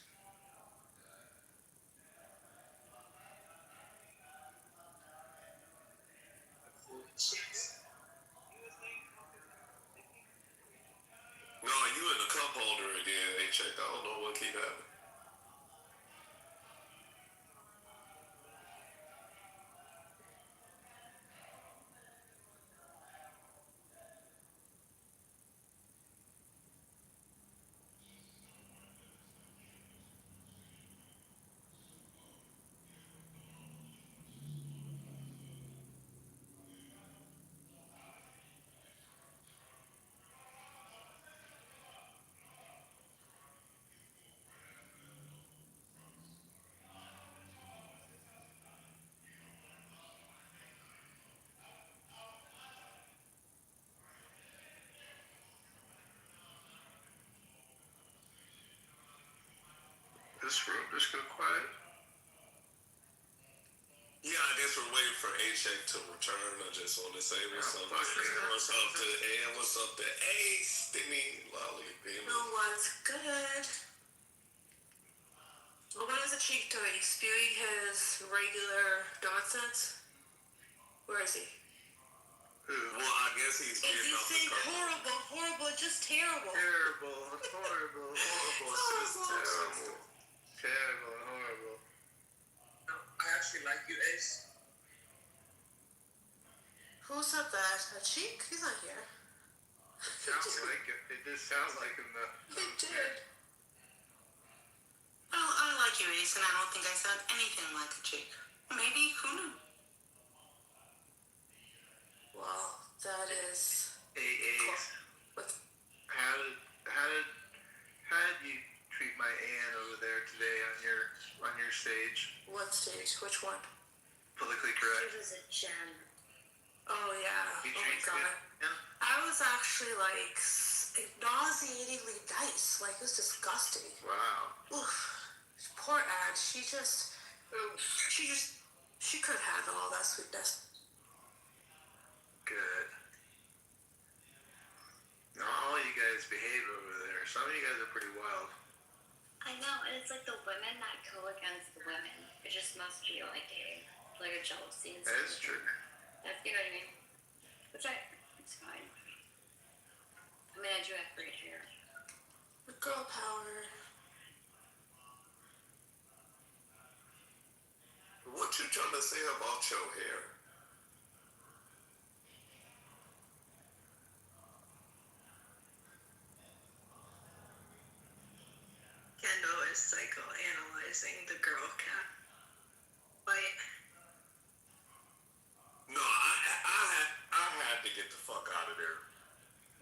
S3: No, you in the cup holder again, hey check. I don't know what keep happening.
S1: This room just go quiet.
S3: Yeah, I guess we're waiting for A-Check to return. I just want to say what's up to A, what's up to Ace, Stimmy, Lolly,
S20: No, what's good? What is the Cheek doing? Spewing his regular nonsense? Where is he?
S3: Well, I guess he's
S20: Is he saying horrible, just terrible?
S1: Horrible, it's just terrible. Terrible and horrible.
S14: No, I actually like you, Ace.
S20: Who said that? A Cheek? He's not here.
S1: It sounds like it. It just sounds like him though.
S20: He did.
S9: I like you, Ace, and I don't think I said anything like a Cheek. Maybe, who knew?
S20: Well, that is.
S1: Hey, Ace. How did you treat my aunt over there today on your stage?
S20: What stage? Which one?
S1: Politically correct.
S5: She was a gem.
S20: Oh yeah.
S1: You
S20: Oh my
S1: treat
S20: god.
S1: me?
S20: I was actually like nauseatingly nice. Like it was disgusting.
S1: Wow.
S20: Oof. Poor Anne. She couldn't handle all that sweetness.
S1: Good. No, all you guys behave over there. Some of you guys are pretty wild.
S5: I know, and it's like the women that go against the women. It just must be like a jealousy.
S1: That is true.
S5: That's, you know what I mean? It's fine. I mean, I do have great hair.
S20: Girl power.
S3: What you trying to say about your hair?
S20: Kendall is psychoanalyzing the girl cat. Like,
S3: No, I had to get the fuck out of there.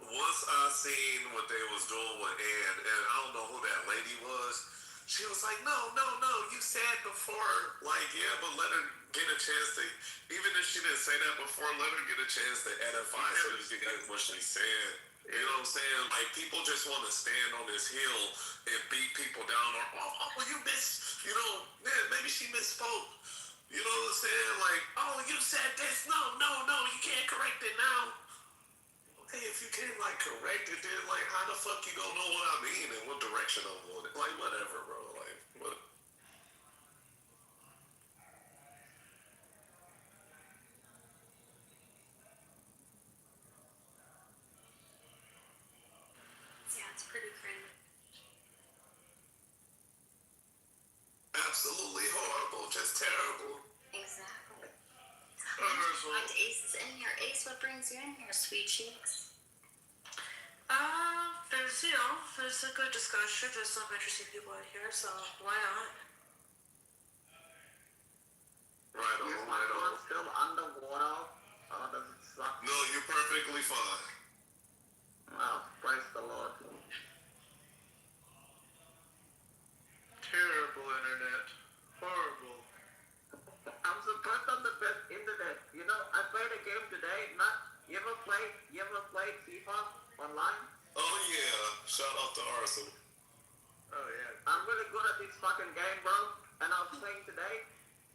S3: Once I seen what they was doing with Ann, and I don't know who that lady was, she was like, no, you said before, like, yeah, but let her get a chance to, even if she didn't say that before, let her get a chance to edify so she can get what she said. You know what I'm saying? Like, people just want to stand on this hill and beat people down, or, you maybe she misspoke. You know what I'm saying? Like, oh, you said this. No, you can't correct it now. Okay, if you can't, like, correct it, then, like, how the fuck you gonna know what I mean and what direction I'm going? Like, whatever, bro. Like, what?
S5: Yeah, it's pretty cringe.
S3: Absolutely horrible. Just terrible.
S5: Exactly. And Ace is in here. Ace, what brings you in here, sweet cheeks?
S20: there's
S10: there's there's a good discussion. There's some interesting people in here, so why not?
S3: Right on,
S14: Is my
S3: right
S14: phone
S3: on.
S14: still underwater? Or does it suck?
S3: No, you're perfectly fine.
S14: Well, praise the Lord.
S1: Terrible internet. Horrible.
S14: I'm supposed on the best internet. You know, I played a game today. You ever played FIFA online?
S3: Oh yeah, shout out to Arsenal.
S1: Oh yeah.
S14: I'm really good at this fucking game, bro. And I was playing today,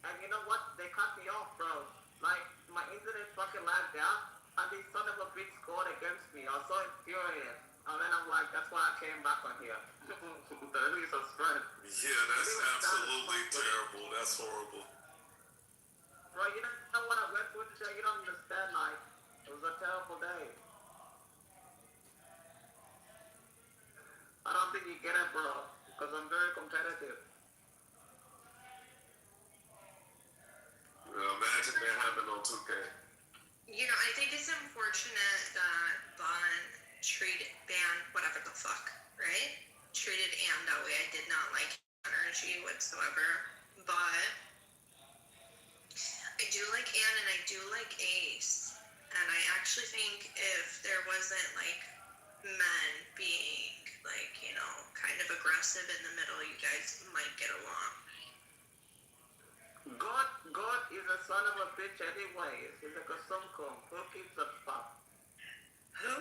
S14: and you know what? They cut me off, bro. Like, my internet fucking lagged out, and this son of a bitch scored against me. I was so infuriated. And then I'm like, that's why I came back on here. The release of strength.
S3: Yeah, that's absolutely terrible. That's horrible.
S14: Bro, you know what I went through today? You don't understand, like, it was a terrible day. I don't think you get it, bro, because I'm very competitive.
S3: Imagine that happened on 2K.
S20: You know, I think it's unfortunate that banned whatever the fuck, right? Treated Anne that way. I did not like energy whatsoever. But I do like Anne and I do like Ace. And I actually think if there wasn't like men being like, you know, kind of aggressive in the middle, you guys might get along.
S14: God is a son of a bitch anyway. He's like a sumkum. Who gives a fuck?
S20: Who?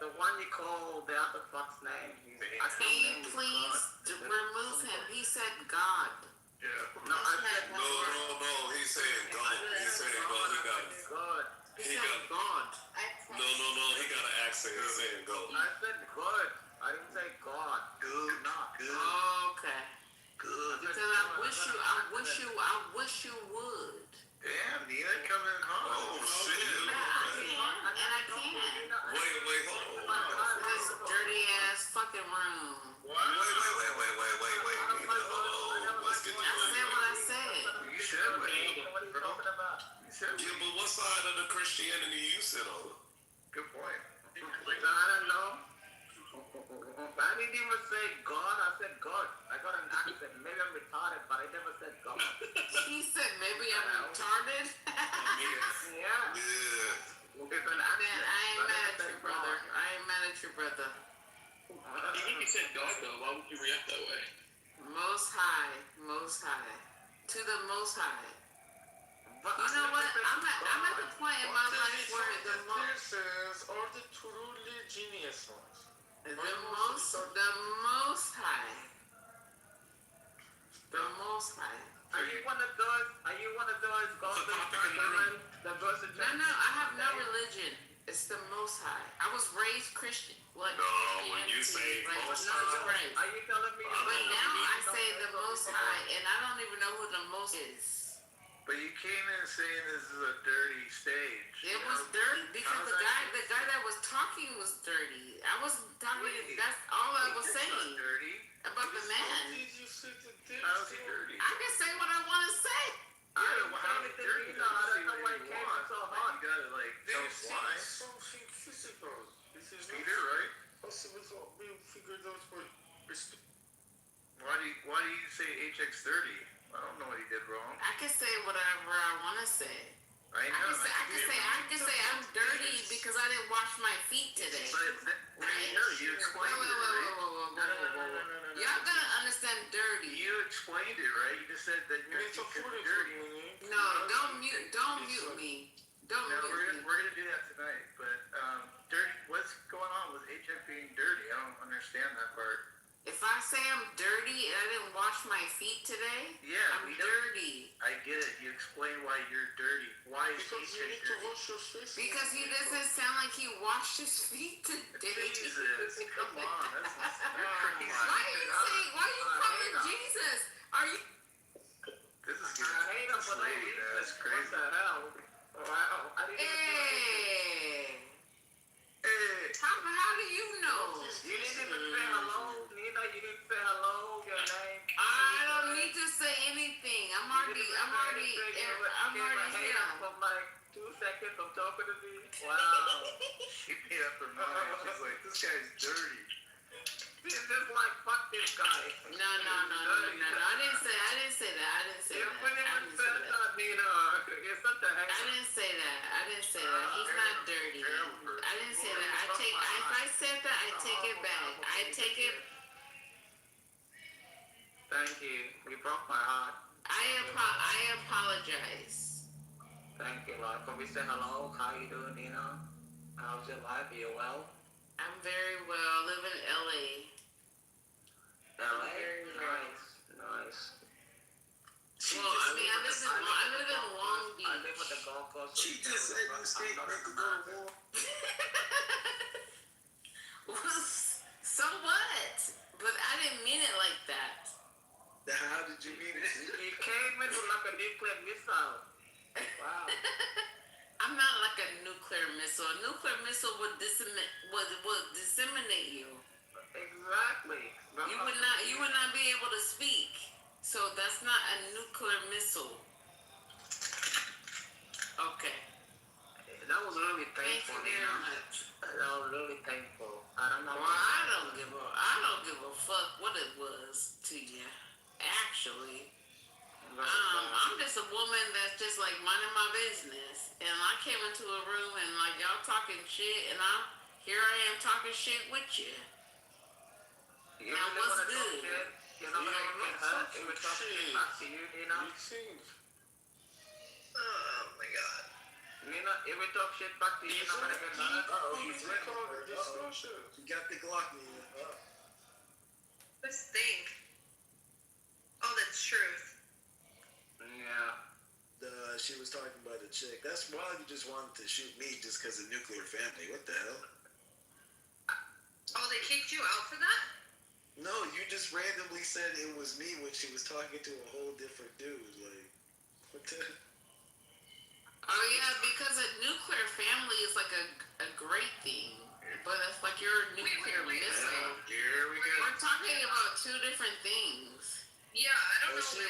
S14: The one you call the other fuck's name.
S11: Can you please remove him? He said God.
S3: Yeah.
S14: No, I said
S3: No. He's saying God. He's saying God.
S14: God.
S3: He got
S14: God.
S3: No. He got an accent. He's saying God.
S14: I said God. I didn't say God.
S3: Good.
S14: Not good.
S11: Okay.
S14: Good.
S11: Because I wish you would.
S1: Damn, Nina coming home.
S3: Oh shit.
S11: And I can't.
S3: Wait, hold on.
S11: This dirty ass fucking room.
S3: Wait. Let's get
S11: I said what I said.
S1: You should wait.
S14: What are you talking about?
S3: Yeah, but what side of the Christianity you sit on?
S1: Good point.
S14: I don't know. I didn't even say God. I said God. I got an accent. Maybe I'm retarded, but I never said God.
S11: He said maybe I'm retarded.
S14: Yeah. It's an accent.
S11: Man, I ain't mad at you, brother. I ain't mad at you, brother.
S22: Even if you said God, though, why would you react that way?
S11: Most high. To the most high.
S14: But
S11: you know what? I'm at the point in my life where the most
S15: are the truly genius ones.
S11: The most high.
S14: Are you one of those gospel women that goes to church?
S11: No, I have no religion. It's the most high. I was raised Christian. What?
S3: No, when you say most high.
S14: Are you telling me?
S11: But now I say the most high, and I don't even know who the most is.
S1: But you came in saying this is a dirty stage.
S11: It was dirty because the guy that was talking was dirty. I wasn't talking. That's all I was saying
S1: dirty
S11: about the man.
S1: How's he dirty?
S11: I can say what I want to say.
S1: I don't know how he's dirty.
S14: I don't know why he came in so hot.
S1: You gotta like tell us why.
S15: Something physical. This is
S1: Peter, right?
S15: possible to be figured out for
S1: Why do you say HX30? I don't know what he did wrong.
S11: I can say whatever I want to say.
S1: I know.
S11: I can say I'm dirty because I didn't wash my feet today.
S1: Right? You explained it, right? No.
S11: Y'all gotta understand dirty.
S1: You explained it, right? You just said that you're dirty.
S11: No, don't mute me. Don't
S1: No,
S11: mute me.
S1: we're gonna do that tonight. But dirty. What's going on with HX being dirty? I don't understand that part.
S11: If I say I'm dirty and I didn't wash my feet today,
S1: Yeah,
S11: I'm dirty.
S1: I get it. You explain why you're dirty. Why is
S15: because you need to wash your face.
S11: Because he doesn't sound like he washed his feet today.
S1: Jesus, come on. That's crazy.
S11: Why are you calling Jesus? Are you?
S1: This is
S14: I hate him for that.
S1: That's crazy.
S14: What the hell? Wow. I didn't
S11: Hey. How do you know?
S14: You didn't even say hello, Nina. You didn't say hello. Your name.
S11: I don't need to say anything. I'm already here.
S14: For like 2 seconds of talking
S16: talking to me? Wow.
S21: She made up her mind. She's like, this guy's dirty.
S16: She's just like, fuck this guy.
S11: No. I didn't say that.
S16: You wouldn't even say that, Nina. You're such a hater.
S11: I didn't say that. He's not dirty. I didn't say that. If I said that, I take it back. I take it.
S16: Thank you. You broke my heart.
S11: I apologize.
S16: Thank you, Lord. Can we say hello? How you doing, Nina? How's your life? Are you well?
S11: I'm very well. I live in LA.
S16: LA? Nice.
S11: Well, I live in Long Beach.
S16: I live with the Gold Coast.
S4: She just said you stayed back to go to war.
S11: So what? But I didn't mean it like that.
S4: How did you mean it?
S16: You came in with like a nuclear missile. Wow.
S11: I'm not like a nuclear missile. A nuclear missile would disseminate you.
S16: Exactly.
S11: You would not be able to speak. So that's not a nuclear missile. Okay.
S16: That was really painful.
S11: Thank you very much.
S16: That was really painful. I don't know.
S11: Well, I don't give a fuck what it was to you. Actually, I'm just a woman that's just like minding my business, and I came into a room and like y'all talking shit, and here I am talking shit with you. Now what's good?
S16: You're not gonna get hurt. It would talk shit back to you, Nina.
S14: Oh my god.
S16: Nina, if we talk shit back to you, you're not gonna get hurt.
S4: He's ready. You got the Glock, Nina.
S19: Let's think. Oh, that's truth.
S16: Yeah.
S4: She was talking about a chick. That's why you just wanted to shoot me just because of nuclear family. What the hell?
S19: Oh, they kicked you out for that?
S4: No, you just randomly said it was me when she was talking to a whole different dude. Like, what the?
S11: Oh yeah, because a nuclear family is like a great thing, but it's like your nuclear missile.
S21: Here we go.
S11: We're talking about two different things.
S19: Yeah, I don't know.
S4: She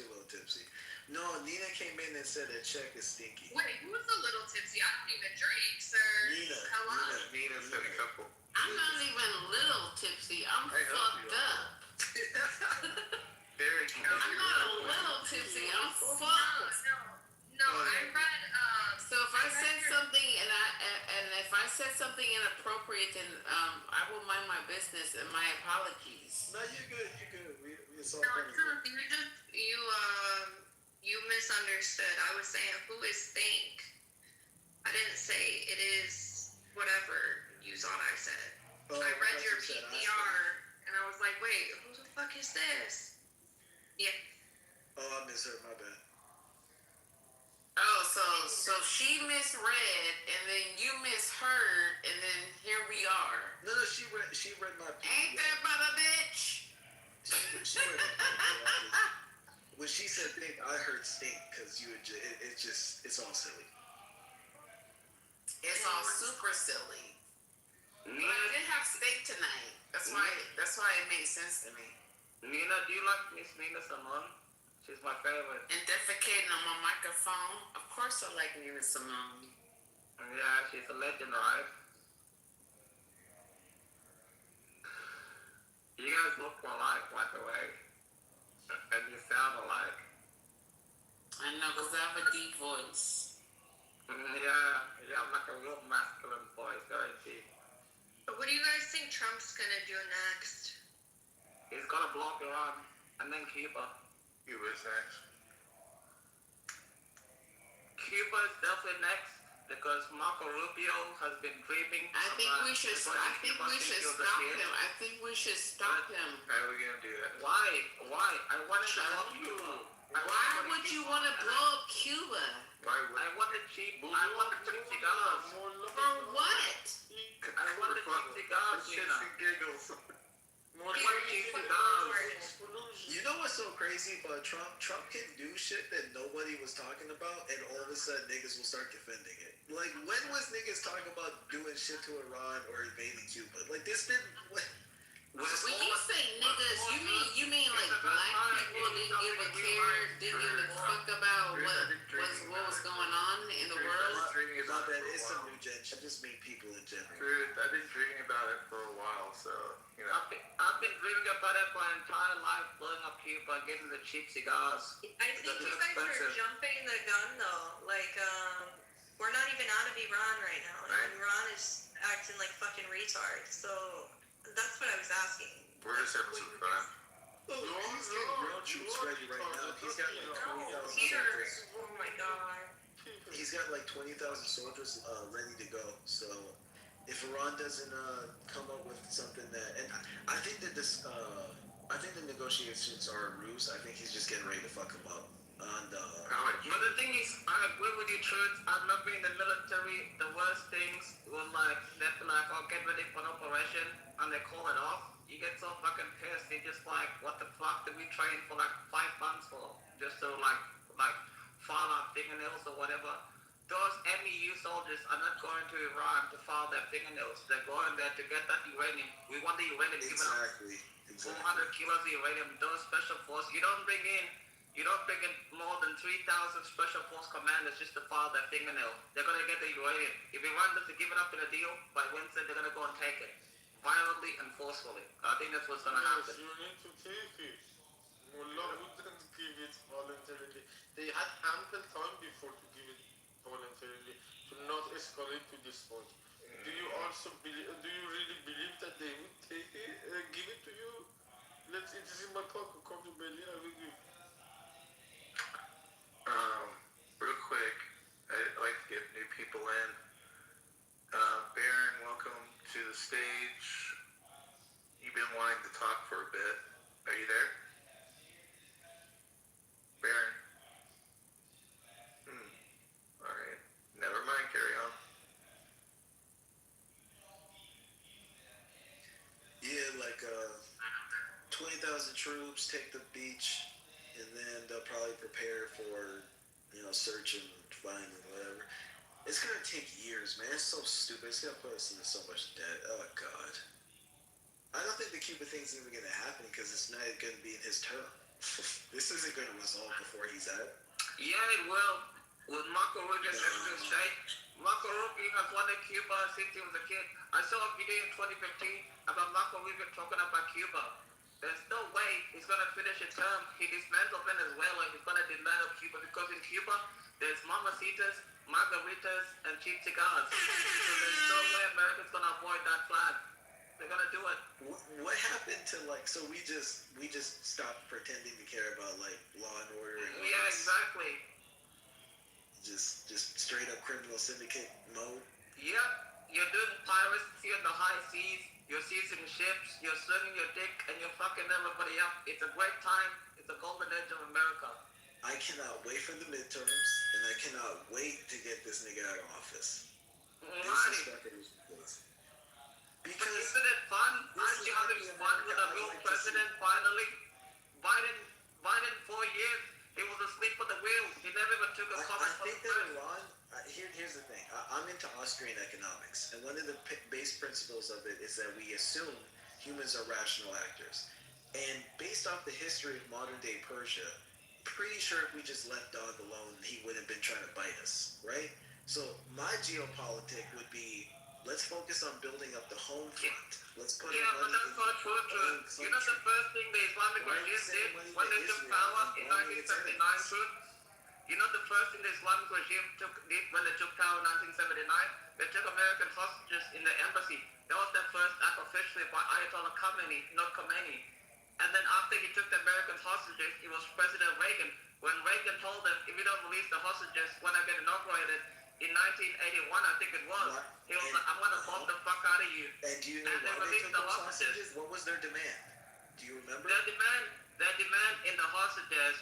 S4: a little tipsy. No, Nina came in and said that check is stinky.
S19: Wait, who's a little tipsy? I don't even drink, sir.
S4: Nina.
S19: Hello?
S21: Nina said a couple.
S11: I'm not even little tipsy. I'm fucked up.
S21: Very
S11: I'm not a little tipsy. I'm fucked.
S19: No, I read.
S11: So if I said something and if I said something inappropriate, then I will mind my business and my apologies.
S4: No, you're good. We saw
S19: No, truth. You misunderstood. I was saying, who is Think? I didn't say it is whatever you thought I said. I read your PPR and I was like, wait, who the fuck is this? Yeah.
S4: Oh, I misheard. My bad.
S11: Oh, so she misread and then you misheard and then here we are.
S4: No, she read my PPR.
S11: Ain't that about a bitch?
S4: She read my PPR. When she said think, I heard stink because it's all silly.
S11: It's all super silly. But I did have steak tonight. That's why it made sense to me.
S16: Nina, do you like Miss Nina Simone? She's my favorite.
S11: And defecating on my microphone. Of course I like Nina Simone.
S16: Yeah, she's a legend, right? You guys look alike, by the way. And you sound alike.
S11: I know, because I have a deep voice.
S16: Yeah, I'm like a real masculine voice, very deep.
S19: But what do you guys think Trump's gonna do next?
S16: He's gonna block Iran and then Cuba.
S21: Cuba's next.
S16: Cuba is definitely next because Marco Rubio has been dreaming.
S11: I think we should stop him. I think we should stop him.
S21: How are we gonna do that?
S16: Why? I wanted to help you.
S11: Why would you want to blow up Cuba?
S16: I wanted cheap cigars.
S11: For what?
S16: I wanted cheap cigars,
S21: Shits and giggles.
S4: You know what's so crazy about Trump? Trump can do shit that nobody was talking about, and all of a sudden niggas will start defending it. Like, when was niggas talking about doing shit to Iran or invading Cuba? Like, this didn't.
S11: When you say niggas, you mean like black people didn't give a care, didn't give a fuck about what was going on in the world?
S7: My bad, it's some new gen. I just mean people in general.
S21: Truth, I've been dreaming about it for a while, so, you know.
S14: I've been dreaming about it my entire life, blowing up Cuba, getting the cheap cigars.
S19: I think you guys are jumping the gun though. Like, we're not even out of Iran right now. And Iran is acting like fucking retards. So that's what I was asking.
S21: We're just having some fun.
S7: He's getting real troops ready right now. He's got like 20,000
S19: Tears.
S7: soldiers.
S19: Oh my god.
S7: He's got like 20,000 soldiers ready to go. So if Iran doesn't come up with something that, and I think that I think the negotiations are a ruse. I think he's just getting ready to fuck him up. And
S14: but the thing is, I agree with you, Truth. I remember in the military, the worst things were like, they'd be like, oh, get ready for an operation, and they call it off. You get so fucking pissed. You're just like, what the fuck did we train for like 5 months for? Just to like file our fingernails or whatever. Those MEU soldiers are not going to Iran to file their fingernails. They're going there to get that uranium. We want the uranium.
S7: Exactly.
S14: 400 kilos of uranium. Those special forces, you don't bring in more than 3,000 special force commanders just to file their fingernail. They're gonna get the uranium. If Iran doesn't give it up in a deal, by Wednesday they're gonna go and take it. Violently and forcefully. I think that's what's gonna happen.
S15: You need to take it. Mullah wouldn't give it voluntarily. They had ample time before to give it voluntarily, to not escalate to this point. Do you really believe that they would take it, give it to you? It is in my pocket, come to Berlin, I will give.
S21: Real quick, I'd like to get new people in. Baron, welcome to the stage. You've been wanting to talk for a bit. Are you there? Baron? Alright. Never mind, carry on.
S7: yeah, like 20,000 troops take the beach, and then they'll probably prepare for, search and find and whatever. It's gonna take years, man. It's so stupid. It's gonna put us into so much debt. Oh god. I don't think the Cuba thing's even gonna happen because it's not gonna be in his term. This isn't gonna resolve before he's out.
S14: Yeah, it will. With Marco Rubio sitting in the state, Marco Rubio has wanted Cuba since he was a kid. I saw a video in 2015 about Marco Rubio talking about Cuba. There's no way he's gonna finish his term. He dismantled Venezuela. He's gonna dismantle Cuba because in Cuba there's mamacitas, margaritas, and cheap cigars. So there's no way America's gonna avoid that flag. They're gonna do it.
S7: What happened to so we just stopped pretending to care about like law and order and
S14: yeah, exactly.
S7: Just straight up criminal syndicate mode.
S14: Yep, you're doing piracy on the high seas. You're seizing ships. You're slinging your dick, and you're fucking everybody up. It's a great time. It's a golden age of America.
S7: I cannot wait for the midterms, and I cannot wait to get this nigga out of office. This is fucking ridiculous.
S14: Because isn't it fun? Aren't you having fun with a real president finally? Biden 4 years, he was asleep at the wheel. He never even took a comment.
S7: I think that Iran, here's the thing. I'm into Austrian economics, and one of the base principles of it is that we assume humans are rational actors. And based off the history of modern day Persia, pretty sure if we just left dog alone, he wouldn't have been trying to bite us, right? So my geopolitic would be, let's focus on building up the home front. Let's put
S14: but that's not true. You know the first thing the Islamic regime did when they took power in 1979, truth? You know the first thing the Islamic regime did when they took power in 1979? They took American hostages in the embassy. That was their first act officially by Ayatollah Khamenei, not Khomeini. And then after he took the American hostages, it was President Reagan. When Reagan told them, if you don't release the hostages when I get inaugurated, in 1981, I think it was, he was like, I'm going to bomb the fuck out of you.
S7: And do you know why they took those hostages? What was their demand? Do you remember?
S14: Their demand in the hostages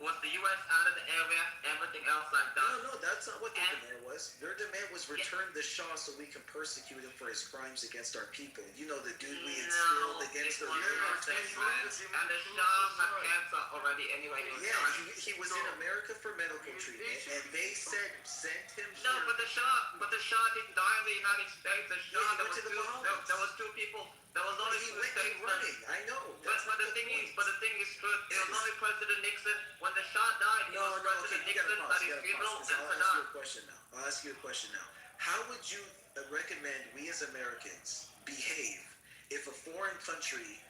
S14: was the U.S. out of the area, everything else like that.
S7: No, that's not what their demand was. Their demand was return the Shah so we can persecute him for his crimes against our people. You know, the dude we instilled against the
S14: And the Shah had cancer already anyway.
S7: He was in America for medical treatment, and they sent him
S14: No,
S7: here.
S14: but the Shah didn't die in the United States. The Shah, there was two people. There was only two states
S7: running. I know.
S14: But the thing is, it was only President Nixon. When the Shah died, it was President Nixon at his funeral and Saddam.
S7: I'll ask you a question now. How would you recommend we as Americans behave if a foreign country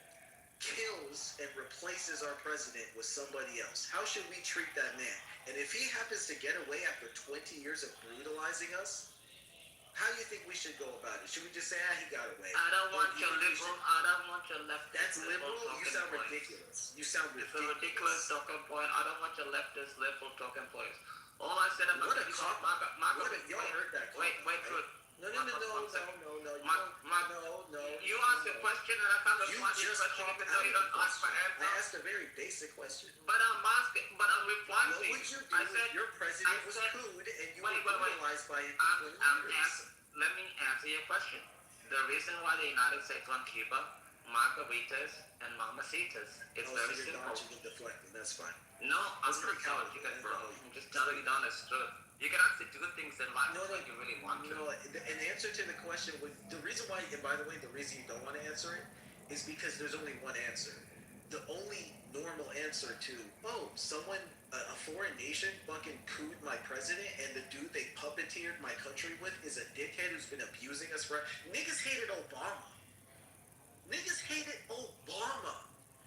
S7: kills and replaces our president with somebody else? How should we treat that man? And if he happens to get away after 20 years of brutalizing us, how do you think we should go about it? Should we just say, he got away?
S14: I don't want your liberal. I don't want your leftist.
S7: That's liberal? You sound ridiculous. You sound ridiculous.
S14: It's a ridiculous talking point. I don't want your leftist liberal talking points. All I said about
S7: y'all heard that.
S14: Wait,
S7: No.
S14: You asked a question and I can't respond to your question even though you don't ask my answer.
S7: I asked a very basic question.
S14: But I'm replying to you.
S7: What would you do if your president was cooed and you were brutalized by him?
S14: Let me answer your question. The reason why the United States won Cuba, margaritas and mamacitas. It's very
S7: so you're
S14: simple.
S7: dodging and deflecting. That's fine.
S14: No, I'm not dodging it, bro. I'm just telling you the honest truth. You can actually do things in life when you really want to.
S7: No, in answer to the question, the reason why, and by the way, the reason you don't want to answer it is because there's only one answer. The only normal answer to, someone, a foreign nation fucking cooed my president and the dude they puppeteered my country with is a dickhead who's been abusing us for... Niggas hated Obama.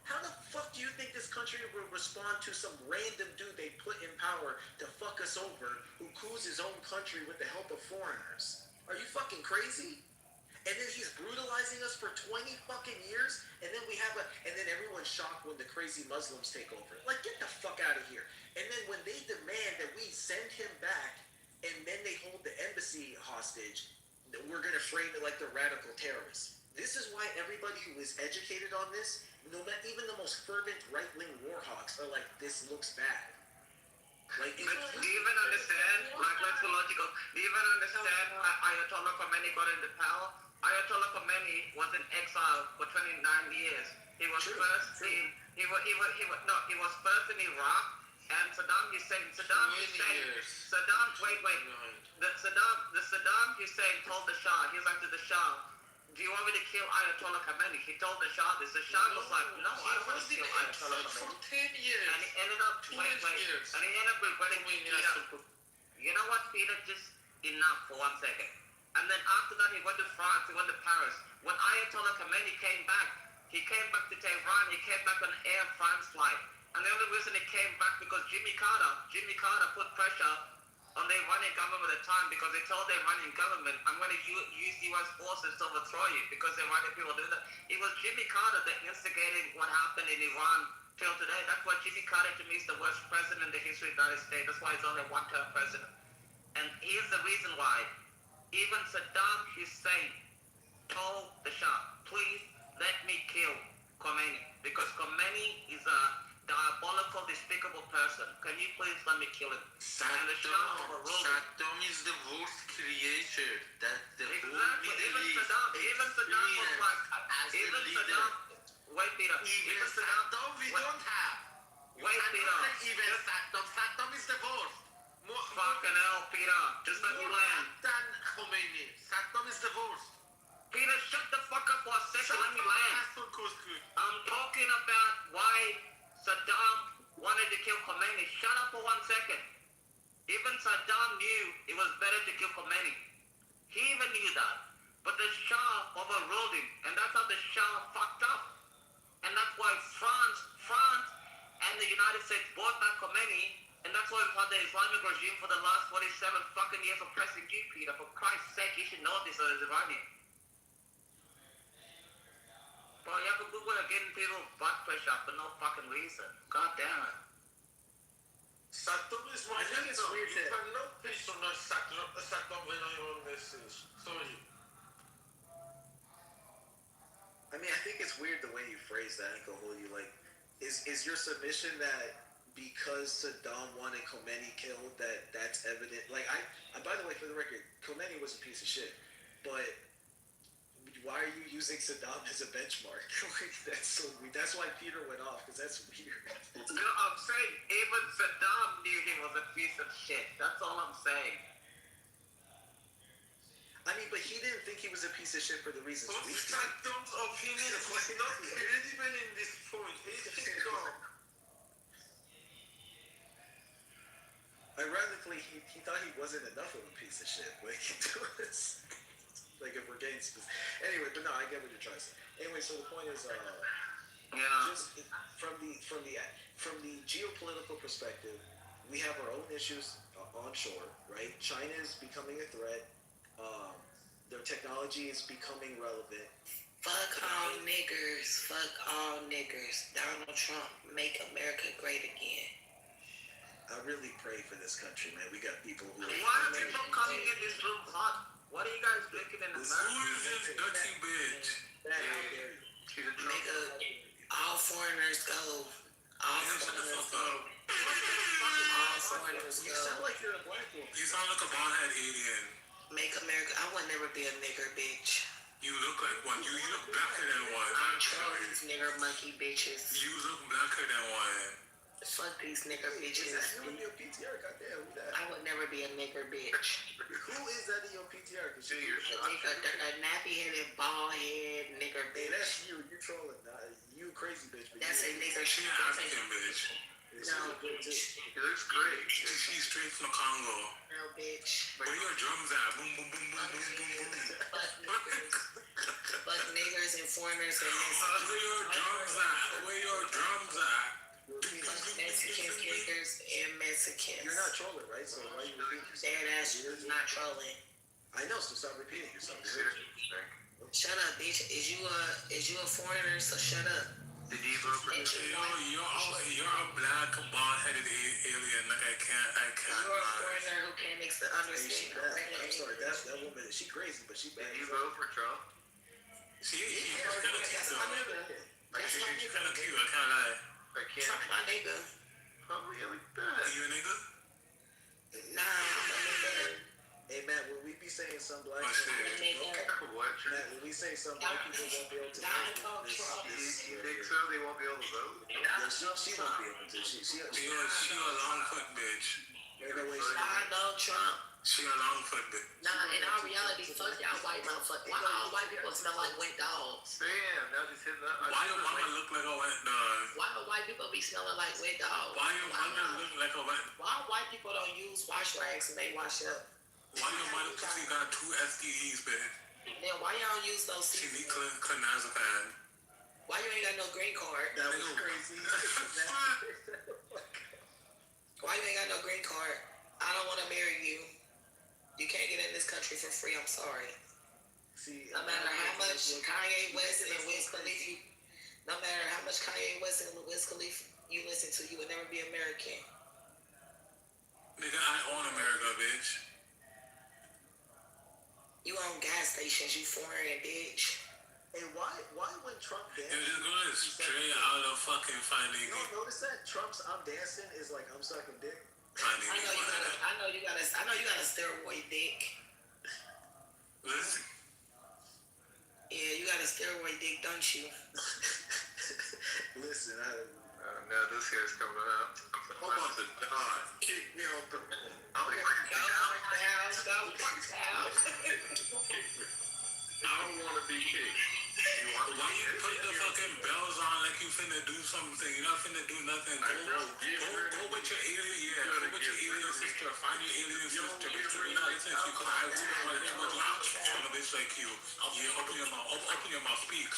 S7: How the fuck do you think this country will respond to some random dude they put in power to fuck us over who coups his own country with the help of foreigners? Are you fucking crazy? And then he's brutalizing us for 20 fucking years, and then and then everyone's shocked when the crazy Muslims take over. Like, get the fuck out of here. And then when they demand that we send him back, and then they hold the embassy hostage, we're gonna frame it like they're radical terrorists. This is why everybody who is educated on this, even the most fervent right-wing warhawks are like, this looks bad. Like,
S14: do you even understand? Like, let's be logical. Do you even understand how Ayatollah Khomeini got into power? Ayatollah Khomeini was in exile for 29 years. He was first in Iraq, and Saddam Hussein told the Shah, he was like to the Shah, do you want me to kill Ayatollah Khomeini? He told the Shah this. The Shah was like, no, I don't want to kill Ayatollah Khomeini.
S15: For 10 years.
S14: And he ended up regretting Peter. You know what, Peter? Just enough for 1 second. And then after that, he went to France, he went to Paris. When Ayatollah Khomeini came back to Tehran, he came back on Air France flight. And the only reason he came back because Jimmy Carter put pressure on the Iranian government at the time because they told the Iranian government, I'm going to use U.S. forces to overthrow you because the Iranian people do that. It was Jimmy Carter that instigated what happened in Iran till today. That's why Jimmy Carter to me is the worst president in the history of the United States. That's why he's only a one-term president. And here's the reason why. Even Saddam Hussein told the Shah, please let me kill Khomeini because Khomeini is a diabolical, despicable person. Can you please let me kill him? And the Shah overruled him.
S15: Saddam is the worst creator that the whole
S14: Exactly.
S15: Middle
S14: Even
S15: East
S14: Saddam was like, wait, Peter.
S15: Even Saddam we don't have.
S14: Wait, Peter.
S15: Even Saddam is the worst.
S14: Fucking hell, Peter. Just let me land.
S15: Than Khomeini. Saddam is the worst.
S14: Peter, shut the fuck up for a second. Let me land. I'm talking about why Saddam wanted to kill Khomeini. Shut up for 1 second. Even Saddam knew it was better to kill Khomeini. He even knew that. But the Shah overruled him. And that's how the Shah fucked up. And that's why France and the United States bought back Khomeini. And that's why we've had the Islamic regime for the last 47 fucking years oppressing you, Peter. For Christ's sake, you should know this as Iranian. Bro, people are getting people butt pressure for no fucking reason. God damn it.
S15: Saddam is my
S7: I think it's weird
S15: You cannot patronize Saddam when I own this. Sorry.
S7: I mean, I think it's weird the way you phrase that, Uncle Julio. Like, is your submission that because Saddam wanted Khomeini killed, that's evident. Like by the way, for the record, Khomeini was a piece of shit, but why are you using Saddam as a benchmark? Like, that's so weird. That's why Peter went off, because that's weird.
S14: No, I'm saying even Saddam knew he was a piece of shit. That's all I'm saying.
S7: I mean, but he didn't think he was a piece of shit for the reasons
S15: But
S7: we do.
S15: Saddam's opinion was not credible in this point. It's gone.
S7: Ironically, he thought he wasn't enough of a piece of shit. Like, like if we're getting specific. Anyway, but no, I get what you're trying to say. Anyway, so the point is, just from the geopolitical perspective, we have our own issues onshore, right? China is becoming a threat. Their technology is becoming relevant.
S9: Fuck all niggers. Fuck all niggers. Donald Trump, make America great again.
S7: I really pray for this country, man. We got people who
S14: Why are people coming in this room hot? What are you guys drinking in the
S6: Who is this dirty bitch?
S9: Nigga, all foreigners go. All foreigners go. All foreigners
S7: You
S9: go.
S7: sound like you're a black woman.
S6: You sound like a bald-head alien.
S9: Make America. I would never be a nigger bitch.
S6: You look like one. You look blacker than one.
S9: I'm trolling these nigger monkey bitches.
S6: You look blacker than one.
S9: Fuck these nigger bitches.
S7: Is that in your PTR? Goddamn, who that?
S9: I would never be a nigger bitch.
S7: Who is that in your PTR? Cause
S9: A nappy-headed, bald-head nigger
S7: Hey,
S9: bitch.
S7: that's you. You trolling. You a crazy bitch. But
S9: That's a nigger
S6: She
S9: shit.
S6: an African bitch.
S9: No,
S7: bitch.
S6: She looks great. She's straight from the Congo.
S9: no, bitch.
S6: Where your drums at? Boom, boom, boom, boom, boom, boom, boom.
S9: Fuck niggers. Fuck niggers and foreigners and
S6: Where your drums at? Where your drums at?
S9: Fuck Mexicans, niggers, and Mexicans.
S7: You're not trolling, right? So why you repeating yourself?
S9: Dead ass, you're not trolling.
S7: I know, so stop repeating yourself.
S9: Shut up, bitch. Is you a foreigner? So shut up.
S6: You're a black, bald-headed alien. Like I can't.
S9: You're a foreigner who can't understand.
S7: I'm sorry, that woman, she crazy, but she bad.
S21: Did you vote for Trump?
S6: She's kind of cute
S9: That's
S6: though.
S9: my nigga.
S6: She's kind of cute. I can't lie.
S21: I can't.
S9: Fuck my nigga.
S21: Oh, really bad.
S6: Are you a nigga?
S9: Nah, I'm a nigga.
S7: Hey, Matt, when we be saying some black
S6: Oh, shit.
S7: people,
S21: What?
S7: Matt, when we say some black people won't be able to
S9: Donald Trump.
S21: You think so? They won't be able to vote?
S7: Yeah, she won't be able to. She
S6: She a long foot bitch.
S9: Donald Trump.
S6: She a long foot bitch.
S9: Nah, in our reality, fuck y'all white motherfuckers. Why all white people smell like wet dogs?
S21: Damn, now just hitting that.
S6: Why your mama look like a wet dog?
S9: Why do white people be smelling like wet dogs?
S6: Why your mama look like a wet?
S9: Why white people don't use wash rags and they wash up?
S6: Why your mother pussy got 2 STDs, bitch?
S9: Then why y'all use those
S6: She need
S9: seasonings?
S6: clonazepam.
S9: Why you ain't got no green card?
S7: That was crazy.
S9: Why you ain't got no green card? I don't want to marry you. You can't get in this country for free. I'm sorry.
S7: See,
S9: No matter how much Kanye West and Wiz Khalifa, no matter how much Kanye West and Wiz Khalifa you listen to, you would never be American.
S6: Nigga, I own America, bitch.
S9: You own gas stations, you foreign bitch.
S7: Hey, why when Trump
S6: Yo,
S7: dances?
S6: this girl is straight out of fucking Finding
S7: You don't notice that Trump's "I'm dancing" is like I'm sucking dick.
S6: Finding
S9: I know you got a steroid dick.
S6: Listen,
S9: Yeah, you got a steroid dick, don't you?
S7: Listen,
S21: Now this guy's coming up.
S6: I'm about to die. Kick me out the.
S21: I don't want to be kicked.
S6: Why you put the fucking bells on like you finna do something? You're not finna do nothing. Go with your alien, go with your alien sister. Find your alien sister. Bitch, you're not listening to you because I wouldn't want to hear loud from a bitch like you. Yeah, open your mouth. Open your mouth. Speak.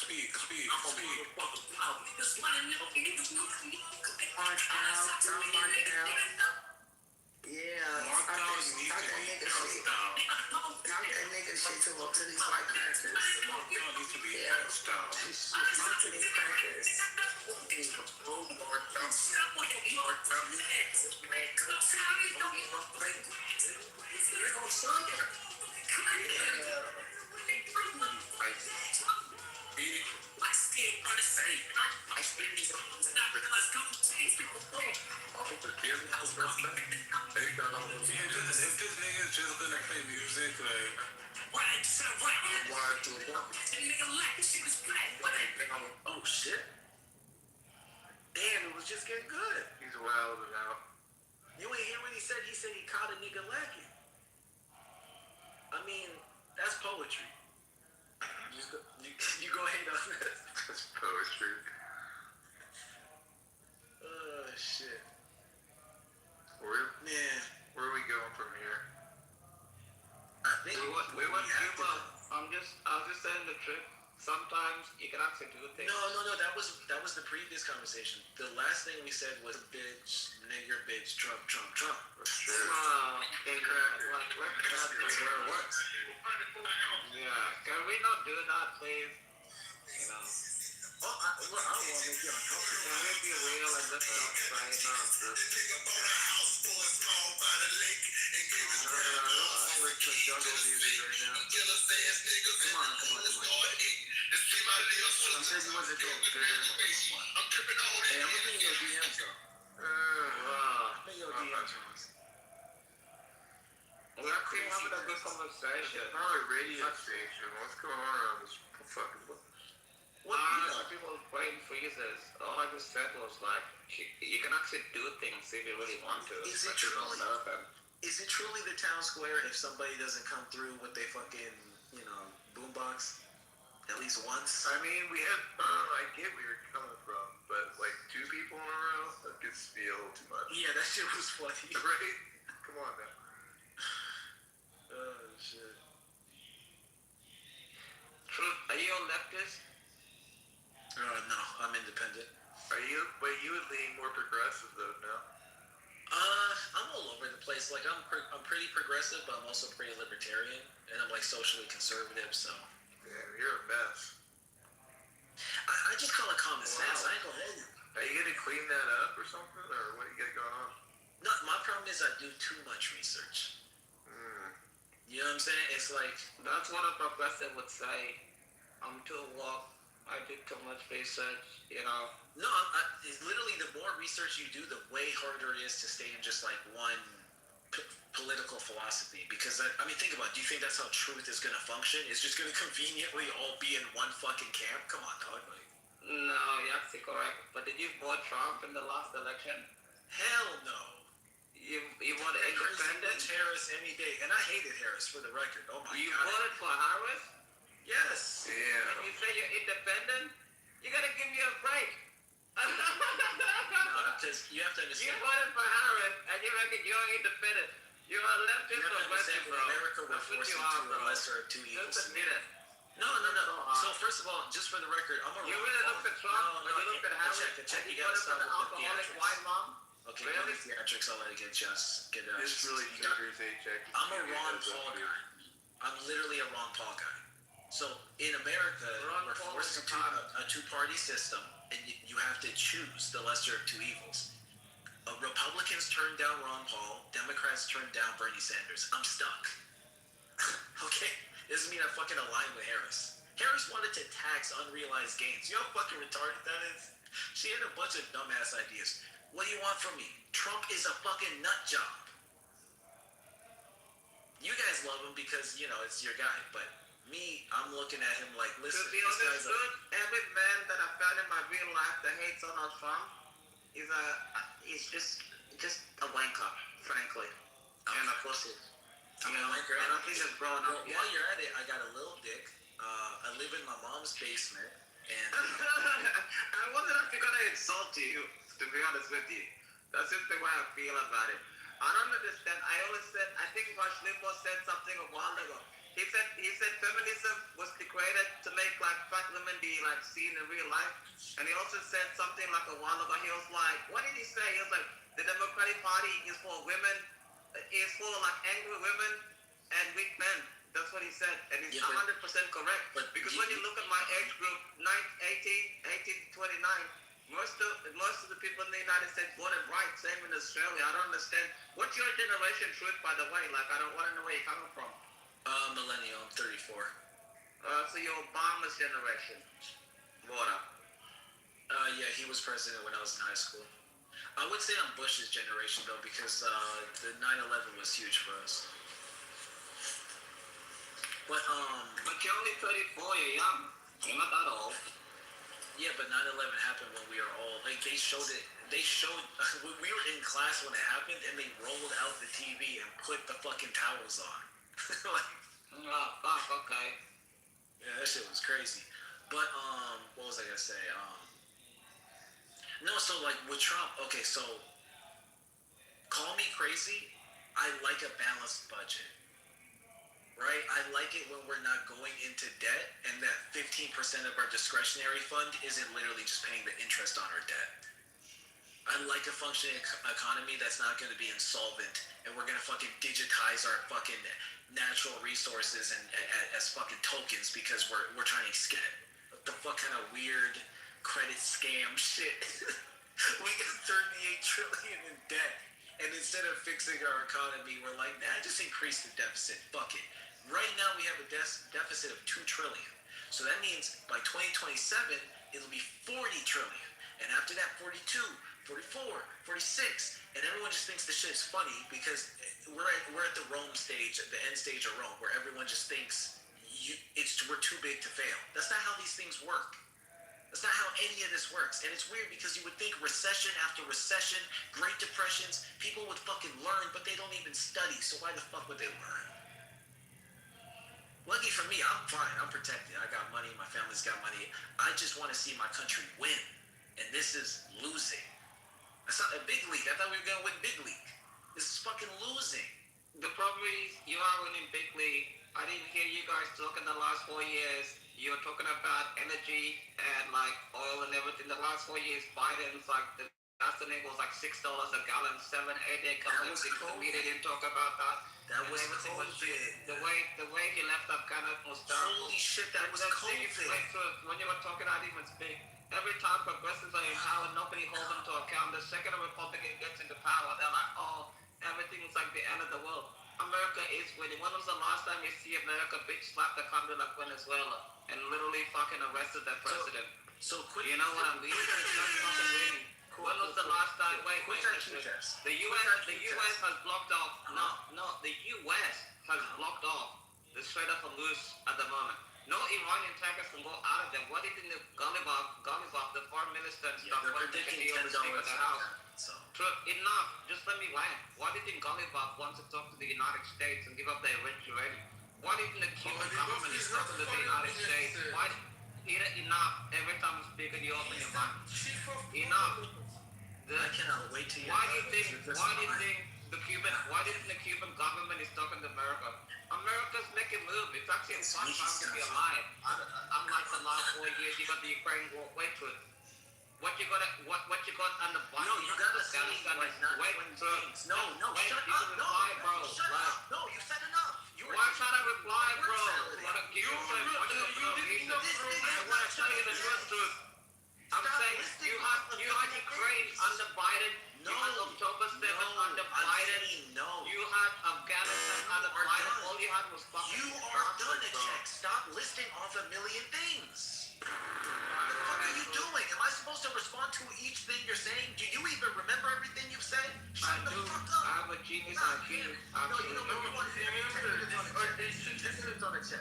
S9: Yeah,
S6: Mark down, you need to be cursed down.
S9: talk that nigga shit to these white crackers.
S6: Mark down needs to be cursed down.
S9: Talk to these crackers.
S6: If this nigga's just gonna play music, like.
S7: Oh shit! Damn, it was just getting good.
S21: He's wilding out.
S7: You ain't hear what he said? He said he caught a nigga lacking. I mean, that's poetry. You go ahead on that.
S21: That's poetry.
S7: Oh shit.
S21: Where are we going from here?
S7: I think
S16: we want to give up. I was just saying the trick. Sometimes you can actually do things.
S7: No. That was the previous conversation. The last thing we said was bitch, nigger, bitch, Trump.
S21: That's true.
S16: Incorrect.
S7: That's where it was.
S16: Yeah. Can we not do that, please? You know.
S7: I don't want to make you uncomfortable.
S16: Can we be real and just not try not to?
S7: Jungle music right now. Come on. He says he wasn't doing good. Hey, I'm looking at your DMs though. I'm in your DMs.
S16: We're actually having a good conversation.
S21: It's not a radio station. What's going on around this fucking book?
S16: People playing freezes. All I just said was like, you can actually do things if you really want to.
S7: Is it truly the town square if somebody doesn't come through with their fucking, boombox at least once?
S21: I mean, we had, I get where you're coming from, but like 2 people in a row, that gets to be a little too much.
S7: Yeah, that shit was funny.
S21: Right? Come on now.
S7: Oh, shit.
S16: Truth, are you a leftist?
S7: No, I'm independent.
S21: But you would lean more progressive though, no?
S7: I'm all over the place. Like, I'm pretty progressive, but I'm also pretty libertarian, and I'm like socially conservative. So
S21: yeah, you're a mess.
S7: I just call it common sense. I ain't gonna hold you.
S21: Are you gonna clean that up or something, or what you got going on?
S7: No, my problem is I do too much research. You know what I'm saying? It's like
S16: that's what a professor would say. I'm too woke. I did too much research.
S7: No, it's literally the more research you do, the way harder it is to stay in just like one political philosophy. Because I mean, think about it. Do you think that's how truth is going to function? It's just going to conveniently all be in one fucking camp? Come on, dog. Like,
S16: no, you're actually correct. But did you vote Trump in the last election?
S7: Hell no.
S16: You voted independent?
S7: Harris any day, and I hated Harris for the record. Oh my god.
S16: You voted for Harris?
S7: Yes.
S21: Yeah.
S16: And you say you're independent? You gotta give me a break.
S7: No, because you have to understand.
S16: You voted for Harris, and you reckon you're independent. You're a leftist or leftist, bro.
S7: America, we're forced into a lesser of 2 evils.
S16: Just admit it.
S7: No. So first of all, just for the record, I'm a.
S16: You really looked at Trump?
S7: No,
S16: you looked at Harris?
S7: Check. You gotta stop with the
S16: alcoholic
S7: theatrics.
S16: white mom?
S7: Okay,
S16: really?
S7: Theatrics. I'll let it get
S21: This really triggers HX.
S7: I'm a Ron Paul guy. I'm literally a Ron Paul guy. So in America, we're forced into a 2-party system, and you have to choose the lesser of 2 evils. Republicans turned down Ron Paul. Democrats turned down Bernie Sanders. I'm stuck. Okay? Doesn't mean I fucking align with Harris. Harris wanted to tax unrealized gains. You know how fucking retarded that is? She had a bunch of dumbass ideas. What do you want from me? Trump is a fucking nut job. You guys love him because, it's your guy. But me, I'm looking at him like, listen,
S16: to be honest, every man that I found in my real life that hates Donald Trump is just a wanker, frankly. And a pussy.
S7: I'm a wanker.
S16: I don't think it's grown up yet.
S7: While you're at it, I got a little dick. I live in my mom's basement. And
S16: I wasn't actually going to insult you, to be honest with you. That's just the way I feel about it. I don't understand. I think Rush Limbaugh said something a while ago. He said feminism was created to make like fat women be like seen in real life. And he also said something like a while ago. He was like, what did he say? He was like, the Democratic Party is for women, is for like angry women and weak men. That's what he said, and he's 100% correct. Because when you look at my age group, 18 to 29, most of the people in the United States voted right. Same in Australia. I don't understand. What's your generation truth, by the way? Like, I don't want to know where you're coming from.
S7: Millennial. I'm 34.
S16: So you're Obama's generation. Water.
S7: Yeah, he was president when I was in high school.
S4: I would say I'm Bush's generation though, because the 9/11 was huge for us. But
S8: you're only 34. You're young. You're not that old.
S4: Yeah, but 9/11 happened when we were all like they showed it. They showed we were in class when it happened, and they rolled out the TV and put the fucking towels on. Like,
S8: oh fuck. Okay.
S4: Yeah, that shit was crazy. But what was I gonna say? No, so like with Trump, okay, so call me crazy. I like a balanced budget. Right? I like it when we're not going into debt and that 15% of our discretionary fund isn't literally just paying the interest on our debt. I like a functioning economy that's not going to be insolvent and we're going to fucking digitize our fucking natural resources and as fucking tokens because we're trying to scam. What the fuck kind of weird credit scam shit? We got 38 trillion in debt. And instead of fixing our economy, we're like, nah, just increase the deficit. Fuck it. Right now, we have a deficit of 2 trillion. So that means by 2027, it'll be 40 trillion. And after that, 42, 44, 46. And everyone just thinks this shit is funny because we're at the Rome stage, the end stage of Rome, where everyone just thinks we're too big to fail. That's not how these things work. That's not how any of this works. And it's weird because you would think recession after recession, Great Depressions, people would fucking learn, but they don't even study. So why the fuck would they learn? Lucky for me, I'm fine. I'm protected. I got money. My family's got money. I just want to see my country win. And this is losing. That's not a big league. I thought we were going to win big league. This is fucking losing.
S8: The problem is you are winning big league. I didn't hear you guys talk in the last 4 years. You're talking about energy and like oil and everything. The last 4 years, Biden's like the gasoline was like $6 a gallon, 7, 8 day companies. The media didn't talk about that.
S4: That was
S8: everything
S4: COVID.
S8: The way he left Afghanistan was terrible.
S4: Holy shit, that was COVID.
S8: When you were talking, I didn't even speak. Every time progressives are in power, nobody holds them to account. The second a Republican gets into power, they're like, oh, everything is like the end of the world. America is winning. When was the last time you see America bitch slap the country like Venezuela and literally fucking arrested their president?
S4: So quick.
S8: You know what I mean? That's fucking winning. When was the last time? Wait. The U.S. has blocked off. No. The U.S. has blocked off the Strait of Hormuz at the moment. No Iranian tankers can go out of them. What did the Ghalibaf, the foreign minister, and stuff,
S4: they're predicting $10
S8: the house?
S4: So.
S8: Enough. Just let me land. Why didn't Ghalibaf want to talk to the United States and give up their rich uranium? Why didn't the Cuban government is talking to the United States? Why? Enough. Every time I'm speaking, you open your mouth. Enough.
S4: I cannot wait to hear.
S8: Why do you think the Cuban government is talking to America? America's making moves. It's actually a fun time to be alive. Unlike the last 4 years, you got the Ukraine war. Wait to it. What you got on the bottom?
S4: No, you gotta say like not
S8: wait,
S4: things. No,
S8: wait,
S4: shut
S8: you
S4: up. No,
S8: reply, bro.
S4: shut up. No, you said enough. You were
S8: why can't I reply, bro?
S15: You didn't know.
S8: I want to tell you the truth. I'm saying you had Ukraine under Biden. You had October 7th under Biden.
S4: No.
S8: You had Afghanistan under Biden. All you had was fucking.
S4: You are done, check. Stop listing off a million things. What the fuck are you doing? Am I supposed to respond to each thing you're saying? Do you even remember everything you've said? Shut the fuck up.
S8: I'm a genius. I'm a genius.
S4: No, you know what? You want 10 minutes on a check.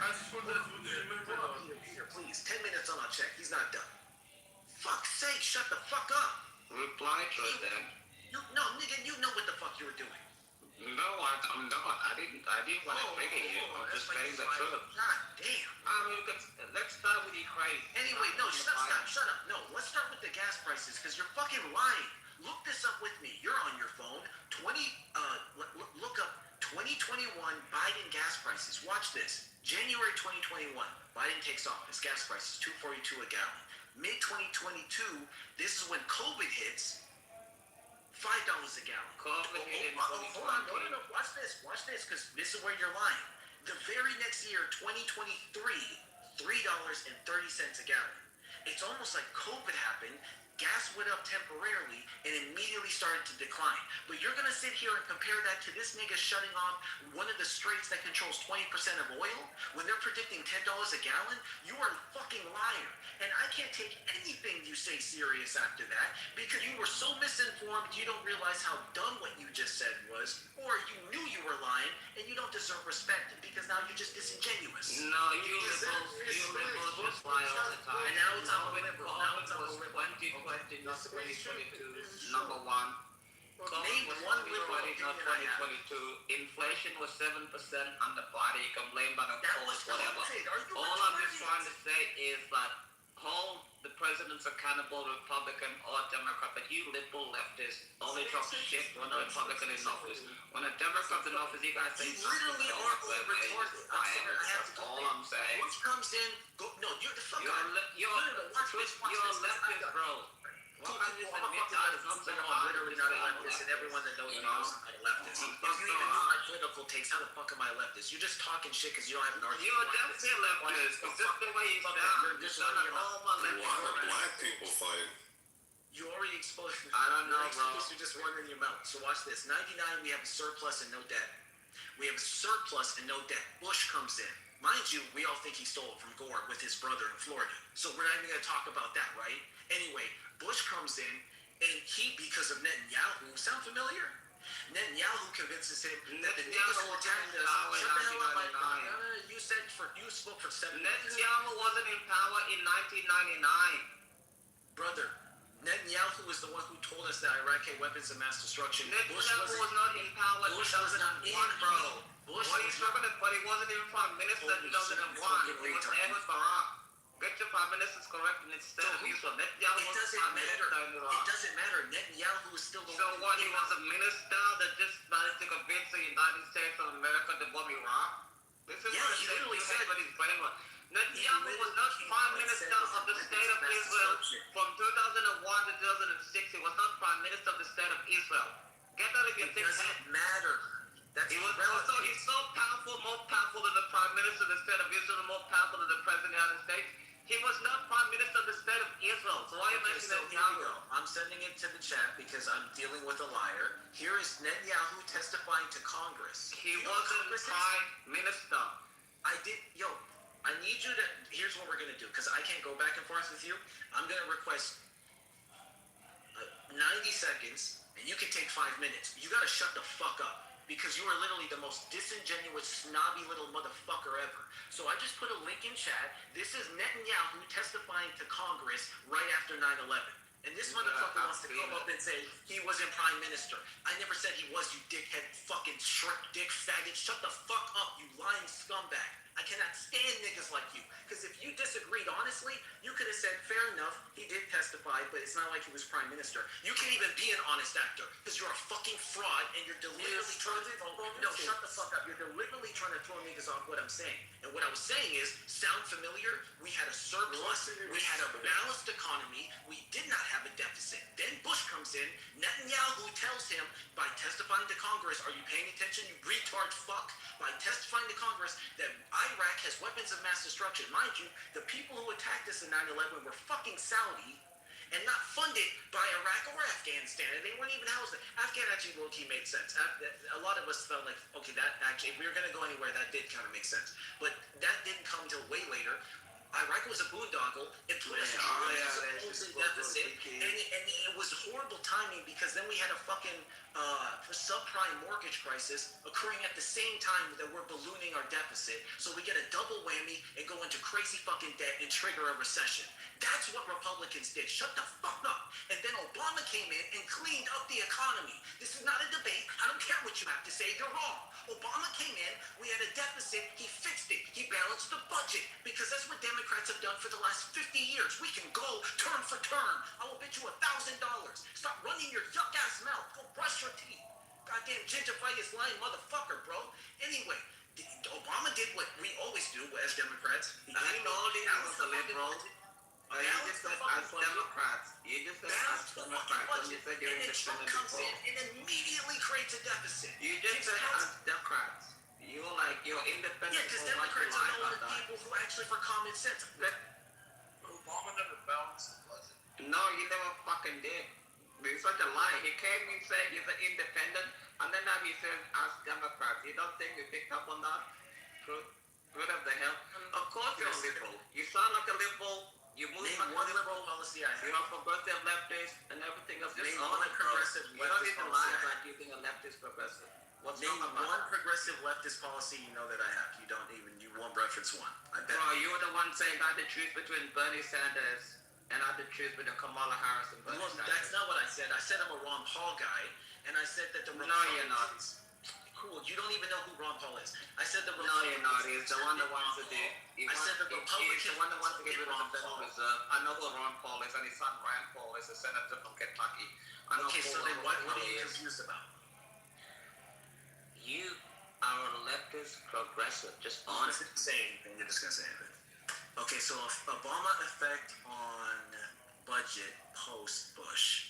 S4: Peter, please. 10 minutes on a check. He's not done. Fuck's sake, shut the fuck up.
S8: Reply to it then.
S4: No, nigga, you know what the fuck you were doing.
S8: No, I'm not. I didn't want to trigger you. I'm just saying the truth.
S4: God damn.
S8: Let's start with Ukraine.
S4: Anyway, no, shut up. No, let's start with the gas prices because you're fucking lying. Look this up with me. You're on your phone. Look up 2021 Biden gas prices. Watch this. January 2021, Biden takes office. Gas prices $2.42 a gallon. Mid 2022, this is when COVID hits. $5 a gallon.
S8: COVID hit in
S4: hold on, no. Watch this, because this is where you're lying. The very next year, 2023, $3.30 a gallon. It's almost like COVID happened.
S12: Gas went up temporarily and immediately started to decline. But you're going to sit here and compare that to this nigga shutting off one of the straits that controls 20% of oil when they're predicting $10 a gallon? You are a fucking liar. And I can't take anything you say serious after that because you were so misinformed you don't realize how dumb what you just said was, or you knew you were lying and you don't deserve respect because now you're just disingenuous.
S11: No, you liberals just lie all the time.
S12: And now it's
S11: all
S12: all liberal. Now it's all liberal.
S11: 2020, not 2022. Number one.
S12: Name one liberal
S11: not 2022. Inflation was 7% on the body. You can blame on the cost, whatever. All I'm just trying to say is that hold the presidents accountable, Republican or Democrat, but you liberal leftists only talk shit when a Republican is in office. When a Democrat's in office, you guys say
S12: literally are all retarded.
S11: That's all I'm saying.
S12: Which comes in, no, you're the fuck
S11: You're leftist, bro.
S12: I'm literally not a leftist, and everyone that knows me knows I'm not a leftist. If you even know my political takes, how the fuck am I a leftist? You're just talking shit because you don't have an argument.
S11: You're definitely a leftist. It's just the way you sound. You're just all my leftist.
S3: Why are black people fighting?
S12: You already exposed me.
S11: I don't know, bro.
S12: You're just running your mouth. So watch this. 99, we have a surplus and no debt. We have a surplus and no debt. Bush comes in. Mind you, we all think he stole it from Gore with his brother in Florida. So we're not even going to talk about that, right? Anyway, Bush comes in, and he, because of Netanyahu, sound familiar? Netanyahu convinces him that the niggas will attack us. Shut the hell up, you spoke for 7 minutes.
S11: Netanyahu wasn't in power in 1999.
S12: Brother, Netanyahu was the one who told us that Iraq had weapons of mass destruction.
S11: Netanyahu was not in power in 2001, bro. What are you talking about? But he wasn't even prime minister in 2001. He was Ahmed Barak. Get your prime ministers correct and instead of Israel. Netanyahu
S12: it doesn't matter. It doesn't matter. Netanyahu is still the one.
S11: So what? He was a minister that just managed to convince the United States of America to bomb Iraq? This is what he literally said. But he's brainwashed. Netanyahu was not prime minister of the state of Israel from 2001 to 2006. He was not prime minister of the state of Israel. Get that if you think that.
S12: It doesn't matter.
S11: He was also, he's so powerful, more powerful than the prime minister of the state of Israel, more powerful than the president of the United States. He was not prime minister of the state of Israel. So why are you mentioning Netanyahu?
S12: I'm sending it to the chat because I'm dealing with a liar. Here is Netanyahu testifying to Congress.
S11: He wasn't prime minister.
S12: I need you to, here's what we're going to do, because I can't go back and forth with you. I'm going to request 90 seconds, and you can take 5 minutes. You got to shut the fuck up. Because you are literally the most disingenuous, snobby little motherfucker ever. So I just put a link in chat. This is Netanyahu testifying to Congress right after 9/11. And this motherfucker wants to come up and say he wasn't prime minister. I never said he was, you dickhead, fucking Shrek dick faggot. Shut the fuck up, you lying scumbag. I cannot stand niggas like you. Because if you disagreed honestly, you could have said, fair enough, he did testify, but it's not like he was prime minister. You can't even be an honest actor because you're a fucking fraud and you're deliberately trying to throw... No, shut the fuck up. You're deliberately trying to throw niggas off what I'm saying. And what I was saying is, sound familiar? We had a surplus. We had a balanced economy. We did not have a deficit. Then Bush comes in. Netanyahu tells him, by testifying to Congress, are you paying attention, you retard fuck? By testifying to Congress that Iraq has weapons of mass destruction. Mind you, the people who attacked us in 9/11 were fucking Saudi and not funded by Iraq or Afghanistan. And they weren't even housed. Afghan actually low-key made sense. A lot of us felt like, okay, that actually, if we were going to go anywhere, that did kind of make sense. But that didn't come until way later. Iraq was a boondoggle. It put us in a deficit. And it was horrible timing because then we had a fucking subprime mortgage crisis occurring at the same time that we're ballooning our deficit. So we get a double whammy and go into crazy fucking debt and trigger a recession. That's what Republicans did. Shut the fuck up. And then Obama came in and cleaned up the economy. This is not a debate. I don't care what you have to say. You're wrong. Obama came in. We had a deficit. He fixed it. He balanced the budget because that's what Democrats have done for the last 50 years. We can go term for term. I will bet you $1,000. Stop running your yuck ass mouth. Go brush your teeth. Goddamn gingivitis lying motherfucker, bro. Anyway, Obama did what we always do as Democrats.
S11: He told you he was a liberal. You just said as Democrats. You just said as Democrats. You said you're independent before.
S12: And immediately creates a deficit.
S11: You just said as Democrats. You're independent.
S12: Yeah, because Democrats are the only people who actually for common sense.
S15: Obama never balanced the budget.
S14: No, he never fucking did. It's such a lie. He came and said he's an independent, and then now he says, as Democrats. You don't think we picked up on that? Truth? What the hell? Of course you're a liberal. You sound like a liberal. You move
S12: Name
S14: like
S12: one
S14: a
S12: liberal
S14: liberal.
S12: policy I have.
S14: You're a progressive leftist and everything else.
S12: Name
S14: Just
S12: one
S14: own it, bro.
S12: progressive
S14: You don't need
S12: leftist
S14: to lie
S12: policy I
S14: about you being a leftist progressive. What's
S12: Name
S14: wrong about
S12: one
S14: that?
S12: progressive leftist policy you know that I have. You won't reference one. I bet.
S14: Bro, you were the one saying I had to choose between Bernie Sanders and I had to choose between Kamala Harris and Bernie
S12: Well,
S14: Sanders.
S12: that's not what I said. I said I'm a Ron Paul guy, and I said that the
S14: No, you're not.
S12: Cool. You don't even know who Ron Paul is. I said the
S14: No, you're not. He's the one that wants to do.
S12: I said the Republicans.
S14: He's the one that wants to get rid of the Federal Reserve. I know who Ron Paul is, and his son Rand Paul is a senator from Kentucky. I know
S12: Okay,
S14: full
S12: so then
S14: well
S12: what are
S14: he
S12: you
S14: is.
S12: confused about?
S14: You are a leftist progressive. Just
S12: I'm
S14: honest.
S12: not gonna say anything. You're just gonna say anything. Okay, so Obama effect on budget post Bush.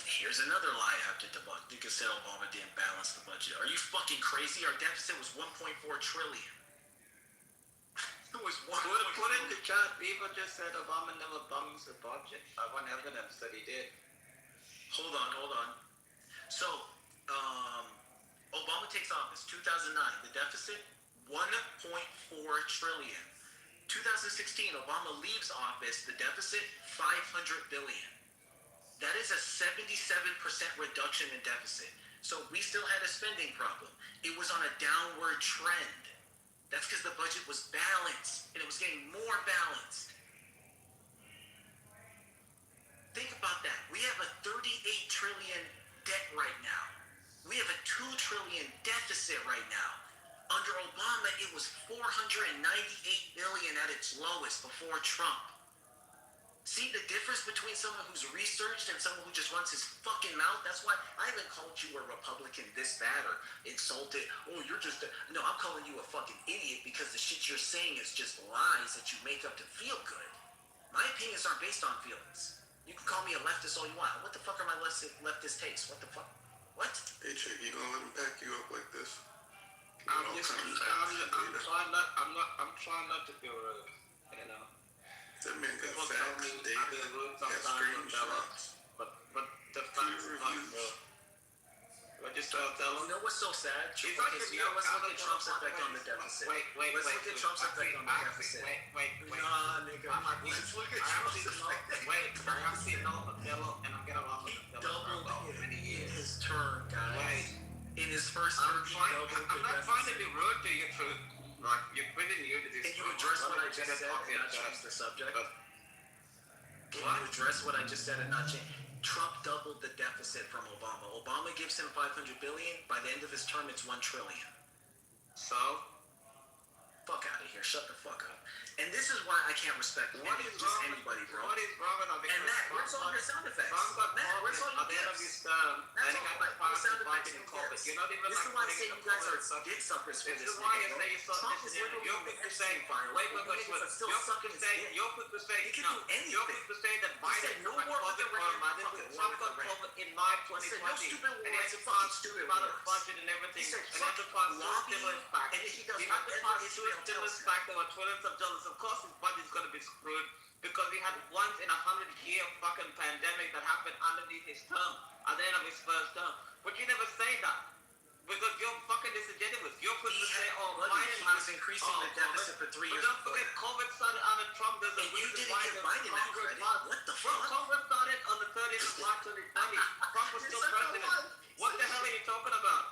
S12: Here's another lie I have to debunk. You can say Obama didn't balance the budget. Are you fucking crazy? Our deficit was 1.4 trillion. It was one.
S14: Put in the chat. People just said Obama never balanced the budget. I want evidence that he did.
S12: Hold on. So, Obama takes office 2009. The deficit 1.4 trillion. 2016, Obama leaves office. The deficit 500 billion. That is a 77% reduction in deficit. So we still had a spending problem. It was on a downward trend. That's because the budget was balanced, and it was getting more balanced. Think about that. We have a 38 trillion debt right now. We have a 2 trillion deficit right now. Under Obama, it was 498 billion at its lowest before Trump. See the difference between someone who's researched and someone who just runs his fucking mouth? That's why I haven't called you a Republican this bad or insulted. Oh, you're just a... No, I'm calling you a fucking idiot because the shit you're saying is just lies that you make up to feel good. My opinions aren't based on feelings. You can call me a leftist all you want. What the fuck are my leftist takes? What the fuck? What?
S15: Hey, Chick, you gonna let me back you up like this?
S14: I'm trying not to feel rude, you know.
S15: That man got
S14: People tell me
S15: facts,
S14: I've been rude sometimes on balance, but the facts are not true. What you tell
S12: You know what's so sad?
S14: It's
S12: Okay,
S14: like
S12: so
S14: if
S12: now
S14: you
S12: let's look at
S14: accountable
S12: Trump's
S14: for
S12: effect on the
S14: wait,
S12: deficit.
S14: Wait.
S12: Let's look at Trump's effect on the deficit.
S14: Wait.
S12: Nah, nigga. Let's look at Trump's effect.
S14: I have seen no Othello, and I'm getting along with Othello for about many
S12: In
S14: years.
S12: his turn, guys.
S14: Wait.
S12: In his first term,
S14: I'm not trying to be rude to you, Truth. Like, you're pretty new to this.
S12: Can you address what I just said and not change the subject? Can you address what I just said and not change? Trump doubled the deficit from Obama. Obama gives him 500 billion. By the end of his term, it's 1 trillion.
S14: So?
S12: Fuck out of here. Shut the fuck up. And this is why I can't respect anybody, bro.
S14: What is wrong with
S12: And Matt, where's all your sound effects?
S14: Trump got
S12: Matt, where's all your
S14: at the end of
S12: gifts?
S14: his term,
S12: That's
S14: and he
S12: all
S14: got
S12: my
S14: the
S12: sound
S14: power
S12: effects
S14: in
S12: and
S14: COVID.
S12: gifts.
S14: You're not even
S12: This is
S14: like
S12: why I
S14: putting
S12: say
S14: in
S12: you
S14: the
S12: guys are
S14: COVID stuff.
S12: dick suckers for
S14: This
S12: this.
S14: is why you
S12: nigga,
S14: say
S12: bro.
S14: you're so
S12: Trump is literally
S14: you're quick to say,
S12: fire.
S14: wait,
S12: Niggas are still
S14: you're quick
S12: sucking
S14: to
S12: his
S14: say,
S12: dick.
S14: you're quick to say,
S12: He can
S14: no,
S12: do anything.
S14: you're quick to say that
S12: He
S14: Biden
S12: said no
S14: got
S12: war with
S14: COVID
S12: Iran.
S14: coronavirus,
S12: Fucking
S14: Trump
S12: war
S14: got
S12: with Iran.
S14: COVID in March
S12: He said
S14: 2020,
S12: no stupid
S14: and
S12: wars,
S14: then
S12: it's fucking stupid
S14: about the
S12: wars.
S14: budget and everything,
S12: He said
S14: and then the
S12: fucking
S14: past two
S12: lobby,
S14: stimulus packs.
S12: and then he does
S14: He had the
S12: whatever
S14: past two
S12: Israel tells
S14: stimulus
S12: him.
S14: packs that were trillions of dollars. Of course, his budget's going to be screwed because we had once in 100-year fucking pandemic that happened underneath his term, at the end of his first term. But you never say that. Because you're fucking disingenuous. You're quick to say, oh, Biden
S12: he
S14: has
S12: was increasing the deficit for 3 years.
S14: But don't forget, COVID started under Trump. There's a
S12: And you
S14: reason
S12: didn't
S14: why
S12: give
S14: there's
S12: Biden that
S14: stronger
S12: credit.
S14: bonds.
S12: What the
S14: Bro,
S12: fuck?
S14: COVID started on the 30th of March 2020. Trump was still president. What the hell are you talking about?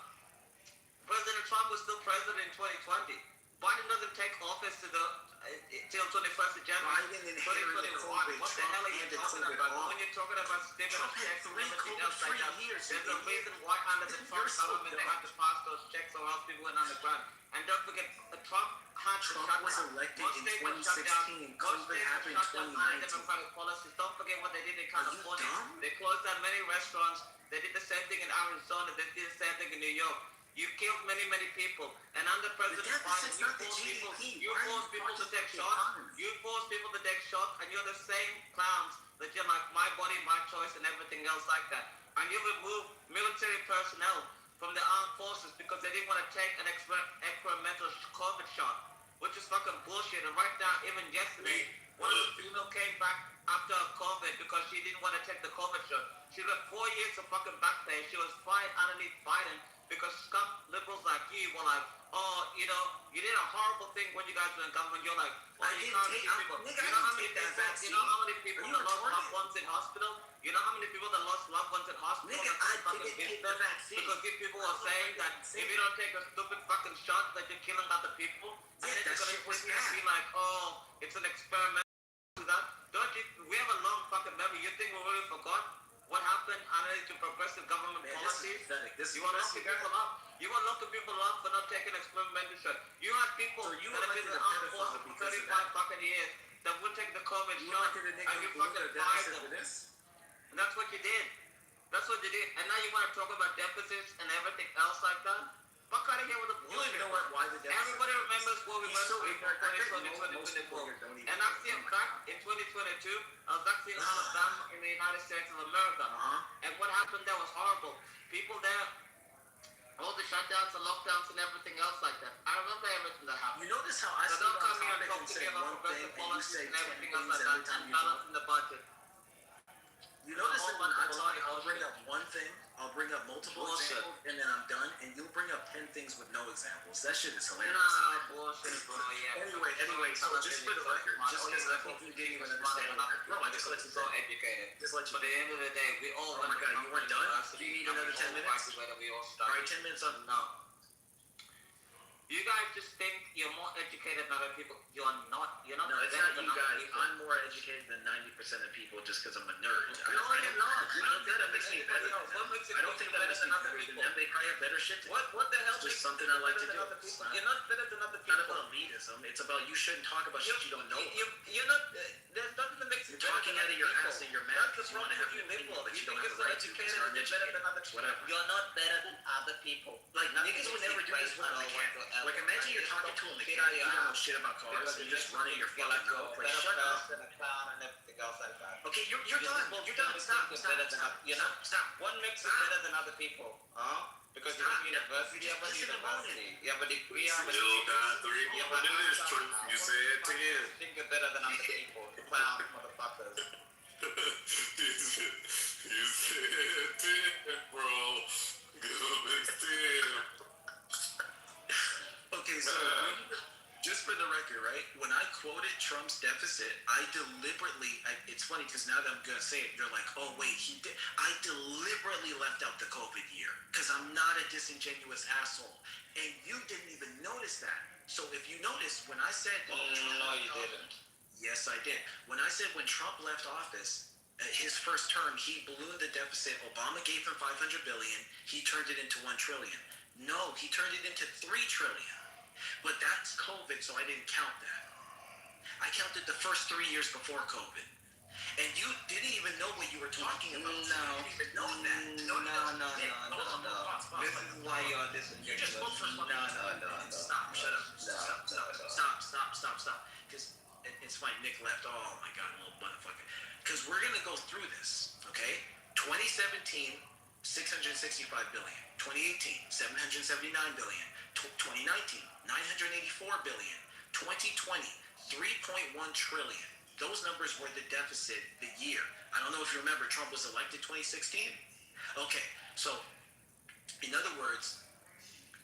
S14: President Trump was still president in 2020. Biden doesn't take office till 21st of January
S12: Biden inherited
S14: 2021.
S12: COVID.
S14: What the hell are you
S12: Trump
S14: talking
S12: handed
S14: about?
S12: COVID
S14: When you're talking about stimulus
S12: Trump had
S14: checks and
S12: 3
S14: everything else like
S12: COVID-free
S14: that,
S12: years,
S14: there's
S12: you
S14: a reason why under the Trump
S12: You're so
S14: government they
S12: dumb.
S14: had to pass those checks or else people went on the ground. And don't forget, Trump had to
S12: Trump
S14: shut
S12: was
S14: down.
S12: elected
S14: Most
S12: in
S14: states were shut down.
S12: 2016.
S14: Most
S12: COVID
S14: states
S12: happened
S14: were
S12: in
S14: shut down
S12: 2019.
S14: democratic policies. Don't forget what they did in
S12: Are you
S14: California.
S12: dumb?
S14: They closed down many restaurants. They did the same thing in Arizona. They did the same thing in New York. You killed many people. And under President Biden,
S12: deficit's
S14: you
S12: not the
S14: forced people,
S12: GDP.
S14: you
S12: Why are you
S14: forced people to
S12: talking
S14: take
S12: about the
S14: shots.
S12: economy?
S14: You force people to take shots, and you're the same clowns that you're like, my body, my choice, and everything else like that. And you remove military personnel from the armed forces because they didn't want to take an experimental COVID shot, which is fucking bullshit. And right now, even yesterday, one of the female came back
S8: after COVID because she didn't want to take the COVID shot. She got 4 years of fucking back pay. She was fired underneath Biden because scum liberals like you were like, oh, you know, you did a horrible thing when you guys were in government. You're like, well, you know how many people, you know how many people that lost loved ones in hospital? You know how many people that lost loved ones in hospital?
S12: Nigga, I didn't take the vaccine.
S8: Because these people are saying that if you don't take a stupid fucking shot, that you're killing other people.
S12: Yeah,
S8: and then
S12: that
S8: you're
S12: shit was
S8: gonna
S12: bad.
S8: be like, oh, it's an experiment. That don't you? We have a long fucking memory. You think we really forgot what happened underneath the progressive government policies? You want to lock people up? You want to lock people up for not taking experimental shot? You had people that have been in the armed forces for 35 fucking years that would take the COVID shot, and you fucking fired them. And that's what you did. That's what you did. And now you want to talk about deficits and everything else like that? Fuck out of here with the bullshit.
S12: You know why the deficit?
S8: Everybody remembers what we went through in 2024. And actually, in fact, in 2022, I was actually in Alabama in the United States of America. And what happened there was horrible. People there, all the shutdowns and lockdowns and everything else like that. I remember everything that happened.
S12: You notice how I
S8: so
S12: stayed
S8: don't
S12: on
S8: come here and
S12: topic
S8: talk
S12: and
S8: to
S12: say
S8: me about
S12: one thing
S8: progressive
S12: and you
S8: policies
S12: say
S8: and
S12: 10
S8: everything else
S12: things
S8: like
S12: every
S8: that
S12: time
S8: and
S12: you talk.
S8: balance in the budget.
S12: You notice that when I talk, I'll bring up one thing, I'll bring up multiple examples, and then I'm done, and you'll bring up 10 things with no examples. That shit is hilarious.
S8: Nah, bullshit, bro, yeah.
S12: Anyway, so just for the record, just because I think you didn't even understand it. Bro, I just let you
S8: so educated.
S12: Just let you.
S8: But at the end of the day, we all
S12: Oh my god, you weren't done? Do you need another 10 minutes?
S8: We all stuck.
S12: Alright, 10 minutes on.
S8: No. You guys just think you're more educated than other people. You're not. You're not.
S12: No, it's
S8: better
S12: not
S8: than
S12: you
S8: other
S12: guys.
S8: people.
S12: I'm more educated than 90% of people just because I'm a nerd.
S8: No, you're not.
S12: I don't think that makes me better than them.
S8: What makes you
S12: I don't think that makes me better than them. They probably have better shit to do.
S8: What the hell?
S12: It's just something I like to do.
S8: You're not better than other
S12: It's
S8: people.
S12: not about elitism. It's about you shouldn't talk about shit you don't know.
S8: You're not. There's nothing that makes you
S12: You're talking out of your ass and you're mad
S8: That's
S12: because you
S8: wrong
S12: want to have
S8: with
S12: an
S8: you
S12: opinion,
S8: people.
S12: but
S8: You
S12: you don't
S8: think
S12: have
S8: you're
S12: the right to
S8: so
S12: because
S8: educated
S12: you're
S8: and you're better than other
S12: uneducated.
S8: people.
S12: Whatever.
S8: You're not better than other people.
S12: Like niggas would never do this with a mechanic. Like imagine you're talking to a mechanic, you don't know shit about cars, and you're just running your fucking mouth. Like shut up.
S8: And a clown and everything else like that.
S12: Okay, you're done. You're done. Stop. Stop.
S8: What makes you better than other people? Huh? Because you have university, you have a university, you have a degree, you have a
S3: Still got 3 more minutes, truth. You said 10.
S8: You think you're better than other people. Clown motherfuckers.
S3: You said 10, bro. Good 10.
S12: Okay, so just for the record, right? When I quoted Trump's deficit, it's funny because now that I'm going to say it, you're like, oh, wait, I deliberately left out the COVID year because I'm not a disingenuous asshole. And you didn't even notice that. So if you noticed, when I said,
S8: No, you didn't.
S12: Yes, I did. When I said when Trump left office, his first term, he ballooned the deficit. Obama gave him $500 billion. He turned it into $1 trillion. No, he turned it into $3 trillion. But that's COVID, so I didn't count that. I counted the first 3 years before COVID. And you didn't even know what you were talking about.
S8: No.
S12: So you didn't even know that.
S8: No. This is why you're disingenuous.
S12: You just spoke for
S8: No.
S12: Stop. Shut up. Stop. Because it's fine. Nick left. Oh my god, little motherfucker. Because we're gonna go through this, okay? 2017, 665 billion. 2018, 779 billion. 2019, 984 billion. 2020, 3.1 trillion. Those numbers were the deficit the year. I don't know if you remember, Trump was elected 2016. Okay, so in other words,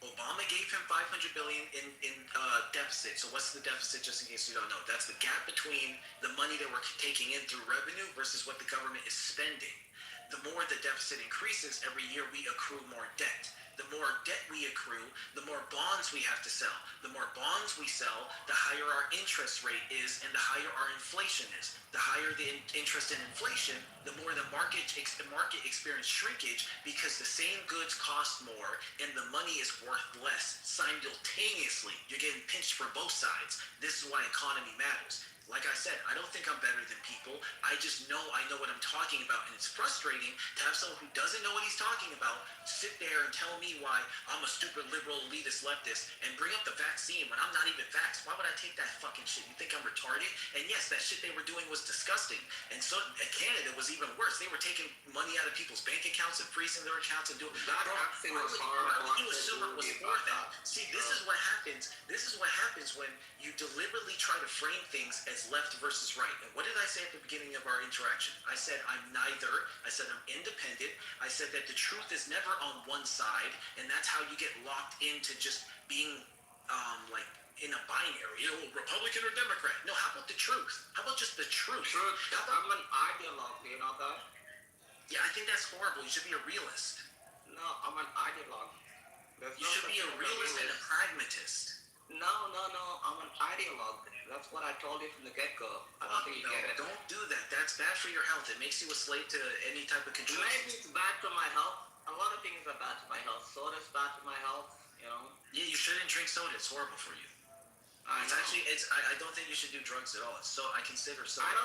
S12: Obama gave him $500 billion in deficit. So what's the deficit, just in case you don't know? That's the gap between the money that we're taking in through revenue versus what the government is spending. The more the deficit increases, every year we accrue more debt. The more debt we accrue, the more bonds we have to sell. The more bonds we sell, the higher our interest rate is and the higher our inflation is. The higher the interest and inflation, the more the market experience shrinkage because the same goods cost more and the money is worth less simultaneously. You're getting pinched from both sides. This is why economy matters. Like I said, I don't think I'm better than people. I just know what I'm talking about. And it's frustrating to have someone who doesn't know what he's talking about sit there and tell me why I'm a stupid liberal elitist leftist and bring up the vaccine when I'm not even vaxxed. Why would I take that fucking shit? You think I'm retarded? And yes, that shit they were doing was disgusting. And so Canada was even worse. They were taking money out of people's bank accounts and freezing their accounts and doing
S8: That vaccine was horrible.
S12: you assume it was for that? See, this is what happens. This is what happens when you deliberately try to frame things as left versus right. And what did I say at the beginning of our interaction? I said I'm neither. I said I'm independent. I said that the truth is never on one side, and that's how you get locked into just being like in a binary, Republican or Democrat. No, how about the truth? How about just the truth?
S8: I'm an ideologue, you know that?
S12: Yeah, I think that's horrible. You should be a realist.
S8: No, I'm an ideologue.
S12: You should be a realist and a pragmatist.
S8: No, I'm an ideologue. That's what I told you from the get-go. I don't think you get it.
S12: Don't do that. That's bad for your health. It makes you a slave to any type of control.
S8: Maybe it's bad for my health. A lot of things are bad for my health. Soda's bad for my health, you know?
S12: Yeah, you shouldn't drink soda. It's horrible for you. I don't think you should do drugs at all. So I consider soda.
S8: I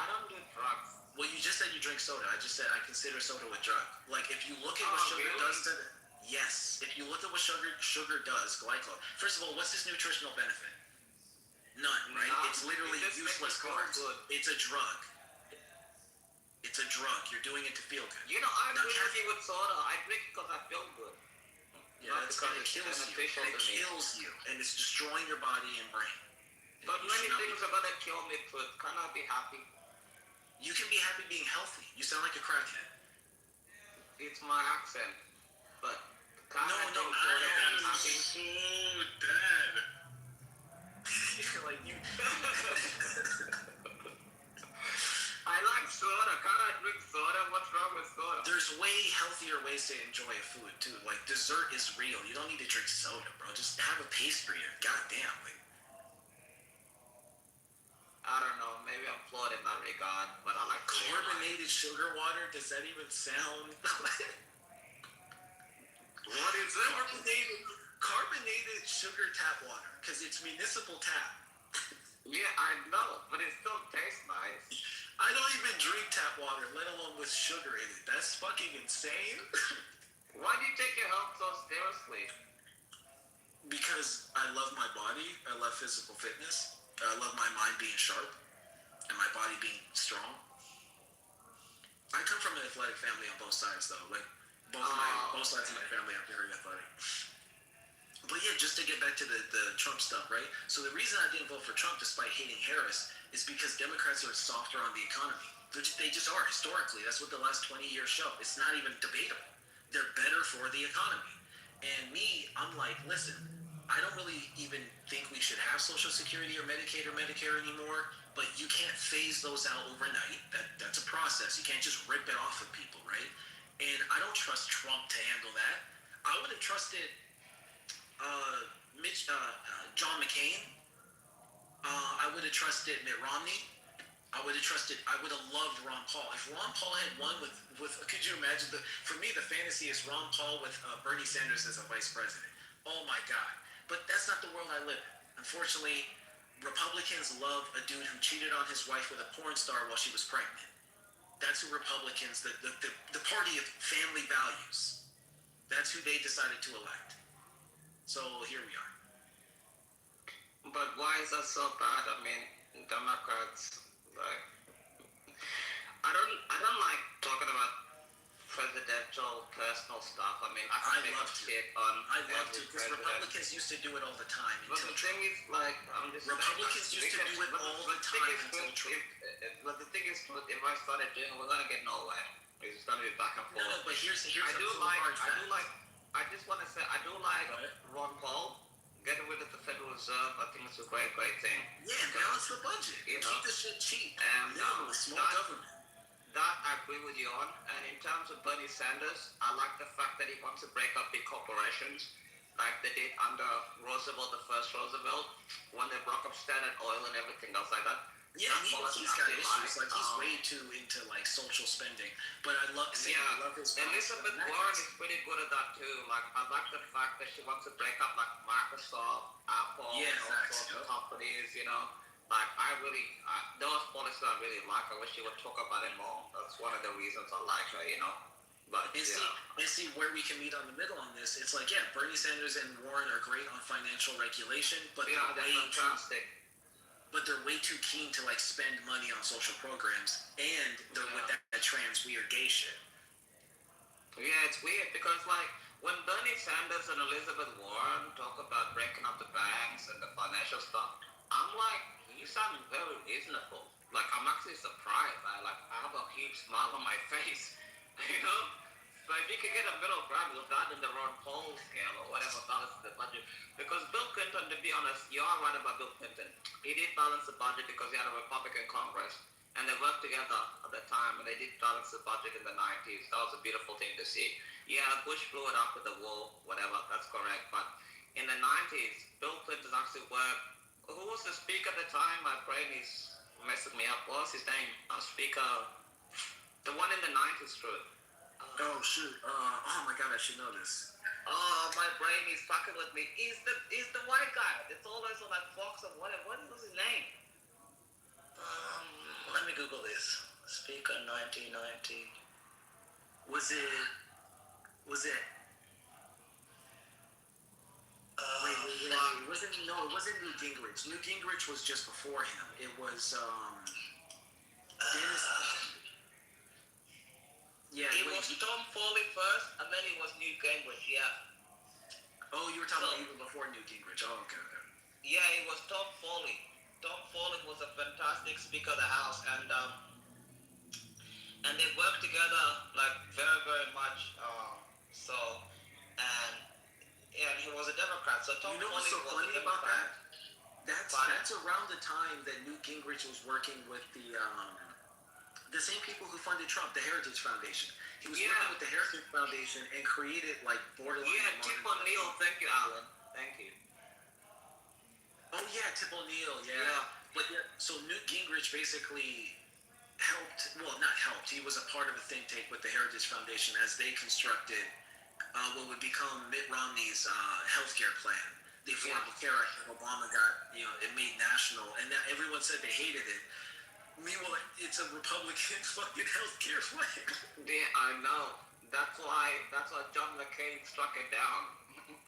S8: don't do drugs.
S12: Well, you just said you drink soda. I just said I consider soda a drug. Like if you look at what sugar does to the... Yes, if you look at what sugar does, glycol. First of all, what's its nutritional benefit? None, right? It's literally useless carbs. It's a drug. It's a drug. You're doing it to feel good.
S8: You know, I'm drinking with soda. I drink because I feel good.
S12: Yeah, it kills you, and it's destroying your body and brain.
S8: But many things are gonna kill me, but can I be happy?
S12: You can be happy being healthy. You sound like a crackhead.
S8: It's my accent, but
S12: no,
S8: I'm happy.
S12: Dad. You're like you.
S8: I like soda. Can't I drink soda? What's wrong with soda?
S12: There's way healthier ways to enjoy a food too. Like dessert is real. You don't need to drink soda, bro. Just have a pastry. Goddamn. Like,
S8: I don't know. Maybe I'm flawed in that regard, but I like
S12: carbonated sugar water. Does that even sound?
S3: What is it?
S12: Carbonated sugar tap water, because it's municipal tap.
S8: Yeah, I know, but it still tastes nice.
S12: I don't even drink tap water, let alone with sugar in it. That's fucking insane.
S8: Why do you take your health so seriously?
S12: Because I love my body. I love physical fitness. I love my mind being sharp and my body being strong. I come from an athletic family on both sides, though. Like both sides of my family are very athletic. But yeah, just to get back to the Trump stuff, right? So the reason I didn't vote for Trump despite hating Harris is because Democrats are softer on the economy. They just are, historically. That's what the last 20 years show. It's not even debatable. They're better for the economy. And me, I'm like, listen, I don't really even think we should have Social Security or Medicaid or Medicare anymore, but you can't phase those out overnight. That's a process. You can't just rip it off of people, right? And I don't trust Trump to handle that. I would have trusted John McCain. I would have trusted Mitt Romney. I would have loved Ron Paul. If Ron Paul had won with could you imagine for me, the fantasy is Ron Paul with Bernie Sanders as a vice president. Oh my God. But that's not the world I live in. Unfortunately, Republicans love a dude who cheated on his wife with a porn star while she was pregnant. That's who Republicans, the party of family values. That's who they decided to elect. So here we are.
S8: But why is that so bad? I mean, Democrats, like, I don't like talking about presidential personal stuff. I mean, I love shit on.
S12: I love to, because Republicans used to do it all the time.
S8: But the thing is, like, I'm just
S12: Republicans used to do it all the time until Trump.
S8: But the thing is, if I started doing it, we're gonna get nowhere. It's gonna be back and forth.
S12: No, but here's
S8: I just want to say, I do like Ron Paul. Getting rid of the Federal Reserve, I think it's a great thing.
S12: Yeah, balance the budget. Keep the shit cheap.
S8: And
S12: small government.
S8: That I agree with you on. And in terms of Bernie Sanders, I like the fact that he wants to break up big corporations, like they did under Roosevelt, the first Roosevelt, when they broke up Standard Oil and everything else like that.
S12: Yeah, he's got issues. Like he's way too into like social spending. But I love his.
S8: Elizabeth Warren is pretty good at that too. Like I like the fact that she wants to break up like Microsoft, Apple, and all sorts of companies. You know, like those policies I really like. I wish she would talk about it more. That's one of the reasons I like her. You know. But
S4: and see where we can meet on the middle on this. It's like, yeah, Bernie Sanders and Warren are great on financial regulation, but
S8: they're fantastic.
S4: But they're way too keen to like spend money on social programs, and they're with that trans weird gay shit.
S8: Yeah, it's weird because like when Bernie Sanders and Elizabeth Warren talk about breaking up the banks and the financial stuff, I'm like, you sound very reasonable. Like I'm actually surprised. I have a huge smile on my face, you know. But if you could get a middle ground without in the wrong poll scale or whatever balance the budget, because Bill Clinton, to be honest, you are right about Bill Clinton. He did balance the budget because he had a Republican Congress. And they worked together at the time, and they did balance the budget in the 90s. That was a beautiful thing to see. Yeah, Bush blew it up with the wall, whatever, that's correct. But in the 90s, Bill Clinton actually worked. Who was the speaker at the time? My brain is messing me up. What was his name? Speaker, the one in the 90s, truth.
S4: Oh, shoot. Oh, my God, I should know this.
S8: Oh, my brain is fucking with me. He's the white guy. It's always on like Fox or whatever. What was his name?
S4: Let me Google this. Speaker 1990. Was it? Wait. It wasn't. No, it wasn't Newt Gingrich. Newt Gingrich was just before him. It was Dennis.
S8: Yeah. It was Tom Foley first, and then it was Newt Gingrich. Yeah.
S4: Oh, you were talking about even before Newt Gingrich. Oh, okay.
S8: Yeah, it was Tom Foley. Tom Foley was a fantastic Speaker of the House, and they worked together like very, very much. And he was a Democrat. So Tom Foley
S4: what's so
S8: was
S4: funny
S8: a
S4: about
S8: Democrat.
S4: That's around the time that Newt Gingrich was working with the same people who funded Trump, the Heritage Foundation. He was working with the Heritage Foundation and created like borderline.
S8: Yeah, Tip O'Neill. Thank you, Alan. Thank you.
S4: Oh yeah, Tip O'Neill. Yeah. But so Newt Gingrich basically helped. Well, not helped. He was a part of a think tank with the Heritage Foundation as they constructed what would become Mitt Romney's healthcare plan. The Affordable Care Act that Obama got, it made national, and now everyone said they hated it. Meanwhile, it's a Republican fucking healthcare plan.
S8: Yeah, I know. That's why John McCain struck it down.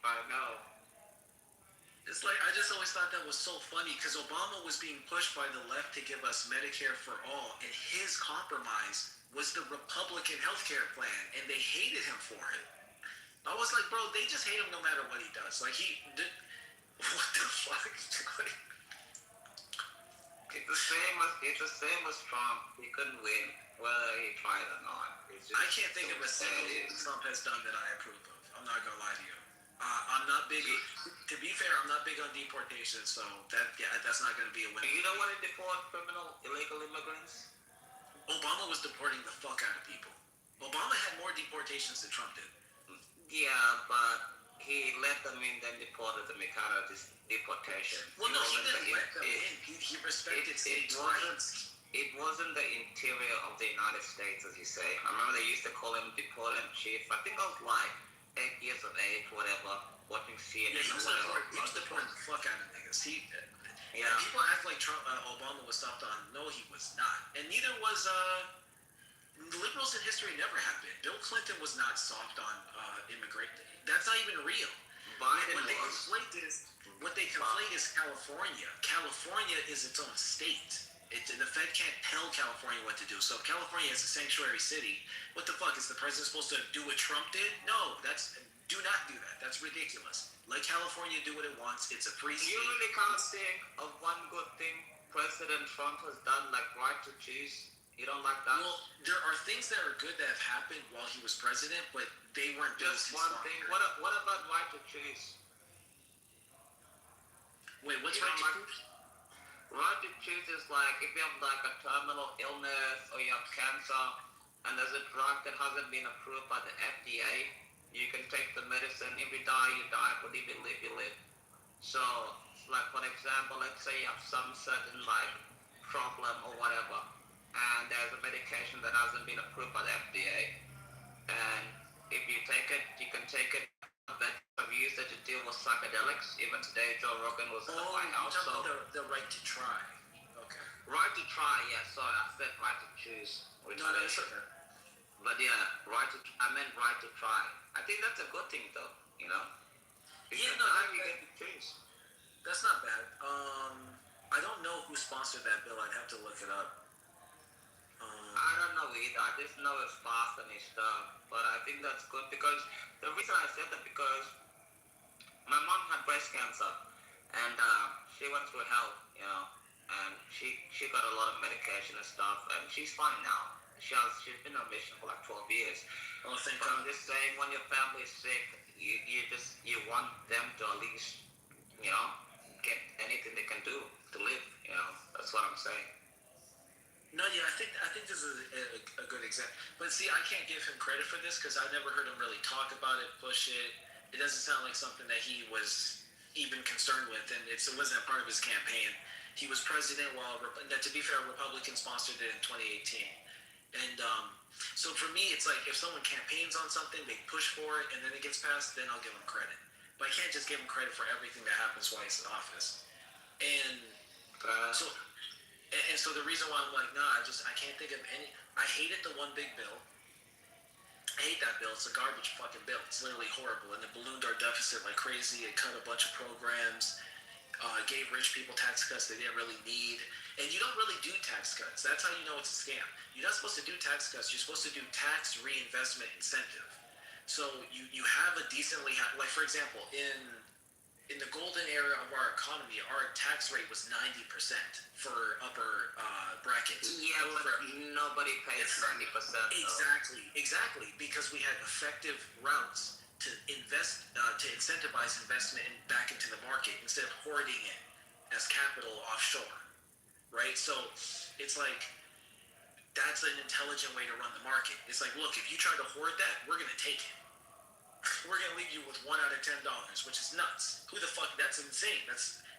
S8: I know.
S4: It's like, I just always thought that was so funny because Obama was being pushed by the left to give us Medicare for all, and his compromise was the Republican healthcare plan, and they hated him for it. I was like, bro, they just hate him no matter what he does. Like, what the fuck?
S8: It's the same as Trump. He couldn't win, whether he tried or not.
S4: I can't think of a single thing Trump has done that I approve of. I'm not gonna lie to you. I'm not big. To be fair, I'm not big on deportation, so that's not gonna be a win.
S8: You don't want to deport illegal immigrants?
S4: Obama was deporting the fuck out of people. Obama had more deportations than Trump did.
S8: Yeah, but he let them in, then deported them out of this deportation.
S4: Well, no, he didn't let them in. He respected state rights.
S8: It wasn't the interior of the United States, as you say. I remember they used to call him deported chief. I think I was like 8 years of age, whatever, watching CNN.
S4: Yeah, he was deporting the fuck out of niggas. People act like Obama was stopped on. No, he was not. And neither was liberals in history never have been. Bill Clinton was not soft on immigration. That's not even real. What they conflate is California. California is its own state. The Fed can't tell California what to do. So if California is a sanctuary city, what the fuck? Is the president supposed to do what Trump did? No, do not do that. That's ridiculous. Let California do what it wants. It's a free state.
S8: You really can't think of one good thing President Trump has done, like right to choose. You don't like that?
S4: Well, there are things that are good that have happened while he was president, but they weren't
S8: just one thing. What about right to choose?
S4: Wait, what's right to choose?
S8: Right to choose is like if you have like a terminal illness or you have cancer and there's a drug that hasn't been approved by the FDA, you can take the medicine. If you die, you die. But if you live, you live. So, like for example, let's say you have some certain like problem or whatever, and there's a medication that hasn't been approved by the FDA, and if you take it, you can take it. I've used it to deal with psychedelics. Even today, Joe Rogan was at my house.
S4: So the right to try. Okay.
S8: Right to try, yeah. Sorry, I said right to choose.
S4: No, that's okay.
S8: But yeah, I meant right to try. I think that's a good thing, though. You know.
S12: Yeah, no, you get to change. That's not bad. I don't know who sponsored that bill. I'd have to look it up.
S8: I don't know either. I just know it's fast and it's stuff. But I think that's good because the reason I said that because my mom had breast cancer and she went through health, and she got a lot of medication and stuff, and she's fine now. She's been on mission for like 12 years.
S12: Oh, thank
S8: But
S12: God.
S8: I'm just saying, when your family is sick, you want them to at least get anything they can do to live. That's what I'm saying.
S12: No, yeah, I think this is a good example. But see, I can't give him credit for this because I've never heard him really talk about it, push it. It doesn't sound like something that he was even concerned with, and it wasn't a part of his campaign. He was president while, to be fair, Republicans sponsored it in 2018. And so for me, it's like if someone campaigns on something, they push for it, and then it gets passed, then I'll give them credit. But I can't just give him credit for everything that happens while he's in office. And so the reason why I'm like, nah, I can't think of any. I hated the one big bill. I hate that bill. It's a garbage fucking bill. It's literally horrible. And it ballooned our deficit like crazy. It cut a bunch of programs. Gave rich people tax cuts they didn't really need. And you don't really do tax cuts. That's how you know it's a scam. You're not supposed to do tax cuts. You're supposed to do tax reinvestment incentive. So you have a decently, like for example, in the golden era of our economy, our tax rate was 90% for upper brackets.
S8: Yeah, but nobody pays 90%.
S12: Exactly, because we had effective routes to invest, to incentivize investment back into the market instead of hoarding it as capital offshore, right? So it's like, that's an intelligent way to run the market. It's like, look, if you try to hoard that, we're going to take it. We're going to leave you with $1 out of $10, which is nuts. Who the fuck? That's insane.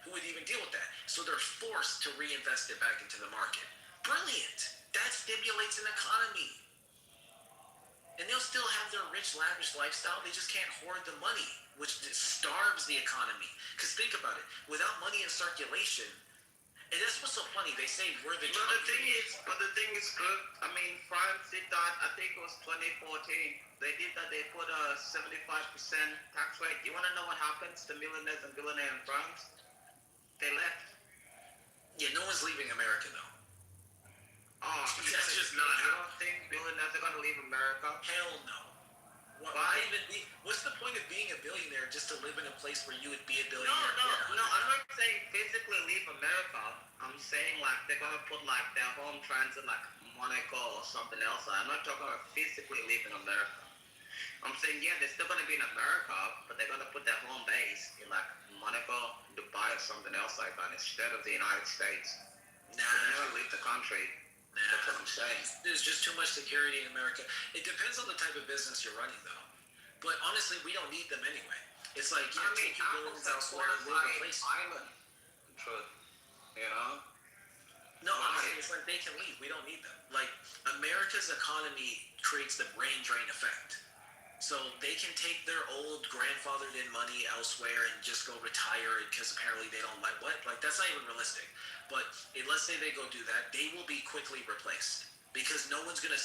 S12: Who would even deal with that? So they're forced to reinvest it back into the market. Brilliant. That stimulates an economy. And they'll still have their rich, lavish lifestyle. They just can't hoard the money, which starves the economy. Because think about it. Without money in circulation, and that's what's so funny. They say we're the.
S14: But the thing is good. I mean, France did that. I think it was 2014. They did that. They put a 75% tax rate. You want to know what happens to millionaires and billionaires in France? They left.
S12: Yeah, no one's leaving America though.
S14: Oh,
S12: that's just not.
S14: You don't think billionaires are going to leave America?
S12: Hell no. What's the point of being a billionaire just to live in a place where you would be a billionaire?
S14: No. I'm not saying physically leave America. I'm saying like they're gonna put like their home transit like Monaco or something else. I'm not talking about physically leaving America. I'm saying they're still gonna be in America, but they're gonna put their home base in like Monaco, Dubai, or something else like that instead of the United States.
S12: Nah,
S14: they never leave the country. That's what I'm saying.
S12: There's just too much security in America. It depends on the type of business you're running, though. But honestly, we don't need them anyway. It's like, take your buildings elsewhere and live in places.
S8: Island. Truth.
S12: No, honestly, it's like they can leave. We don't need them. Like, America's economy creates the brain drain effect. So they can take their old grandfathered in money elsewhere and just go retire it because apparently they don't like what? Like, that's not even realistic. But let's say they go do that, they will be quickly replaced because no one's gonna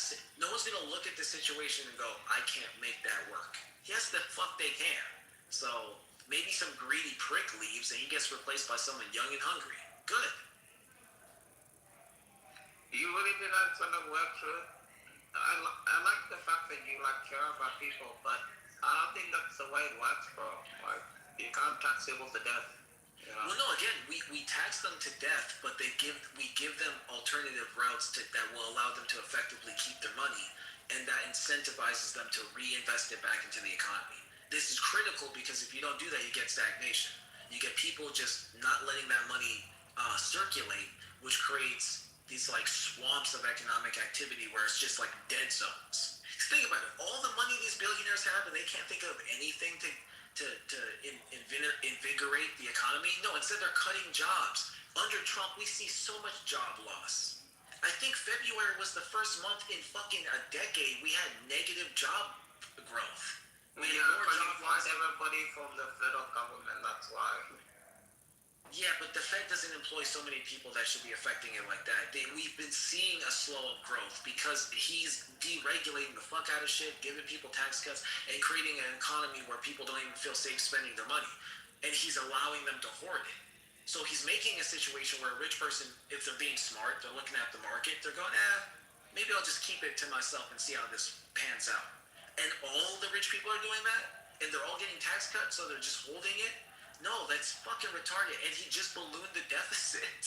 S12: look at the situation and go, I can't make that work. Yes, the fuck they can. So maybe some greedy prick leaves and he gets replaced by someone young and hungry. Good.
S14: You really think that's gonna work, true? I like the fact that you care about people, but I don't think that's the way it works, bro. Like, you can't tax people to death.
S12: Well, no. Again, we tax them to death, but we give them alternative routes that will allow them to effectively keep their money, and that incentivizes them to reinvest it back into the economy. This is critical because if you don't do that, you get stagnation. You get people just not letting that money circulate, which creates these like swamps of economic activity where it's just like dead zones. Think about it. All the money these billionaires have, and they can't think of anything to invigorate the economy. No, instead they're cutting jobs. Under Trump, we see so much job loss. I think February was the first month in fucking a decade we had negative job growth.
S14: We had more job loss. Everybody from the federal government. That's why.
S12: Yeah, but the Fed doesn't employ so many people that should be affecting it like that. We've been seeing a slow of growth because he's deregulating the fuck out of shit, giving people tax cuts, and creating an economy where people don't even feel safe spending their money. And he's allowing them to hoard it. So he's making a situation where a rich person, if they're being smart, they're looking at the market, they're going, maybe I'll just keep it to myself and see how this pans out. And all the rich people are doing that, and they're all getting tax cuts, so they're just holding it. No, that's fucking retarded. And he just ballooned the deficit.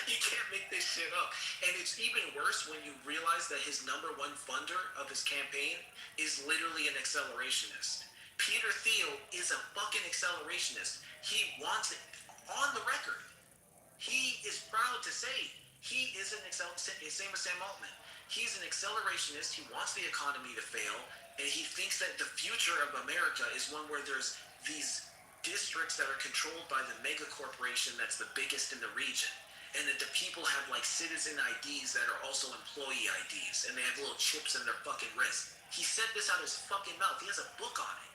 S12: You can't make this shit up. And it's even worse when you realize that his number one funder of his campaign is literally an accelerationist. Peter Thiel is a fucking accelerationist. He wants it on the record. He is proud to say he is an accelerationist, same as Sam Altman. He's an accelerationist. He wants the economy to fail. And he thinks that the future of America is one where there's these districts that are controlled by the mega corporation that's the biggest in the region. And that the people have like citizen IDs that are also employee IDs. And they have little chips in their fucking wrist. He said this out of his fucking mouth. He has a book on it.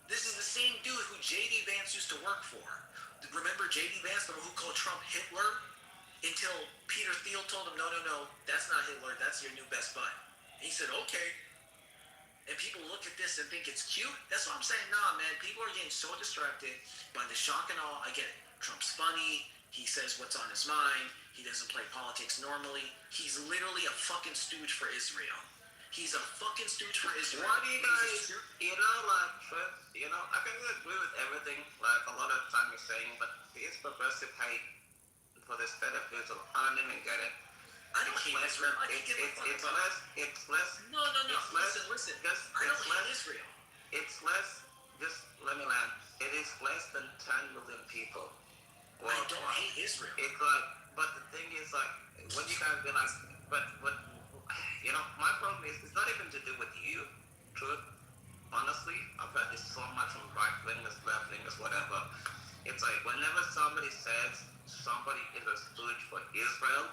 S12: This is the same dude who J.D. Vance used to work for. Remember J.D. Vance, the one who called Trump Hitler? Until Peter Thiel told him, no, that's not Hitler. That's your new best bud. And he said, okay. And people look at this and think it's cute. That's what I'm saying. Nah, man. People are getting so distracted by the shock and awe. I get it. Trump's funny. He says what's on his mind. He doesn't play politics normally. He's literally a fucking stooge for Israel. He's a fucking stooge for Israel.
S8: Why do you guys, I can agree with everything, like a lot of the time you're saying, but this progressive hate for the state of Israel, I don't even get it.
S12: I don't hate Israel. I can't give a fuck about it.
S8: It's less.
S12: No. Listen. I don't hate Israel.
S8: It's less, just let me land. It is less than 10 million people.
S12: I don't hate Israel.
S8: It's like, but the thing is, like, when you guys be like, but, my problem is, it's not even to do with you, truth. Honestly, I've heard this so much from right-wingers, left-wingers, whatever. It's like, whenever somebody says somebody is a stooge for Israel,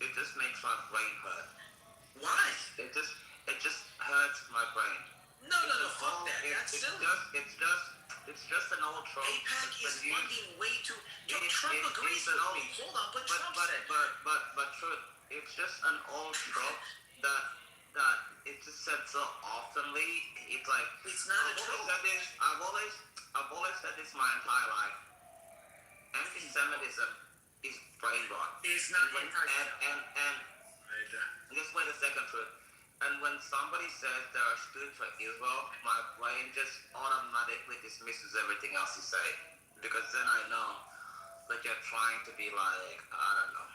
S8: it just makes my brain hurt.
S12: Why?
S8: It just hurts my brain.
S12: No, fuck that. That's silly.
S8: It's just an old trope.
S12: AIPAC is funding way too. Trump agrees with me. Hold on, but Trump said.
S8: But truth, it's just an old trope that it just said so oftenly. It's like
S12: it's not a trope.
S8: I've always said this my entire life. Anti-Semitism is brain rot.
S12: It's not
S8: and just wait a second, truth. And when somebody says they're a stooge for Israel, my brain just automatically dismisses everything else you say. Because then I know that you're trying to be like, I don't know,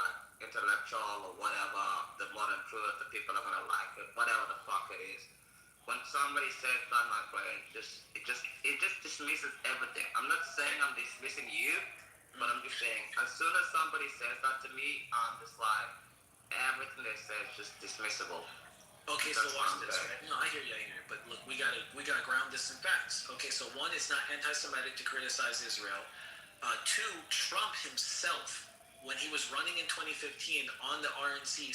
S8: like intellectual or whatever, the modern truth, the people are gonna like it, whatever the fuck it is. When somebody says that, my brain it just dismisses everything. I'm not saying I'm dismissing you, but I'm just saying, as soon as somebody says that to me, I'm just like, everything they say is just dismissible.
S12: Okay, so watch this, right? No, I hear you. But look, we gotta ground this in facts. Okay, so one, it's not anti-Semitic to criticize Israel. Two, Trump himself, when he was running in 2015 on the RNC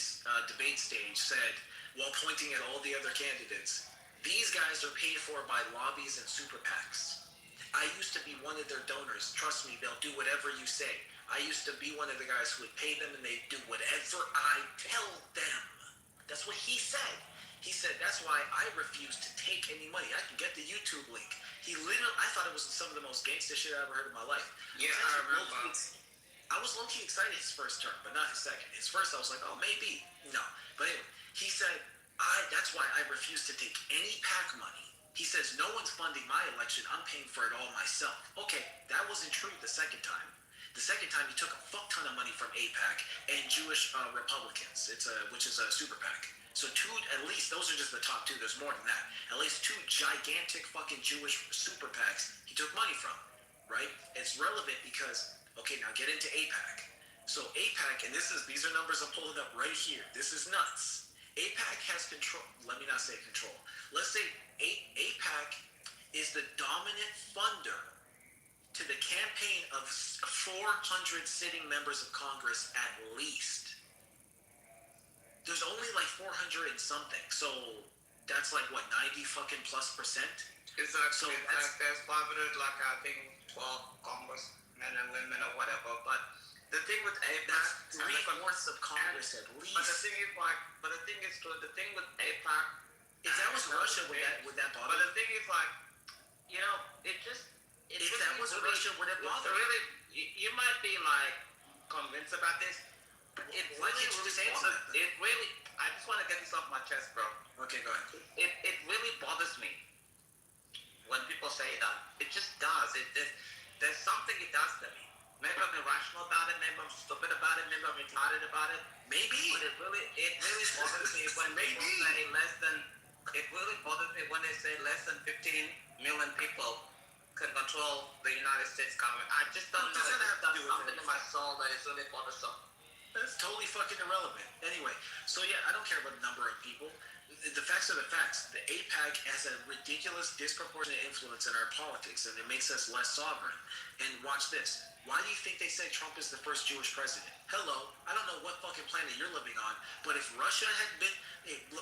S12: debate stage, said, while pointing at all the other candidates, these guys are paid for by lobbies and super PACs. I used to be one of their donors. Trust me, they'll do whatever you say. I used to be one of the guys who would pay them and they'd do whatever I tell them. That's what he said. He said, that's why I refuse to take any money. I can get the YouTube link. He literally, I thought it was some of the most gangster shit I ever heard in my life.
S8: Yeah, I remember.
S12: I was low-key excited his first term, but not his second. His first, I was like, oh, maybe. No. But anyway, he said, that's why I refuse to take any PAC money. He says, no one's funding my election. I'm paying for it all myself. Okay, that wasn't true the second time. The second time, he took a fuck ton of money from AIPAC and Jewish Republicans, which is a super PAC. So two, at least, those are just the top two. There's more than that. At least two gigantic fucking Jewish super PACs he took money from, right? It's relevant because, okay, now get into AIPAC. So AIPAC, and these are numbers I'm pulling up right here. This is nuts. AIPAC has control. Let me not say control. Let's say AIPAC is the dominant funder to the campaign of 400 sitting members of Congress at least. There's only like 400 and something. So that's like what, 90 fucking plus %?
S8: Exactly. So there's 500, like I think 12 congressmen and women or whatever. But the thing with APAC,
S12: That's 3/4 of Congress at least.
S8: But the thing is, like, but the thing is, the thing with APAC,
S12: if that was Russia, would that bother?
S8: But the thing is, like, you know, it just.
S12: If that was Russia, would it bother?
S8: Really, you might be like convinced about this. It really, it really. I just want to get this off my chest, bro.
S12: Okay, go ahead.
S8: It really bothers me when people say that. It just does. There's something it does to me. Maybe I'm irrational about it. Maybe I'm stupid about it. Maybe I'm retarded about it.
S12: Maybe.
S8: But it really bothers me when people say less than. It really bothers me when they say less than 15 million people can control the United States government. I just don't know. It does something to my soul that is really bothersome.
S12: That's totally fucking irrelevant. Anyway, so yeah, I don't care about the number of people. The facts are the facts. The APAC has a ridiculous, disproportionate influence in our politics, and it makes us less sovereign. And watch this. Why do you think they say Trump is the first Jewish president? Hello, I don't know what fucking planet you're living on, but if Russia had been...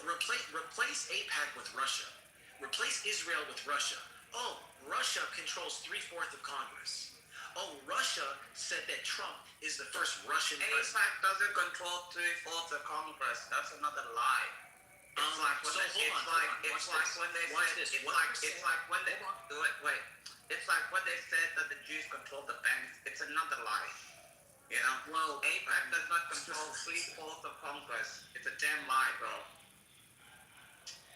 S12: replace APAC with Russia. Replace Israel with Russia. Oh, Russia controls 3/4 of Congress. Oh, Russia said that Trump is the first Russian president.
S8: APAC doesn't control 3/4 of Congress. That's another lie. It's like when they say that the Jews control the banks. It's another lie. You know?
S12: Well,
S8: APAC does not control 3/4 of Congress. It's a damn lie, bro.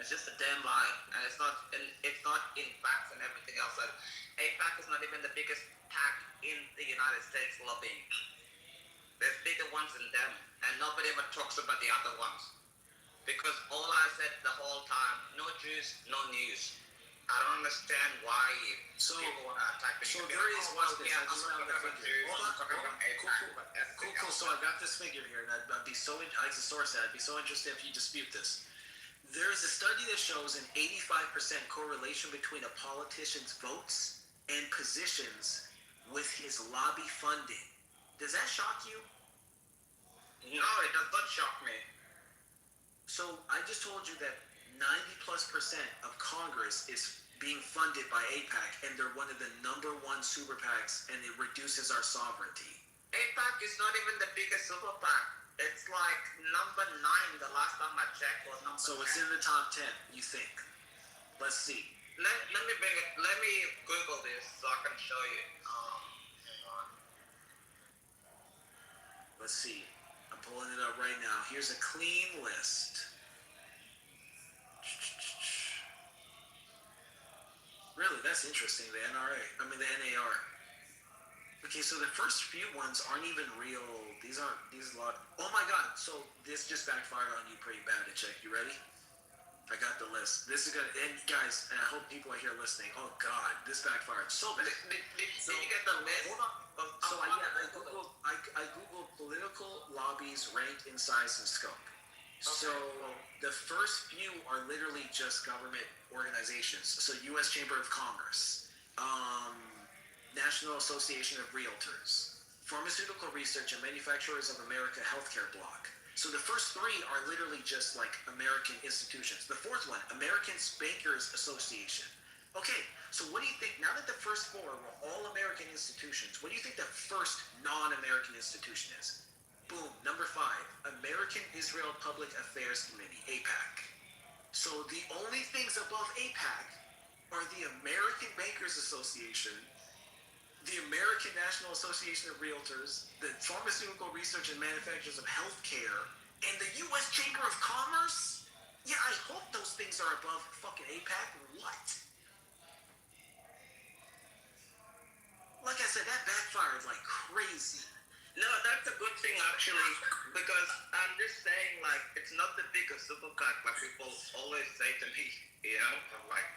S8: It's just a damn lie, and it's not in facts and everything else. And APAC is not even the biggest PAC in the United States lobbying. There's bigger ones than them, and nobody ever talks about the other ones. Because all I said the whole time, no Jews, no news. I don't understand why people want to attack me.
S12: So there is one thing. I just found that figure. Cool. So I got this figure here, and I'd be so interested if you dispute this. There is a study that shows an 85% correlation between a politician's votes and positions with his lobby funding. Does that shock you?
S8: No, it does not shock me.
S12: So I just told you that 90+% of Congress is being funded by APAC, and they're one of the number one super PACs, and it reduces our sovereignty.
S8: APAC is not even the biggest super PAC. It's like number 9 the last time I checked was number 10.
S12: So it's in the top 10, you think? Let's see.
S8: Let me Google this so I can show you. Hang on.
S12: Let's see. I'm pulling it up right now. Here's a clean list. Really, that's interesting. The the NAR. Okay, so the first few ones aren't even real. These a lot. Oh my god, so this just backfired on you pretty bad, check. You ready? I got the list. This is good. And guys, I hope people are here listening. Oh god, this backfired so bad.
S8: Did you get the list?
S12: Hold on. So I googled political lobbies ranked in size and scope. Okay. So the first few are literally just government organizations. So U.S. Chamber of Commerce, National Association of Realtors, Pharmaceutical Research and Manufacturers of America Healthcare Block. So the first 3 are literally just like American institutions. The fourth one, American Bankers Association. Okay, so what do you think, now that the first 4 were all American institutions, what do you think the first non-American institution is? Boom, number 5, American Israel Public Affairs Committee, AIPAC. So the only things above AIPAC are the American Bankers Association, the American National Association of Realtors, the Pharmaceutical Research and Manufacturers of Healthcare, and the U.S. Chamber of Commerce? Yeah, I hope those things are above fucking AIPAC. What? Like I said, that backfired like crazy.
S8: No, that's a good thing actually, because I'm just saying, like, it's not the biggest super PAC like people always say to me, you know? I'm like,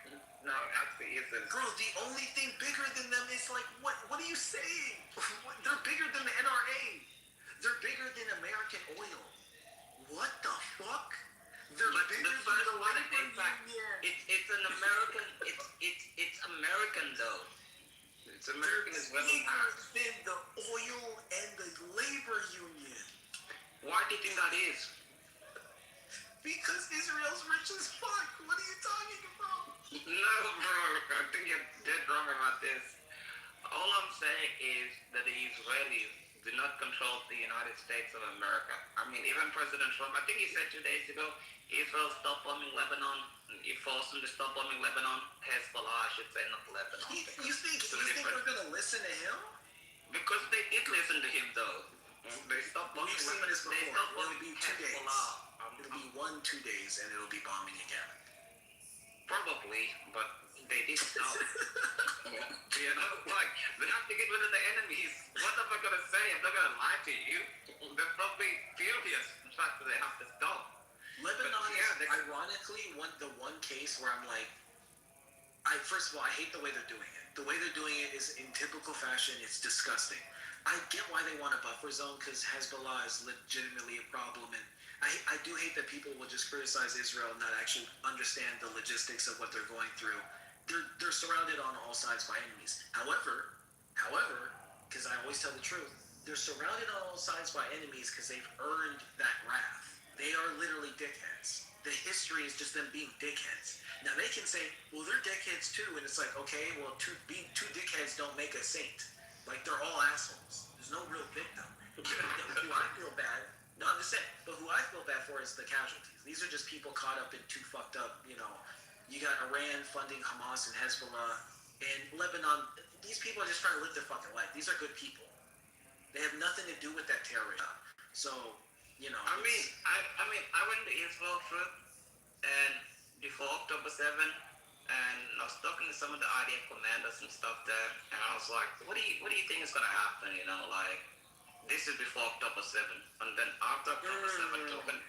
S8: no, it actually isn't.
S12: Bro, the only thing bigger than them is like, what are you saying? They're bigger than the NRA. They're bigger than American oil. What the fuck? They're bigger than the labor union.
S8: It's an American, it's American though. It's American as well.
S12: Bigger than the oil and the labor union.
S8: Why do you think that is?
S12: Because Israel's rich as fuck. What are you talking about?
S8: No, bro. I think you're dead wrong about this. all I'm saying is that the Israelis do not control the United States of America. I mean, even President Trump, I think he said 2 days ago, Israel stopped bombing Lebanon. You forced them to stop bombing Lebanon. Hezbollah, I should say, not Lebanon.
S7: You think we're gonna listen to him?
S8: Because they did listen to him, though. They stopped bombing.
S7: We've seen this before.
S8: They stopped
S7: It'll
S8: bombing
S7: be 2 days.
S8: Hezbollah.
S7: It'll be 1-2 days, and it'll be bombing again.
S8: Probably, but they didn't know. You know, like, they have to get rid of the enemies. What am I going to say? I'm not going to lie to you. They're probably furious, in fact, that they have to stop.
S7: Lebanon is ironically the one case where I'm like, first of all, I hate the way they're doing it. The way they're doing it is in typical fashion. It's disgusting. I get why they want a buffer zone because Hezbollah is legitimately a problem, and I do hate that people will just criticize Israel and not actually understand the logistics of what they're going through. They're surrounded on all sides by enemies. However, because I always tell the truth, they're surrounded on all sides by enemies because they've earned that wrath. They are literally dickheads. The history is just them being dickheads. Now they can say, well, they're dickheads too, and it's like, okay, well, two dickheads don't make a saint. Like, they're all assholes. There's no real victim. Who I feel bad, no, I'm just saying, but who I feel bad for is the casualties. These are just people caught up in two fucked up, you got Iran funding Hamas and Hezbollah, and Lebanon. These people are just trying to live their fucking life. These are good people. They have nothing to do with that terrorism. So,
S8: I went to Israel trip, and before October 7, and I was talking to some of the IDF commanders and stuff there, and I was like, what do you think is gonna happen? Like, this is before October 7, and then after October 7 talking,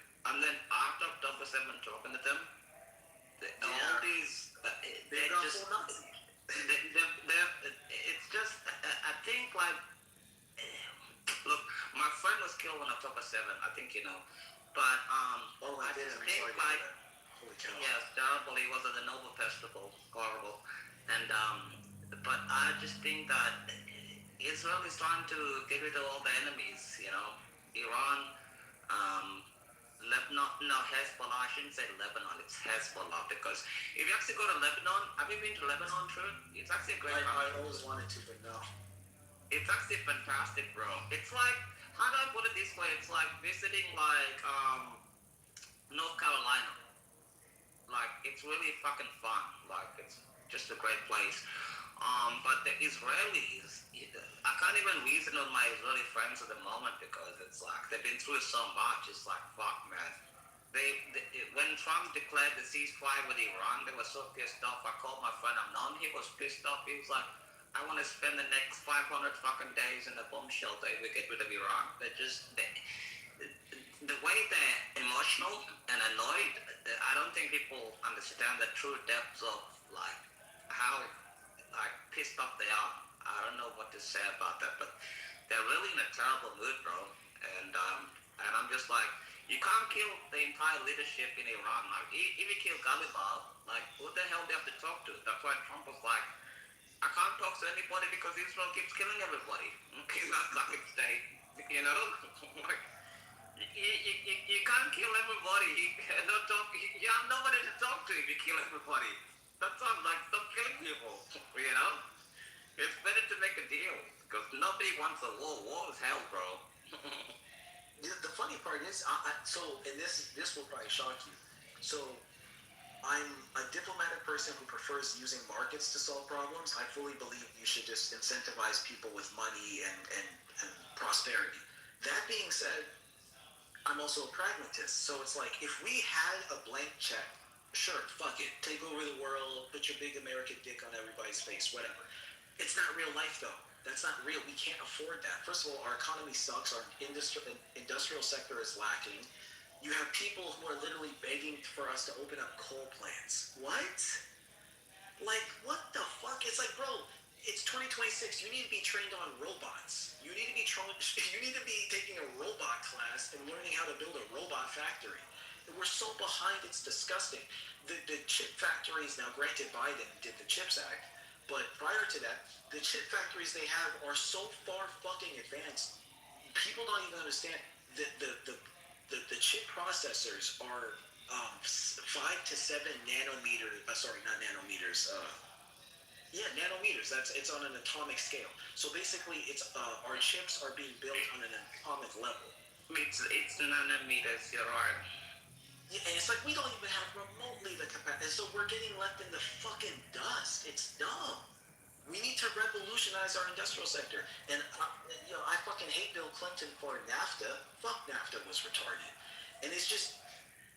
S8: talking to them, all these, they're just, it's just, I think, like, look, my friend was killed on October 7, I think you know, but I just think, like, yes, terrible, he was at the Nobel Festival, horrible, and but I just think that Israel is trying to get rid of all the enemies, Iran, Lebanon, no, Hezbollah, I shouldn't say Lebanon, it's Hezbollah, because if you actually go to Lebanon, have you been to Lebanon, True? It's actually a great
S7: I always wanted to, but no.
S8: It's actually fantastic, bro. It's like, how do I put it this way? It's like visiting, like, North Carolina. Like, it's really fucking fun. Like, it's just a great place. But the Israelis, I can't even reason with my Israeli friends at the moment because it's like, they've been through so much. It's like, fuck, man. When Trump declared the ceasefire with Iran, they were so pissed off. I called my friend Amnon, he was pissed off. He was like, I want to spend the next 500 fucking days in a bomb shelter if we get rid of Iran. The way they're emotional and annoyed, I don't think people understand the true depths of, like, how, like, pissed off they are. I don't know what to say about that, but they're really in a terrible mood, bro. And I'm just like, you can't kill the entire leadership in Iran. Like, if you kill Ghalibab, like, who the hell do you have to talk to? That's why Trump was like, I can't talk to anybody because Israel keeps killing everybody. In that fucking state, like, you can't kill everybody. You have nobody to talk to if you kill everybody. That's all, like, stop killing people, It's better to make a deal, because nobody wants a war. War is hell, bro.
S7: The funny part is, and this will probably shock you. So, I'm a diplomatic person who prefers using markets to solve problems. I fully believe you should just incentivize people with money and prosperity. That being said, I'm also a pragmatist. So it's like, if we had a blank check, sure, fuck it, take over the world, put your big American dick on everybody's face, whatever. It's not real life, though. That's not real. We can't afford that. First of all, our economy sucks. Our industrial sector is lacking. You have people who are literally begging for us to open up coal plants. What? Like, what the fuck? It's like, bro, it's 2026. You need to be trained on robots. You need to be taking a robot class and learning how to build a robot factory. We're so behind, it's disgusting. The chip factories, now granted Biden did the CHIPS Act, but prior to that, the chip factories they have are so far fucking advanced. People don't even understand that the chip processors are 5 to 7 nanometers. Sorry, not nanometers. Yeah, nanometers. It's on an atomic scale. So basically, it's our chips are being built on an atomic level.
S14: It's nanometers. You're right.
S7: Yeah, and it's like we don't even have remotely the capacity. So we're getting left in the fucking dust. It's dumb. We need to revolutionize our industrial sector. And I fucking hate Bill Clinton for NAFTA. Fuck NAFTA was retarded. And it's just,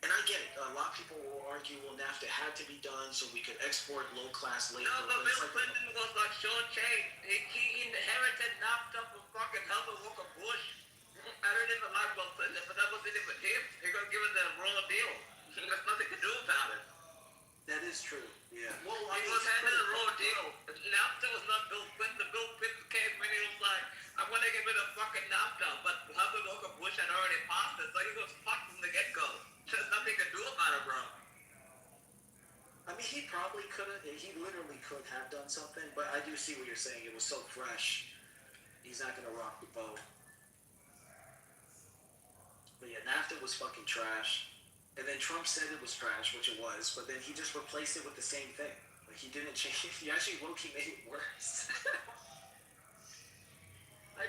S7: and I get it. A lot of people will argue, well, NAFTA had to be done so we could export low-class labor.
S14: No, but Bill Clinton was like short-changed. He inherited NAFTA from fucking Herbert Walker Bush. I don't even like Bill Clinton, but that wasn't even him. He got given the raw deal. There's nothing to do about it.
S7: That is true. Yeah. Well,
S14: he was handed a raw deal. NAFTA was not Bill Clinton. Bill Clinton came when he was like, I'm going to get rid of fucking NAFTA. But Herbert Walker Bush had already passed it, so he was fucked from the get-go. There's nothing to do about it, bro.
S7: I mean, he probably could have. He literally could have done something, but I do see what you're saying. It was so fresh. He's not going to rock the boat. But yeah, NAFTA was fucking trash. And then Trump said it was trash, which it was, but then he just replaced it with the same thing. Like, he didn't change. He actually low-key made it worse. I'm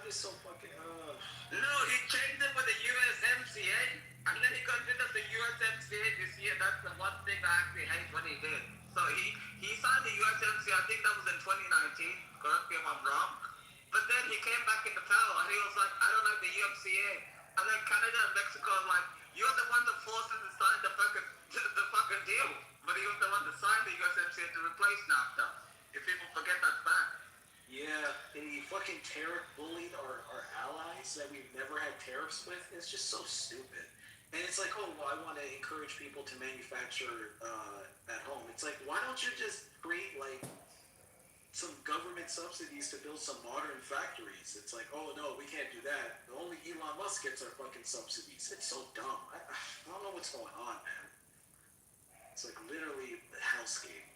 S7: just so fucking,
S14: No, he changed it with the USMCA, and then he got rid of the USMCA this year. That's the one thing I actually hate what he did. So he signed the USMCA, I think that was in 2019, correct me if I'm wrong. But then he came back into power, and he was like, I don't like the USMCA. And then Canada and Mexico are like, you're the one that forced us to sign the fucking deal. But he was the one that signed the USMCA to replace NAFTA. If people forget that fact.
S7: yeah, and he fucking tariff bullied our allies that we've never had tariffs with. It's just so stupid. And it's like, oh, well, I want to encourage people to manufacture at home. It's like, why don't you just create, like, some government subsidies to build some modern factories? It's like, oh, no, we can't do that. The only Elon Musk gets our fucking subsidies. It's so dumb. I don't know what's going on, man. It's like literally the hellscape.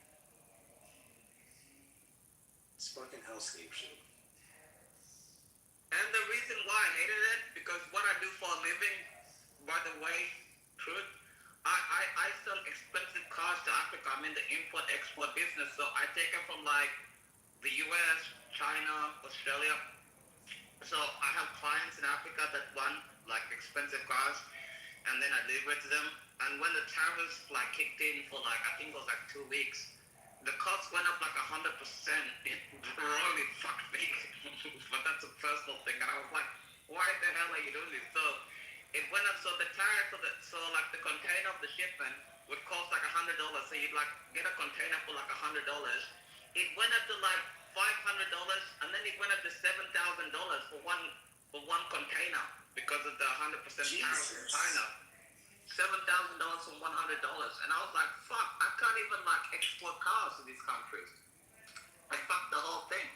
S7: It's fucking hellscape shit.
S14: And the reason why I hated it, because what I do for a living, by the way, truth, I sell expensive cars to Africa. I'm in the import-export business, so I take them from like the US, China, Australia. So I have clients in Africa that want like expensive cars, and then I deliver it to them. And when the tariffs like kicked in for like, I think it was like 2 weeks, the cost went up like 100%. It really fucked me. But that's a personal thing. And I was like, why the hell are you doing this? So it went up. So the tariff of so like the container of the shipment would cost like $100. So you'd like get a container for like $100. It went up to like $500, and then it went up to $7,000 for one container because of the 100% tariff in China. $7,000 for $100, and I was like, fuck, I can't even like export cars to these countries. I fucked the whole thing.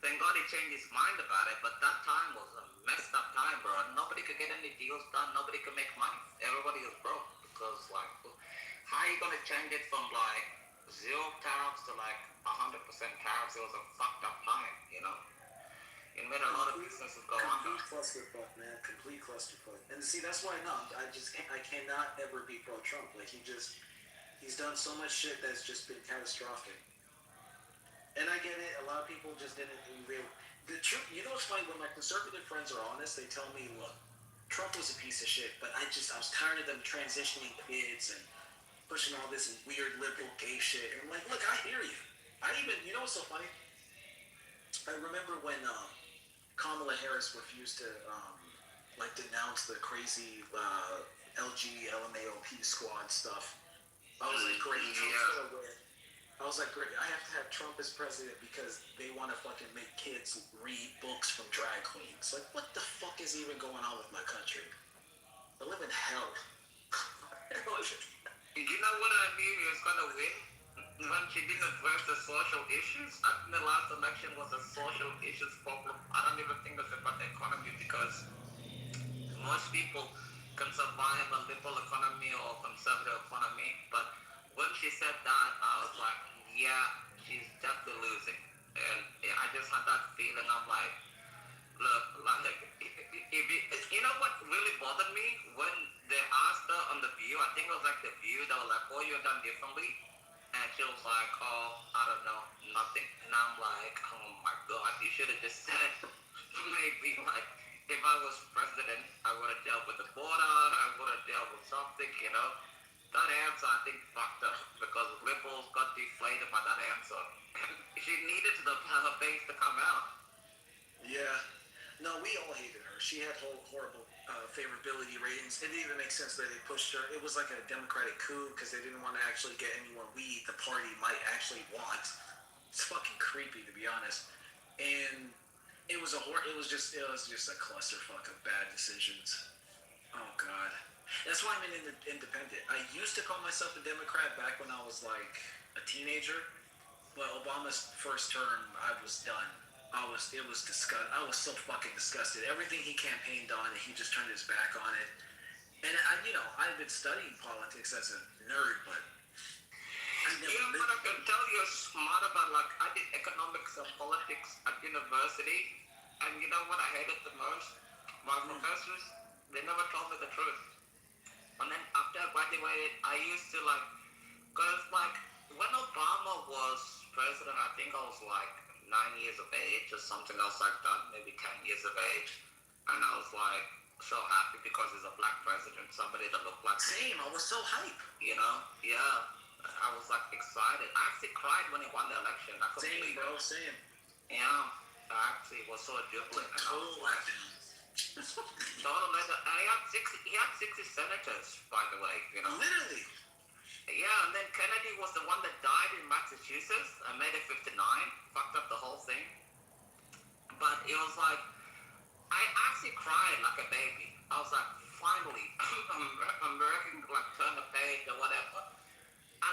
S14: Thank God he changed his mind about it, but that time was a messed up time, bro. Nobody could get any deals done. Nobody could make money. Everybody was broke because like, how are you gonna change it from like 0 tariffs to like 100% tariffs? It was a fucked up time, you know. It made a lot of businesses go under.
S7: Complete clusterfuck, man. Complete clusterfuck. And see, that's why I cannot ever be pro-Trump. Like, he's done so much shit that's just been catastrophic. And I get it. A lot of people just didn't really. The truth, you know what's funny? When my conservative friends are honest, they tell me, look, Trump was a piece of shit, but I was tired of them transitioning kids and pushing all this weird liberal gay shit. And I'm like, look, I hear you. You know what's so funny? I remember when Kamala Harris refused to denounce the crazy LMAOP squad stuff. I was like, great, Trump's gonna win. I was like, great, I have to have Trump as president because they want to fucking make kids read books from drag queens. Like, what the fuck is even going on with my country? I live in hell.
S14: You know what I mean? He was gonna win when she didn't address the social issues. I think the last election was a social issues problem. I don't even think it's about the economy because most people can survive a liberal economy or conservative economy. But when she said that, I was like, yeah, she's definitely losing. And I just had that feeling. I'm like, look, like, you know what really bothered me? When they asked her on The View, I think it was like The View, they were like, oh, you're done differently.
S8: And she was like, oh, I don't know, nothing. And I'm like, oh my God, you should have just said, maybe like, if I was president, I would have dealt with the border, I would have dealt with something, you know. That answer, I think, fucked up because liberals got deflated by that answer. She needed her base to come out.
S7: Yeah. No, we all hated her. She had horrible favorability ratings. It didn't even make sense that they pushed her. It was like a Democratic coup because they didn't want to actually get anyone the party might actually want. It's fucking creepy, to be honest. And it was just a clusterfuck of bad decisions. Oh God. That's why I'm an independent. I used to call myself a Democrat back when I was like a teenager, but Obama's first term, I was done. It was disgusting. I was so fucking disgusted. Everything he campaigned on, he just turned his back on it. And I've been studying politics as a nerd, but I never.
S8: Yeah, but I can tell you're smart about, like, I did economics and politics at university, and you know what I hated the most? My professors, they never told me the truth. And then after I graduated, I used to, like, because, like, when Obama was president, I think I was like 9 years of age or something else like that, maybe 10 years of age. And I was like so happy because he's a black president, somebody that looked like
S7: Same, I was so hype.
S8: You know? Yeah. I was like excited. I actually cried when he won the election.
S7: Same, bro, same.
S8: Yeah. I actually was so jubilant.
S7: Total
S8: letdown. Total letdown. And he had 60 senators, by the way, you know?
S7: Literally.
S8: Yeah, and then Kennedy was the one that died in Massachusetts and made it 59, fucked up the whole thing. But it was like, I actually cried like a baby. I was like, finally, American like turn the page or whatever.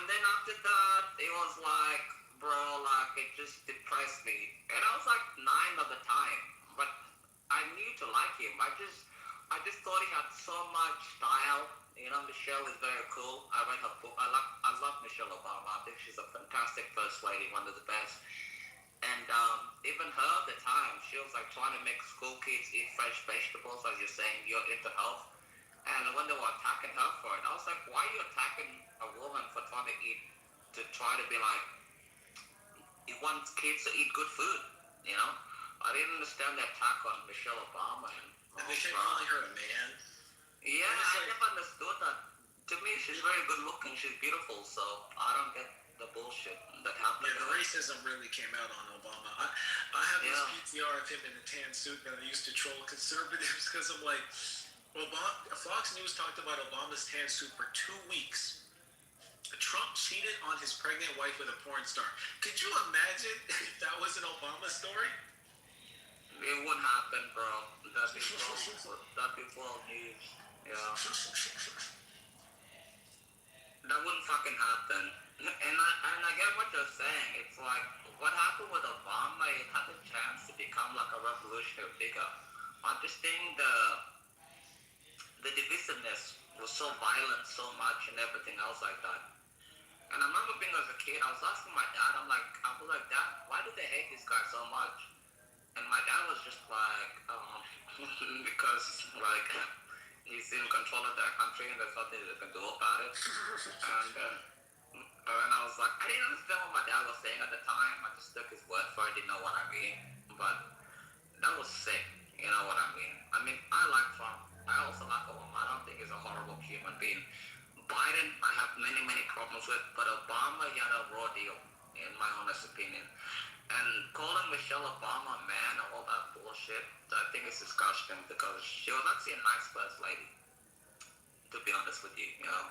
S8: And then after that, it was like, bro, like it just depressed me. And I was like 9 at the time, but I knew to like him. I just thought he had so much style. You know, Michelle is very cool. I read her book. I love Michelle Obama. I think she's a fantastic first lady, one of the best. And even her at the time, she was like trying to make school kids eat fresh vegetables, as you're saying, you're into health. And when they were attacking her for it, I was like, why are you attacking a woman for trying to try to be like, you want kids to eat good food, you know? I didn't understand the attack on Michelle Obama.
S7: And they kept calling her a man.
S8: Yeah, I never understood that. To me, she's very good looking, she's beautiful, so I don't get the bullshit that happened.
S7: Yeah, the racism really came out on Obama. I have this PTR of him in a tan suit that I used to troll conservatives because I'm like, Fox News talked about Obama's tan suit for 2 weeks. Trump cheated on his pregnant wife with a porn star. Could you imagine if that was an Obama story?
S8: It wouldn't happen, bro. That'd be world news. Yeah. That wouldn't fucking happen. And I get what you're saying. It's like, what happened with Obama, it had a chance to become like a revolutionary figure. I just think the divisiveness was so violent so much and everything else like that. And I remember being as a kid, I was asking my dad, I was like, Dad, why do they hate this guy so much? And my dad was just like, because like he's in control of their country and there's nothing they can do about it. And I was like, I didn't understand what my dad was saying at the time. I just took his word for it, didn't know what I mean. But that was sick, you know what I mean? I mean, I like Trump. I also like Obama. I don't think he's a horrible human being. Biden, I have many, many problems with, but Obama, he had a raw deal, in my honest opinion. And calling Michelle Obama a man and all that bullshit, I think it's disgusting because she was actually a nice first lady, to be honest with you, you know.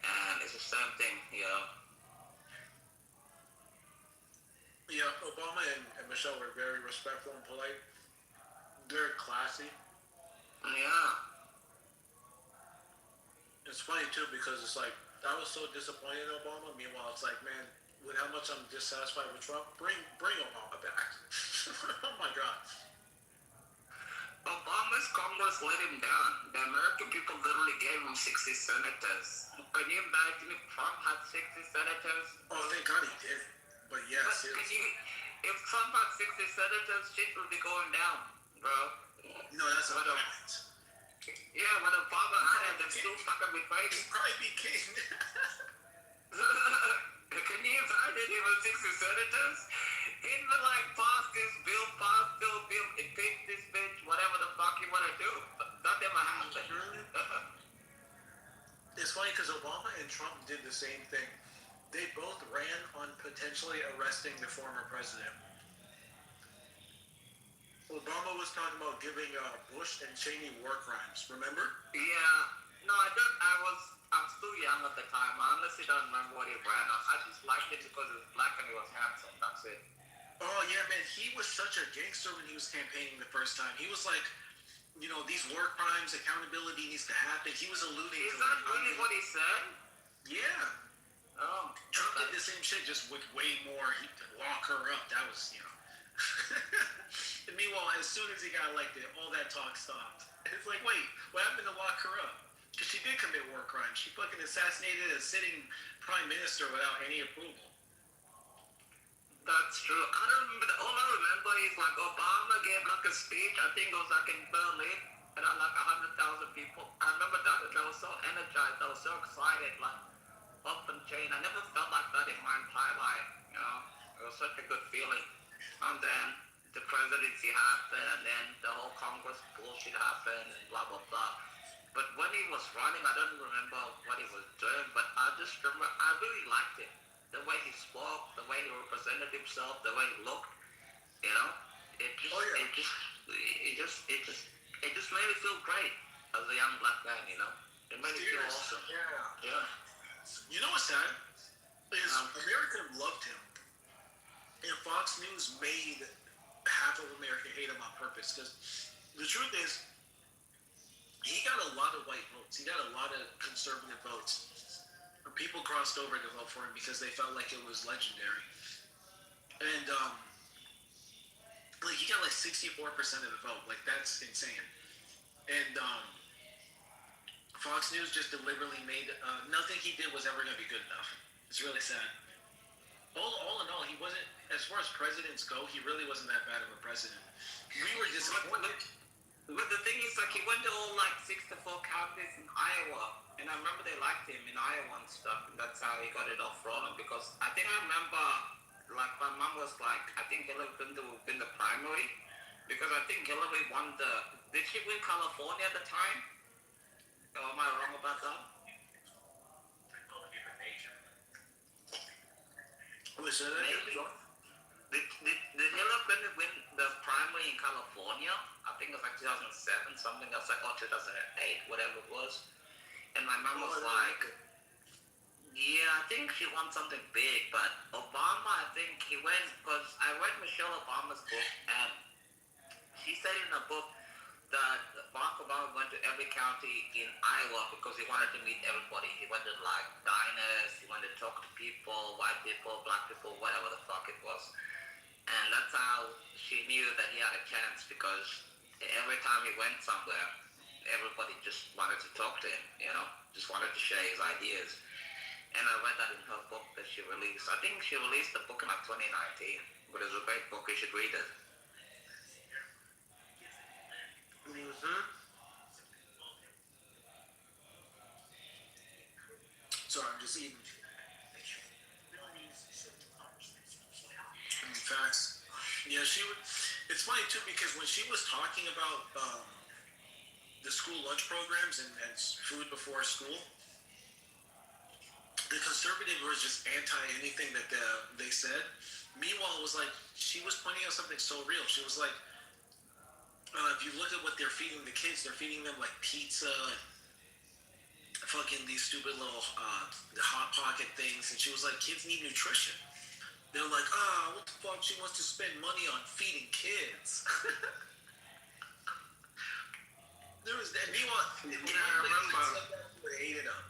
S8: And it's the same thing, you know.
S7: Yeah, Obama and Michelle were very respectful and polite. Very classy.
S8: Yeah.
S7: It's funny too because it's like I was so disappointed in Obama. Meanwhile, it's like, man, with how much I'm dissatisfied with Trump, bring Obama back. Oh my God.
S8: Obama's Congress let him down. The American people literally gave him 60 senators. Can you imagine if Trump had 60 senators?
S7: Oh, thank God he did. But yeah, seriously.
S8: If Trump had 60 senators, shit would be going down, bro.
S7: No, that's a fact.
S8: Yeah, when Obama had it, they're still fucking with fighting.
S7: He'd probably be king.
S8: Can Can you imagine even 60 senators? He'd be like, pass this bill, impeach this bitch, whatever the fuck you want to do. That never happened.
S7: It's funny because Obama and Trump did the same thing. They both ran on potentially arresting the former president. Obama was talking about giving Bush and Cheney war crimes. Remember?
S8: Yeah. No, I don't. I'm still young at the time. I honestly don't remember what he ran on. I just liked it because he was black and he was handsome. That's it.
S7: Oh, yeah, man. He was such a gangster when he was campaigning the first time. He was like, you know, these war crimes, accountability needs to happen. He was alluding
S8: Is
S7: to
S8: that really what he said?
S7: Yeah.
S8: Oh.
S7: Trump did the same shit, just with way more. He'd lock her up. That was, you know. And meanwhile, as soon as he got elected, all that talk stopped. It's like, wait, what happened to lock her up? Because she did commit war crimes. She fucking assassinated a sitting prime minister without any approval.
S8: That's true. I don't remember. All I remember is like Obama gave like a speech. I think it was like in Berlin, and had like 100,000 people. I remember that. I was so energized. I was so excited. Like up and chain. I never felt like that in my entire life. You know, it was such a good feeling. And then the presidency happened, and then the whole Congress bullshit happened, and blah blah blah. But when he was running, I don't remember what he was doing. But I just remember I really liked it. The way he spoke, the way he represented himself, the way he looked, you know, it just made me feel great as a young black man, you know. It made me feel awesome. Yeah.
S7: You know what's sad? Is America loved him. And Fox News made half of America hate him on purpose. Because the truth is, he got a lot of white votes. He got a lot of conservative votes. People crossed over to vote for him because they felt like it was legendary. And like he got like 64% of the vote. Like that's insane. And Fox News just deliberately made nothing he did was ever going to be good enough. It's really sad. All in all, he wasn't, as far as presidents go, he really wasn't that bad of a president. We were disappointed.
S8: But the thing is, like, he went to all like 64 counties in Iowa, and I remember they liked him in Iowa and stuff, and that's how he got it off rolling. Because I think I remember, like, my mom was like, I think Hillary Clinton would win the primary, because I think Hillary won did she win California at the time? Or am I wrong about that?
S7: Listen,
S8: Did Hillary Clinton win the primary in California? I think it was like 2007, something else, like, or 2008, whatever it was. And my mom was like, yeah, I think she won something big, but Obama, I think he went, because I read Michelle Obama's book, and she said in the book that Barack Obama went to every county in Iowa because he wanted to meet everybody. He went to like diners, he wanted to talk to people, white people, black people, whatever the fuck it was. And that's how she knew that he had a chance, because every time he went somewhere, everybody just wanted to talk to him, you know, just wanted to share his ideas. And I read that in her book that she released. I think she released the book in like 2019, but it's a great book, you should read it.
S7: Sorry, I'm just eating. Facts. Yeah, she would. It's funny too because when she was talking about the school lunch programs and food before school, the conservative was just anti anything that they said. Meanwhile, it was like she was pointing out something so real. She was like, if you look at what they're feeding the kids, they're feeding them like pizza and fucking these stupid little hot pocket things. And she was like, kids need nutrition. They're like, what the fuck? She wants to spend money on feeding kids. There was that. Meanwhile, I remember they hated him.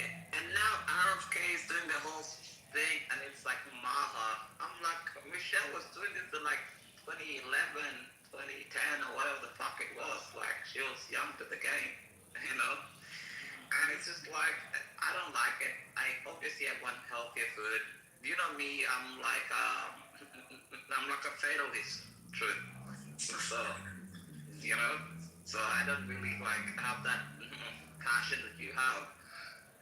S8: And now RFK is doing the whole thing, and it's like Maha. I'm like, Michelle was doing this in like 2011, 2010, or whatever the fuck it was. Like, she was young to the game, you know? And it's just like, I don't like it. Obviously I want healthier food. You know me, I'm like a fatalist, truth. So, you know, so I don't really like have that passion that you have.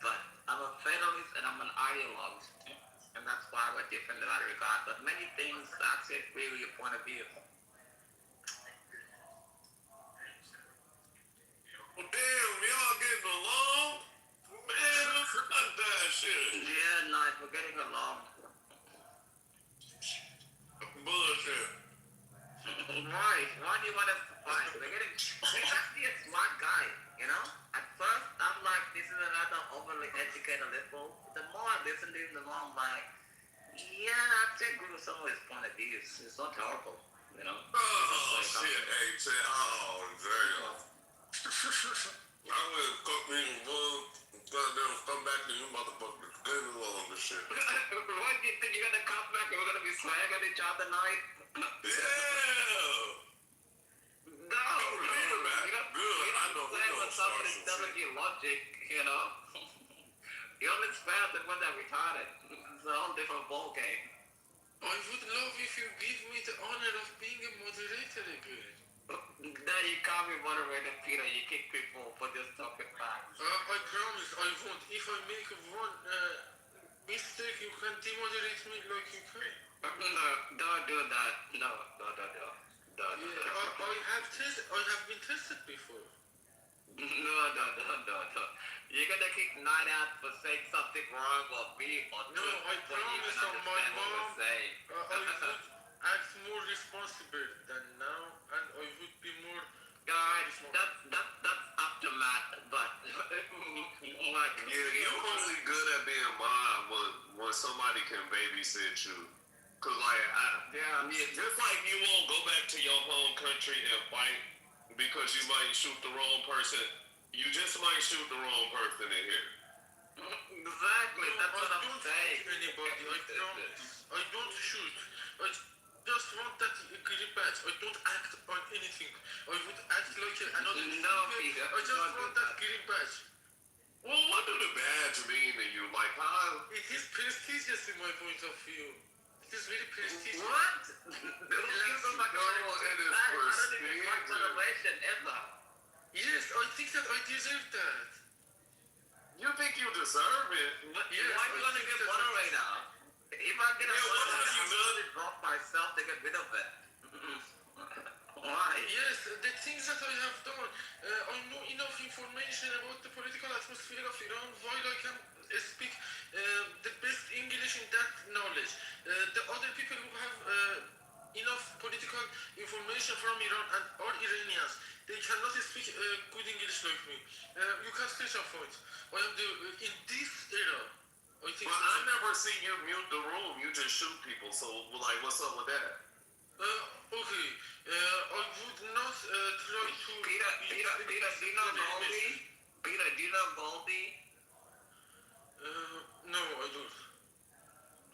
S8: But I'm a federalist and I'm an ideologist. And that's why we're different in that regard. But many things, that's it, really, your point of view.
S3: Well, damn, y'all getting along? Man, fuck that shit.
S8: Yeah, nice, we're getting along.
S3: Bullshit.
S8: Why do you want us to fight? He's actually a smart guy, you know? At first, I'm like, this is another overly educated liberal. The more I listen to him, the more I'm like, yeah, I agree with some of his point of views. It's not horrible, you know?
S3: Oh, shit, hey, shit. Oh, damn. I would cook me one, goddamn, come back to you motherfuckers. Get along with shit.
S8: What do you think you're gonna come back and we're gonna be slagging each other tonight?
S3: Yeah.
S8: No,
S3: good. I know
S8: say with some intelligent logic, you know. You only spare the one that retarded. It's a whole different ball game.
S15: I would love if you give me the honor of being a moderator again.
S8: Then you can't be moderator, Peter. You kick people for just talking facts.
S15: I promise I won't. If I make one mistake, you can demoderate me like you can.
S8: No, don't do that. No.
S15: I have been tested before.
S8: No. You're gonna kick Night out for saying something wrong or me or
S15: no, I promise on my mom. I would act more responsible than now, and I would be more.
S8: Guys, that's up to Matt, but like,
S3: you're only good at being mom when somebody can babysit you. Cause just like you won't go back to your home country and fight because you might shoot the wrong person, you just might shoot the wrong person in here.
S8: Exactly, that's what I'm saying.
S15: Anybody, I promise. I don't shoot. I just want that green badge. I don't act on anything. I would act like another
S8: Peter,
S15: I just want that green badge.
S3: Well, what do the badge mean to you? Like, how?
S15: It is prestigious in my point of view. It is very prestigious.
S8: What?
S15: Yes, I think that I deserve that.
S3: You think you deserve it?
S8: Yes, why do you want to get moderator? If I get a moderator, I'm going to drop myself to get rid of it. Why?
S15: Yes, the things that I have done, I know enough information about the political atmosphere of Iran while I can speak the best English in that knowledge. The other people who have enough political information from Iran and are Iranians, they cannot speak good English like me. You can search and find. I am in this era. I think.
S3: Well, I never see you mute the room. You just shoot people. So, like, what's up with that?
S15: Okay. I would not try to.
S8: Peter, do you know Goldie? Peter, do you know Goldie?
S15: No, I don't.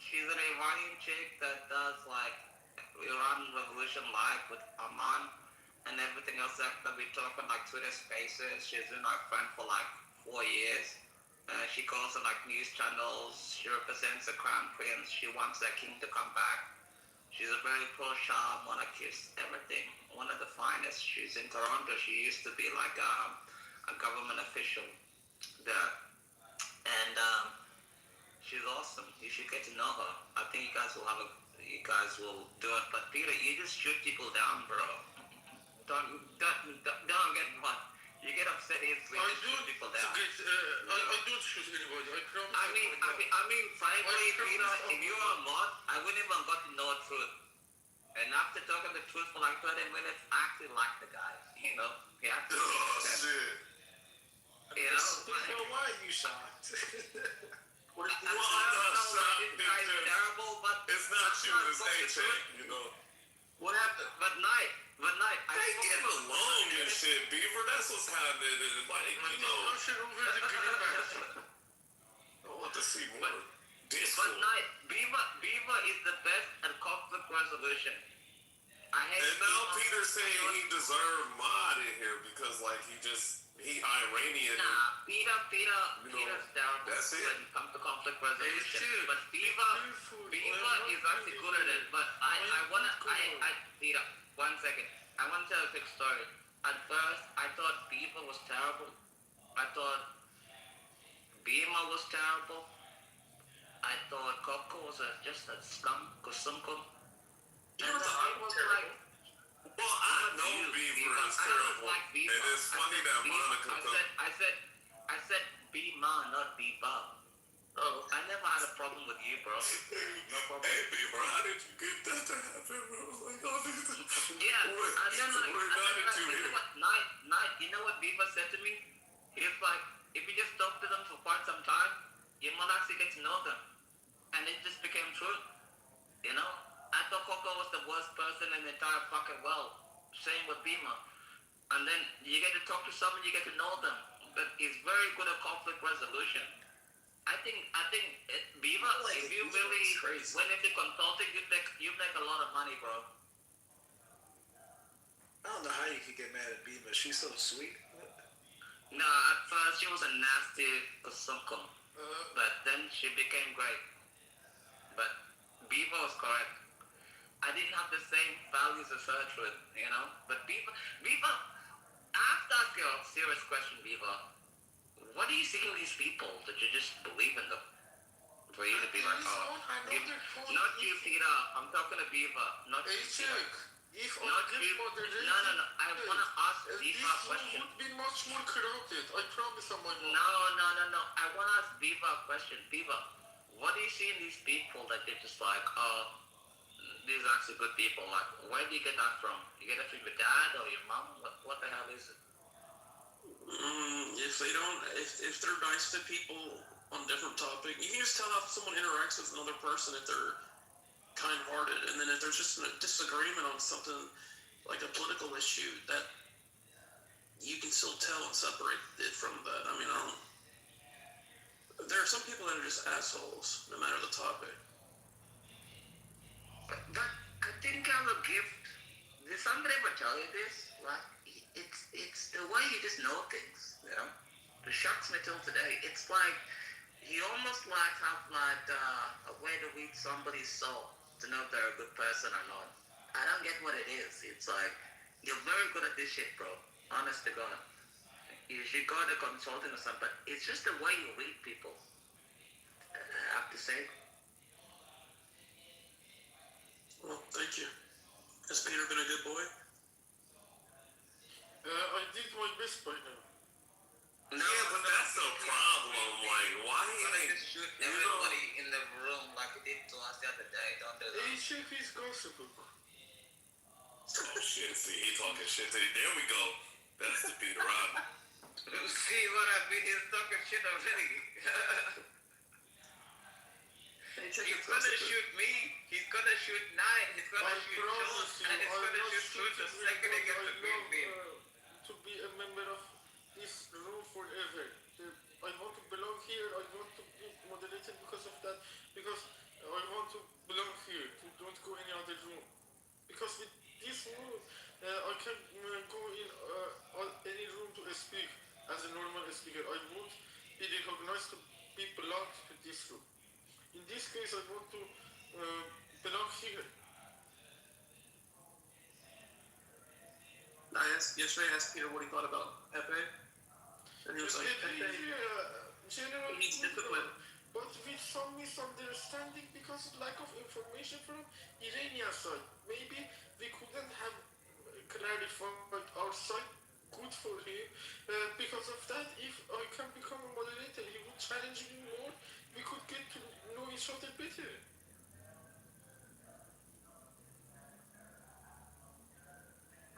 S8: She's an Iranian chick that does like Iran Revolution Live with Aman and everything else that we talk on like Twitter Spaces. She's been our friend for like 4 years. She goes on like news channels. She represents the Crown Prince. She wants their king to come back. She's a very pro-Shah monarchist, everything. One of the finest. She's in Toronto. She used to be like a government official there. And she's awesome. You should get to know her. I think you guys will do it. But Peter, you just shoot people down, bro. Don't get what. You get upset easily. I shoot people down.
S15: I don't shoot anybody. I promise.
S8: I mean, frankly, Peter, if you are a mod, I wouldn't even got to know the truth. And after talking the truth for like 30 minutes, I actually like the guy. You know, he actually.
S3: Oh shit.
S8: You know,
S7: so why are you shocked?
S8: I don't know. This guy's terrible, but
S3: it's not you. It's AJ. You know.
S8: What happened? But night.
S3: They get along and shit, Beaver. That's what's happening. Like, you know. I want to see more.
S8: But night, Beaver is the best at conflict resolution. I hate.
S3: And now Peter's saying he deserved mod in here because, like, he Iranian.
S8: Nah, Peter's down.
S3: That's it.
S8: When it comes to conflict resolution. But Beaver is actually good at it. But Peter, 1 second. I want to tell a quick story. At first, I thought Beaver was terrible. I thought Bima was terrible. I thought Coco was just a skunk or something. And then I was like,
S3: well, I know Beaver is terrible. And it's funny that Monica
S8: I said Bima, not Beba. Oh, I never had a problem with you, bro. No problem.
S3: Hey, Beaver, how did you get that to happen, bro? I was like, oh, this is...
S8: Yeah, and then like, you know what Beaver said to me? He's like, if you just talk to them for quite some time, you might actually get to know them. And it just became true. You know? I thought Coco was the worst person in the entire fucking world. Same with Bima. And then you get to talk to someone, you get to know them. But he's very good at conflict resolution. I think Bima, like, if you really went into consulting, you make a lot of money, bro.
S7: I don't know how you could get mad at Bima. She's so sweet.
S8: No, at first she was a nasty Kusukum. But then she became great. But Bima was correct. I didn't have the same values as her, you know? But Bima, I have to ask you a serious question, Bima. What do you see in these people that you just believe in them? For you to be like, oh, not you, Peter. I'm talking to Bima, not you, Peter.
S15: If
S8: not you. No. I want to ask Bima a question.
S15: Would be much more crowded. I promise on my mom.
S8: No. I want to ask Bima a question. Bima, what do you see in these people that you're just like, oh, these are actually good people? Like, where do you get that from? You get it from your dad or your mom? What the hell is it?
S22: If they're nice to people on different topics, you can just tell how someone interacts with another person if they're kind-hearted, and then if there's just a disagreement on something like a political issue, that you can still tell and separate it from that. I mean, there are some people that are just assholes, no matter the topic.
S8: But I think I have a gift. Did somebody ever tell you this? Like, it's the way you just know things, you know? It shocks me till today. It's like, you almost like have like a way to read somebody's soul to know if they're a good person or not. I don't get what it is. It's like, you're very good at this shit, bro. Honest to God. You should go to consulting or something, but it's just the way you read people. I have to say.
S22: Well, thank you. Has Peter been a good boy?
S15: I did my best by now.
S3: No, yeah, but that's the problem. Like, why
S8: you just shoot everybody in the room like you did to us the other day? Don't do that.
S15: Hey, check his gossip book.
S3: Oh shit! See, he talking shit. There we go. That's the Peter Rodman.
S8: See what I mean? He's talking shit already. He's gonna shoot me. He's gonna shoot 9. He's gonna shoot Jones, and he's gonna shoot Truth the second he gets to beat me.
S15: To be a member of this room forever. I want to belong here. I want to be moderated because of that. Because I want to belong here. Don't go any other room. Because with this room, I can go in any room to speak as a normal speaker. I won't be recognized to be belong to this room. In this case, I want to belong here.
S22: Yesterday I asked Peter what he thought about Pepe, and he was like, Pepe needs discipline.
S15: But with some misunderstanding because of lack of information from Iranian side. Maybe we couldn't have clarified our side good for him. Because of that, if I can become a moderator, he would challenge me more. We could get to know each other better.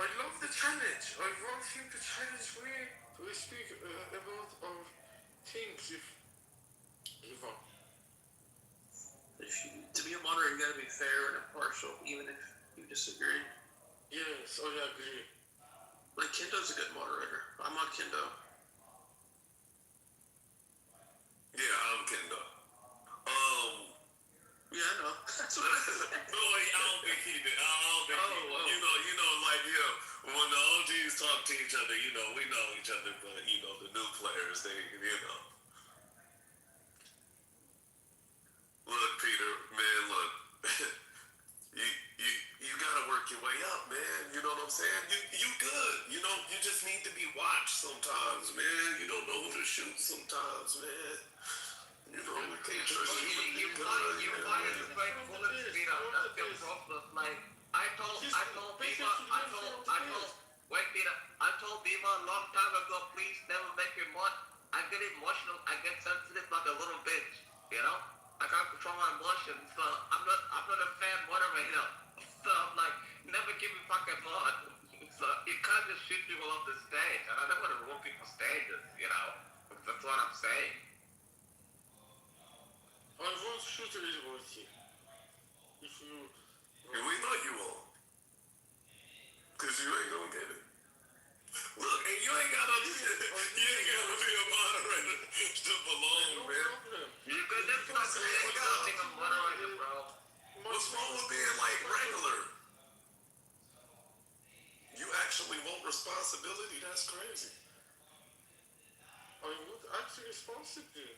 S15: I love the challenge. I want him to challenge me to speak about our things if he wants.
S22: To be a moderator, you gotta be fair and impartial, even if you disagree.
S15: Yes, I agree.
S22: Like, Kendo's a good moderator. I'm on Kendo.
S3: Yeah, I'm Kendo.
S22: Yeah, I know. That's what I said.
S3: No, I don't think he did. I don't think he did. You know, like, when the OGs talk to each other, we know each other, but, the new players, they. Look, Peter, man, look. you gotta work your way up, man. You know what I'm saying? You good. You just need to be watch sometimes, man. You don't know who to shoot sometimes, man. You know, we can't trust you with the gun.
S14: You wanted to fight bullets, Peter. That's your problem. Like, I told Beaver, wait, Peter, I told Beaver a long time ago, please never make me mad. I get emotional, I get sensitive like a little bitch, you know? I can't control my emotions, so I'm not a fan moderator. So I'm like, never give me fucking mad. So you can't just shoot people off the stage, and I don't want to ruin people's stages, you know? That's what I'm saying.
S15: I won't shoot anybody. If you...
S3: And we know you won't. Because you ain't gonna get it. Look, and you ain't gotta be a moderator to belong, man.
S14: You could just fucking a moderator, bro.
S3: What's wrong with being like regular? You actually want responsibility? That's crazy.
S15: I would act responsibly.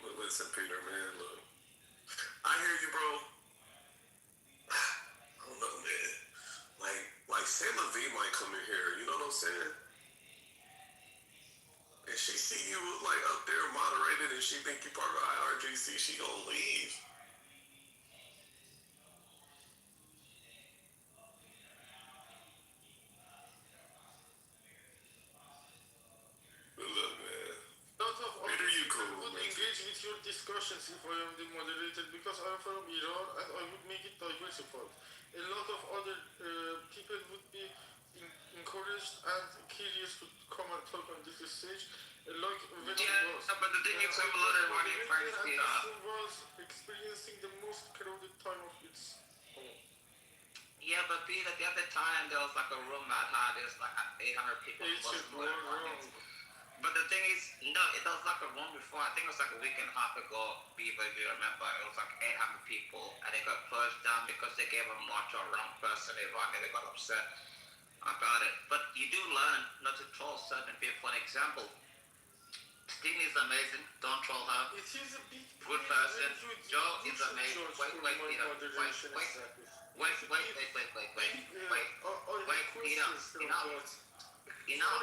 S3: But listen, Peter, man, look. I hear you, bro. I don't know, man. Like Sam Levine might come in here, you know what I'm saying? And she see you like up there moderated and she think you part of IRGC, she gonna leave. But look, man. Peter, you cool,
S15: I would
S3: man.
S15: engage with your discussions if I am the moderator because I am from Iran and I would make it diversified. A lot of other people would be encouraged and curious to come and talk on this stage. Like when
S14: but the thing is, I'm a lot of money first, you know.
S15: was experiencing the most crowded time of its own.
S14: Yeah, but Peter, the other time there was like a room that had there's like 800 people. But the thing is, no, it was like a room before. I think it was like a week and a half ago, Beaver, if you remember. It was like 800 people, and they got closed down because they gave a march or wrong person. They got upset about it. But you do learn not to troll certain people. For example, Sting is amazing. Don't troll her.
S15: It is a big
S14: Good person. Joe is amazing. Wait, Peter. Wait, Peter. You know,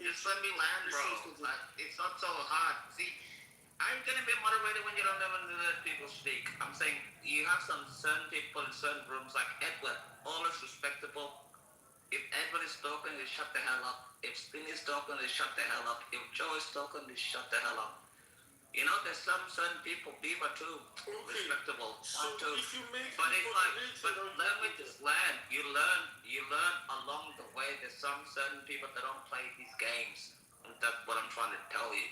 S14: just let me land, bro. Like, it's not so hard. See, I'm gonna be moderated when you don't ever let people speak. I'm saying you have some certain people in certain rooms, like Edward, always respectable. If Edward is talking, they shut the hell up. If Spin is talking, they shut the hell up. If Joe is talking, they shut the hell up. You know, there's some certain people, Beaver too, respectable.
S15: So
S14: too.
S15: if you make
S14: But it's like, but let me just land. You learn along the way. There's some certain people that don't play these games. And that's what I'm trying to tell you.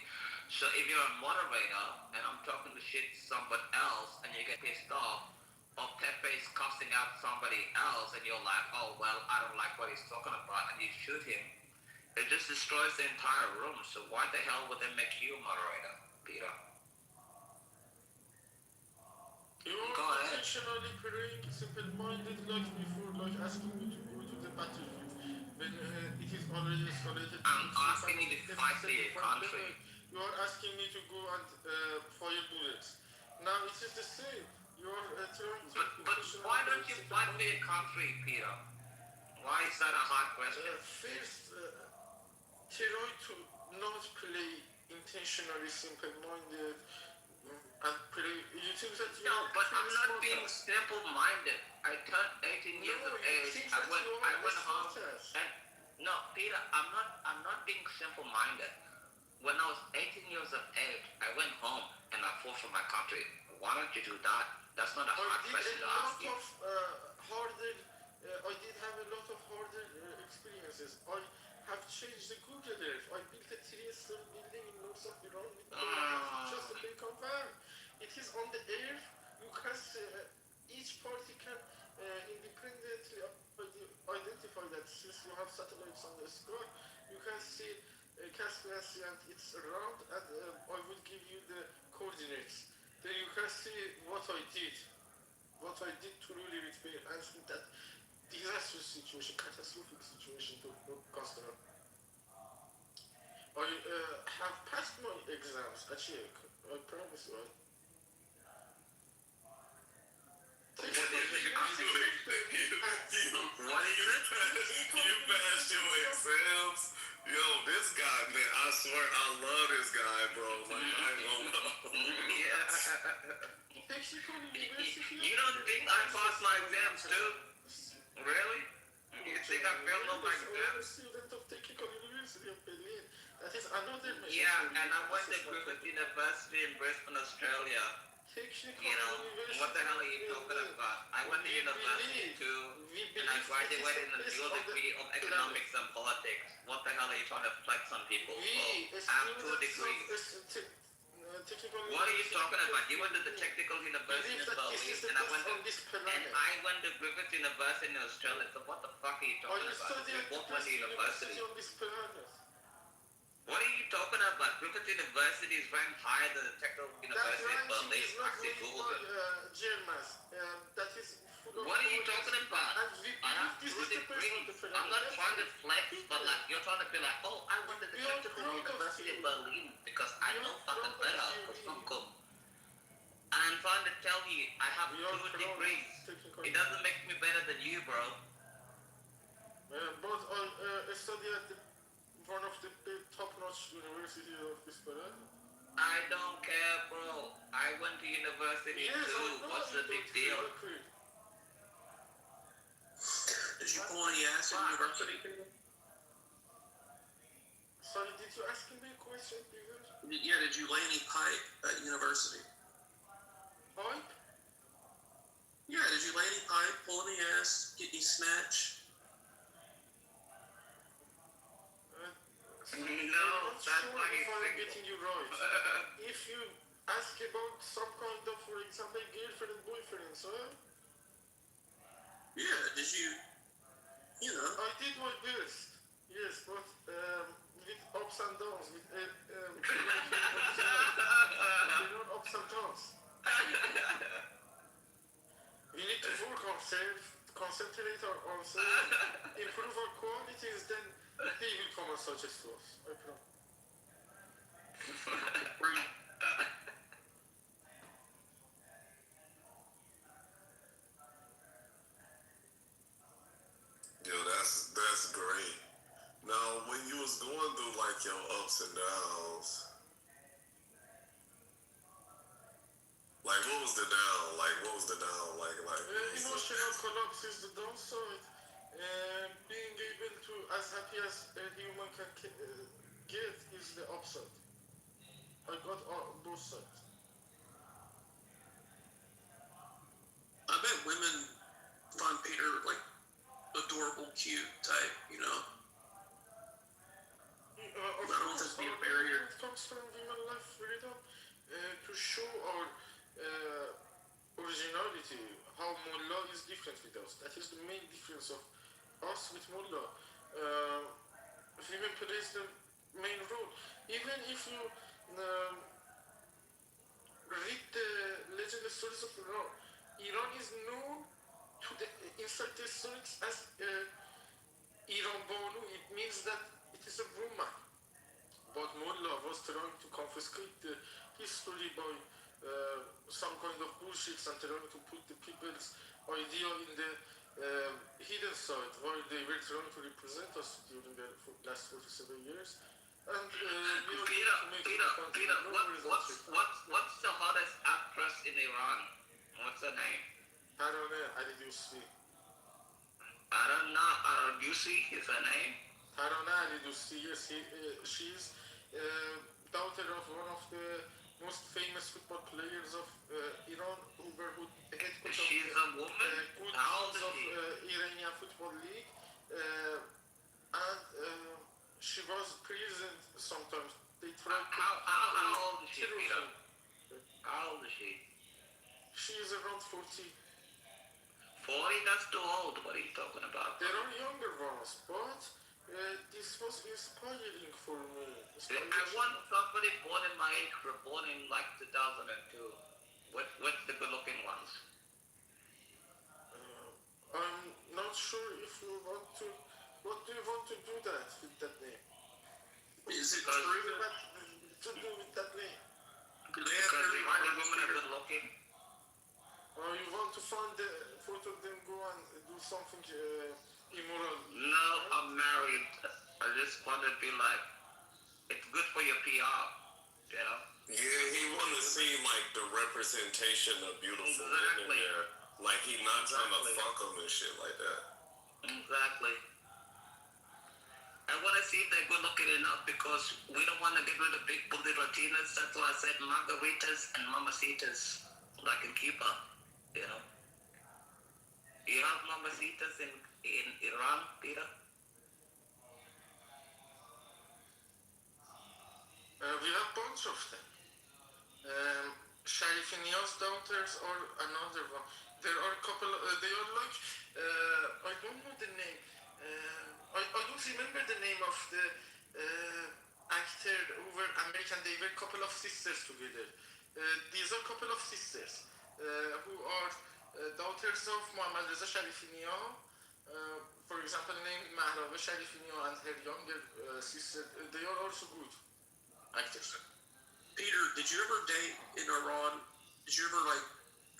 S14: So if you're a moderator and I'm talking to shit to somebody else and you get pissed off, or Pepe is cussing out somebody else and you're like, oh well, I don't like what he's talking about, and you shoot him, it just destroys the entire room. So why the hell would they make you a moderator, Peter?
S15: You are intentionally praying simple-minded like before, like asking me to go to the battlefield when it is already escalated.
S14: I'm asking you to fight for your country.
S15: You are asking me to go and fire bullets. Now it is the same. You are trying to...
S14: But why don't you fight for your country, Peter? Why is that a hard question?
S15: First, try to not play intentionally simple-minded and play... You think that you...
S14: No, but I'm not being simple-minded. I turned 18 years of age. I went home and... No, Peter, I'm not being simple-minded. When I was 18 years of age, I went home and I fought for my country. Why don't you do that? That's not a hard question to ask you.
S15: I did have a lot of harder experiences. I have changed the Google Earth. I built a 3-story building in north of Iran with just a big van. It is on the air. You can each party can independently identify that since you have satellites on the sky, you can see Caspian Sea and it's around, and I will give you the coordinates. Then you can see what I did truly with my hands in that disastrous situation, catastrophic situation to customer. I have passed my exams, actually, I promise you.
S3: What is it? You passed your exam. Sam's. Yo, this guy, man, I swear I love this guy, bro. Like, I ain't gonna know.
S14: You don't think I passed my exams too? Really? You think I failed all my exams?
S15: Student of Technical University of Berlin. That is another mission.
S14: Yeah, and I went to Griffith University in Brisbane, Australia. You know, what the hell are you talking about? I went to university too, and I graduated in a dual degree of economics and politics. What the hell are you trying to flex on people for? I have 2 degrees. What are you talking about? You went to the Technical University in Berlin, and I went to Griffith University in Australia. So what the fuck are you talking about? We both went to university. What are you talking about? Griffith University is ranked higher than the Technical University in Berlin. Actually, Google it. What are you talking about? I have 2 degrees. I'm not trying to flex, but like you're trying to be like, oh, I went to the Technical University in Berlin because I know fucking better. I'm trying to tell you, I have 2 degrees. It doesn't make me better than you, bro.
S15: But I study at one of the top-notch university of this planet.
S14: I don't care, bro. I went to university too. What's the big deal?
S22: Did you pull any ass at university?
S15: Sorry, did you ask me a question, Peter?
S22: Yeah, did you lay any pipe at university?
S15: Pipe?
S22: Yeah, did you lay any pipe, pull any ass, get any snatch?
S14: No, that's
S15: sure
S14: why
S15: if I'm getting you right. If you ask about some kind of, for example, girlfriend and boyfriend, so
S22: yeah, did you know?
S15: I did my best, yes, but with ups and downs, with ups and downs. We need to work on concentrate on ourselves, improve our qualities, then they will come and suggest to us, I promise.
S3: Yo, that's great. Now, when you was going through like your ups and downs, like what was the down? Like what was the down? Like
S15: emotional collapse is the downside. Being able to as happy as a human can get is the upside. I got both sides.
S22: I bet women find Peter like adorable, cute type, you know?
S15: Of course,
S22: be a barrier.
S15: It comes from human life freedom to show our originality, how Mullah is different with us. That is the main difference of us with Mullah. Women plays the main role. Even if you read the legend stories of Iran, Iran is known to the inside the stories as Iran Banu. It means that it is a woman. But Mullah was trying to confiscate the history by some kind of bullshit and trying to put the people's idea in the hidden side while they were trying to represent us during the last 47 years. And
S14: Peter, what's the hottest actress in Iran? What's her name?
S15: I don't know. I did you see?
S14: I don't know. Yusi is her name?
S15: I don't know. I did you see? Yes, she's daughter of one of the most famous football players of Iran, who were head coach
S14: She's
S15: of
S14: a woman?
S15: good
S14: How old is
S15: of
S14: she?
S15: Iranian Football League. And she was present sometimes. They tried to...
S14: How old is she, Peter? How old is she?
S15: She is around 40.
S14: 40? That's too old. What are you talking about?
S15: There are younger ones, but this was inspiring for me.
S14: I want somebody born in my age, born in like 2002. What's the good-looking ones?
S15: I'm not sure if you want to... What do you want to do that with that name?
S22: Is it
S15: true
S22: true
S15: that to do with that name?
S14: Because the white women are good-looking.
S15: Or you want to find the photo of them go and do something immoral?
S14: No, I'm married. just want to be like, it's good for your PR, you know?
S3: Yeah, he want to see like the representation of beautiful women there. Like he not trying to fuck them and shit like that.
S14: Exactly. I want to see if they're good looking enough because we don't want to get rid of big booty Latinas. That's why I said margaritas and mamacitas, like in Cuba, you know? You have mamacitas in Iran, Peter?
S15: We have a bunch of them. Sharifinia's daughters are another one. There are a couple, they are like, I don't know the name. I don't remember the name of the actor over American. They were a couple of sisters together. These are a couple of sisters who are daughters of Muhammad Reza Sharifinia. For example, named Mahraba Sharifinia and her younger sister. They are also good actors.
S22: Peter, did you ever date in Iran? Did you ever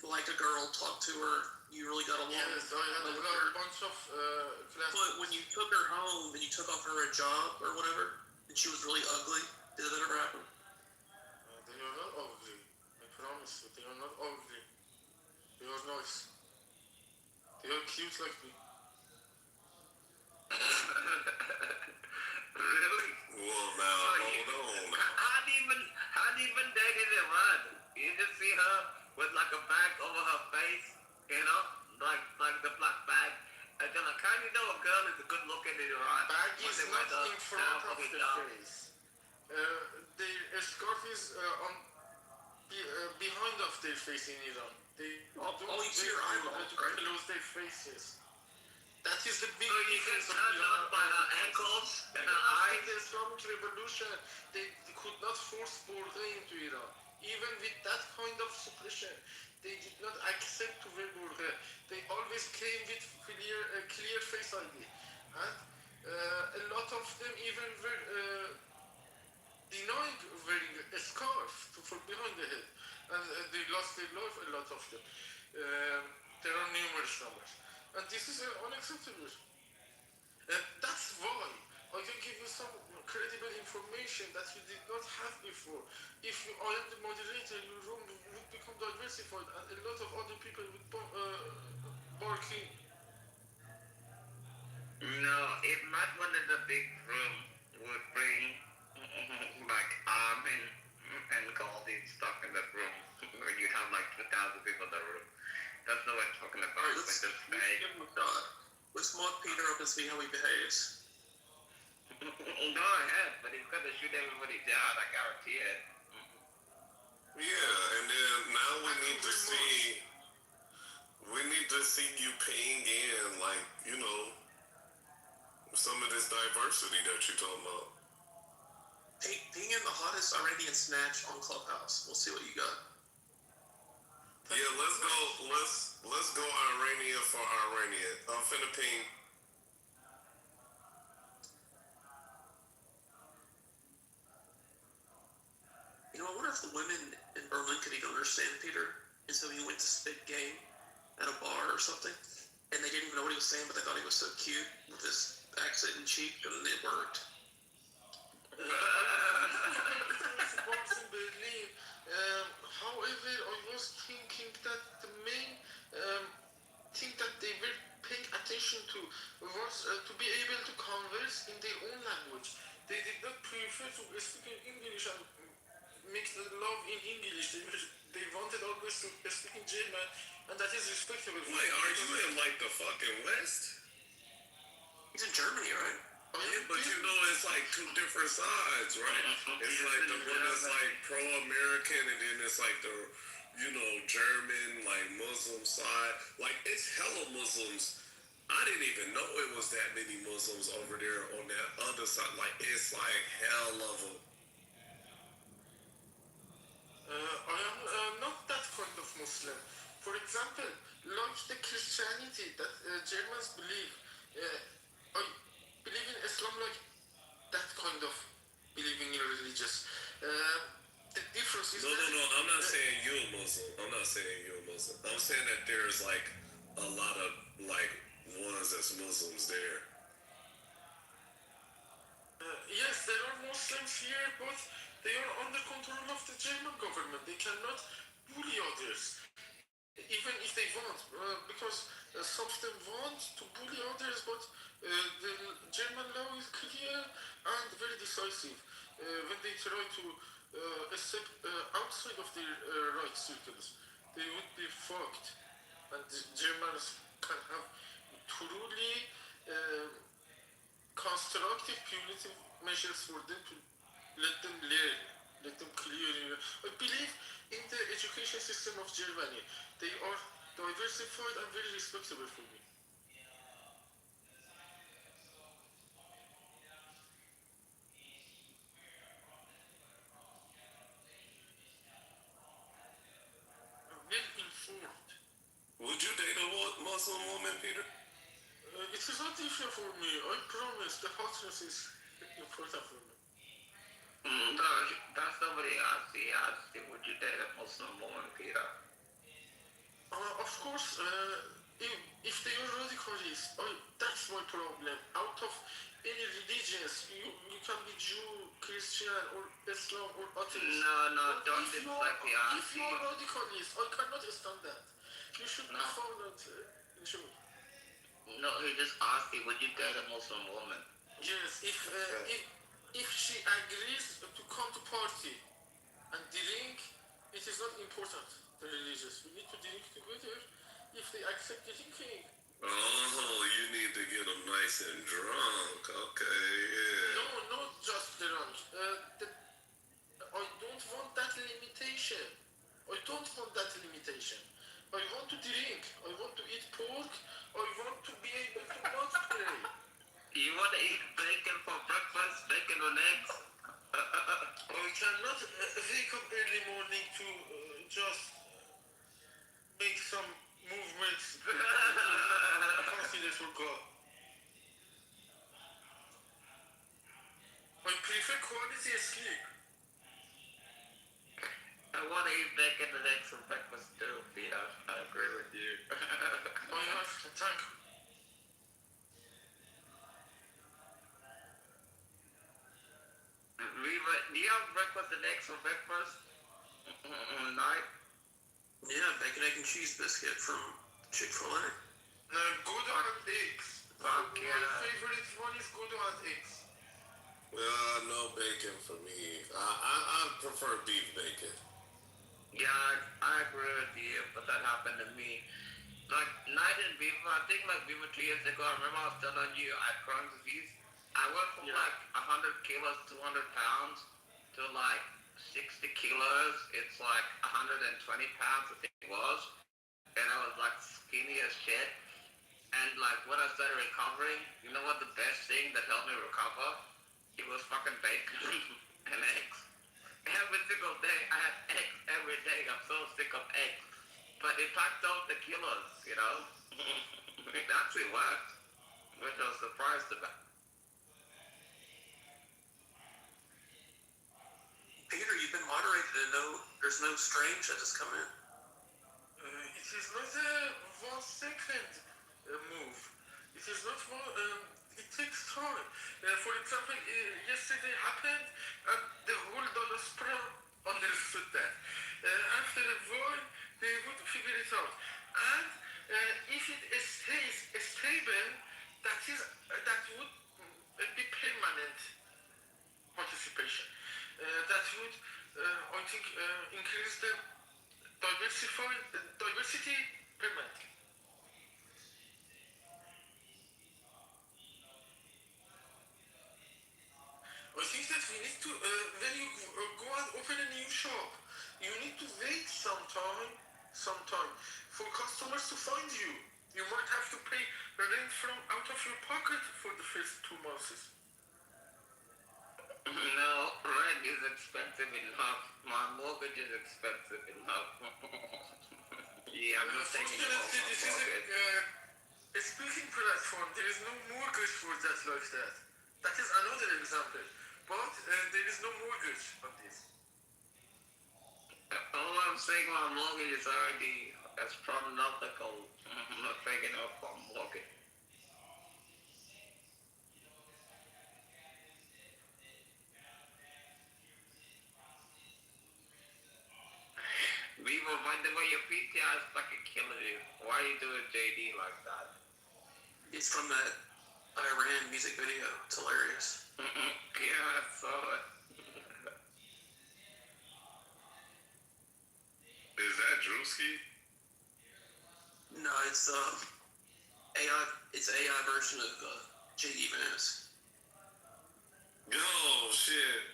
S22: like a girl, talk to her, you really got along?
S15: Yes, I had a bunch of class.
S22: But when you took her home and you took off her hijab or whatever, and she was really ugly, did that ever happen?
S15: They are not ugly. I promise you, they are not ugly. They are nice. They are cute like me.
S14: Really?
S3: Well, now, hold on.
S14: How do you even date in Iran? You just see her with like a bag over her face, you know? Like the black bag. And then like, how do you know a girl is good looking in Iran?
S15: Bag is not in front of the face. Their scarf is behind of their face in Iran. They don't
S22: see your eyeballs, right?
S15: Close their faces. That is the big
S14: so you get
S15: difference of
S14: turned
S15: Iran
S14: on by her ankles and her
S15: After
S14: eyes.
S15: the Islamic Revolution, they could not force burqa into Iran. Even with that kind of suppression, they did not accept to wear burqa. They always came with clear face ID. And a lot of them even were denied wearing a scarf for behind the head. And they lost their life, a lot of them. There are numerous numbers. And this is unacceptable. That's why I can give you some credible information that you did not have before. If I am the moderator, your room would become diversified and a lot of other people would bark in.
S14: No, if Matt wanted a big room, would bring like Armin and Goldie stuck in that room where you have like 2,000 people in the room. That's not what I'm talking about.
S22: Alright, let's give him a shot. Let's mock Peter up and see how he behaves.
S14: Go ahead, but he's gonna shoot everybody down, I guarantee it.
S3: Yeah, and then now we need to see you paying in, like, you know, some of this diversity that you're talking about.
S22: Hey, being in the hottest Iranian snatch on Clubhouse. We'll see what you got.
S3: Yeah, let's go Iranian for Iranian. I'm finna ping.
S22: You know, I wonder if the women in Berlin could even understand Peter. And so he went to spit game at a bar or something. And they didn't even know what he was saying, but they thought he was so cute with his accent and cheek, and it worked.
S15: However, I was thinking that the main thing that they were paying attention to was to be able to converse in their own language. They did not prefer to speak in English and make the love in English. They wanted always to speak in German, and that is respectable.
S3: Wait, are you in like the fucking West?
S22: He's in Germany, right?
S3: Yeah, but you know it's like two different sides, right? It's like the one that's like pro-American, and then it's like the, you know, German, like Muslim side. Like it's hella Muslims. I didn't even know it was that many Muslims over there on that other side. Like it's like hell of them.
S15: I am not that kind of Muslim. For example, like the Christianity that Germans believe, I believe in Islam like that kind of believing in religious. The difference is
S3: No, I'm not saying you're a Muslim. I'm not saying you're a Muslim. I'm saying that there's like a lot of like ones that's Muslims there.
S15: Yes, there are Muslims here, but they are under control of the German government. They cannot bully others, even if they want, because some of them want to bully others, but the German law is clear and very decisive. When they try to step outside of their right circles, they would be fucked. And the Germans can have truly constructive punitive measures for them to let them learn, let them clear. I believe in the education system of Germany. They are diversified and very respectable for me. Well informed.
S3: Would you date a Muslim woman, Peter?
S15: It is not different for me. I promise the hotness is important for me.
S14: No, that's nobody asked. He asked, would you date a Muslim woman, Peter?
S15: Of course, if they are radicalists, that's my problem. Out of any religions, you can be Jew, Christian, or Islam, or atheist.
S14: No, don't
S15: If
S14: deflect the answer.
S15: if you are radicalist, I cannot stand that. You should be followed, Jew.
S14: No, he just asked you, would you date a Muslim woman?
S15: Yes, if she agrees to come to party and drink, it is not important, the religious. We need to drink together if they accept drinking.
S3: Oh, you need to get them nice and drunk. Okay, yeah.
S15: No, not just drunk. I don't want that limitation. I don't want that limitation. I want to drink. I want to eat pork. I want to be able to not pray.
S14: You want to eat bacon for breakfast, bacon and eggs?
S15: I cannot wake up early morning to just make some movements consider for God. I prefer quality sleep.
S14: I want to eat bacon and eggs for breakfast too, Peter. I agree with you.
S15: I have to thank you.
S14: Do you have breakfast and eggs for breakfast? Night?
S22: Yeah, bacon, egg, and cheese biscuit from Chick-fil-A.
S15: Gouda and eggs.
S14: Fuck
S15: My
S14: yeah.
S15: favorite one is Gouda and eggs.
S3: No bacon for me. I prefer beef bacon.
S14: Yeah, I agree with you, but that happened to me. Like, night in Beaver, I think like Beaver 2 years ago, I remember I was telling you I had Crohn's disease. I went from like 100 kilos, 200 pounds to like 60 kilos. It's like 120 pounds, I think it was. And I was like skinny as shit. And like when I started recovering, you know what the best thing that helped me recover? It was fucking bacon and eggs. Every single day, I had eggs every day. I'm so sick of eggs. But it packed out the kilos, you know? It actually worked, which I was surprised about.
S22: Peter, you've been moderated and there's no strange that has come in.
S15: It is not a 1 second move. It is not one. It takes time. For example, yesterday happened, and the whole diaspora understood that. After a while, they would figure it out. And if it stays stable, that would be permanent participation. That would, I think, increase the diversity permanently. I think that we need to, when you go and open a new shop, you need to wait some time for customers to find you. You might have to pay rent from out of your pocket for the first 2 months.
S14: No, rent is expensive enough. My mortgage is expensive enough. Yeah, I'm just taking it off my
S15: This is a speaking platform. There is no mortgage for that like that. That is another example. But there is no mortgage on this.
S14: All I'm saying, my mortgage is already astronomical. I'm not taking off my mortgage. And the way your PTR is fucking killing you. Why are you doing JD like that?
S22: It's from that Iran music video. It's hilarious.
S14: Yeah, I saw it.
S3: Is that Drewski?
S22: No, it's AI. It's AI version of JD Vance.
S3: Oh shit.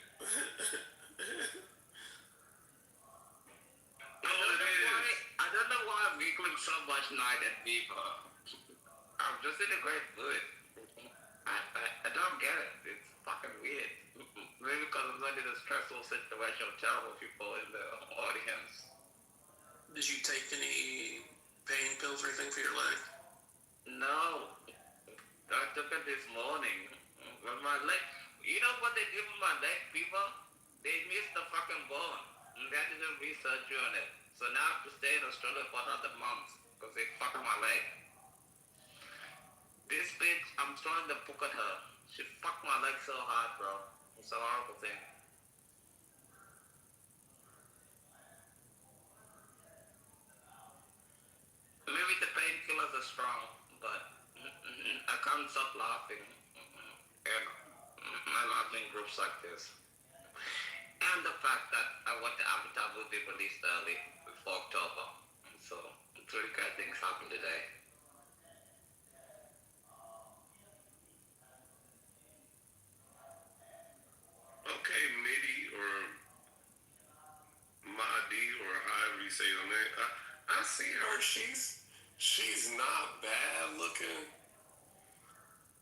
S14: I don't know why I'm giggling so much night at people. I'm just in a great mood. I don't get it. It's fucking weird. Maybe because I'm not in a stressful situation with terrible people in the audience.
S22: Did you take any pain pills or anything for your leg?
S14: No. I took it this morning. With my leg. You know what they do with my leg, people? They missed the fucking bone. And they had to do research on it. So now I have to stay in Australia for another month. Because they fucked my leg. This bitch, I'm throwing the book at her. She fucked my leg so hard, bro. It's a horrible thing. Maybe the painkillers are strong, but I can't stop laughing. And my laughing groups like this. And the fact that I want the Avatar will be released early before October. So, three good things happened today.
S3: Okay, Midi or Madi or however you say her name. I see her. She's not bad looking,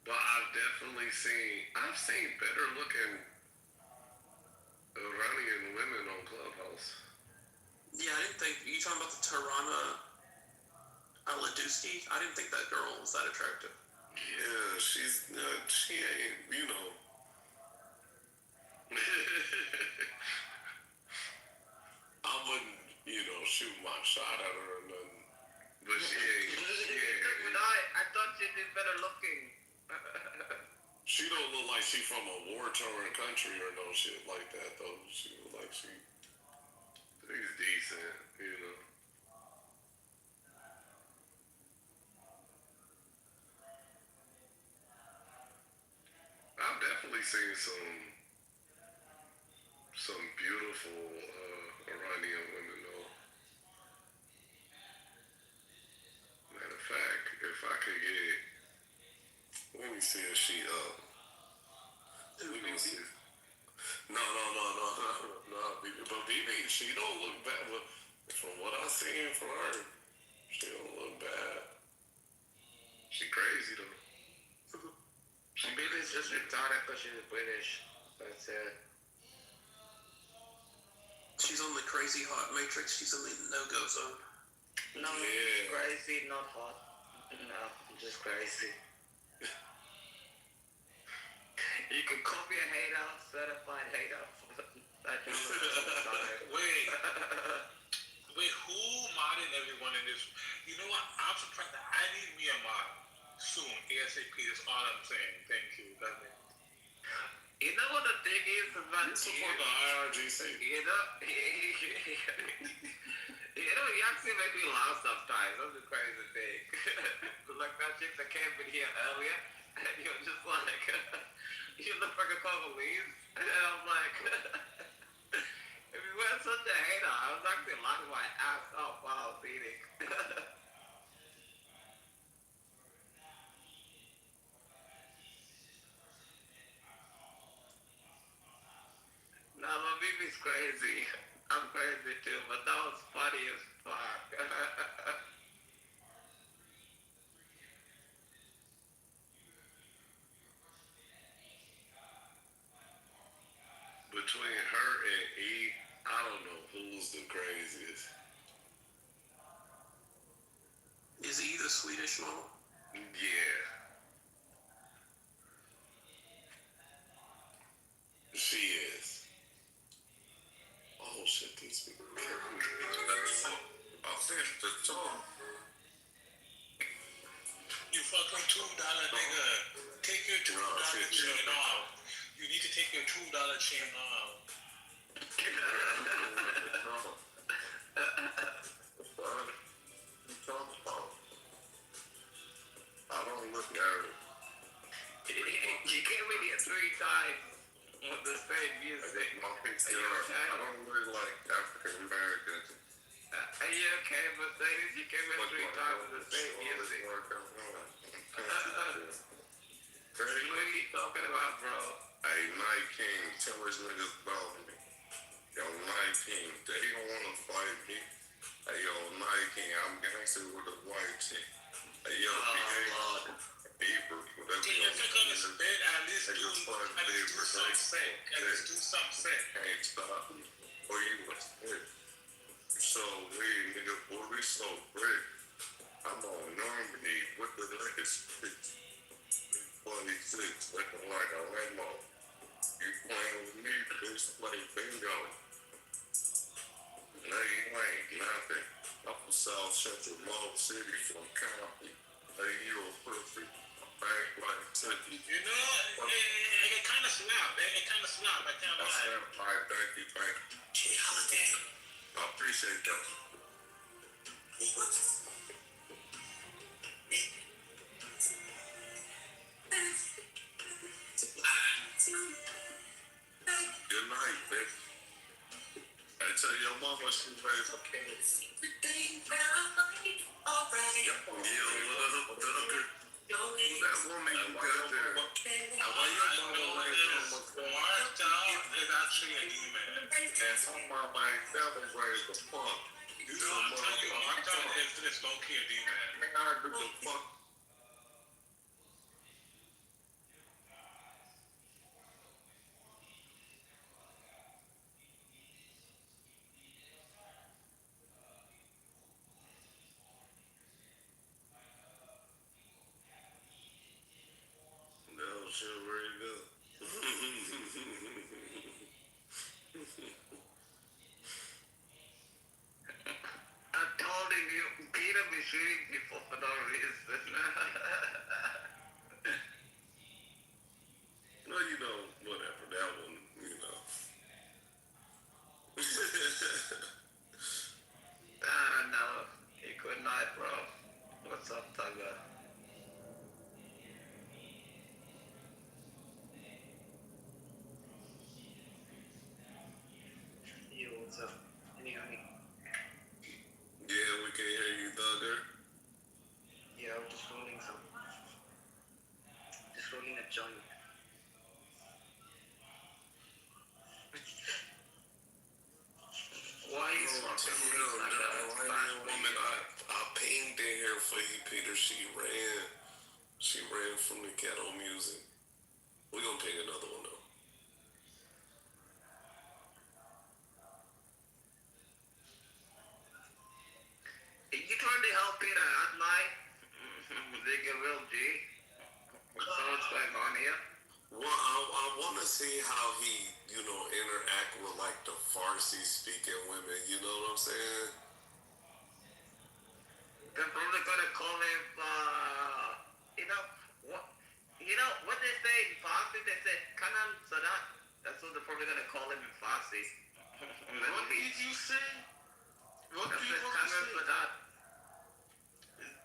S3: but I've seen better looking Iranian women on Clubhouse.
S22: Yeah, I didn't think. You talking about the Tarana Aladuski? I didn't think that girl was that attractive.
S3: Yeah, she ain't, you know. I wouldn't, shoot my shot at her or nothing. But she ain't.
S14: I thought she'd be better looking.
S3: She don't look like she from a war-torn country or no shit like that, though. She look like she's decent, I've definitely seen some beautiful Iranian women, though. Matter of fact, if I could get, let me see if she up. Let me see. No. But BB, she don't look bad. But from what I seen from her, she don't look bad. She crazy though.
S14: BB's just retarded because she's British. That's it.
S22: She's on the crazy hot matrix. She's in the no-go zone.
S14: No,
S3: yeah.
S14: Crazy, not hot. No, just crazy. You can call me a hater, certified hater.
S6: Wait, who modded everyone in this? You know what? I'm surprised that I need me a mod soon, ASAP. That's all I'm saying. Thank you. That's it.
S14: You know what the thing is about
S3: you support the IRGC.
S14: You actually make me laugh sometimes. That's the crazy thing. Like that chick that came in here earlier, and you're just like, you look like a Congolese. And I'm like, if you weren't such a hater, I was actually laughing my ass off while I was eating. No, my baby's crazy. I'm crazy too, but that was funny as fuck.
S3: Between her and E, I don't know who's the craziest.
S22: Is he the Swedish model?
S3: Yeah. She is. Oh shit, these people. I'll finish the song.
S6: You fucking $2 nigga. Take your $2 chain off. You need to take your $2 chain off.
S3: You know, I don't really like African Americans.
S14: Are you okay, Mercedes? You came in 3 times with the same music. What are you talking about, bro?
S3: Hey, Night King, tell us niggas about me. Yo, Night King, they don't want to fight me. Hey, yo, Night King, I'm gangster with a white chick. Hey, yo, Beaver, whatever.
S6: If you're gonna spit, at least do something sick. At least do something sick.
S3: Can't stop me. Or you was spit. So weird, nigga, boy, we so great. I'm on Normandy with the latest bitch. 26, looking like a limo. You playing with me, bitch, play bingo. No, you ain't nothing. I'm from South Central Mall City from Compton. Hey, you a pussy. Bank like Tippy.
S6: You know, it kind of snap. It kind of snap. I can't lie.
S3: Alright, thank you, thank you.
S6: Gee, holiday.
S3: I appreciate that. Good night, bitch. I tell your mama she raised a kid. Who's that woman you got there? Why your mama raised a
S6: Is actually a demon.
S3: and some mama ain't never raised a punk. You
S6: No, I'm telling you, it's low-key a demon.
S3: I do the fuck. No, shit, where you go?
S14: I told him you Peter be shooting people for no reason.
S3: No, you know, whatever. That one, you know.
S14: No. Hey, good night, bro. What's up, Tugger?
S4: Yo, what's up? Can you hear me?
S3: Yeah, we can hear you, Thugger.
S4: Yeah, I was just rolling a joint.
S14: Why you fucking
S3: Woman, I pinged in here for you, Peter. She ran from the ghetto music. We gonna ping another one though.
S14: You trying to help Peter out, Mike? They get real G. So what's going on here?
S3: Well, I want to see how he, interact with like the Farsi speaking women. You know what I'm saying?
S14: They're probably gonna call him, what they say in Farsi? They say Kanan Sadat. That's what they're probably gonna call him in Farsi.
S15: What did you say? What do you want to
S14: Kanan
S15: say?
S14: Sadat.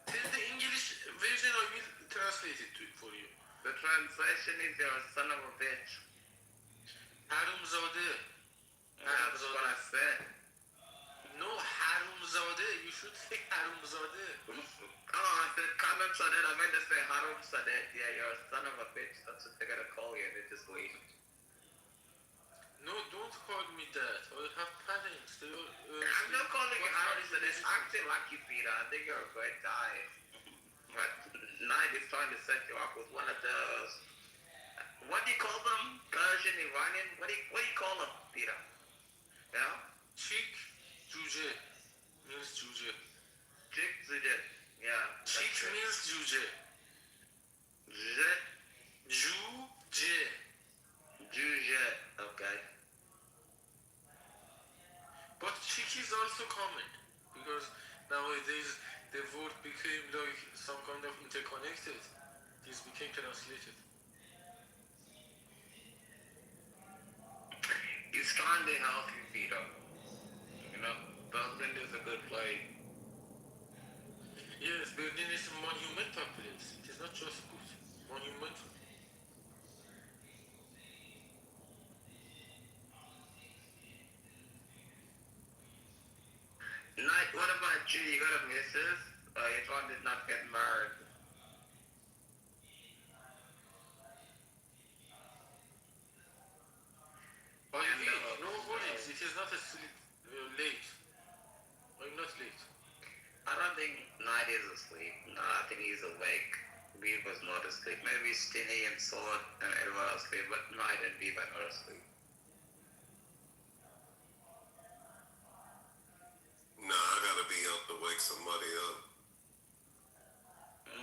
S15: Tell the English version, I will translate it for you.
S14: The translation is you're a son of a bitch.
S15: Harum Zade.
S14: That's what I said.
S15: No, Harum Zade. You should say Harum Zade.
S14: Oh, I said Kanan Sadat. I meant to say Harum Sadat. Yeah, you're a son of a bitch. That's what they're gonna call you. They just leave.
S15: No, don't call me that. I have parents.
S14: I'm not calling you Harum Sadat. Acting like you, Peter. I think you're a great guy. But Knight is trying to set you up with one of those. What do you call them? Persian, Iranian? What do you call them, Peter? Yeah?
S15: Chick Juje means Juje.
S14: Chick Juje. Yeah.
S15: Chick means Juje.
S14: Juje.
S15: Juje.
S14: Juje. Okay.
S15: But chick is also common because nowadays the word became like some kind of interconnected. This became translated.
S14: He's trying to help you, Peter. Berlin is a good place.
S15: Yes, Berlin is a monumental place. It is not just good. Monumental.
S14: Gee, you got a missus? Your son did not get married.
S15: Or you think, no worries, it is not asleep, late. I'm not late.
S14: I don't think Night is asleep. No, I think he's awake. Beav was not asleep. Maybe Stinny and Sword and Edward are asleep, but Night and Beav are not asleep.
S3: Nah, I gotta be up to wake somebody up.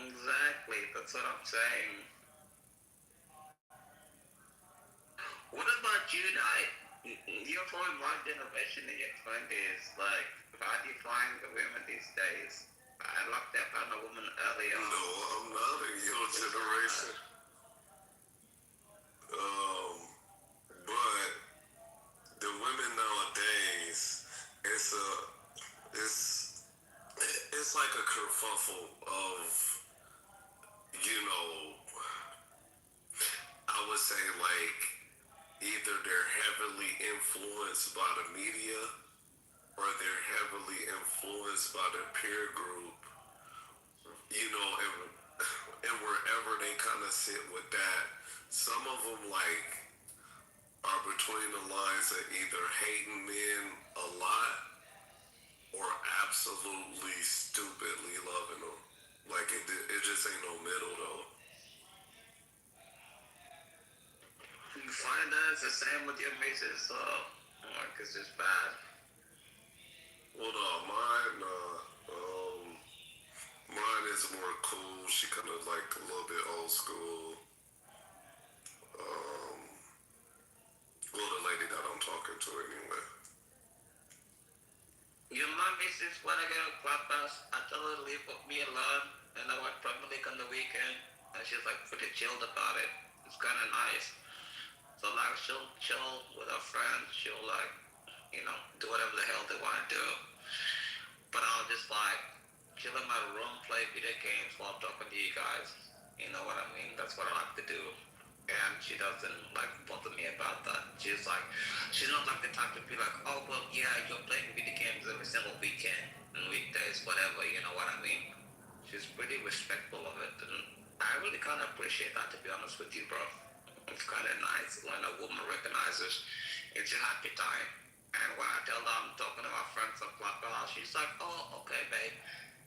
S14: Exactly, that's what I'm saying. What about you, Night? You're from my generation in your 20s. Like, how do you find the women these days? I locked up on a woman earlier.
S3: No, I'm not in your generation. But the women nowadays, it's it's like a kerfuffle of, you know, I would say like either they're heavily influenced by the media or they're heavily influenced by their peer group, you know, and wherever they kind of sit with that, some of them like are between the lines of either hating men a lot or absolutely stupidly loving them. Like it just ain't no middle though.
S14: You find that it's the same with your missus, like it's just bad.
S3: Well, no, mine is more cool. She kind of like a little bit old school. Well, the lady that I'm talking to anyway.
S14: Your mom missus when I get a clubhouse, I tell her to leave me alone, and I watch Premier League on the weekend, and she's like pretty chilled about it. It's kind of nice. So like she'll chill with her friends. She'll like, you know, do whatever the hell they want to do. But I'll just like chill in my room, play video games while I'm talking to you guys. You know what I mean? That's what I like to do. And she doesn't like bother me about that. She's not like the type to be like, oh well, yeah, you're playing video games every single weekend and weekdays, whatever. You know what I mean? She's pretty respectful of it, and I really kind of appreciate that. To be honest with you, bro, it's kind of nice when a woman recognizes it's a happy time. And when I tell her I'm talking to my friends on Clubhouse, she's like, oh, okay, babe.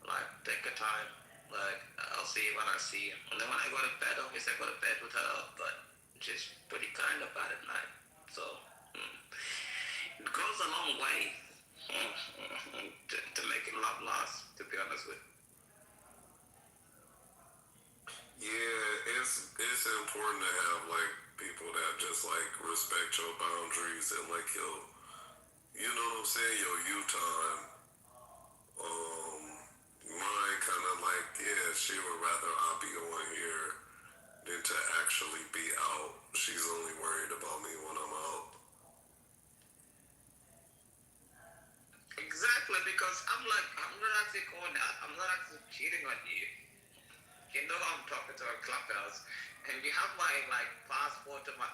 S14: Like, take your time. Like, I'll see you when I see you. And then when I go to bed, obviously I go to bed with her, but she's pretty kind about it at night. So, it goes a long way to making love last, to be honest with you.
S3: Yeah, it's important to have like people that just like respect your boundaries and like your, you know what I'm saying, your you time. Mine kind of like, yeah, she would rather I be on here than to actually be out. She's only worried about me when I'm out.
S14: Exactly, because I'm not actually going out. I'm not actually cheating on you. You know I'm talking to a clubhouse, and you have my like password to my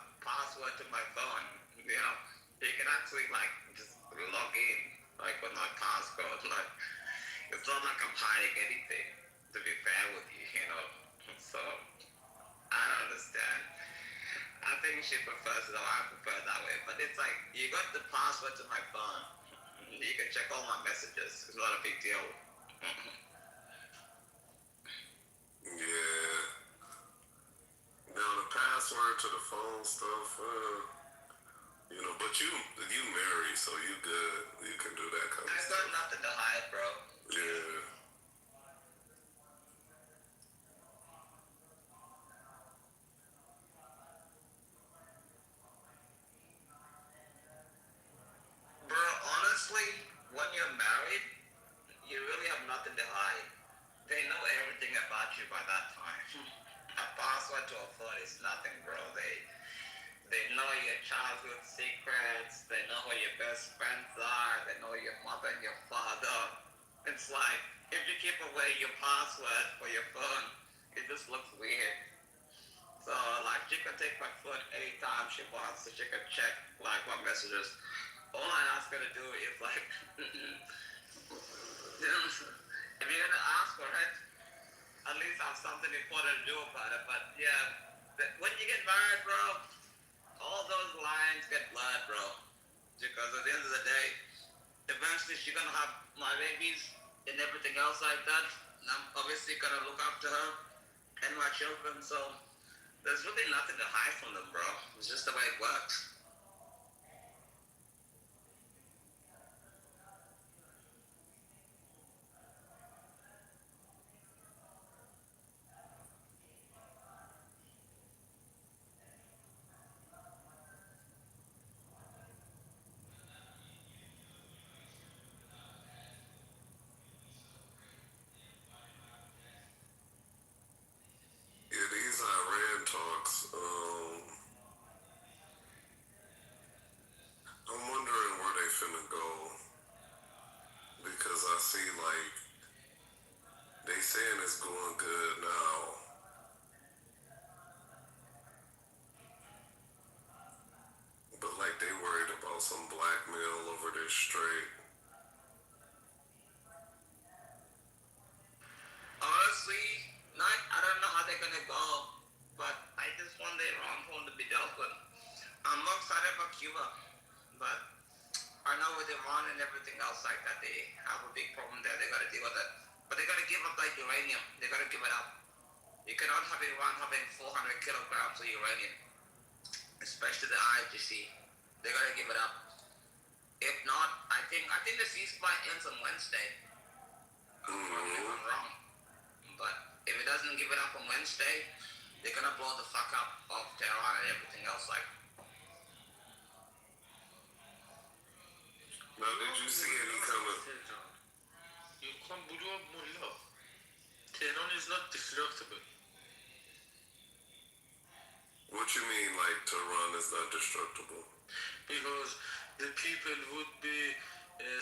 S14: phone. You know, you can actually like just log in like with my passcode. Like it's not like I'm hiding anything. To be fair with you, you know. So I don't understand. I think she prefers it, or I prefer it that way. But it's like you got the password to my phone. You can check all my messages. It's not a big deal.
S3: Yeah. Now the password to the phone stuff, you know, but you married, so you good. You can do that kind of
S14: I
S3: stuff.
S14: got nothing to hide, bro.
S3: Yeah.
S14: Bro, honestly, when you're married, you really have nothing to hide. They know everything about you by that time. A password to a phone is nothing, bro. They know your childhood secrets. They know who your best friends are. They know your mother and your father. It's like if you keep away your password for your phone, it just looks weird. So like she can take my phone anytime she wants, so she can check like my messages. All I ask her to do is like If you're gonna ask for it, at least have something important to do about it. But yeah, when you get married, bro, all those lines get blurred, bro. Because at the end of the day, eventually she's gonna have my babies and everything else like that. And I'm obviously gonna look after her and my children. So there's really nothing to hide from them, bro. It's just the way it works.
S3: Yeah, these Iran talks. I'm wondering where they finna go because I see like they saying it's going good now, but like they worried about some blackmail over this strait.
S14: Honestly, I don't know how they're gonna go, but I just want the Iran phone to be dealt with. I'm more excited about Cuba, but I know with Iran and everything else like that, they have a big problem there. They gotta deal with it. But they gotta give up like uranium. They gotta give it up. You cannot have Iran having 400 kilograms of uranium, especially the IGC. They gotta give it up. If not, I think the ceasefire ends on Wednesday. Correct me if I'm wrong. But if it doesn't give it up on Wednesday, they're gonna blow the fuck up of Tehran and everything else like.
S3: Now, did you see any kind of?
S15: You can't blow up Mullah. Tehran is not destructible.
S3: What you mean, like Tehran is not destructible?
S15: Because the people would be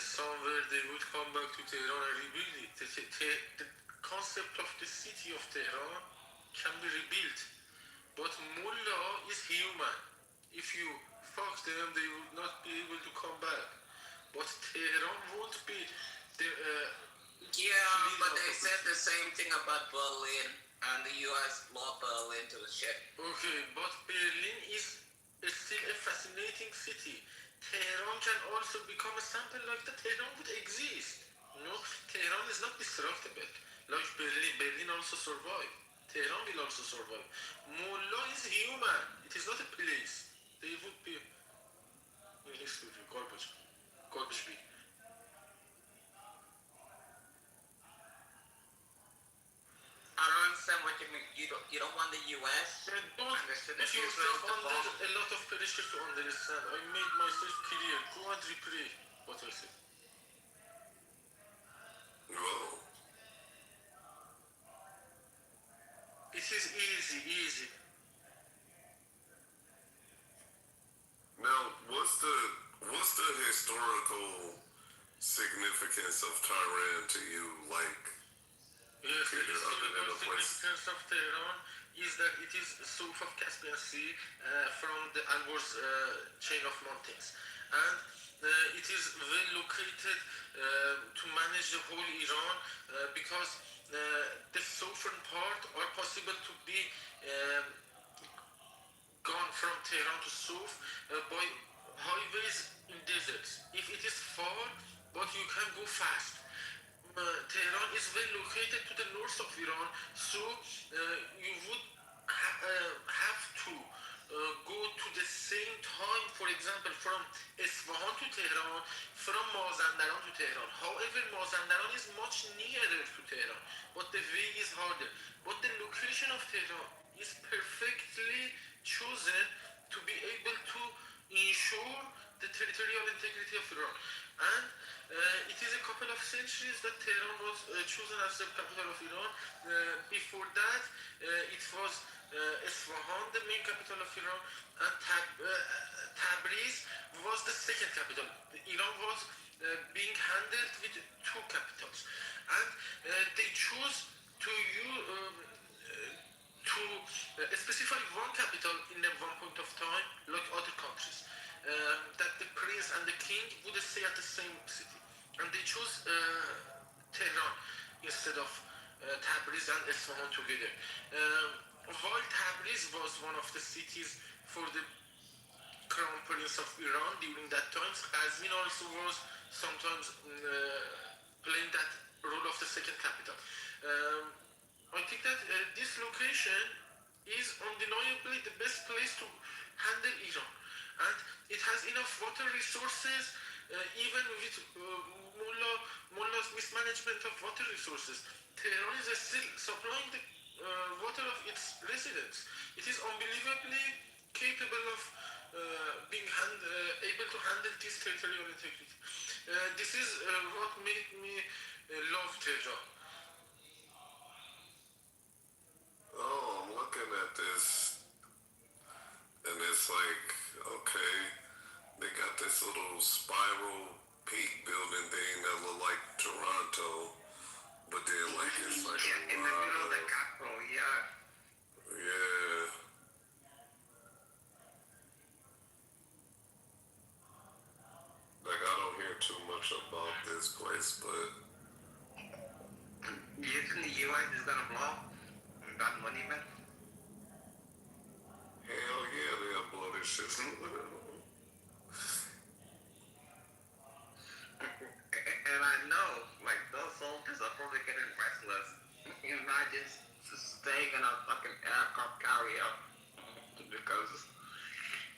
S15: somewhere, they would come back to Tehran and rebuild it. The concept of the city of Tehran can be rebuilt. But Mullah is human. If you fuck them, they would not be able to come back. But Tehran won't be the.
S14: Yeah, but they said the same thing about Berlin, and the US blew Berlin to the shit.
S15: Okay, but Berlin is still a fascinating city. Tehran can also become a sample like that. Tehran would exist. You know, Tehran is not destructible. Like Berlin also survived. Tehran will also survive. Mullah is human. It is not a place. They would be. Excuse me, garbage. Garbage bin.
S14: I don't understand what you mean. You don't want the US?
S15: Put yourself under a lot of pressure to understand. I made myself clear. Go and replay what I said.
S3: No.
S15: It is easy.
S3: Now, what's the historical significance of Tehran to you? Like,
S15: yes, the
S3: other
S15: significance of Tehran is that it is south of Caspian Sea from the Alborz chain of mountains, and it is well located to manage the whole Iran because the southern part are possible to be gone from Tehran to south by highways in deserts. If it is far, but you can go fast. Tehran is well located to the north of Iran, so you would have to go to the same time, for example, from Isfahan to Tehran, from Mazandaran to Tehran. However, Mazandaran is much nearer to Tehran, but the way is harder. But the location of Tehran is perfectly chosen to be able to ensure the territorial integrity of Iran. And it is a couple of centuries that Tehran was chosen as the capital of Iran. Before that, it was Isfahan, the main capital of Iran, and Tabriz was the second capital. Iran was being handled with two capitals, and they chose to specify one capital in one point of time, like other countries, that the prince and the king would stay at the same city, and they chose Tehran instead of Tabriz and Isfahan together. While Tabriz was one of the cities for the Crown Prince of Iran during that time, Qazvin also was sometimes playing that role of the second capital. I think that this location is undeniably the best place to handle Iran, and it has enough water resources, even with Mullah's mismanagement of water resources. Tehran is still supplying the water of its residents. It is unbelievably capable of able to handle this territorial integrity. This is what made me love Tehran.
S3: Oh, I'm looking at this, and it's like, okay, they got this little spiral peak building thing that look like Toronto, but then like it's like
S14: in the middle of the capital, yeah.
S3: Yeah. Like I don't hear too much about this place, but
S14: You think the US is gonna blow? Got money, man?
S3: hell yeah, they'll blow this shit.
S14: And I know, like, those soldiers are probably getting restless. Imagine staying in a fucking aircraft carrier because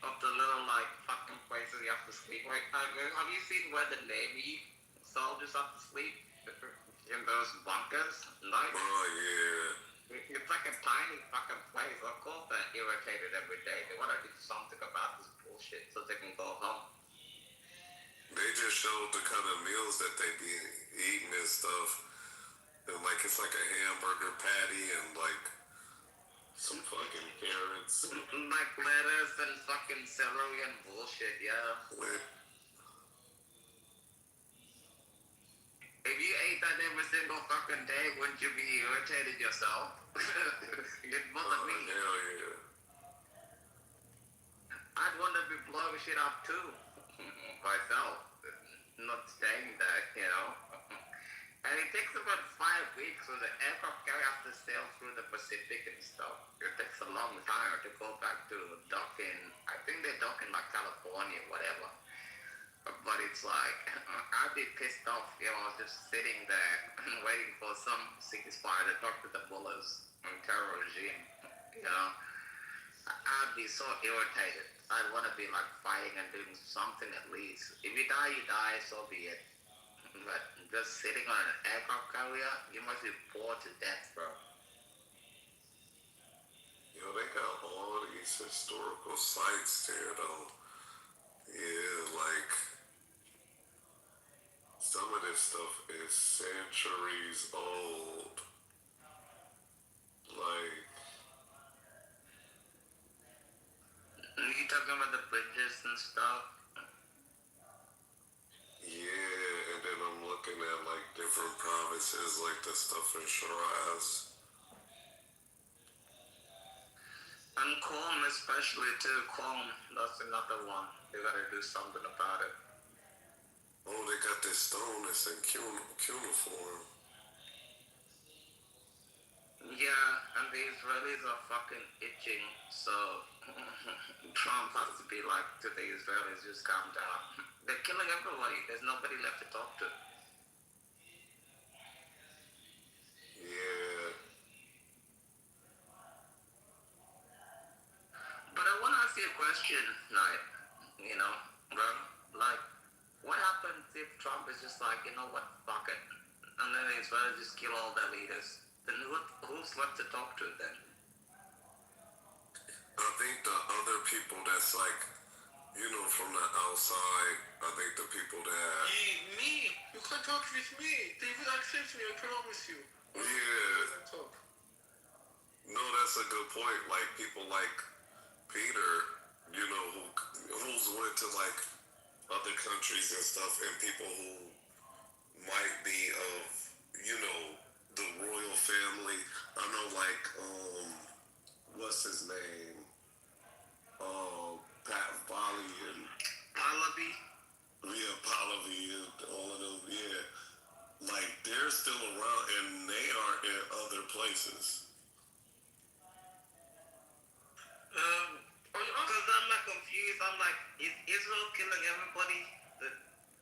S14: of the little, like, fucking places you have to sleep. Like, have you seen where the Navy soldiers have to sleep? In those bunkers? Like,
S3: oh yeah.
S14: It's like a tiny fucking place. Of course they're irritated every day. They want to do something about this bullshit so they can go home.
S3: They just showed the kind of meals that they be eating and stuff. And like it's like a hamburger patty and like some fucking carrots.
S14: Like lettuce and fucking celery and bullshit, yeah. If you ate that every single fucking day, wouldn't you be irritated yourself? You'd bother me.
S3: Hell yeah.
S14: I'd want to be blowing shit up too. Myself. Not staying there, you know. And it takes about 5 weeks for the aircraft carrier has to sail through the Pacific and stuff. It takes a long time to go back to docking. I think they dock in like California, whatever. But it's like, I'd be pissed off, you know, just sitting there waiting for some ceasefire to talk to the mullahs and terror regime, you know. I'd be so irritated. I'd want to be like fighting and doing something at least. If you die, so be it. But just sitting on an aircraft carrier, you must be bored to death, bro.
S3: Yo, they got all these historical sites there though. Yeah, like some of this stuff is centuries old. Like,
S14: Are you talking about the bridges and stuff?
S3: yeah, and then I'm looking at like different provinces, like the stuff in Shiraz.
S14: And Qom especially too. Qom, that's another one. They gotta do something about it.
S3: Oh, they got this stone that's in cuneiform.
S14: Yeah, and the Israelis are fucking itching, so Trump has to be like to the Israelis, just calm down. They're killing everybody. There's nobody left to talk to.
S3: Yeah.
S14: But I want to ask you a question, like, you know, bro, like, what happens if Trump is just like, you know what, fuck it, and then the Israelis just kill all their leaders? Then who's left to talk to then?
S3: I think the other people that's like, you know, from the outside, I think the people that...
S15: Me? You can talk with me. They will accept me, I promise you.
S3: Yeah. No, that's a good point. Like, people like Peter, you know, who's went to like other countries and stuff, and people who might be of, you know, the royal family. I know, like, what's his name? Pat Bali and
S14: Pahlavi.
S3: Yeah, Pahlavi and all of them. Yeah, like they're still places?
S14: Because I'm like confused. I'm like, is Israel killing everybody?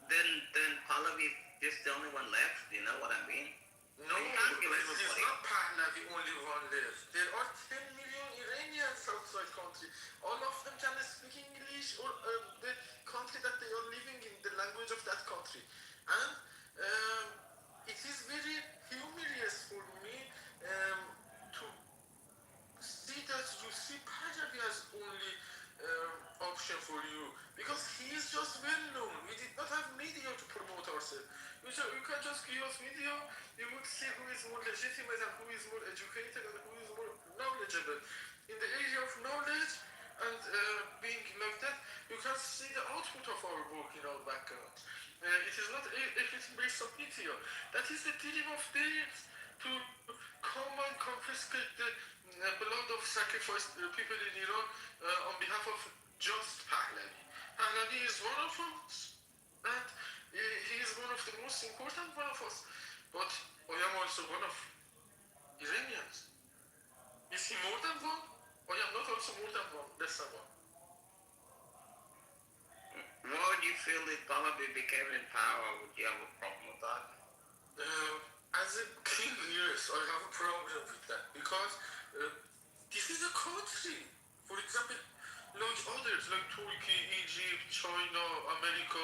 S14: Then Pahlavi is just the only one left. You know what I mean?
S15: No,
S14: You can't kill
S15: it's
S14: everybody.
S15: not Pahlavi only one left. There are 10 million Iranians outside country. All of them can speak English or the country that they are living in, the language of that country. And it is very humorous for me to see that you see Pahlavi as only option for you because he is just well known. We did not have media to promote ourselves. You can just give us video, you would see who is more legitimate and who is more educated and who is more knowledgeable. In the area of knowledge and being like that, you can see the output of our work in our background. It is not everything based on media. That is the dream of theirs to come and confiscate the blood of sacrificed people in Iran on behalf of just Pahlavi. Pahlavi is one of us, and he is one of the most important one of us. But I am also one of Iranians. Is he more than one? I am not also more than one, less than one.
S14: Why would you feel if Pahlavi became in power? Would you have a problem with that?
S15: As a king, yes, I have a problem with that because this is a country. For example, like others, like Turkey, Egypt, China, America,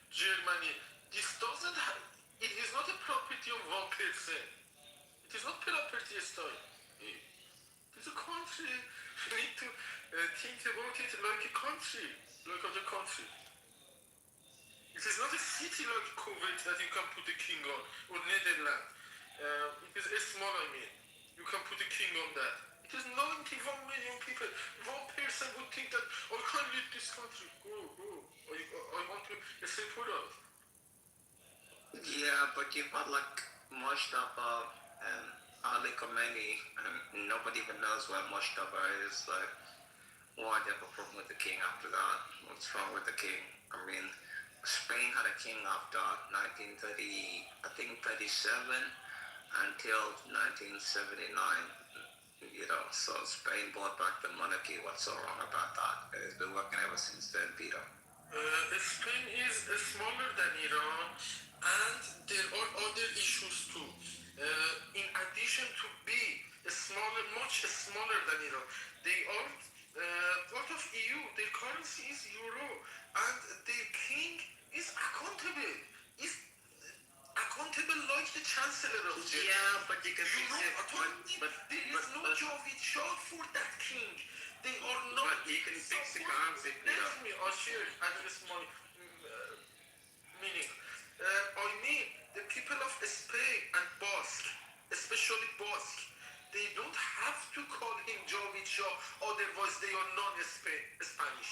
S15: Germany, this doesn't have, it is not a property of one person. It is not property style. It is a country. You need to think about it like a country, like other country. It is not a city like Kuwait that you can put a king on, or Netherlands. It is a small, I mean. You can put a king on that. It is 91 million people. One person would think that I can't leave this country. Go. I want to stay put out.
S14: Yeah, but you've got like Mustafa and Ali Khamenei, and nobody even knows where Mustafa is. Like, why do you have a problem with the king after that? What's wrong with the king? I mean, Spain had a king after 1930, I think 37 until 1979. You know, so Spain brought back the monarchy. What's so wrong about that? It's been working ever since then, Peter.
S15: Spain is smaller than Iran, and there are other issues too. In addition to being smaller, much smaller than Iran, they are part of EU. Their currency is euro, and their king is accountable. Is accountable like the chancellor of Germany.
S14: Yeah, but you can
S15: you
S14: fix
S15: know,
S14: it.
S15: there is no Javid Shah for that king. They are not.
S14: But you can fix the currency.
S15: Let me assure at this meaning. I mean, the people of Spain and Basque, especially Basque, they don't have to call him Javid Shah, otherwise they are non-Spanish.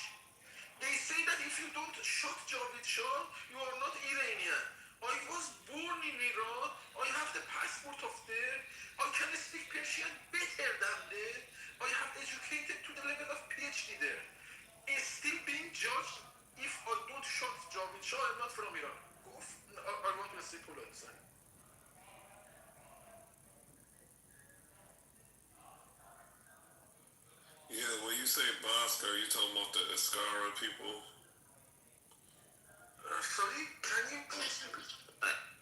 S15: They say that if you don't shut Javid Shah, you are not Iranian. I was born in Iran. I have the passport of there. I can speak Persian better than there. I have educated to the level of PhD there. It's still being judged if I don't shut Javid Shah. I'm not from Iran. I want to say polite, sorry.
S3: Yeah, when you say Basque, are you talking about the Escara people?
S15: Sorry, can you please repeat?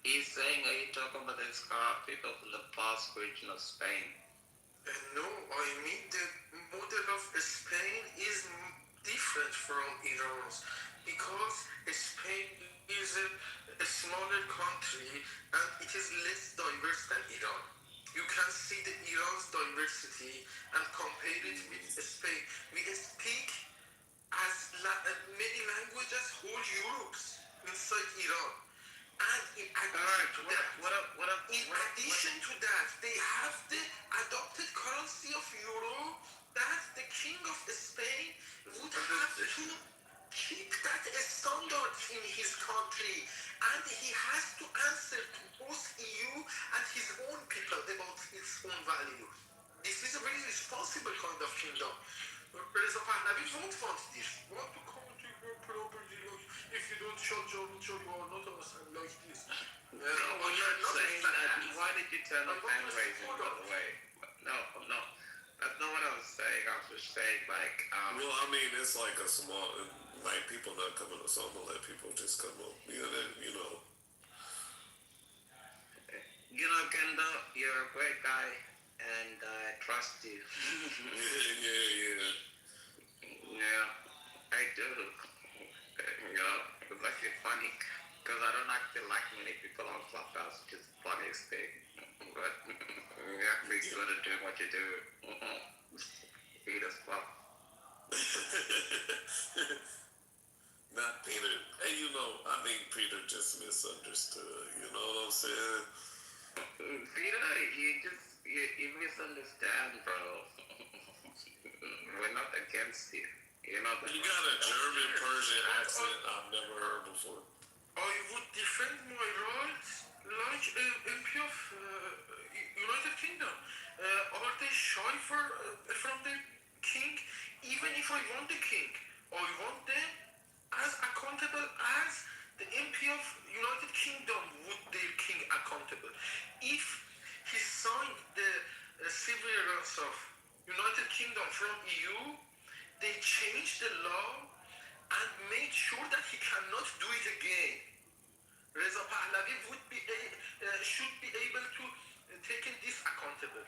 S14: He's saying, are you talking about the Scar people from the Basque region of Spain?
S15: No, I mean the model of Spain is different from Iran's because Spain is a smaller country and it is less diverse than Iran. You can see the Iran's diversity and compare it with Spain. We speak as many languages whole Europe inside Iran. And in addition to that, they have the adopted currency of euro that the king of Spain would have to keep that standard in his country. And he has to answer to both EU and his own people about its own value. This is a very responsible kind of kingdom. Reza Pahlavi won't want this. Want to come to your property if you don't judge or not us and like this.
S14: No, we're not saying that. Why did you turn off hand raising, by the way? No. That's not what I was saying. I was just saying, like,
S3: Well, I mean, it's like a small, like people not coming up, so I'm gonna let people just come up. You know.
S14: Kendo, you're a great guy, and I trust you.
S3: yeah.
S14: Yeah, I do. It's actually funny, because I don't actually like many people on Clubhouse, which is the funniest thing. But you're actually good at doing what you do. Eat as fuck.
S3: Not Peter. Hey, I think Peter just misunderstood. You know what I'm saying?
S14: Peter, you misunderstand, bro. We're not against you.
S3: You got a German Persian accent I've never heard before.
S15: I would defend my rights like MP of United Kingdom. Are they shy from the king? Even if I want the king, I want them as accountable as the MP of United Kingdom would their king accountable. If he signed the severance of United Kingdom from EU, they changed the law and made sure that he cannot do it again. Reza Pahlavi should be able to take this accountable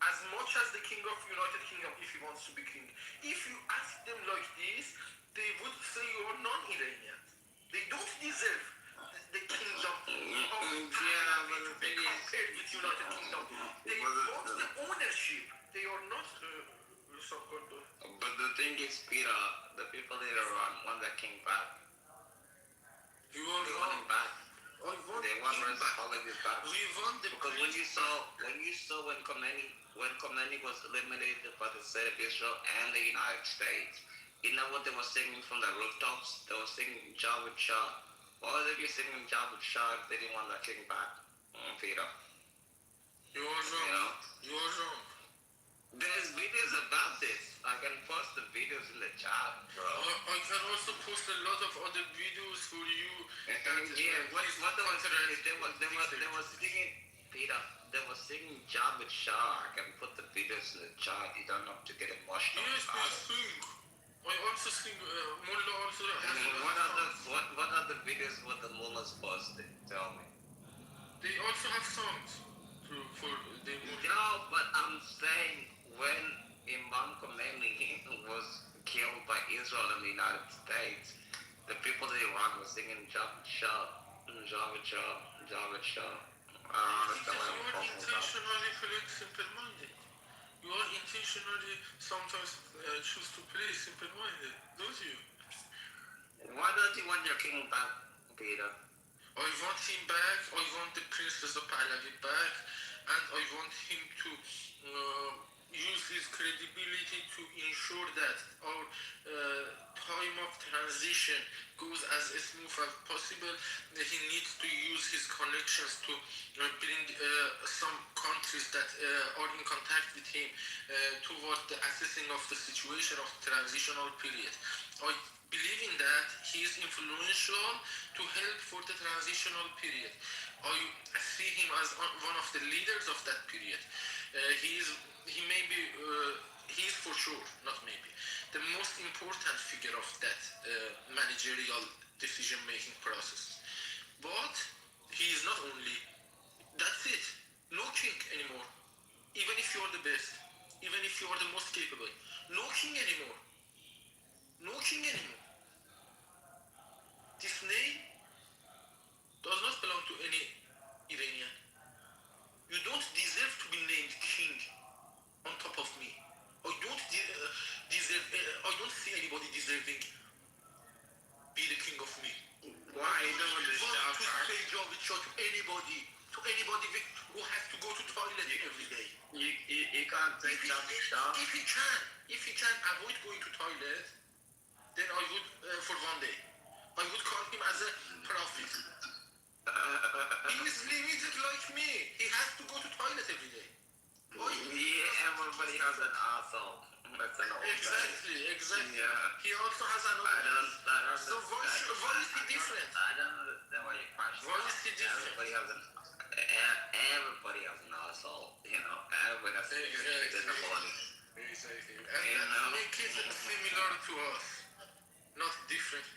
S15: as much as the king of United Kingdom if he wants to be king. If you ask them like this, they would say you are non-Iranian. They don't deserve the kingdom of Pahlavi to be compared with United Kingdom. They want the ownership. They are not so-called.
S14: But the thing is, Peter, the people in Iran want the king back.
S15: You want
S14: him back.
S15: They
S14: want Reza Pahlavi back.
S15: We want the
S14: because when you saw when Khomeini was eliminated by the state of Israel and the United States, you know what they were singing from the rooftops? They were singing Javed Shah. Why would they be singing Javed Shah if they didn't want the king back? Peter.
S15: You are wrong. You are wrong.
S14: There's videos about this. I can post the videos in the chat, bro.
S15: I can also post a lot of other videos for you.
S14: What they were singing, Peter. They were singing Javed Shah. I can put the videos in the chat. You don't have to get emotional.
S15: Yes, please sing. I also sing. Mullah also has.
S14: What other videos were the mullahs posting? Tell me.
S15: They also have songs for the.
S14: No, but I'm saying when Imam Khomeini was killed by Israel and the United States, the people in Iran were singing Javed Shah, Javed Shah, Javed Shah. I don't understand what I'm talking about.
S15: You are intentionally feeling simple-minded. You are intentionally sometimes choose to play simple-minded, don't you?
S14: Why don't you want your king back, Peter?
S15: I want him back. I want the Princess of Pahlavi back, and I want him to use his credibility to ensure that our time of transition goes as smooth as possible. He needs to use his connections to bring some countries that are in contact with him toward the assessing of the situation of the transitional period. I believe in that. He is influential to help for the transitional period. I see him as one of the leaders of that period. He may be, he is for sure, not maybe, the most important figure of that managerial decision-making process. But he is not only, that's it, no king anymore. Even if you are the best, even if you are the most capable, no king anymore. No king anymore. This name does not belong to any Iranian. You don't deserve to be named king on top of me. I don't deserve. I don't see anybody deserving be the king of me.
S14: Why you don't want to
S15: say Javed Shah to anybody who has to go to toilet every day.
S14: You can't say Javed Shah.
S15: If he can avoid going to toilet, then I would for one day. I would call him as a prophet. He is limited like me. He has to go to toilet every day.
S14: Yeah, everybody has an asshole. That's an old
S15: Exactly.
S14: Yeah.
S15: He also has an old
S14: I don't
S15: So why What is the difference?
S8: I don't understand why you question.
S15: What is the difference?
S8: Everybody has an asshole. You know, everybody has shit in the body.
S15: Exactly. And make it similar to us, not different.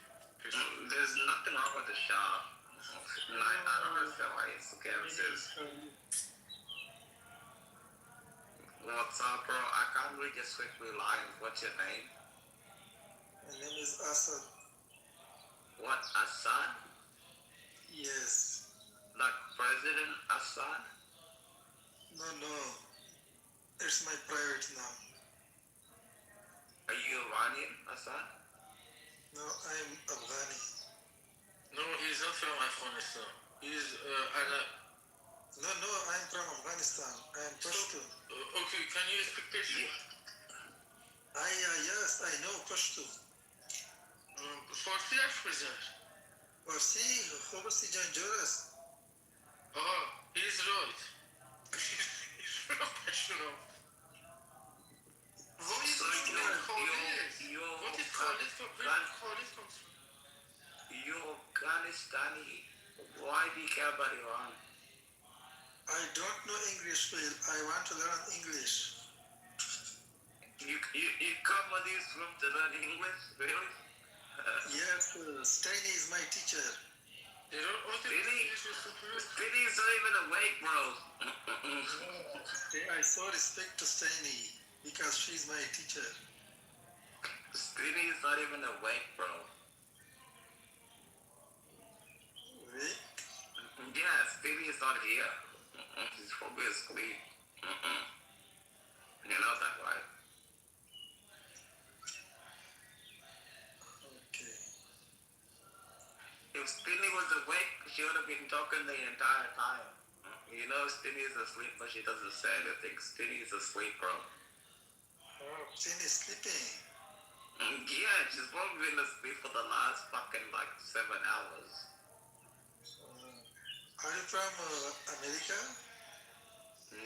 S8: There's nothing wrong with the shop. Like, I don't understand why it's against this. What's up, bro? I can't read your quickly lines. What's your name?
S17: My name is Assad.
S8: What, Assad?
S17: Yes.
S8: Like President Assad?
S17: No. It's my private now.
S8: Are you Iranian, Assad?
S17: No, I'm Afghani.
S15: No, he's not from Afghanistan. He's Arab.
S17: No, I'm from Afghanistan. I'm Pashtun.
S15: Okay, can you speak Persian?
S17: Yes, I know Pashtun.
S15: فارسی حرف بزن.
S17: فارسی خوبستی جان جورست.
S15: He's right. He's from Pashtun. What is Khalid? What is Khalid from? Where did Khalid come from?
S8: You're Afghanistani. Why do you care about Iran?
S17: I don't know English, Phil. I want to learn English.
S8: You come with this room to learn English? Really?
S17: Yes, Steiny is my teacher.
S8: Steiny is not even awake, bro.
S17: I show respect to Steiny because she's my teacher.
S8: Steiny is not even awake, bro.
S17: Awake?
S8: Yeah, Steiny is not here. He's probably asleep. You know that, right?
S17: Okay.
S8: If Steiny was awake, she would have been talking the entire time. You know, Steiny is asleep, but she doesn't say anything. Steiny is asleep, bro.
S17: Steiny is sleeping.
S8: Yeah, she's probably been asleep for the last fucking 7 hours.
S17: Are you from America?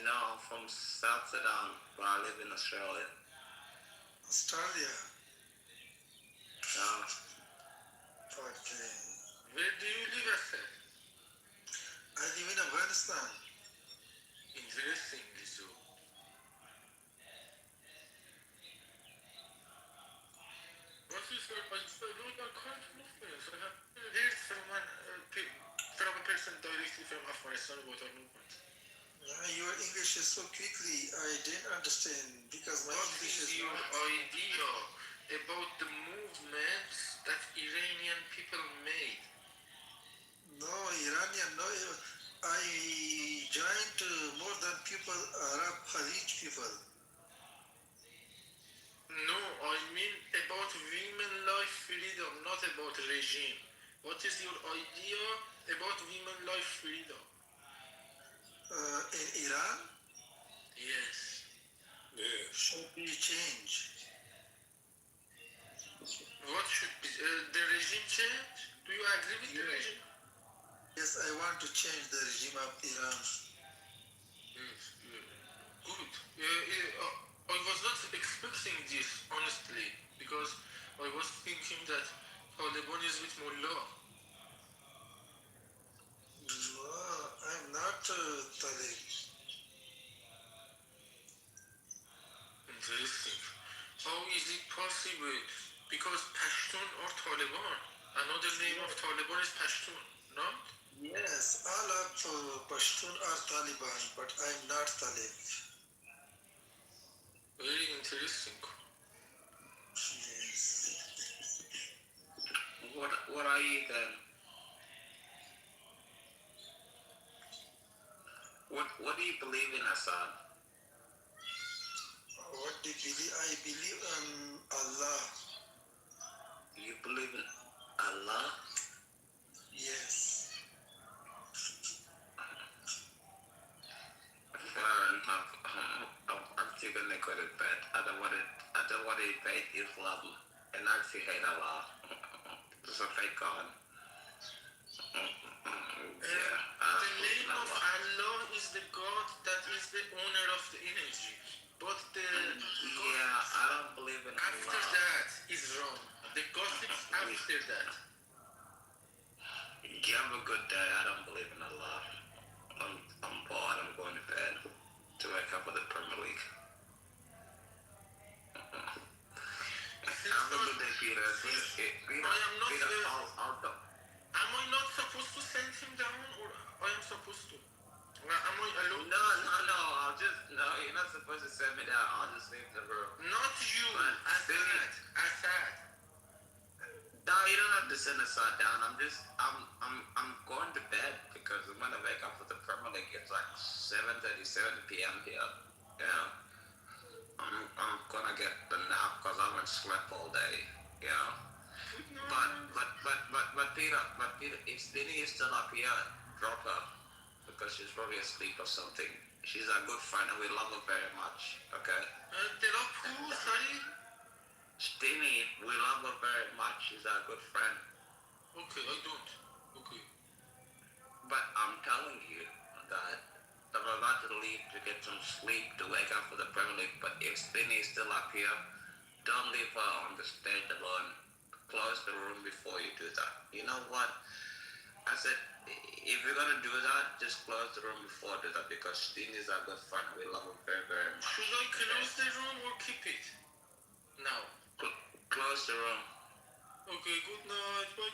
S8: No, I'm from South Sudan, but I live in Australia.
S17: Australia? Okay.
S15: Where do you live, Assad?
S17: I live in Afghanistan.
S15: Interesting, so. What is your current movement? I have heard from a person directly from Afghanistan about our movement.
S17: Your English is so quickly, I didn't understand because my English is
S15: your
S17: not...
S15: idea about the movements that Iranian people made?
S17: No, Iranian, no. I joined more than people, Arab Khalij people.
S15: No, I mean about women life freedom, not about regime. What is your idea about women life freedom?
S17: In Iran?
S15: Yes.
S17: Should be changed.
S15: What should be the regime change? Do you agree with the regime?
S17: Yes, I want to change the regime of Iran.
S15: Yes, good. I was not expecting this, honestly, because I was thinking that Taliban is with Mullah.
S17: No, I'm not Talib.
S15: Interesting. How is it possible? Because Pashtun or Taliban. Another name of Taliban is Pashtun, not?
S17: Yes, all of Pashtun are Taliban, but I'm not Talib.
S15: Very interesting.
S17: Yes.
S8: What are you then? What do you believe in, Assad?
S17: What do you believe? I believe in Allah.
S8: You believe in Allah?
S17: Yes.
S8: Fair enough. I'm still gonna go to bed. I don't want to debate Islam, and I actually hate Allah. It's a fake God.
S15: The name of Allah is the God that is the owner of the energy. But the
S8: I don't believe in
S15: after
S8: Allah.
S15: that is wrong. The gossips after that.
S8: set me down, I'll just leave the room.
S15: Not you. Assad.
S8: No, you don't have to send Assad down. I'm going to bed because I'm gonna wake up with the Premier League. It's like 7:37 p.m. here. Yeah. I'm gonna get the nap because I haven't slept all day. Yeah. But Peter, if Vinny is still up here, drop her because she's probably asleep or something. She's a good friend and we love her very much. Okay.
S15: Drop who? Sorry.
S8: Stinny, we love her very much. She's a good friend.
S15: Okay, I don't. Okay.
S8: But I'm telling you that I'm about to leave to get some sleep to wake up for the Premier League. But if Stinny is still up here, don't leave her on the stage alone. Close the room before you do that. You know what? I said, if you're gonna do that, just close the room before you do that because Stinny is a good friend. We love her very, very much.
S15: Should I close the room or keep it? Now.
S8: Close the room.
S15: Okay, good night. Bye